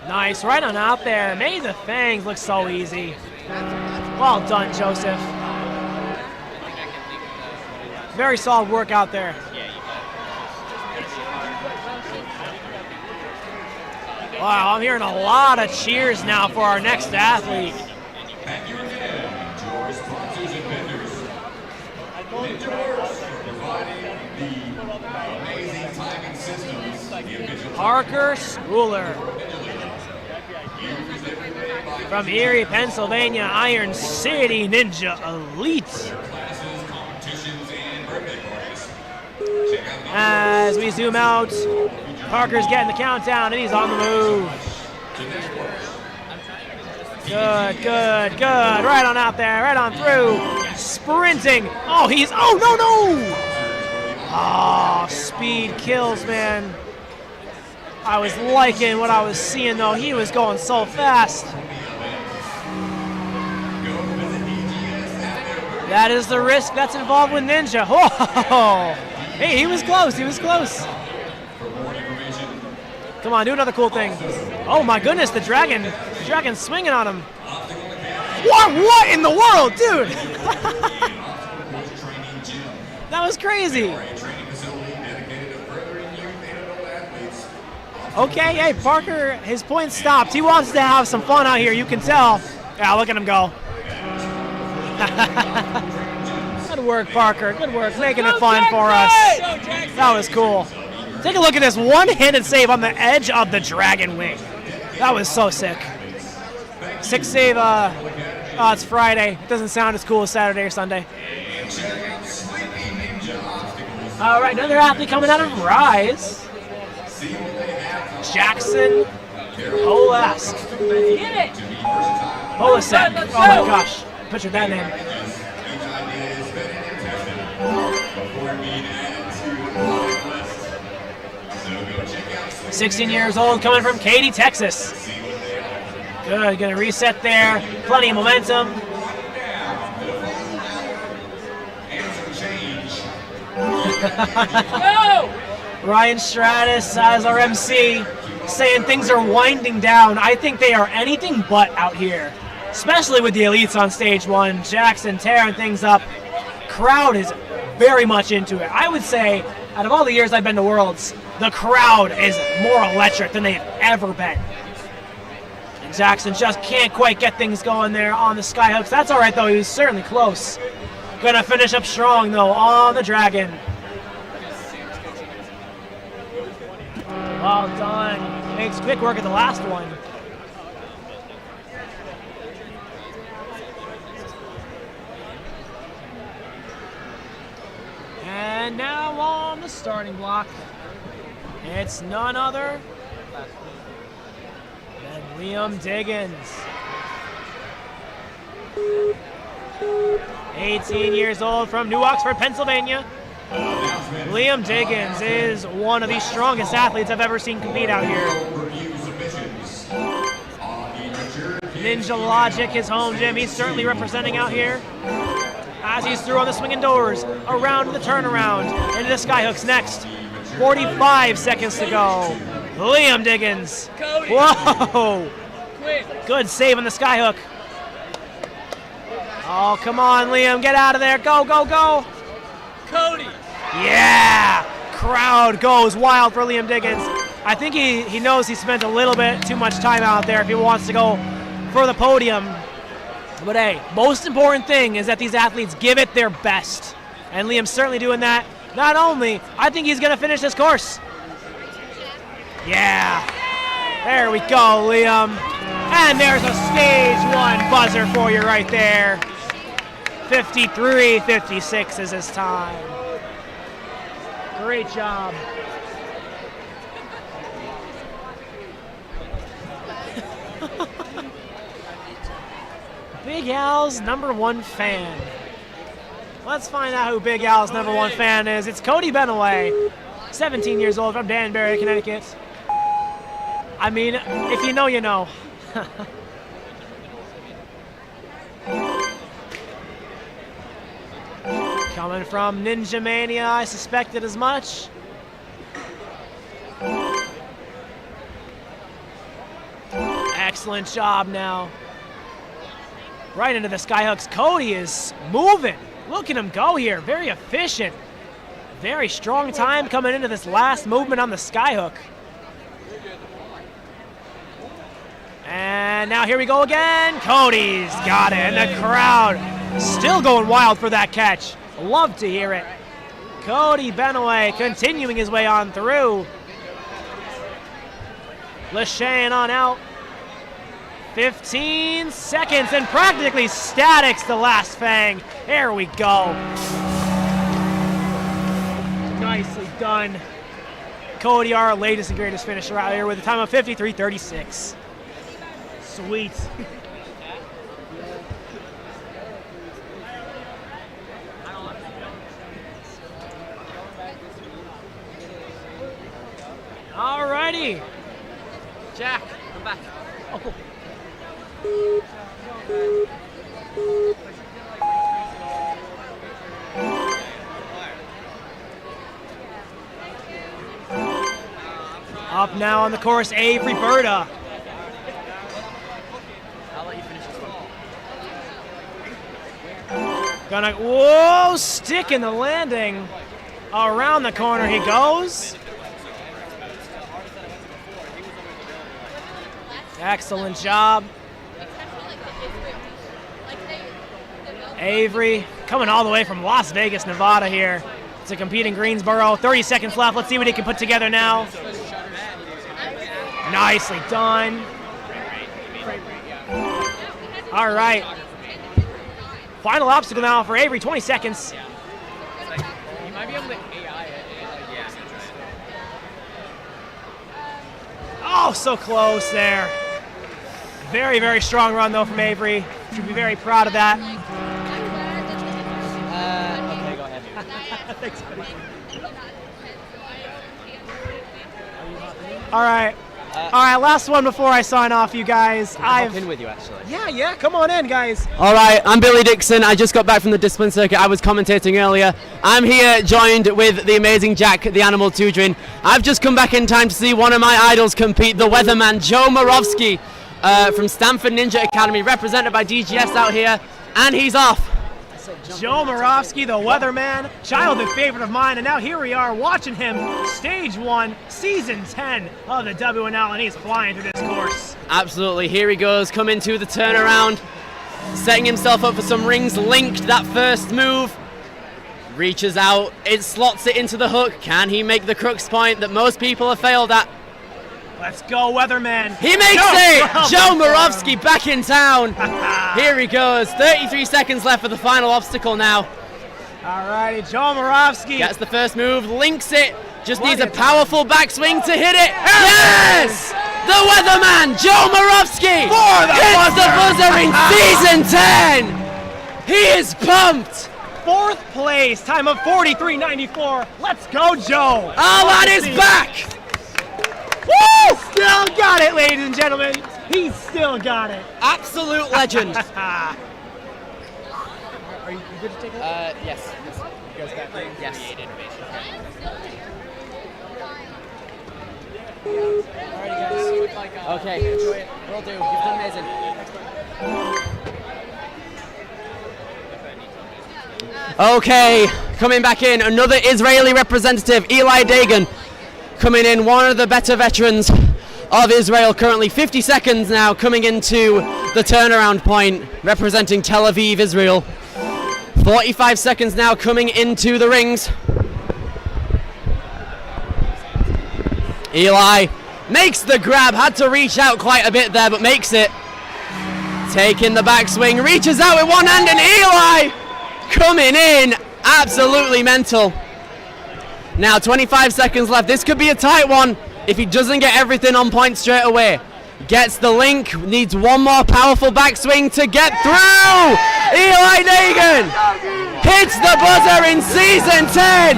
Nice, right on out there. Made the fangs look so easy. Well done, Joseph. Very solid work out there. Wow, I'm hearing a lot of cheers now for our next athlete. Thank you again to our sponsors and vendors. NinjaWorks for providing the amazing timing systems. The official Parker Schooler. From Erie, Pennsylvania, Iron City Ninja Elite. classes, competitions, and birthday parties. Check out As we zoom out, Parker's getting the countdown and he's on the move. Good, good, good. Right on out there, right on through. Sprinting. Oh, no. Oh, speed kills, man. I was liking what I was seeing, though. He was going so fast. That is the risk that's involved with Ninja. Oh, hey, he was close. Come on, do another cool thing. Oh my goodness, the dragon's swinging on him. What in the world, dude? That was crazy. Okay, hey, Parker, his point stopped. He wants to have some fun out here, you can tell. Yeah, look at him go. Good work, Parker. Good work, making it fun for us. That was cool. Take a look at this one-handed save on the edge of the dragon wing. That was so sick. Sick save, it's Friday. It doesn't sound as cool as Saturday or Sunday. All right, another athlete coming out of Rise. Jackson Olask. Olasek. Oh my gosh. Picture that name. 16 years old, coming from Katy, Texas. Good, gonna reset there. Plenty of momentum. Ryan Stratus as our MC, saying things are winding down. I think they are anything but out here, especially with the elites on stage one. Jackson tearing things up. Crowd is very much into it. I would say, out of all the years I've been to Worlds, the crowd is more electric than they've ever been. And Jackson just can't quite get things going there on the skyhooks. That's all right, though. He was certainly close. Gonna finish up strong, though, on the dragon. Well done. Makes quick work at the last one. And now on the starting block, it's none other than Liam Diggins. 18 years old from New Oxford, Pennsylvania. Liam Diggins is one of the strongest athletes I've ever seen compete out here. Ninja Logic, his home gym, he's certainly representing out here. As he's through on the swinging doors, around the turnaround, into the skyhooks next. 45 seconds to go. Liam Diggins. Whoa! Good save on the skyhook. Oh, come on, Liam, get out of there. Go, go, go. Cody. Yeah! Crowd goes wild for Liam Diggins. I think he knows he spent a little bit too much time out there if he wants to go for the podium. But hey, most important thing is that these athletes give it their best. And Liam's certainly doing that. Not only, I think he's gonna finish this course. Yeah. There we go, Liam. And there's a stage one buzzer for you right there. 53:56 is his time. Great job. Big Al's #1 fan. Let's find out who Big Al's #1 fan is. It's Cody Benaway, 17 years old, from Danbury, Connecticut. I mean, if you know, you know. Coming from Ninja Mania, I suspected as much. Excellent job now. Right into the skyhooks. Cody is moving. Look at him go here. Very efficient. Very strong time coming into this last movement on the skyhook. And now here we go again. Cody's got it. And the crowd still going wild for that catch. Love to hear it. Cody Benaway continuing his way on through. Lachane on out. 15 seconds and practically statics the last fang. There we go. Nicely done. Cody, our latest and greatest finisher out here with a time of 53:36. Sweet. Alrighty. Jack, come back. Oh, cool. Up now on the course, Avery Berta. I'll let you finish this one. Gonna, whoa, stick in the landing. Around the corner he goes. Excellent job. Avery coming all the way from Las Vegas, Nevada here to compete in Greensboro. 30 seconds left. Let's see what he can put together now. Nicely done. All right. Final obstacle now for Avery, 20 seconds. You might be able to AI it. Oh, so close there. Very, very strong run, though, from Avery. Should be very proud of that. Okay, go ahead. Thanks, buddy. All right. All right, last one before I sign off, you guys. I've in with you, actually. Yeah, come on in, guys. All right, I'm Billy Dixon. I just got back from the discipline circuit. I was commentating earlier. I'm here joined with the amazing Jack, the Animal Tudrin. I've just come back in time to see one of my idols compete, the weatherman, Joe Morovsky from Stanford Ninja Academy, represented by DGS out here, and he's off. Joe Morovsky, the weatherman, childhood favorite of mine, and now here we are watching him, Stage 1, Season 10 of the WNL, and he's flying through this course. Absolutely, here he goes, coming to the turnaround, setting himself up for some rings, linked that first move, reaches out, it slots it into the hook. Can he make the crux point that most people have failed at? Let's go, weatherman. He makes it! Joe Morovsky back in town. Here he goes, 33 seconds left for the final obstacle now. All righty, Joe Morovsky. Gets the first move, links it, just needs a powerful backswing to hit it. Yes! The weatherman, Joe Morovsky, hits the buzzer in Season 10. He is pumped. 4th place, time of 43:94. Let's go, Joe. Alan is back. Woo! Still got it, ladies and gentlemen. He's still got it. Absolute legend. Are you good to take it? Yes. You guys got things? Yes. Alrighty, guys. Okay. Enjoy it. Will do. You've done amazing. Okay, coming back in, another Israeli representative, Eli Dagan, coming in, one of the better veterans of Israel currently. 50 seconds now coming into the turnaround point, representing Tel Aviv, Israel. 45 seconds now coming into the rings. Eli makes the grab, had to reach out quite a bit there, but makes it. Taking the backswing, reaches out with one hand, and Eli coming in, absolutely mental. Now 25 seconds left. This could be a tight one if he doesn't get everything on point straight away. Gets the link, needs one more powerful backswing to get through! Eli Dagan hits the buzzer in season 10!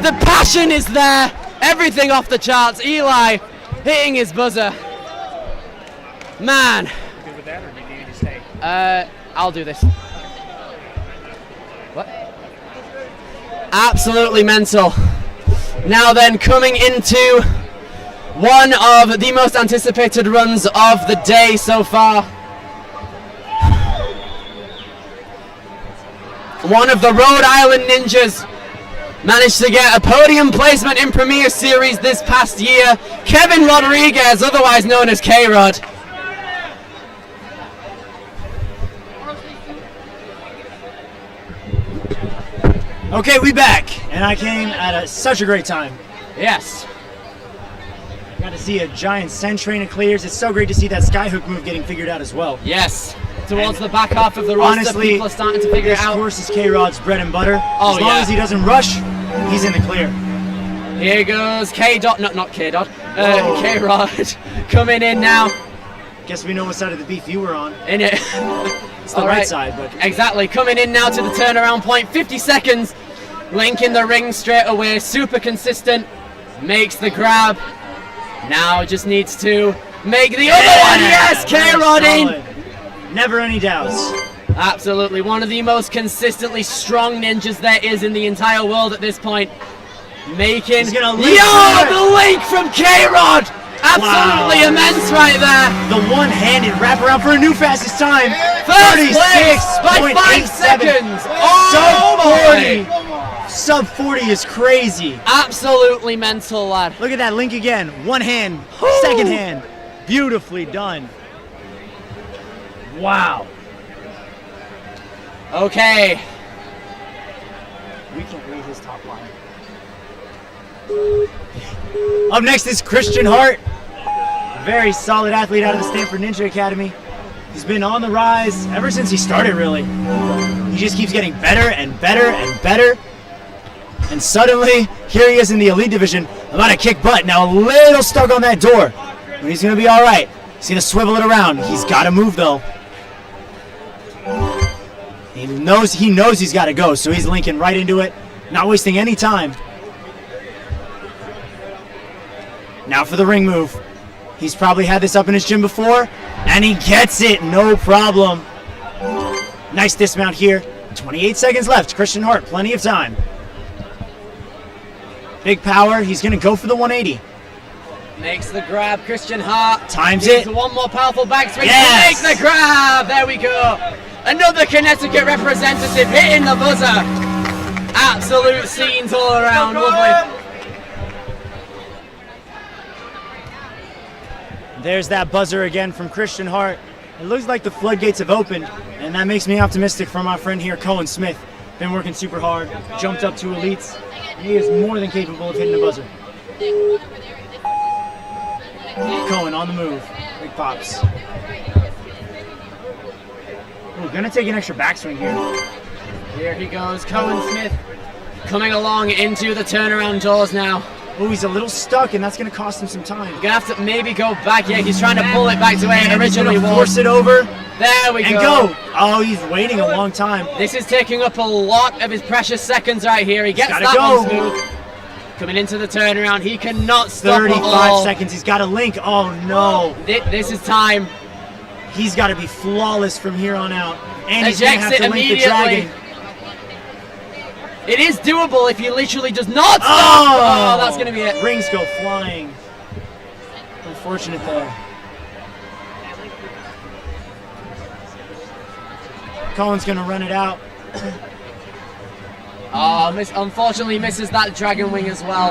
The passion is there, everything off the charts. Eli hitting his buzzer. Man. You good with that, or do you need to stay? I'll do this. What? Absolutely mental. Now then, coming into one of the most anticipated runs of the day so far. One of the Rhode Island Ninjas managed to get a podium placement in Premier Series this past year. Kevin Rodriguez, otherwise known as K-Rod. Okay, we back, and I came at such a great time. Yes. Got to see a giant send train of clears. It's so great to see that skyhook move getting figured out as well. Yes. Towards the back half of the roster, honestly, people are starting to figure it out. This course is K-Rod's bread and butter. Oh, as long as he doesn't rush, he's in the clear. Here goes K-Dot, not K-Dot, K-Rod coming in now. Guess we know what side of the beef you were on. In it. It's the right side, but exactly. Coming in now to the turnaround point, 50 seconds. Link in the ring straight away, super consistent. Makes the grab. Now just needs to make the other one. Yes, K-Rod in. Never any doubts. Absolutely, one of the most consistently strong ninjas there is in the entire world at this point. Making the link from K-Rod. Absolutely immense right there. The one-handed wraparound for a new fastest time. First place by 5 seconds. Sub 40 is crazy. Absolutely mental, lad. Look at that link again. One hand, second hand. Beautifully done. Wow. Okay. We can't read his top line. Up next is Christian Hart. Very solid athlete out of the Stanford Ninja Academy. He's been on the rise ever since he started, really. He just keeps getting better and better and better. And suddenly, here he is in the elite division, about to kick butt. Now a little stuck on that door, but he's going to be all right. He's going to swivel it around. He's got to move, though. He knows he's got to go, so he's linking right into it, not wasting any time. Now for the ring move. He's probably had this up in his gym before, and he gets it, no problem. Nice dismount here. 28 seconds left. Christian Hart, plenty of time. Big power. He's going to go for the 180. Makes the grab. Christian Hart times it. One more powerful backswing. Yes. Makes the grab. There we go. Another Connecticut representative hitting the buzzer. Absolute scenes all around. Lovely. There's that buzzer again from Christian Hart. It looks like the floodgates have opened, and that makes me optimistic for my friend here, Cohen Smith. Been working super hard, jumped up to elites, and he is more than capable of hitting the buzzer. Cohen on the move. Big pops. Ooh, gonna take an extra backswing here. Here he goes, Cohen Smith coming along into the turnaround doors now. Oh, he's a little stuck, and that's going to cost him some time. Gonna have to maybe go back. Yeah, he's trying to pull it back to where it originally was. Force it over. There we go. And go. Oh, he's waiting a long time. This is taking up a lot of his precious seconds right here. He gets that one smooth. Coming into the turnaround, he cannot stop 35 seconds. He's got a link. Oh no. This is time. He's got to be flawless from here on out. And he's going to have to link the dragon. It is doable if he literally does not stop. Oh, that's going to be it. Rings go flying. Unfortunate there. Cohen's going to run it out. Oh, unfortunately misses that dragon wing as well.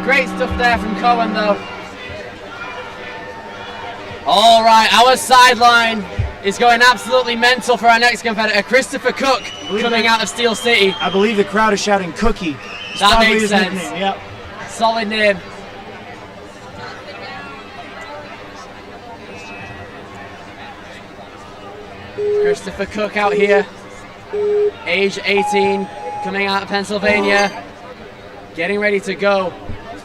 Great stuff there from Cohen, though. All right, our sideline is going absolutely mental for our next competitor, Christopher Cook, coming out of Steel City. I believe the crowd is shouting Cookie. That makes sense. Nickname. Yep. Solid name. Christopher Cook out here, age 18, coming out of Pennsylvania, getting ready to go.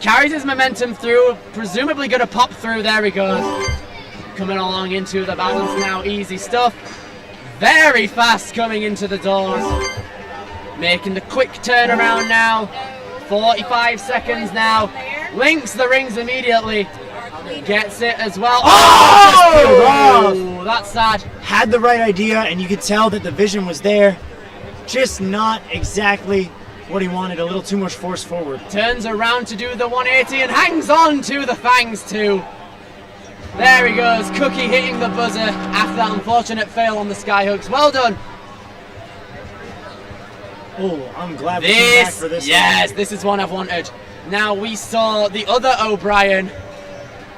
Carries his momentum through, presumably going to pop through. There he goes. Coming along into the balance now, easy stuff. Very fast coming into the doors. Making the quick turnaround now. 45 seconds now. Links the rings immediately. Gets it as well. Oh! That's sad. Had the right idea, and you could tell that the vision was there. Just not exactly what he wanted. A little too much force forward. Turns around to do the 180 and hangs on to the fangs too. There he goes. Cookie hitting the buzzer after that unfortunate fail on the skyhooks. Well done. Oh, I'm glad we came back for this. Yes, this is one I've wanted. Now we saw the other O'Brien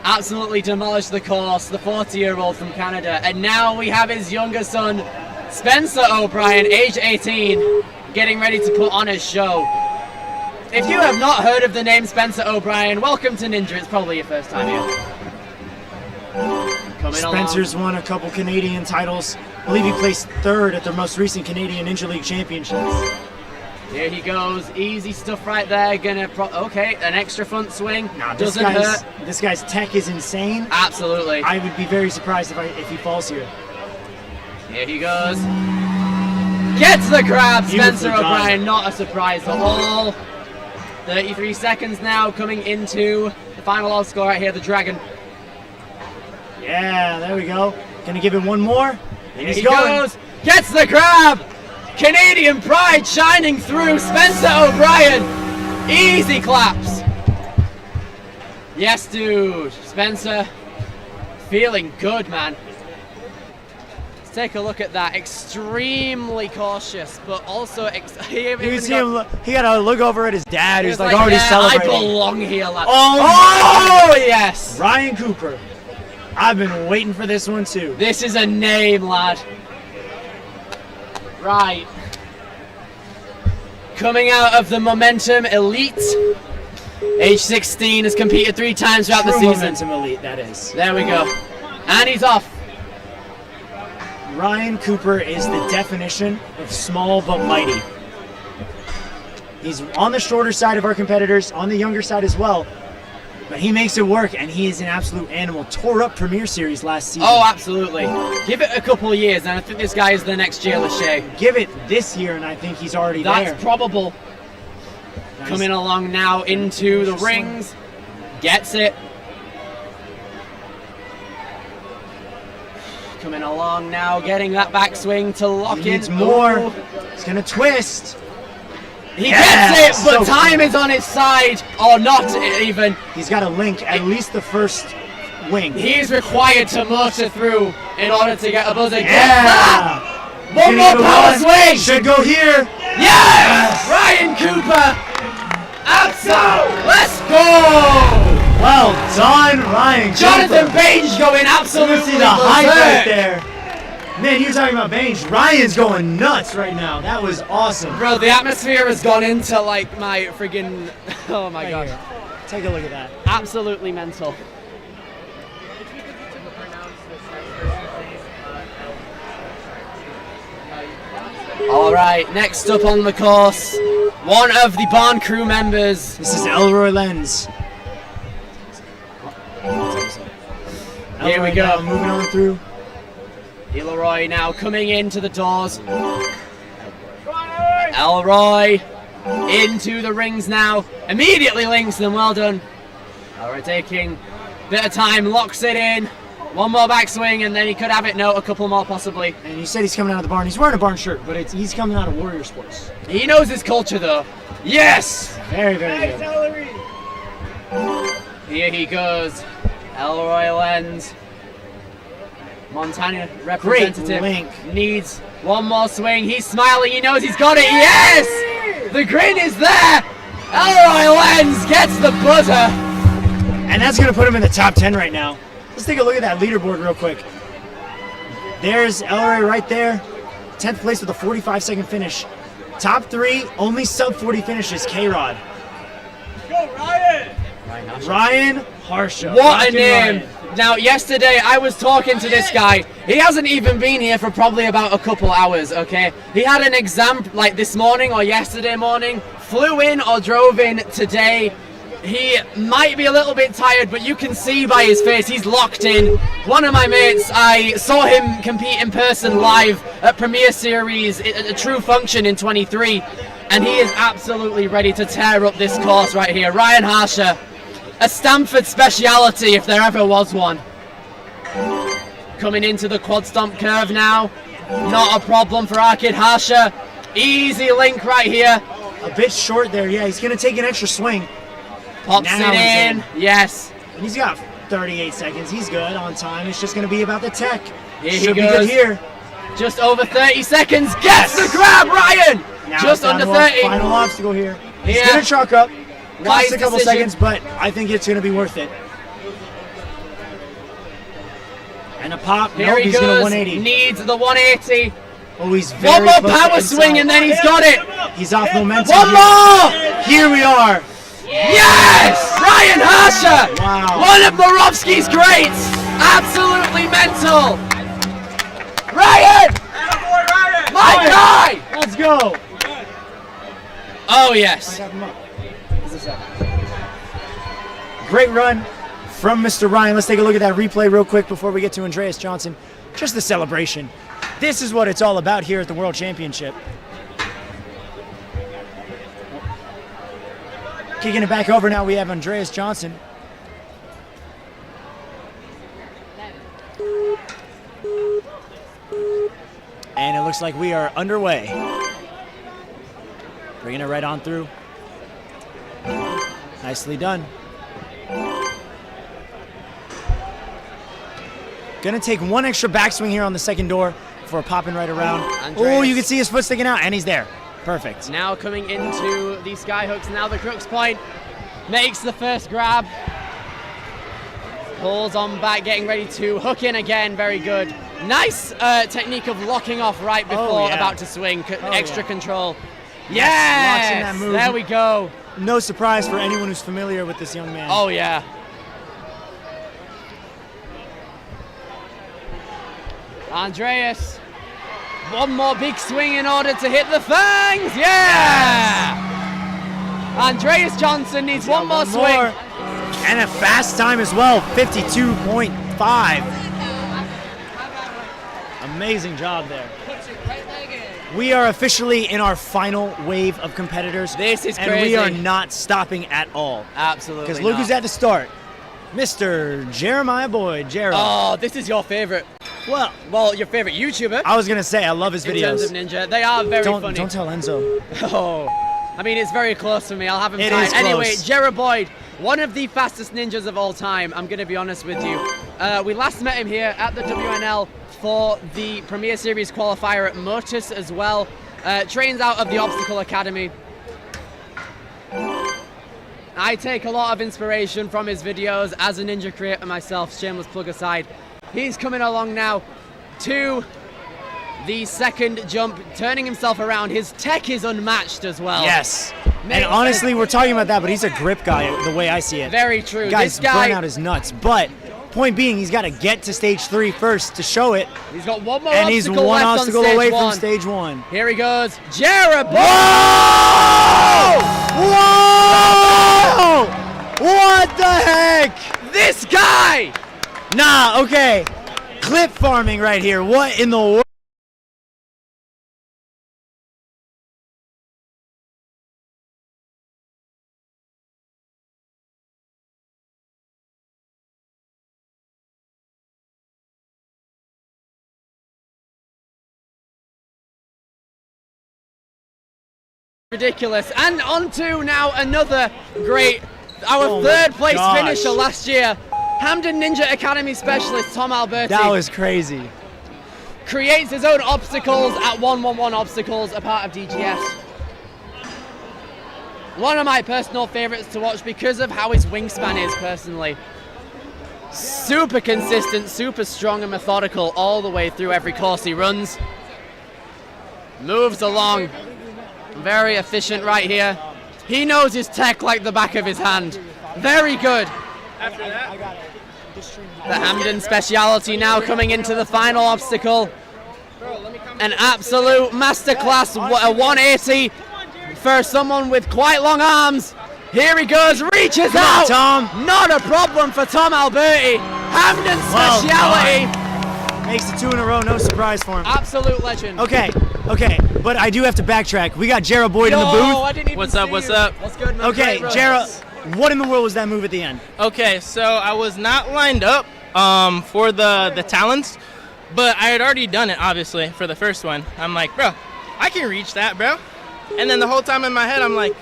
absolutely demolish the course, the 40-year-old from Canada, and now we have his younger son, Spencer O'Brien, age 18, getting ready to put on a show. If you have not heard of the name Spencer O'Brien, welcome to Ninja. It's probably your first time here. Spencer's won a couple Canadian titles. I believe he placed third at the most recent Canadian Ninja League Championships. Here he goes, easy stuff right there. Okay, an extra front swing. Doesn't hurt. This guy's tech is insane. Absolutely. I would be very surprised if he falls here. Here he goes. Gets the grab, Spencer O'Brien. done. Not a surprise at all. 33 seconds now coming into the final all score right here, the Dragon. Yeah, there we go. Gonna give him one more. And He goes, gets the grab. Canadian pride shining through. Spencer O'Brien. Easy claps. Yes, dude. Spencer, feeling good, man. Let's take a look at that. Extremely cautious, but also he got to look over at his dad, who's like already yeah, celebrating. I belong here, lad. Oh, yes. Ryan Cooper. I've been waiting for this one too. This is a name, lad. Right. Coming out of the Momentum Elite. Age 16, has competed 3 times throughout the season. Momentum Elite, that is. There we go. And he's off. Ryan Cooper is the definition of small but mighty. He's on the shorter side of our competitors, on the younger side as well. But he makes it work, and he is an absolute animal. Tore up Premier Series last season. Oh, absolutely. Give it a couple of years, and I think this guy is the next Jay Lachey. Give it this year, and I think he's already there. That's probable. Nice. Coming along now into the rings. Gets it. Coming along now, getting that backswing to lock in. He needs more. He's going to twist. He gets it, but time is on his side, or not even. He's got to link at least the first wing. He's required to motor through in order to get a buzzer. Yeah! One more power swing! Should go here. Yes! Ryan Cooper! Absolute! Let's go! Well done, Ryan Cooper. Jonathan Bainge going absolutely see the height right there. Man, you're talking about Bainge. Ryan's going nuts right now. That was awesome. Bro, the atmosphere has gone into like my friggin'... Oh my gosh. Take a look at that. Absolutely mental. All right, next up on the course, one of the barn crew members. This is Elroy Lenz. Here we go. Moving on through. Elroy now coming into the doors. Elroy into the rings now. Immediately links them. Well done. Elroy taking a bit of time, locks it in. One more backswing, and then he could have it. No, a couple more possibly. And you said he's coming out of the barn. He's wearing a barn shirt, but he's coming out of Warrior Sports. He knows his culture, though. Yes! Very, very good. Here he goes. Elroy Lenz. Montana representative. Link. Needs one more swing. He's smiling. He knows he's got it. Yes! The grin is there. Elroy Lenz gets the buzzer. And that's going to put him in the top 10 right now. Let's take a look at that leaderboard real quick. There's Elroy right there. 10th place with a 45-second finish. Top 3, only sub-40 finishes, K-Rod. Go, Ryan! Ryan Harshaw. What a name. Now, yesterday I was talking to this guy. He hasn't even been here for probably about a couple hours, okay? He had an exam like this morning or yesterday morning, flew in or drove in today. He might be a little bit tired, but you can see by his face he's locked in. One of my mates, I saw him compete in person live at Premier Series, a True Function in 23, and he is absolutely ready to tear up this course right here. Ryan Harsher, a Stanford speciality if there ever was one. Coming into the quad stomp curve now, not a problem for our kid Harsher. Easy link right here. A bit short there, yeah, he's gonna take an extra swing. Pops Now it in, yes. He's got 38 seconds, he's good on time. It's just gonna be about the tech. Here Should he be goes. good here. Just over 30 seconds, gets the grab, Ryan! Now Just down under to our 30. Final obstacle here. He's Yeah. gonna chalk up. Wise Cost a couple decision. seconds, but I think it's gonna be worth it. And a pop. Here Nope, he he's goes, gonna 180. needs the 180. Oh, he's very One more close to power inside. swing and then he's got it. He's off momentum. One more! Here we are. Yes! Ryan Harsher! Wow. One of Morovsky's greats! Absolutely mental! Ryan! My guy! Let's go. Oh, yes. Great run from Mr. Ryan. Let's take a look at that replay real quick before we get to Andreas Johnson. Just the celebration. This is what it's all about here at the World Championship. Kicking it back over now, we have Andreas Johnson. And it looks like we are underway. Bringing it right on through. Nicely done. Gonna take one extra backswing here on the second door before popping right around. Oh, you can see his foot sticking out, and he's there. Perfect. Now coming into the sky hooks, now the crux point. Makes the first grab. Pulls on back, getting ready to hook in again. Very good. Nice technique of locking off right before about to swing. Extra control. Yes! Locks in that move. There we go. No surprise for anyone who's familiar with this young man. Oh, yeah. Andreas. One more big swing in order to hit the fangs. Yeah! Andreas Johnson needs one more swing. And a fast time as well, 52.5. Amazing job there. We are officially in our final wave of competitors. This is and crazy. we are not stopping at all. Absolutely. Because look not. who's at the start. Mr. Jeremiah Boyd, Jeremy. Oh, this is your favorite. Well, your favorite YouTuber. I was gonna say I love his in videos. terms of Ninja, they are very funny. Don't tell Enzo. Oh, I mean it's very close for me. I'll have him It tied. is Anyway, close. Jared Boyd, one of the fastest ninjas of all time. I'm gonna be honest with you. We last met him here at the WNL for the Premier Series qualifier at Motus as well. Trains out of the Obstacle Academy. I take a lot of inspiration from his videos as a ninja creator myself, shameless plug aside. He's coming along now to the second jump, turning himself around. His tech is unmatched as well. Yes. And honestly, we're talking about that, but he's a grip guy the way I see it. Very true. Guys, This guy, burnout is nuts. But point being, he's got to get to stage 3 first to show it. He's got one more and he's obstacle one left obstacle on stage away one. from stage 1. Here he goes. Jared Boyd! Whoa! What the heck? This guy! Nah, okay. Clip farming right here. What in the world? Ridiculous. And on to now another great, our Oh my third place gosh. finisher last year, Hamden Ninja Academy specialist Tom Alberti. That was crazy. Creates his own obstacles at 111 Obstacles, a part of DGS. One of my personal favorites to watch because of how his wingspan is personally. Super consistent, super strong and methodical all the way through every course he runs. Moves along. Very efficient right here. He knows his tech like the back of his hand. Very good. The Hamden speciality now coming into the final obstacle. An absolute masterclass, a 180 for someone with quite long arms. Here he goes, reaches Come on, out. Tom. Not a problem for Tom Alberti. Hamden Well speciality. Makes it 2 in a row, no surprise for him. Absolute legend. Okay, but I do have to backtrack. We got Jared Boyd in the Yo, booth. I didn't even What's see up, what's you. up? What's good, man? Okay, Great Jared, runs. what in the world was that move at the end? Okay, so I was not lined up for the talents, but I had already done it, obviously, for the first one. I'm like, bro, I can reach that, bro. And then the whole time in my head, I'm like,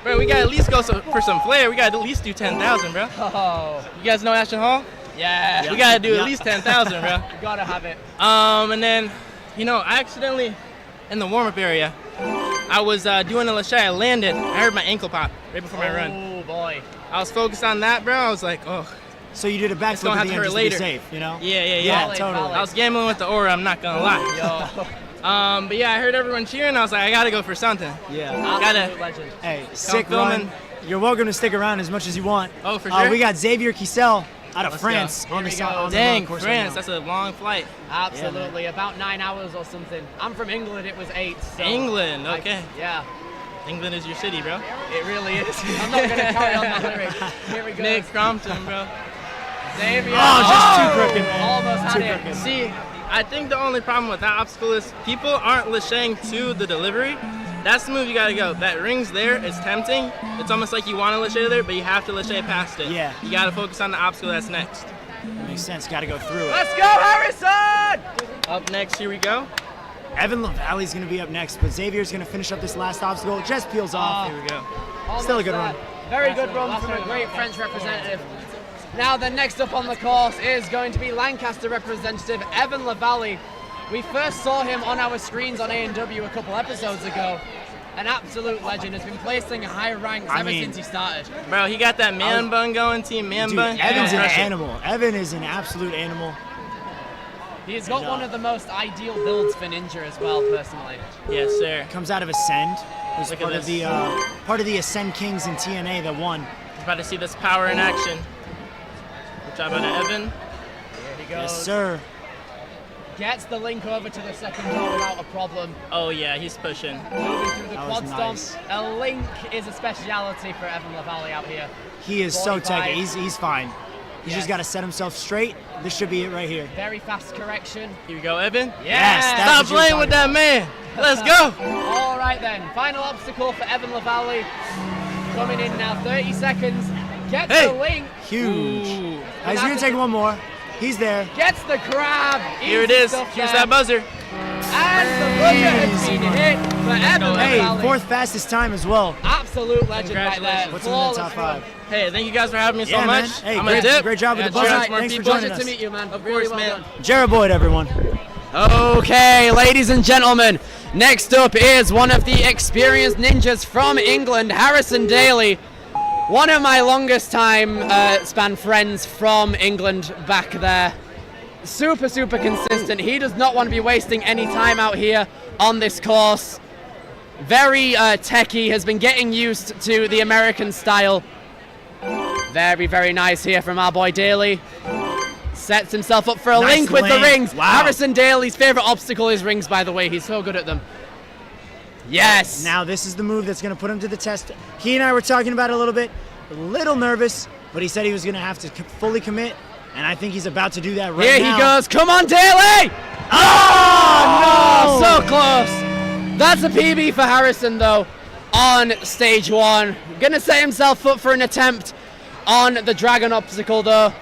bro, we gotta at least go for some flair. We gotta at least do 10,000, bro. Oh. You guys know Ashton Hall? Yeah. We gotta do at least 10,000, bro. You gotta have it. And then, I accidentally, in the warm-up area, I was doing a lachey. I landed. I heard my ankle pop right before my run. Oh boy. I was focused on that, bro. I was like, oh. So you did a It's backflip gonna at have the to end hurt just later. to be safe, you know? Yeah, Valid, totally. valid. I was gambling with the aura, I'm not gonna lie. Yo. But yeah, I heard everyone cheering. I was like, I gotta go for something. Yeah. Absolute legend. Hey, sick filming. run. You're welcome to stick around as much as you want. Oh, for sure. We got Xavier Kissel out of Let's France go. on the Here we go. on the Dang, road course France, right that's a long flight. Absolutely. About 9 hours or something. I'm from England. It was 8. So England, okay. Yeah. England is your city, bro. It really is. I'm not gonna carry on that lyric. Here we go. Nick Crompton, bro. Xavier. just too crooked, man. Almost had Too it. crooked. See, I think the only problem with that obstacle is people aren't lacheying to the delivery. That's the move you gotta go. That ring's there, it's tempting. It's almost like you want to lachey there, but you have to lachey past it. Yeah. You gotta focus on the obstacle that's next. Makes sense. Got to go through it. Let's go, Harrison! Up next, here we go. Evan LaValle's going to be up next, but Xavier's going to finish up this last obstacle. It just peels off. Here we go. Still a good run. Very good run from a great French representative. Now, the next up on the course is going to be Lancaster representative Evan LaValle. We first saw him on our screens on A&W a couple episodes ago. An absolute legend, has been placing high ranks ever since he started. Bro, he got that man bun going, team man Dude, bun. Evan's an Impressive. animal. Evan is an absolute animal. He's got one of the most ideal builds for Ninja as well, personally. Yes, sir. Comes out of Ascend. Was Look at part of this. the part of the Ascend Kings in TNA that won. About to see this power in action. Good job out of Evan. Here he goes. Yes, sir. Gets the link over to the second door without a problem. Oh yeah, he's pushing. Moving through the That quad was stomp. nice. A link is a speciality for Evan LaValle out here. He is so 45. techy. He's fine. He's just Yes. got to set himself straight. This should be it right here. Very fast correction. Here we go, Evan. Yes, that's Stop what you were playing with talking that man. Let's go. All right then, final obstacle for Evan LaValle. Coming in now, 30 seconds. Gets Hey. the link, Huge. Ooh. He's going to take one more. He's there. gets the grab. Here it Easy is. stuff Here's there. that buzzer. And the buzzer has been hit for Evan Hey, LaValle. fourth fastest time as well. Absolute legend right there. Congratulations. Puts him in the top Flawless 5. run. Hey, thank you guys for having me so Yeah, man. much. Hey, I'm great- a dip. great job with the Yeah, buzzer. trust more Thanks for people. joining Pleasure us. to meet you, man. Of Really course, well man. done. Jared Boyd, everyone. Okay, ladies and gentlemen, next up is one of the experienced ninjas from England, Harrison Daly. One of my longest time span friends from England back there. Super consistent. He does not want to be wasting any time out here on this course. Very techy, has been getting used to the American style. Very nice here from our boy Daly. Sets himself up for a Nice link with the land. rings. Wow. Harrison Daly's favorite obstacle is rings, by the way. He's so good at them. Yes. Now this is the move that's going to put him to the test. He and I were talking about it a little bit. A little nervous, but he said he was going to have to fully commit, and I think he's about to do that right Here now. he goes. Come on, Daly! Oh, no! So close. That's a PB for Harrison, though, on stage 1. Gonna set himself up for an attempt on the dragon obstacle, though.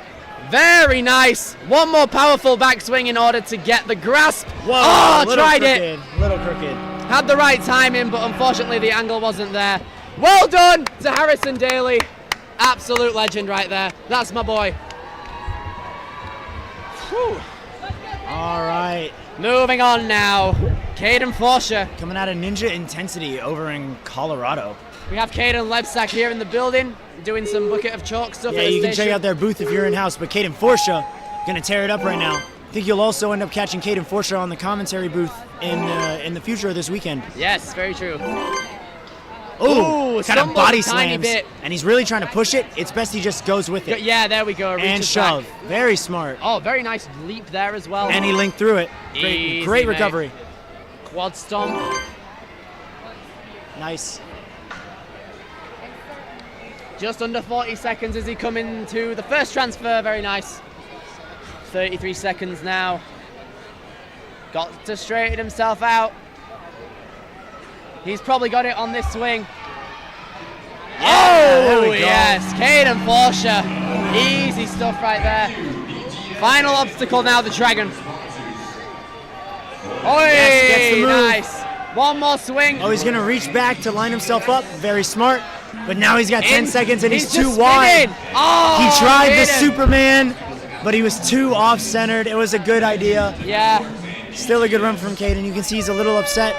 Very nice. One more powerful backswing in order to get the grasp. Whoa, Oh, little tried crooked, it. Little crooked. Had the right timing, but unfortunately the angle wasn't there. Well done to Harrison Daly. Absolute legend right there. That's my boy. Whew. All right. Moving on now. Caden Forsher. Coming out of Ninja Intensity over in Colorado. We have Caden Lebsack here in the building, doing some bucket of chalk stuff Yeah, at the you can station. check out their booth if you're in-house, but Caden Forsha gonna tear it up right now. I think you'll also end up catching Caden Forsha on the commentary booth in the future of this weekend. Yes, very true. Ooh, kind of stumbled body a tiny slams, bit. and he's really trying to push it. It's best he just goes with it. Yeah, there we go. And reaches shove. back. Very smart. Oh, very nice leap there as well. And he linked through it. Easy, Great mate. recovery. Quad stomp. Nice. Just under 40 seconds as he coming to the first transfer. Very nice. 33 seconds now. Got to straighten himself out. He's probably got it on this swing. Oh, yes. Caden Forsher. Easy stuff right there. Final obstacle now, the Dragon. Oh, yes, gets the move. Nice. One more swing. Oh, he's going to reach back to line himself up. Very smart. But now he's got 10 seconds and he's too just wide. Oh, he tried the Caden. Superman, but he was too off-centered. It was a good idea. Yeah. Still a good run from Caden. You can see he's a little upset,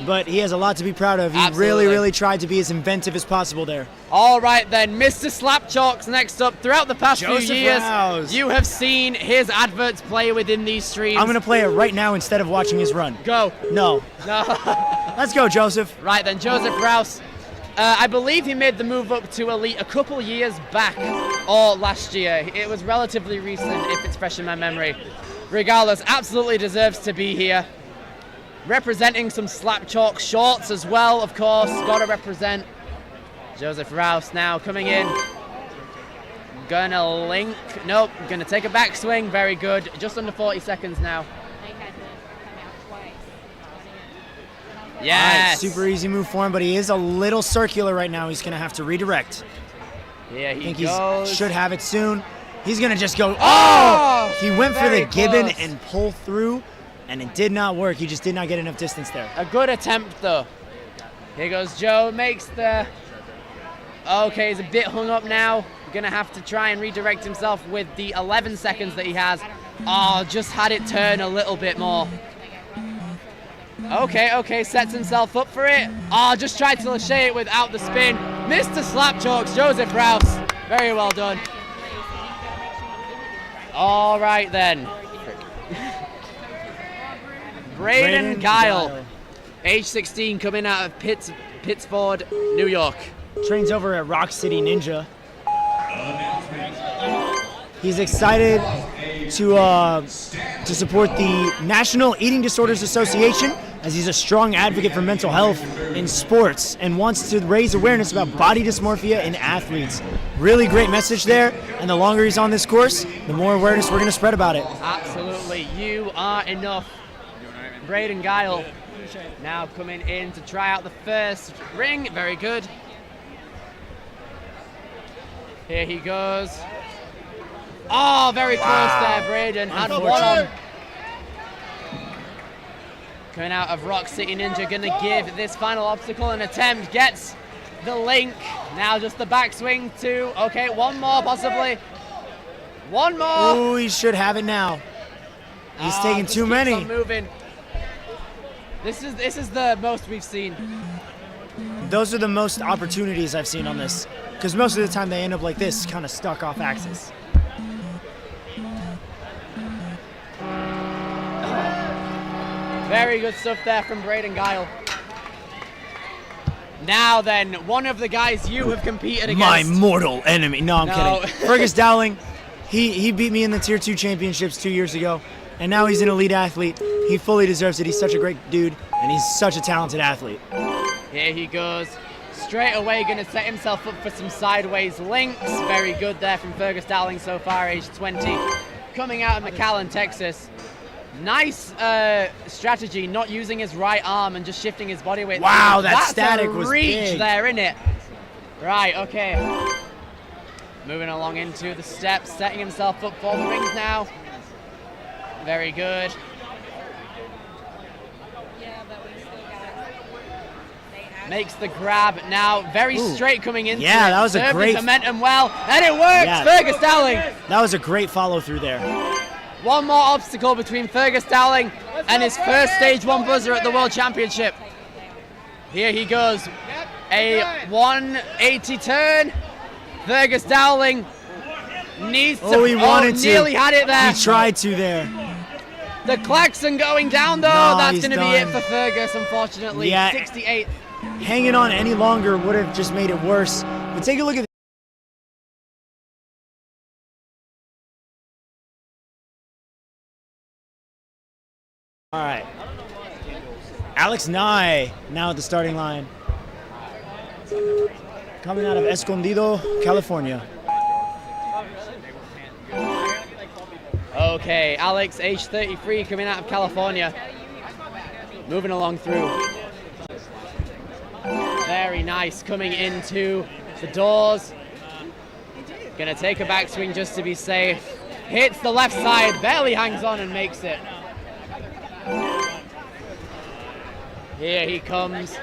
but he has a lot to be proud of. He Absolutely. really tried to be as inventive as possible there. All right then, Mr. Slapchalk's next up. Throughout the past Joseph few years, Rouse. you have seen his adverts play within these streams. I'm going to play it right now instead of watching his run. Go. No. No. Let's go, Joseph. Right then, Joseph Rouse. I believe he made the move up to Elite a couple years back, or last year. It was relatively recent, if it's fresh in my memory. Regardless, absolutely deserves to be here. Representing some Slapchalk shorts as well, of course. Got to represent. Joseph Rouse now coming in. Gonna link. Nope, gonna take a backswing. Very good. Just under 40 seconds now. Yes. Right, super easy move for him, but he is a little circular right now. He's going to have to redirect. Yeah, I think goes. he should have it soon. He's going to just go. Oh! He went for the very gibbon close. and pull through, and it did not work. He just did not get enough distance there. A good attempt, though. Here goes Joe. Makes the... Okay, he's a bit hung up now. Gonna have to try and redirect himself with the 11 seconds that he has. Oh, just had it turn a little bit more. Okay, sets himself up for it. Oh, just tried to lachey it without the spin. Mr. Slapchalks, Joseph Rouse. Very well done. All right then. Braden Guile, age 16, coming out of Pittsford, New York. Trains over at Rock City Ninja. He's excited to support the National Eating Disorders Association, as he's a strong advocate for mental health in sports and wants to raise awareness about body dysmorphia in athletes. Really great message there, and the longer he's on this course, the more awareness we're going to spread about it. Absolutely, you are enough. Braden Guile now coming in to try out the first ring. Very good. Here he goes. Oh, very close there, Braden. Had one on. Coming out of Rock City Ninja, gonna give this final obstacle an attempt. Gets the link. Now just the backswing to, okay, one more possibly. One more. Ooh, he should have it now. He's taking just too keeps many. on moving. This is the most we've seen. Those are the most opportunities I've seen on this, because most of the time they end up like this, kind of stuck off axis. Very good stuff there from Braden Guile. Now then, one of the guys you have competed against. My mortal enemy. No, I'm No. kidding. Fergus Dowling, he beat me in the Tier 2 championships 2 years ago, and now he's an elite athlete. He fully deserves it. He's such a great dude, and he's such a talented athlete. Here he goes. Straight away going to set himself up for some sideways links. Very good there from Fergus Dowling so far, age 20. Coming out of McAllen, Texas. Nice strategy, not using his right arm and just shifting his body weight. Wow, that That's static a was reach big. there, isn't it? Right, okay. Moving along into the steps, setting himself up for the rings now. Very good. Makes the grab now, very Ooh. straight coming into Yeah, it. that was a Served great- his momentum well, and it works. Yeah. Fergus Dowling. That was a great follow through there. One more obstacle between Fergus Dowling and his first stage 1 buzzer at the World Championship. Here he goes. A 180 turn. Fergus Dowling needs to. Oh, he wanted to. Nearly had it there. He tried to there. The klaxon going down though. No, That's he's going to be it done. for Fergus, unfortunately. Yeah. 68. Hanging on any longer would have just made it worse. But take a look at All right. Alex Nye now at the starting line. coming out of Escondido, California. Okay, Alex, age 33, coming out of California. Moving along through. Very nice, coming into the doors. Gonna take a backswing just to be safe. Hits the left side, barely hangs on and makes it. Here he comes,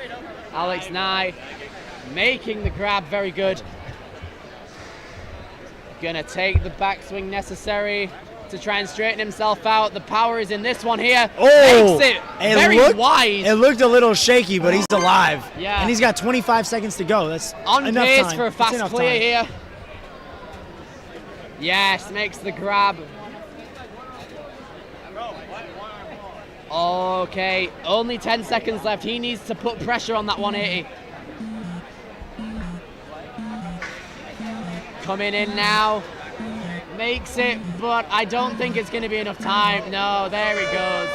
Alex Nye, making the grab, very good. Gonna take the backswing necessary to try and straighten himself out. The power is in this one here. Oh, makes it very wide. It looked a little shaky, but he's alive. Yeah. And he's got 25 seconds to go. That's on enough pace time. for a That's fast enough clear time. here. Yes, makes the grab. Okay, only 10 seconds left. He needs to put pressure on that 180. Coming in now. Makes it, but I don't think it's going to be enough time. No, there he goes.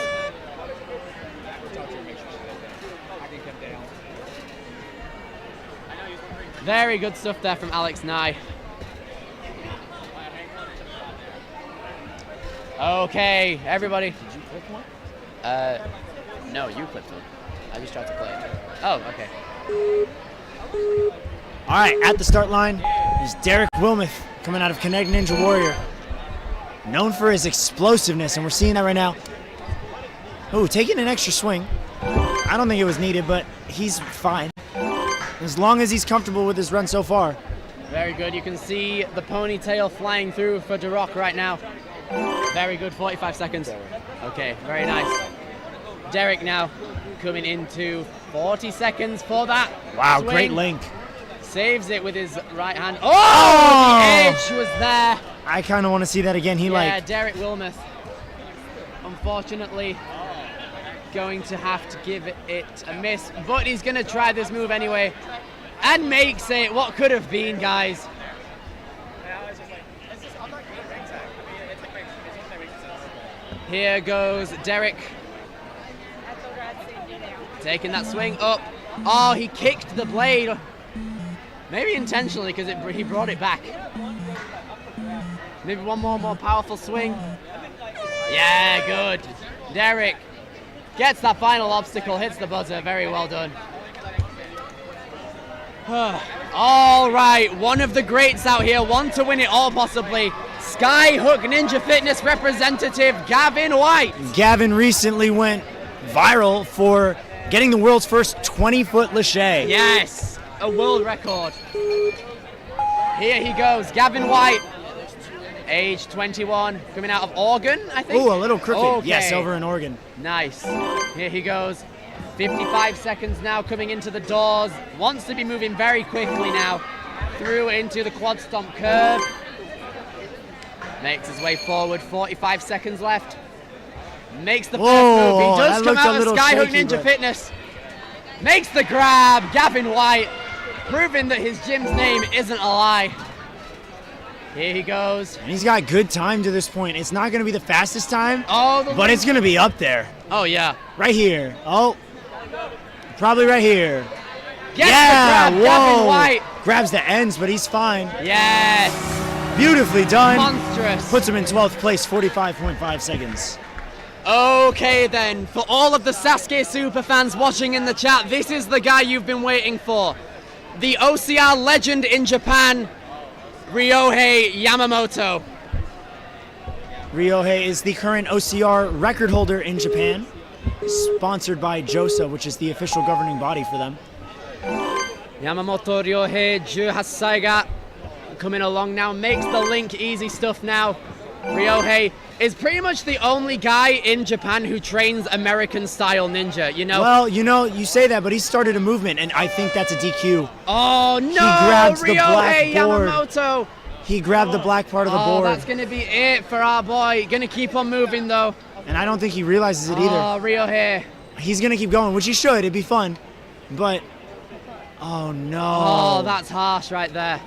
Very good stuff there from Alex Nye. Okay, everybody. Did you click one? No, you clicked one. I just tried to play it. Oh, okay. All right, at the start line is Derek Wilmoth, coming out of Connect Ninja Warrior. Known for his explosiveness, and we're seeing that right now. Oh, taking an extra swing. I don't think it was needed, but he's fine. As long as he's comfortable with his run so far. Very good. You can see the ponytail flying through for Duroc right now. Very good, 45 seconds. Okay, very nice. Derek now coming into 40 seconds for that. Wow, swing. great link. Saves it with his right hand. Oh! The edge was there. I kind of want to see that again. Yeah, Derek Wilmoth, unfortunately, going to have to give it a miss, but he's going to try this move anyway, and makes it. What could have been, guys. Here goes Derek. Taking that swing up. Oh, he kicked the blade. Maybe intentionally, because he brought it back. Maybe one more powerful swing. Yeah, good. Derek gets that final obstacle, hits the buzzer. Very well done. All right, one of the greats out here, one to win it all possibly. Skyhook Ninja Fitness representative Gavin White. Gavin recently went viral for getting the world's first 20-foot lache. Yes, a world record. Here he goes, Gavin White, age 21, coming out of Oregon, I think. Ooh, a little crooked. Okay. Yes, over in Oregon. Nice. Here he goes. 55 seconds now coming into the doors. Wants to be moving very quickly now. Through into the quad stomp curve. Makes his way forward. 45 seconds left. Makes the first move. He does come out of Skyhook Ninja Fitness. Makes the grab. Gavin White, proving that his gym's name isn't a lie. Here he goes. And he's got good time to this point. It's not going to be the fastest time, but link. It's going to be up there. Oh, yeah. Right here. Oh, probably right here. Gets the grab, whoa. Gavin White. Grabs the ends, but he's fine. Yes. Beautifully done. Monstrous. Puts him in 12th place, 45.5 seconds. Okay then, for all of the Sasuke superfans watching in the chat, this is the guy you've been waiting for. The OCR legend in Japan, Ryohei Yamamoto. Ryohei is the current OCR record holder in Japan, sponsored by JOSA, which is the official governing body for them. Yamamoto Ryohei, 18 歳が coming along now, makes the link, easy stuff now. Ryohei is pretty much the only guy in Japan who trains American-style ninja, you know? Well, you know, you say that, but he started a movement, and I think that's a DQ. Oh, no! He grabs the black Ryohei board. Yamamoto! He grabbed the black part of the board. Oh, that's going to be it for our boy. Going to keep on moving, though. And I don't think he realizes it either. Oh, Ryohei. He's going to keep going, which he should. It'd be fun. But, oh, no. Oh, that's harsh right there.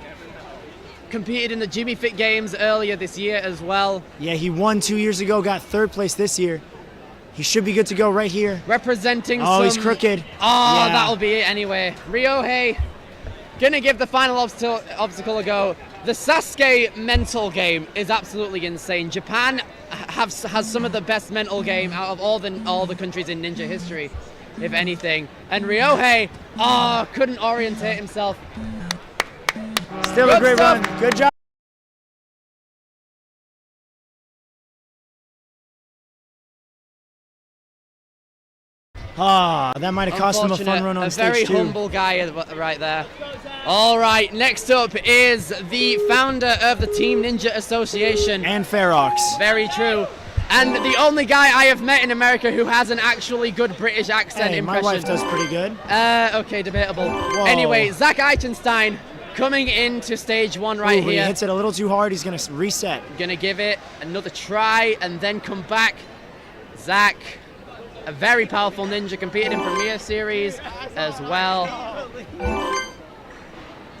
Competed in the Jimmy Fit Games earlier this year as well. Yeah, he won 2 years ago, got 3rd place this year. He should be good to go right here. Representing he's crooked. Oh, yeah. That'll be it anyway. Ryohei Gonna give the final obstacle a go. The Sasuke mental game is absolutely insane. Japan has some of the best mental game out of all the countries in ninja history, if anything. And Ryohei, couldn't orientate himself. Still a great run. Good job. That might have cost him a fun run on stage 2. A very humble guy right there. All right, next up is the founder of the Team Ninja Association. And Ferox. Very true. And the only guy I have met in America who has an actually good British accent impression. My wife does pretty good. Okay, debatable. Whoa. Anyway, Zach Eichenstein coming into stage 1 right here. He hits it a little too hard. He's going to reset. Gonna give it another try and then come back. Zach, a very powerful ninja, competed in Premier Series as well.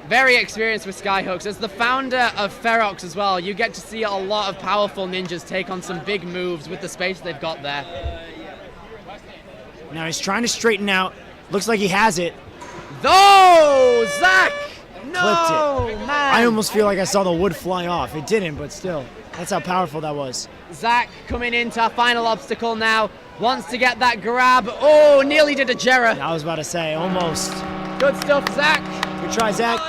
Very experienced with skyhooks. As the founder of Ferox as well, you get to see a lot of powerful ninjas take on some big moves with the space they've got there. Now he's trying to straighten out. Looks like he has it. Though, Zach! No, Clipped it. man! I almost feel like I saw the wood fly off. It didn't, but still. That's how powerful that was. Zach coming into our final obstacle now. Wants to get that grab. Oh, nearly did a Jera. I was about to say, almost. Good stuff, Zach. Good try, Zach.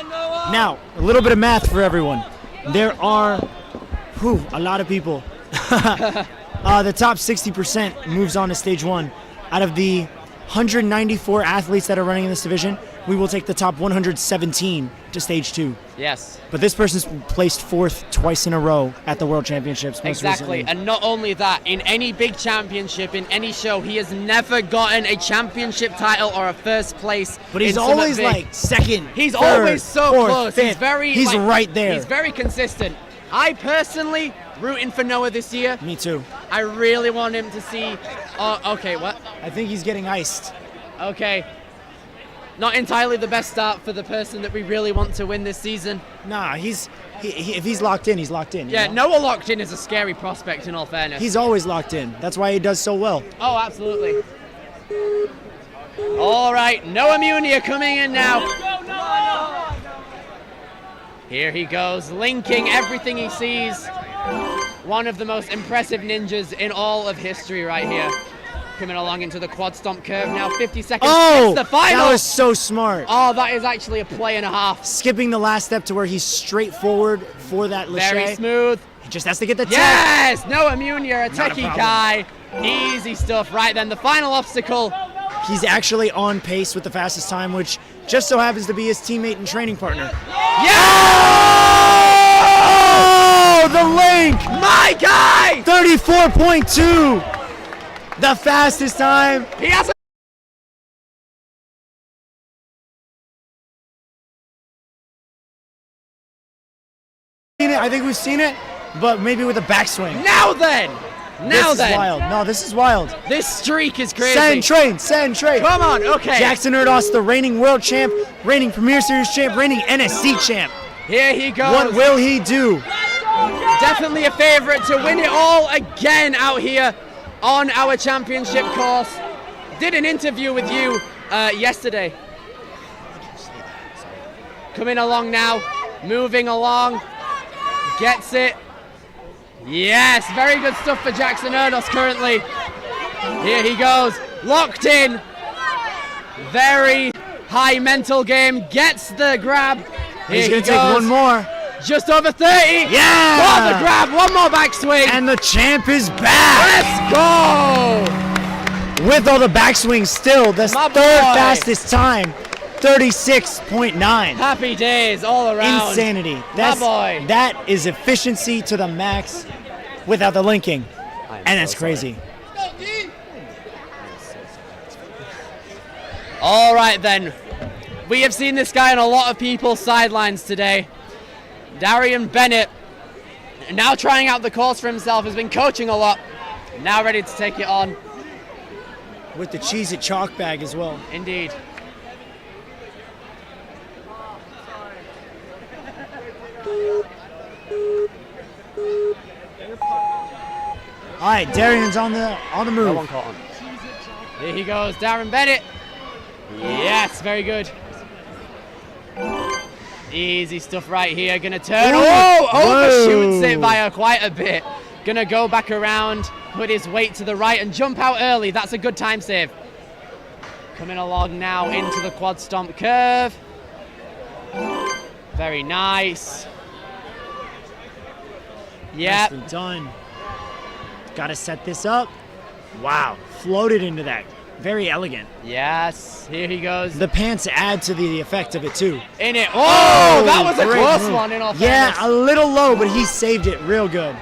Now, a little bit of math for everyone. There are a lot of people. The top 60% moves on to stage 1. Out of the 194 athletes that are running in this division, we will take the top 117 to stage 2. Yes. But this person's placed 4th twice in a row at the World Championships. Most Exactly. recently. And not only that, in any big championship, in any show, he has never gotten a championship title or a first place. But he's in always big. like second. He's third, always so fourth, close. Fifth. He's right there. He's very consistent. I personally rooting for Noah this year. Me too. I really want him to see. Oh, okay. What? I think he's getting iced. Okay. Not entirely the best start for the person that we really want to win this season. Nah, if he's locked in, he's locked in. Yeah, you know? Noah locked in is a scary prospect in all fairness. He's always locked in. That's why he does so well. Oh, absolutely. All right, Noah Munier coming in now. Here he goes, linking everything he sees. One of the most impressive ninjas in all of history right here. Coming along into the quad stomp curve now, 50 seconds. Oh, it's the final. that was so smart. Oh, that is actually a play and a half. Skipping the last step to where he's straight forward for that Lachey. Very smooth. He just has to get the tech. Yes, Noah Munier, a Not a techie problem. guy. Easy stuff. Right then, the final obstacle. He's actually on pace with the fastest time, which just so happens to be his teammate and training partner. Yeah! Oh, the link! My guy! 34.2. The fastest time. He has I think we've seen it, but maybe with a backswing. Now then! Now this is wild. No, this is wild. This streak is crazy. Send train. Come on, okay. Jackson Erdos, the reigning world champ, reigning Premier Series champ, reigning NSC champ. Here he goes. What will he do? Definitely a favorite to win it all again out here on our championship course. Did an interview with you yesterday. Coming along now, moving along, gets it. Yes, very good stuff for Jackson Erdos currently. Here he goes, locked in. Very high mental game, gets the grab. Here He's he going to take goes. one more. Just over 30. Yeah! One the grab, one more backswing. And the champ is back. Let's go! With all the backswings still, the My third boy. fastest time, 36.9. Happy days all around. Insanity. My boy. That is efficiency to the max without the linking. And that's crazy. All right then. We have seen this guy on a lot of people's sidelines today. Darian Bennett, now trying out the course for himself, has been coaching a lot. Now ready to take it on. With the Cheez-It chalk bag as well. Indeed. All right, Darian's on the move. One caught on. Here he goes, Darren Bennett. Yes, very good. Easy stuff right here. Gonna turn. Oh, overshoots it by quite a bit. Gonna go back around, put his weight to the right and jump out early. That's a good time save. Coming along now into the quad stomp curve. Very nice. Yep. Nicely done. Got to set this up. Wow, floated into that. Very elegant. Yes, here he goes. The pants add to the effect of it too. In it. Oh, that was a great close move. one in all Yeah, fairness. a little low, but he saved it real good.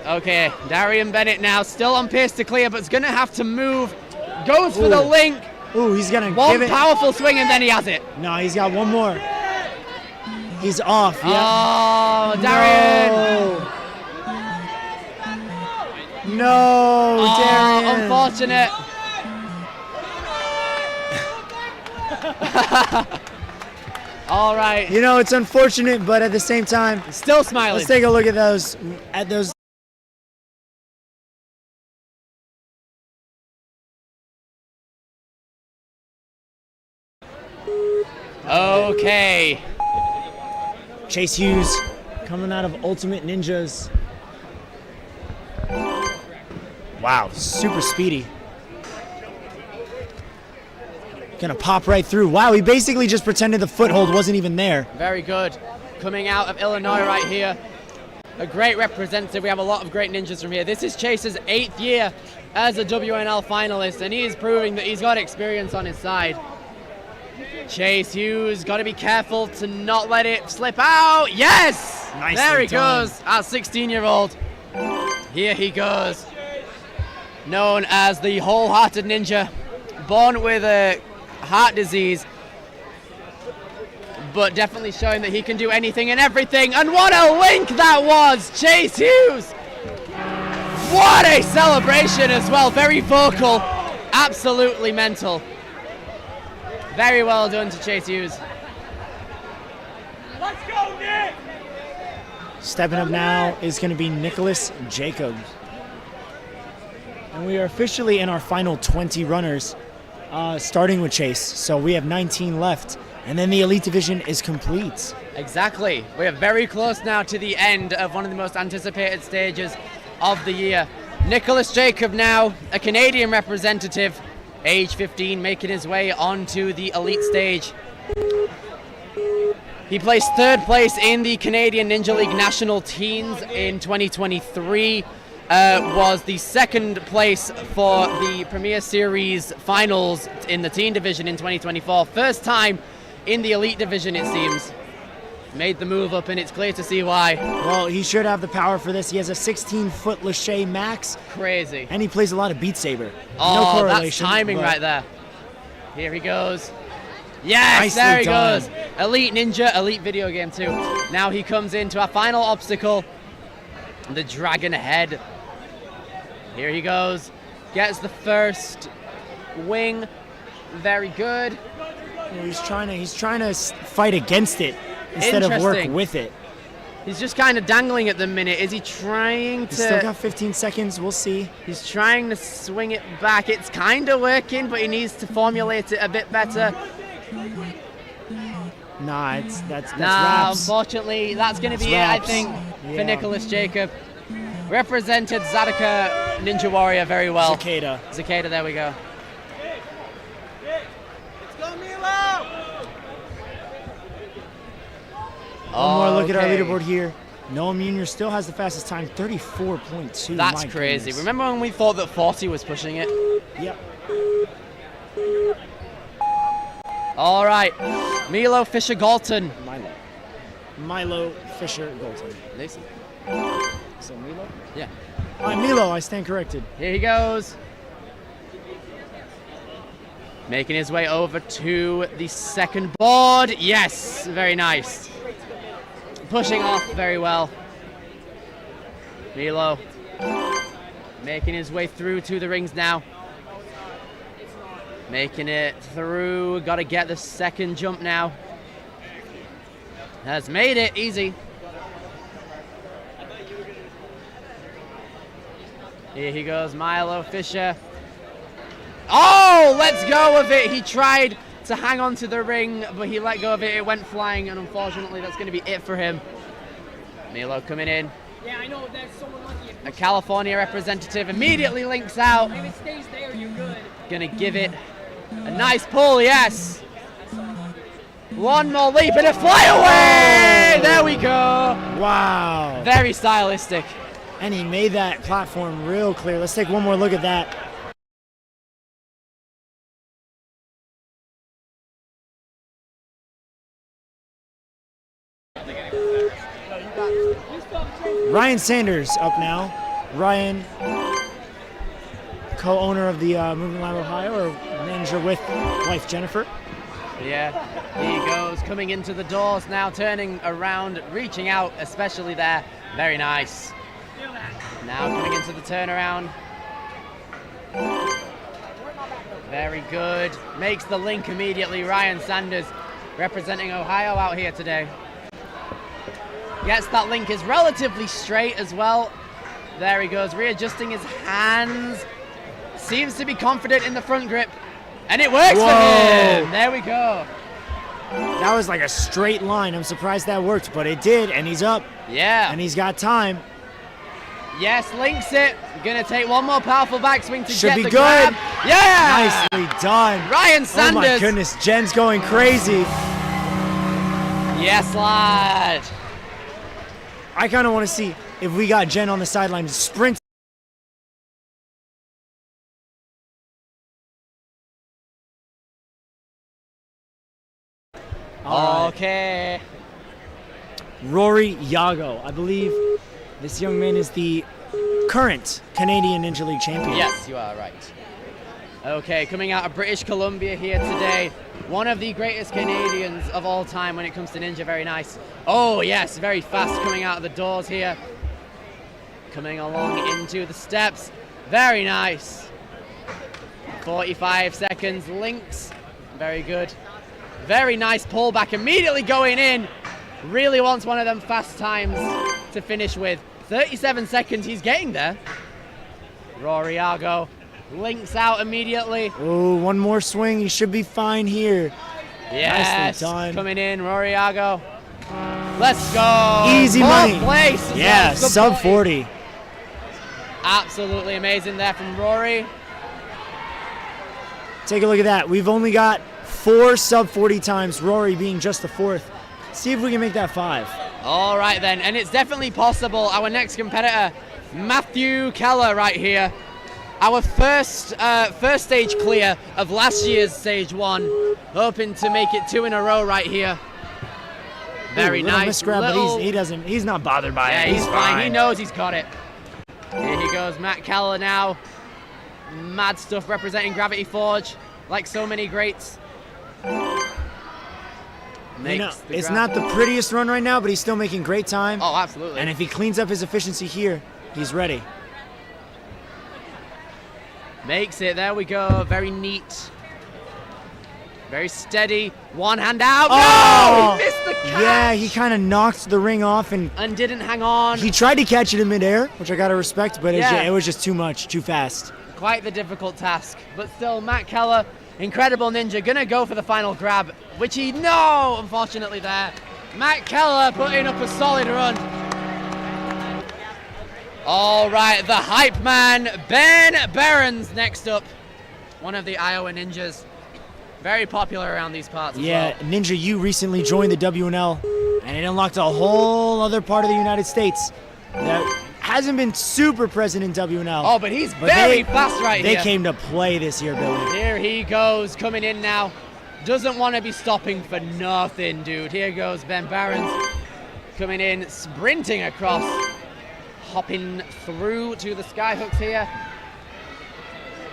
Okay, Darian Bennett now still on pace to clear, but is going to have to move. Goes for the link. Ooh, he's going to One give it. powerful swing and then he has it. No, he's got one more. He's off. Yeah. Oh, Darian. No, Darian. Unfortunate. All right. You know, it's unfortunate, but at the same time, still smiling. Let's take a look at those. Okay. Chase Hughes coming out of Ultimate Ninjas. Wow, super speedy. Gonna pop right through. Wow, he basically just pretended the foothold wasn't even there. Very good. Coming out of Illinois right here. A great representative. We have a lot of great ninjas from here. This is Chase's 8th year as a WNL finalist, and he is proving that he's got experience on his side. Chase Hughes, got to be careful to not let it slip out. Yes! Nicely there he done. goes, our 16-year-old. Here he goes. Known as the wholehearted ninja. Born with a heart disease, but definitely showing that he can do anything and everything. And what a link that was! Chase Hughes! What a celebration as well. Very vocal, absolutely mental. Very well done to Chase Hughes. Let's go, Nick! Stepping up now is going to be Nicholas Jacobs. And we are officially in our final 20 runners, starting with Chase. So we have 19 left, and then the Elite Division is complete. Exactly. We are very close now to the end of one of the most anticipated stages of the year. Nicholas Jacob now, a Canadian representative, age 15, making his way onto the Elite stage. He placed 3rd place in the Canadian Ninja League National Teens in 2023. Was the 2nd place for the Premier Series Finals in the teen division in 2024. First time in the Elite Division, it seems. Made the move up, and it's clear to see why. Well, he should have the power for this. He has a 16-foot Lachey max. Crazy. And he plays a lot of Beat Saber. Oh, no correlation. that's timing but right there. Here he goes. Yes, Nicely there he done. goes. Elite Ninja, Elite video game too. Now he comes into our final obstacle, the Dragon Head. Here he goes. Gets the first wing. Very good. He's trying to fight against it instead of work Interesting. with it. He's just kind of dangling at the minute. Is he trying to... He's still got 15 seconds. We'll see. He's trying to swing it back. It's kind of working, but he needs to formulate it a bit better. Nah, that's Nah, wraps. unfortunately, that's going to be That's it, I think, wraps. for Yeah. Nicholas Jacob. Represented Zadaka Ninja Warrior very well. Cicada. Cicada, there we go. Let's go, Milo! One more look at our Okay. leaderboard here. Noah Munier still has the fastest time, 34.2. That's My crazy. goodness. Remember when we thought that 40 was pushing it? Yep. All right, Milo Fisher Galton. Milo Fisher Golden. Listen. So Milo? Yeah. Milo, I stand corrected. Here he goes. Making his way over to the 2nd board. Yes, very nice. Pushing off very well. Milo making his way through to the rings now. Making it through. Got to get the 2nd jump now. Has made it easy. Here he goes, Milo Fisher. Oh, let's go with it. He tried to hang on to the ring, but he let go of it. It went flying, and unfortunately, that's going to be it for him. Milo coming in. Yeah, I know that's someone lucky. A California representative immediately links out. If it stays there, you're good. Gonna give it a nice pull, yes. One more leap and a flyaway! There we go. Wow. Very stylistic. And he made that platform real clear. Let's take one more look at that. Ryan Sanders up now. Ryan, co-owner of the Moving Lab Ohio, or manager with wife Jennifer. Yeah, he goes, coming into the doors now, turning around, reaching out, especially there. Very nice. Now coming into the turnaround. Very good. Makes the link immediately. Ryan Sanders representing Ohio out here today. Gets that link, is relatively straight as well. There he goes, readjusting his hands. Seems to be confident in the front grip. And it works for him. There we go. That was like a straight line. I'm surprised that worked, but it did, and he's up. Yeah. And he's got time. Yes, links it. Gonna take one more powerful backswing to Should get be the good. grab. Yeah. Nicely done. Ryan Sanders. Oh my goodness, Jen's going crazy. Yes, lad. I kind of want to see if we got Jen on the sideline sprint. Okay. Rory Yago. I believe this young man is the current Canadian Ninja League champion. Yes, you are right. Okay, coming out of British Columbia here today. One of the greatest Canadians of all time when it comes to Ninja. Very nice. Oh, yes, very fast coming out of the doors here. Coming along into the steps. Very nice. 45 seconds. Links. Very good. Very nice pullback. Immediately going in. Really wants one of them fast times to finish with. 37 seconds. He's getting there. Rory Yago. Links out immediately. Oh, one more swing. He should be fine here. Yes, nicely done. Coming in, Rory Yago. Let's go. Easy Fourth money. place. Yeah, Good sub point. 40. Absolutely amazing there from Rory. Take a look at that. We've only got 4 sub 40 times, Rory being just the 4th. See if we can make that 5. All right then, and it's definitely possible. Our next competitor, Matthew Keller, right here. Our first stage clear of last year's stage 1. Hoping to make it 2 in a row right here. Very nice. Misgrab, but he's not bothered by it. Yeah, he's fine. He knows he's got it. Here he goes, Matt Keller now. Mad stuff representing Gravity Forge, like so many greats. It's not the prettiest run right now, but he's still making great time. Oh, absolutely. And if he cleans up his efficiency here, he's ready. Makes it. There we go. Very neat. Very steady. One hand out. Oh! No! He missed the catch. Yeah, he kind of knocked the ring off and didn't hang on. He tried to catch it in midair, which I got to respect, but Yeah. it was just too much, too fast. Quite the difficult task. But still, Matt Keller, incredible ninja, gonna go for the final grab, which unfortunately there. Matt Keller putting up a solid run. All right, the hype man, Ben Behrens, next up. One of the Iowa ninjas. Very popular around these parts as Yeah, well. Ninja, you recently joined the WNL, and it unlocked a whole other part of the United States that hasn't been super present in WNL. Oh, but he's very fast right here. They here. came to play this year, Billy. Here he goes, coming in now. Doesn't want to be stopping for nothing, dude. Here goes Ben Behrens, coming in, sprinting across, hopping through to the sky hooks here.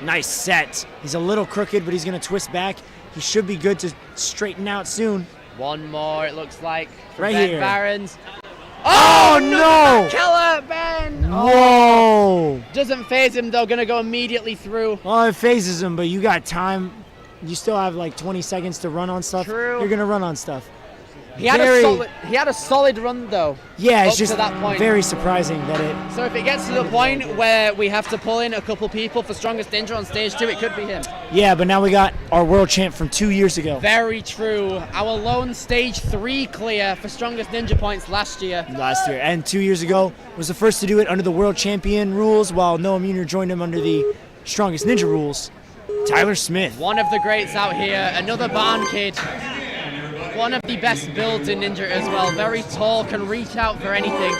Nice set. He's a little crooked, but he's going to twist back. He should be good to straighten out soon. One more, it looks like, for Right Ben here. Behrens. Oh, no! Keller, Ben! Whoa! Doesn't phase him, though. Going to go immediately through. Well, it phases him, but you got time. You still have like 20 seconds to run on stuff. True. You're going to run on stuff. He had a solid run though. Yeah, it's up just to that point. very surprising that it. So if it gets to the point where we have to pull in a couple people for Strongest Ninja on stage 2, it could be him. Yeah, but now we got our world champ from 2 years ago. Very true. Our lone stage 3 clear for Strongest Ninja points last year. And 2 years ago was the first to do it under the world champion rules, while Noah Munir joined him under the Strongest Ninja rules. Tyler Smith. One of the greats out here, another barn kid. One of the best builds in Ninja as well. Very tall, can reach out for anything.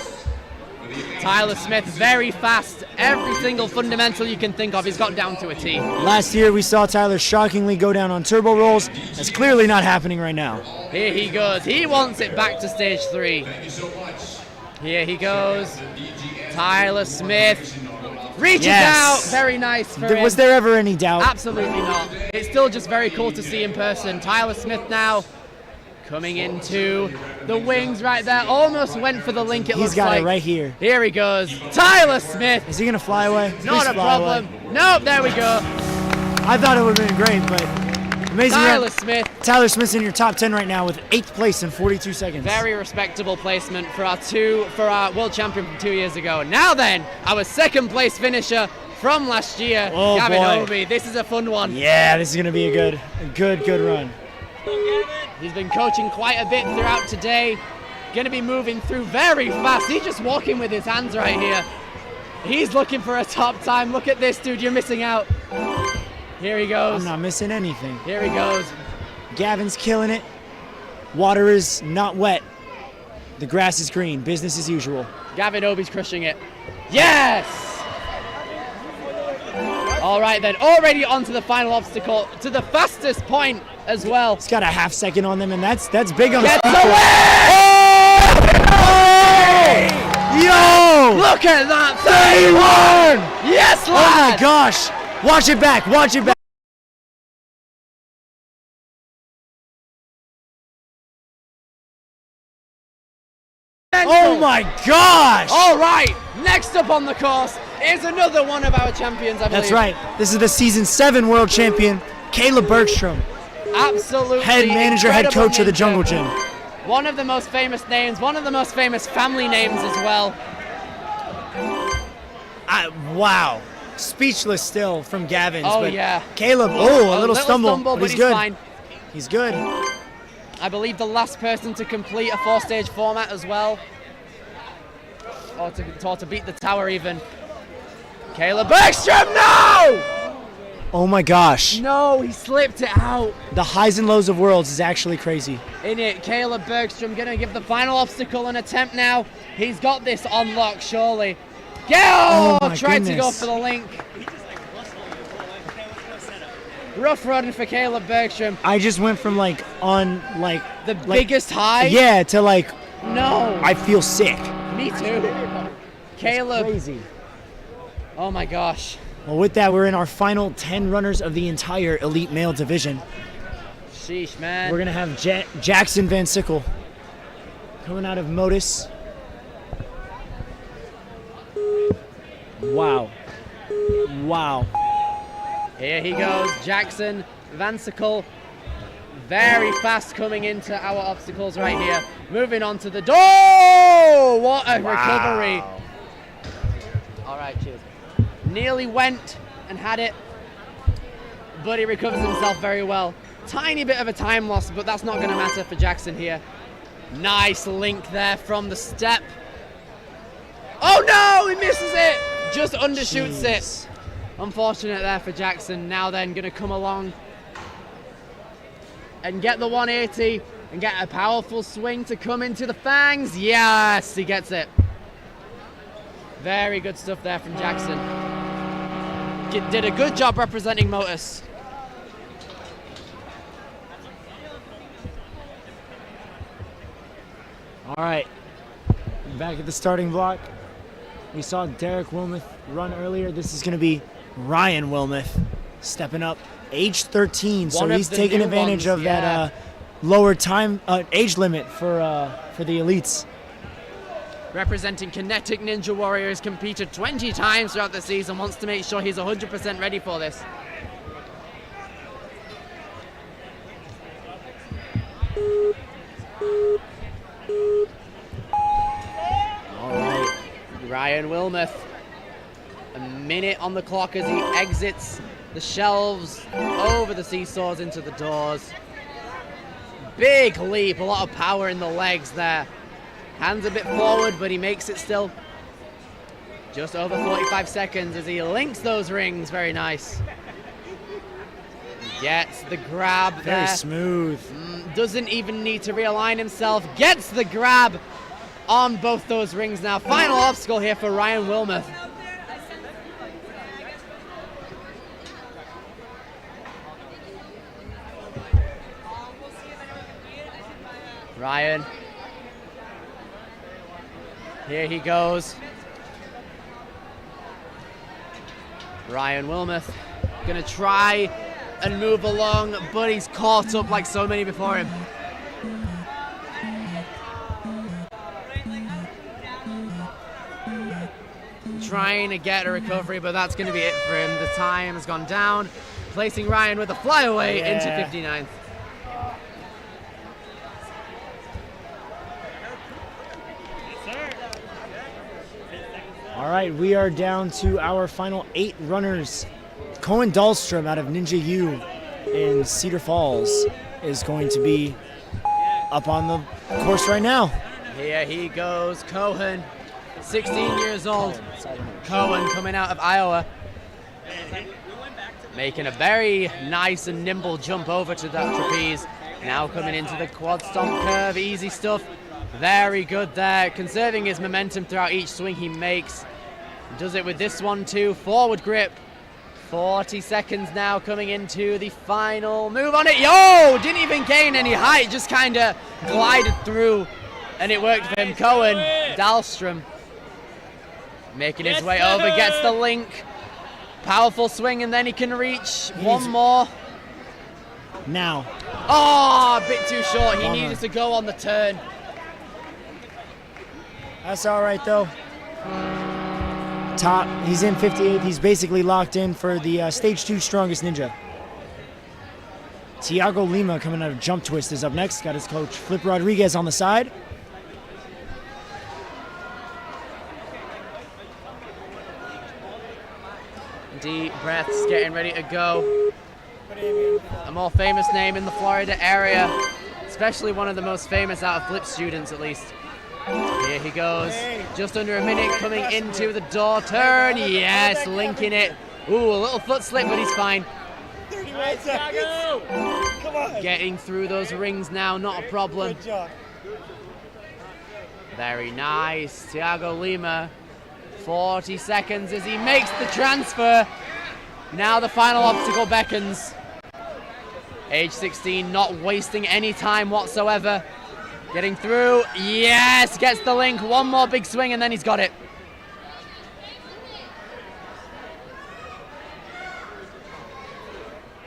Tyler Smith, very fast. Every single fundamental you can think of, he's got down to a T. Last year we saw Tyler shockingly go down on turbo rolls. That's clearly not happening right now. Here he goes. He wants it back to stage 3. Here he goes. Tyler Smith. Reaches out. Very nice for him. Was there ever any doubt? Absolutely not. It's still just very cool to see in person. Tyler Smith now coming into the wings right there. Almost went for the link, it looks like. He's got it right here. Here he goes. Tyler Smith. Is he going to fly away? Not a problem. Nope, there we go. I thought it would have been great, but amazing. Tyler Smith. Tyler Smith's in your top 10 right now with 8th place in 42 seconds. Very respectable placement for our world champion from 2 years ago. Now then, our 2nd place finisher from last year, Gavin Obi. This is a fun one. Yeah, this is going to be a good run. He's been coaching quite a bit throughout today. Going to be moving through very fast. He's just walking with his hands right here. He's looking for a top time. Look at this, dude. You're missing out. Here he goes. I'm not missing anything. Here he goes. Gavin's killing it. Water is not wet. The grass is green. Business as usual. Gavin Obi's crushing it. Yes! All right then, already on to the final obstacle, to the fastest point as well. He's got a half second on them, and that's big on Gets the away! Oh! Yo! Look at that! 31! Yes, lad! Oh my gosh! Watch it back, watch it back. Oh my gosh! All right, next up on the course is another one of our champions, I believe. That's right. This is the season 7 world champion, Caleb Bergstrom. Absolutely. Head manager, head coach of the Jungle Gym. One of the most famous names, one of the most famous family names as well. Wow. Speechless still from Gavin's. Oh, but yeah. Caleb, a little stumble, but he's good. Fine. He's good. I believe the last person to complete a 4-stage format as well. Or to beat the tower even. Caleb Bergstrom, no! Oh my gosh. No, he slipped it out. The highs and lows of worlds is actually crazy. In it, Caleb Bergstrom gonna give the final obstacle an attempt now. He's got this on lock, surely. Tried to go for the link. Rough run for Caleb Bergstrom. I just went from the biggest high. Yeah, to no. I feel sick. Me too. Caleb. That's crazy. Oh my gosh. Well, with that, we're in our final 10 runners of the entire elite male division. Sheesh, man. We're gonna have Jackson Van Sickle coming out of Modus. Wow. Wow. Here he goes, Jackson Van Sickle. Very fast coming into our obstacles right here. Moving on to the door. What a recovery. All right, cheers. Nearly went and had it, but he recovers himself very well. Tiny bit of a time loss, but that's not going to matter for Jackson here. Nice link there from the step. Oh no, he misses it. Just undershoots it. Unfortunate there for Jackson. Now then, going to come along and get the 180 and get a powerful swing to come into the fangs. Yes, he gets it. Very good stuff there from Jackson. Did a good job representing Motus. All right, back at the starting block. We saw Derek Wilmoth run earlier. This is going to be Ryan Wilmoth stepping up, age 13. So he's taking advantage of that lower time age limit for the elites. Representing Kinetic Ninja Warriors, competed 20 times throughout the season, wants to make sure he's 100% ready for this. Ryan Wilmoth, a minute on the clock as he exits the shelves, over the seesaws into the doors. Big leap, a lot of power in the legs there. Hands a bit forward, but he makes it still. Just over 45 seconds as he links those rings, very nice. Gets the grab there. Very smooth. Doesn't even need to realign himself. Gets the grab on both those rings now. Final obstacle here for Ryan Wilmoth. Ryan. Here he goes. Ryan Wilmoth gonna try and move along, but he's caught up like so many before him. Trying to get a recovery, but that's going to be it for him. The time has gone down, placing Ryan with a flyaway into 59th. All right, we are down to our final 8 runners. Cohen Dahlstrom out of Ninja U in Cedar Falls is going to be up on the course right now. Here he goes, Cohen, 16 years old. Cohen coming out of Iowa, making a very nice and nimble jump over to that trapeze. Now coming into the quad stomp curve, easy stuff. Very good there, conserving his momentum throughout each swing he makes. Does it with this one too, forward grip. 40 seconds now coming into the final move on it. Yo, didn't even gain any height, just kind of glided through and it worked for him. Cohen Dahlstrom making his way over, gets the link. Powerful swing and then he can reach one more. Now. Oh, a bit too short. He needed to go on the turn. That's all right though. Top, he's in 58th. He's basically locked in for the stage 2 strongest ninja. Tiago Lima coming out of Jump Twist is up next. Got his coach Flip Rodriguez on the side. Deep breaths, getting ready to go. A more famous name in the Florida area, especially one of the most famous out of Flip students at least. Here he goes, just under a minute coming into the door turn. Yes, linking it. Ooh, a little foot slip, but he's fine. 31 seconds. Come on. Getting through those rings now, not a problem. Good job. Very nice. Tiago Lima, 40 seconds as he makes the transfer. Now the final obstacle beckons. Age 16, not wasting any time whatsoever. Getting through, yes, gets the link, one more big swing and then he's got it.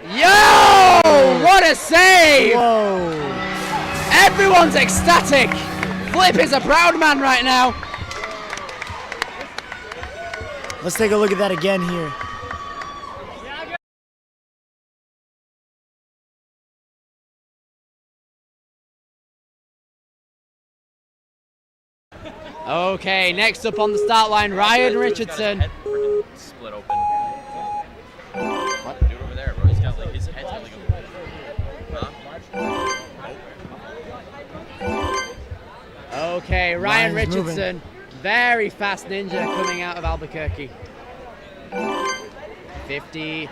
Yo, what a save! Whoa. Everyone's ecstatic. Flip is a proud man right now. Let's take a look at that again here. Okay, next up on the start line, Ryan Richardson. Split open. What? Do it over there, bro. He's got like his head's like Okay, Ryan Richardson, very fast ninja coming out of Albuquerque. 50.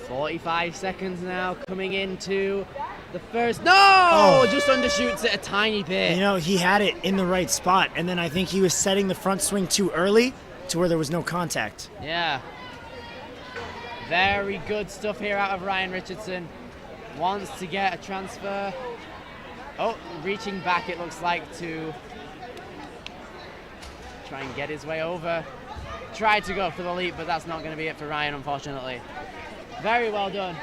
45 seconds now coming into the first. No! Just undershoots it a tiny bit. You know, he had it in the right spot, and then I think he was setting the front swing too early to where there was no contact. Yeah. Very good stuff here out of Ryan Richardson. Wants to get a transfer. Oh, reaching back it looks like to try and get his way over. Tried to go for the leap, but that's not going to be it for Ryan, unfortunately. Very well done.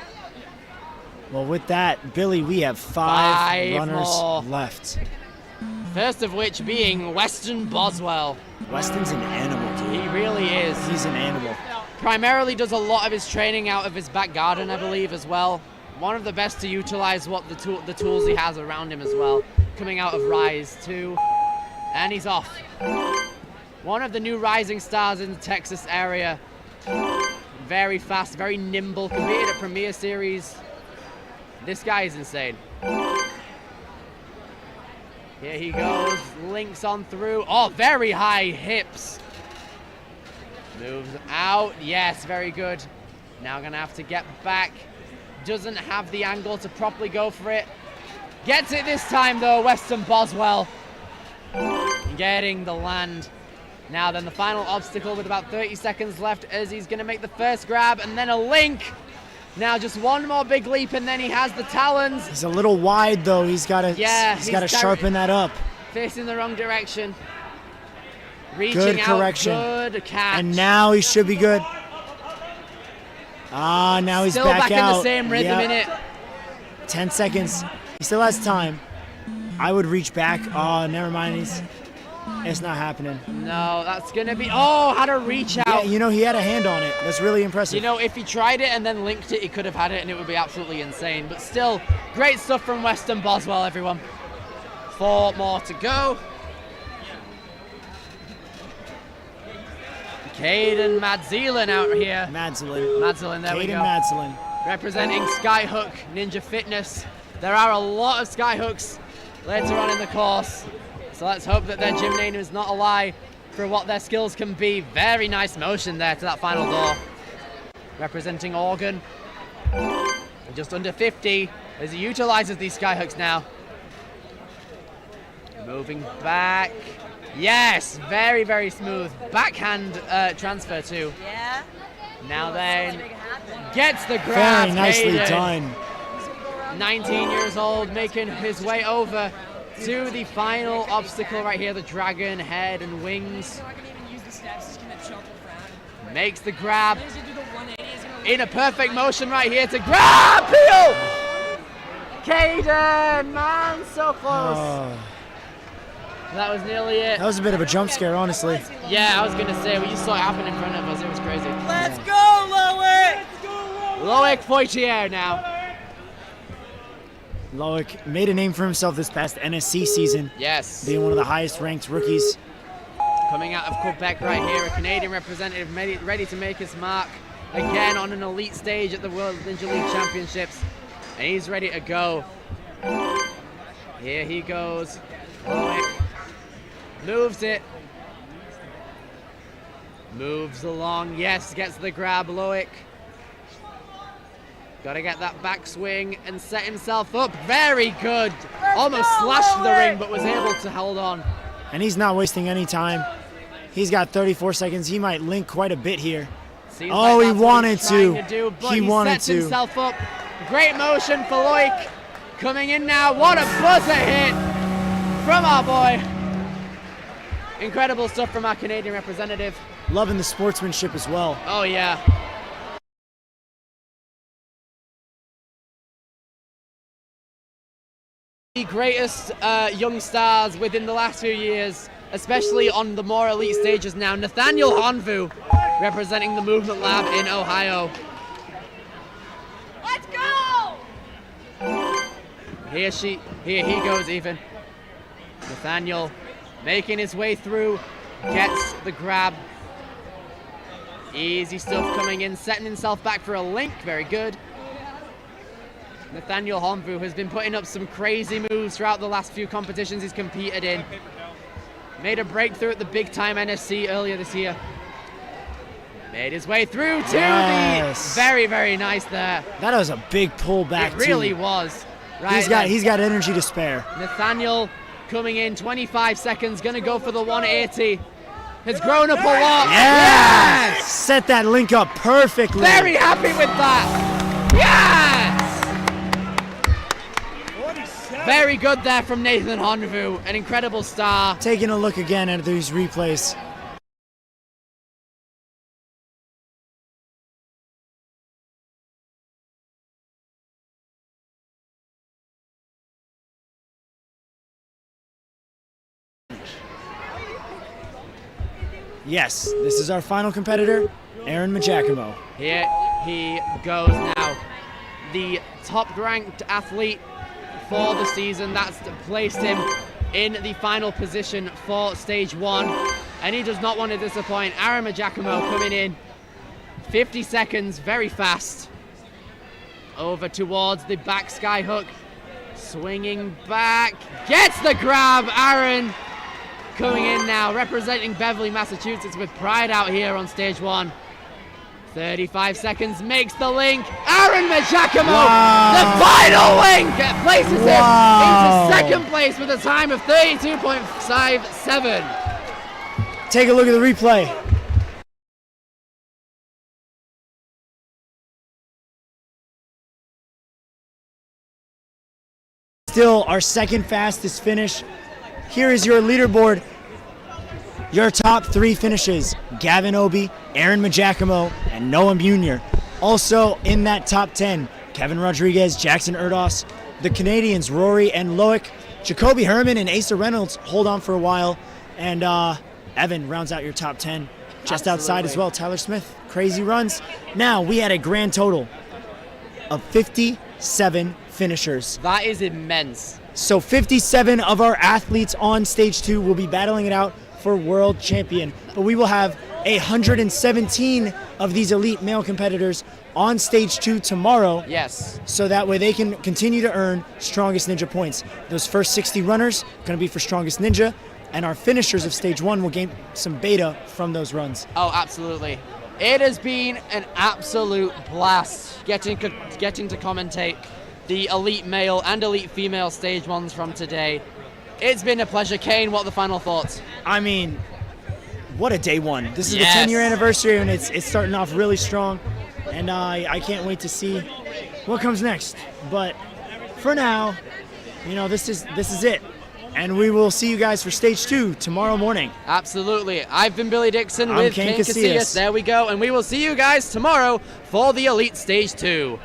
Well, with that, Billy, we have five runners more left. First of which being Weston Boswell. Weston's an animal, dude. He really is. He's an animal. Primarily does a lot of his training out of his back garden, I believe, as well. One of the best to utilize what the tools he has around him as well. Coming out of Rise too. And he's off. One of the new rising stars in the Texas area. Very fast, very nimble, competed at Premier Series. This guy is insane. Here he goes, links on through. Oh, very high hips. Moves out, yes, very good. Now gonna have to get back. Doesn't have the angle to properly go for it. Gets it this time though, Weston Boswell. Getting the land. Now then the final obstacle with about 30 seconds left as he's gonna make the first grab and then a link. Now just one more big leap and then he has the talons. He's a little wide though. He's got to sharpen that up. Facing the wrong direction. Reaching Good out, correction. good catch. And now he should be good. Ah, now he's Still back out. in the same rhythm in it. 10 seconds. He still has time. I would reach back. Oh, never mind. It's not happening. No, that's gonna be. Oh, had a reach out. Yeah, you know he had a hand on it. That's really impressive. You know, if he tried it and then linked it, he could have had it, and it would be absolutely insane. But still, great stuff from Weston Boswell, everyone. 4 more to go. Caden Madzelen out here. Madzelen, there we go. Madzelen. Representing Skyhook Ninja Fitness. There are a lot of Skyhooks later on in the course. So let's hope that their gym name is not a lie for what their skills can be. Very nice motion there to that final door. Representing Oregon. Just under 50 as he utilizes these Skyhooks now. Moving back. Yes, very, very smooth. Backhand transfer too. Yeah. Now then, gets the grab. Very nicely Hayden. done. 19 years old, making his way over to the final obstacle right here, the dragon head and wings. Makes the grab. In a perfect motion right here to grab. Peel! Caden, man, so close. Oh. That was nearly it. That was a bit of a jump scare, honestly. Yeah, I was going to say, we just saw it happen in front of us. It was crazy. Let's go, Loic! Loic Poitier now. Loic made a name for himself this past NSC season. Yes. Being one of the highest ranked rookies. Coming out of Quebec right here, a Canadian representative ready to make his mark again on an elite stage at the World Ninja League Championships. And he's ready to go. Here he goes. Loic moves it. Moves along. Yes, gets the grab, Loic. Got to get that backswing and set himself up. Very good. Almost slashed the ring, but was able to hold on. And he's not wasting any time. He's got 34 seconds. He might link quite a bit here. Seems oh, like he wanted to. He sets himself up. Great motion for Loic. Coming in now. What a buzzer hit from our boy. Incredible stuff from our Canadian representative. Loving the sportsmanship as well. Oh, yeah. The greatest young stars within the last few years, especially on the more elite stages now. Nathaniel Honvu, representing the Movement Lab in Ohio. Let's go! Here he goes even. Nathaniel making his way through, gets the grab. Easy stuff coming in, setting himself back for a link, very good. Nathaniel Honvu has been putting up some crazy moves throughout the last few competitions he's competed in. Made a breakthrough at the big time NSC earlier this year. Made his way through to the very, very nice there. That was a big pullback. It really was. Right, he's got energy to spare. Nathaniel coming in 25 seconds, gonna go for the 180. Has grown up a lot. Yes! Set that link up perfectly. Very happy with that. Yes! Very good there from Nathan Honvu, an incredible star. Taking a look again at these replays. Yes, this is our final competitor, Aaron Majakimo. Here he goes now. The top-ranked athlete for the season. That's placed him in the final position for stage 1, and he does not want to disappoint. Aaron Giacomo coming in 50 seconds, very fast. Over towards the back sky hook, swinging back, gets the grab. Aaron coming in now, representing Beverly, Massachusetts with pride out here on stage 1. 35 seconds, makes the link. Aaron Giacomo, the final link, places him into second place with a time of 32.57. Take a look at the replay. Still our second fastest finish. Here is your leaderboard. Your top 3 finishes: Gavin Obi, Aaron Giacomo, and Noah Munier. Also in that top 10, Kevin Rodriguez, Jackson Erdos, the Canadians Rory and Loic, Jacoby Herman and Asa Reynolds hold on for a while, and Evan rounds out your top 10. Just outside as well, Tyler Smith, crazy runs. Now we had a grand total of 57 finishers. That is immense. So 57 of our athletes on stage 2 will be battling it out for world champion, but we will have 117 of these elite male competitors on stage 2 tomorrow. Yes. So that way they can continue to earn Strongest Ninja points. Those first 60 runners going to be for Strongest Ninja, and our finishers of stage 1 will gain some beta from those runs. Oh, absolutely. It has been an absolute blast getting to commentate the elite male and elite female stage 1s from today. It's been a pleasure. Kane, what are the final thoughts? I mean, what a day 1. This is Yes. the 10-year anniversary, and it's starting off really strong, and I can't wait to see what comes next. But for now, you know, this is it. And we will see you guys for stage 2 tomorrow morning. Absolutely. I've been Billy Dixon I'm with Kane Kane Casillas. Casillas. There we go. And we will see you guys tomorrow for the Elite Stage 2.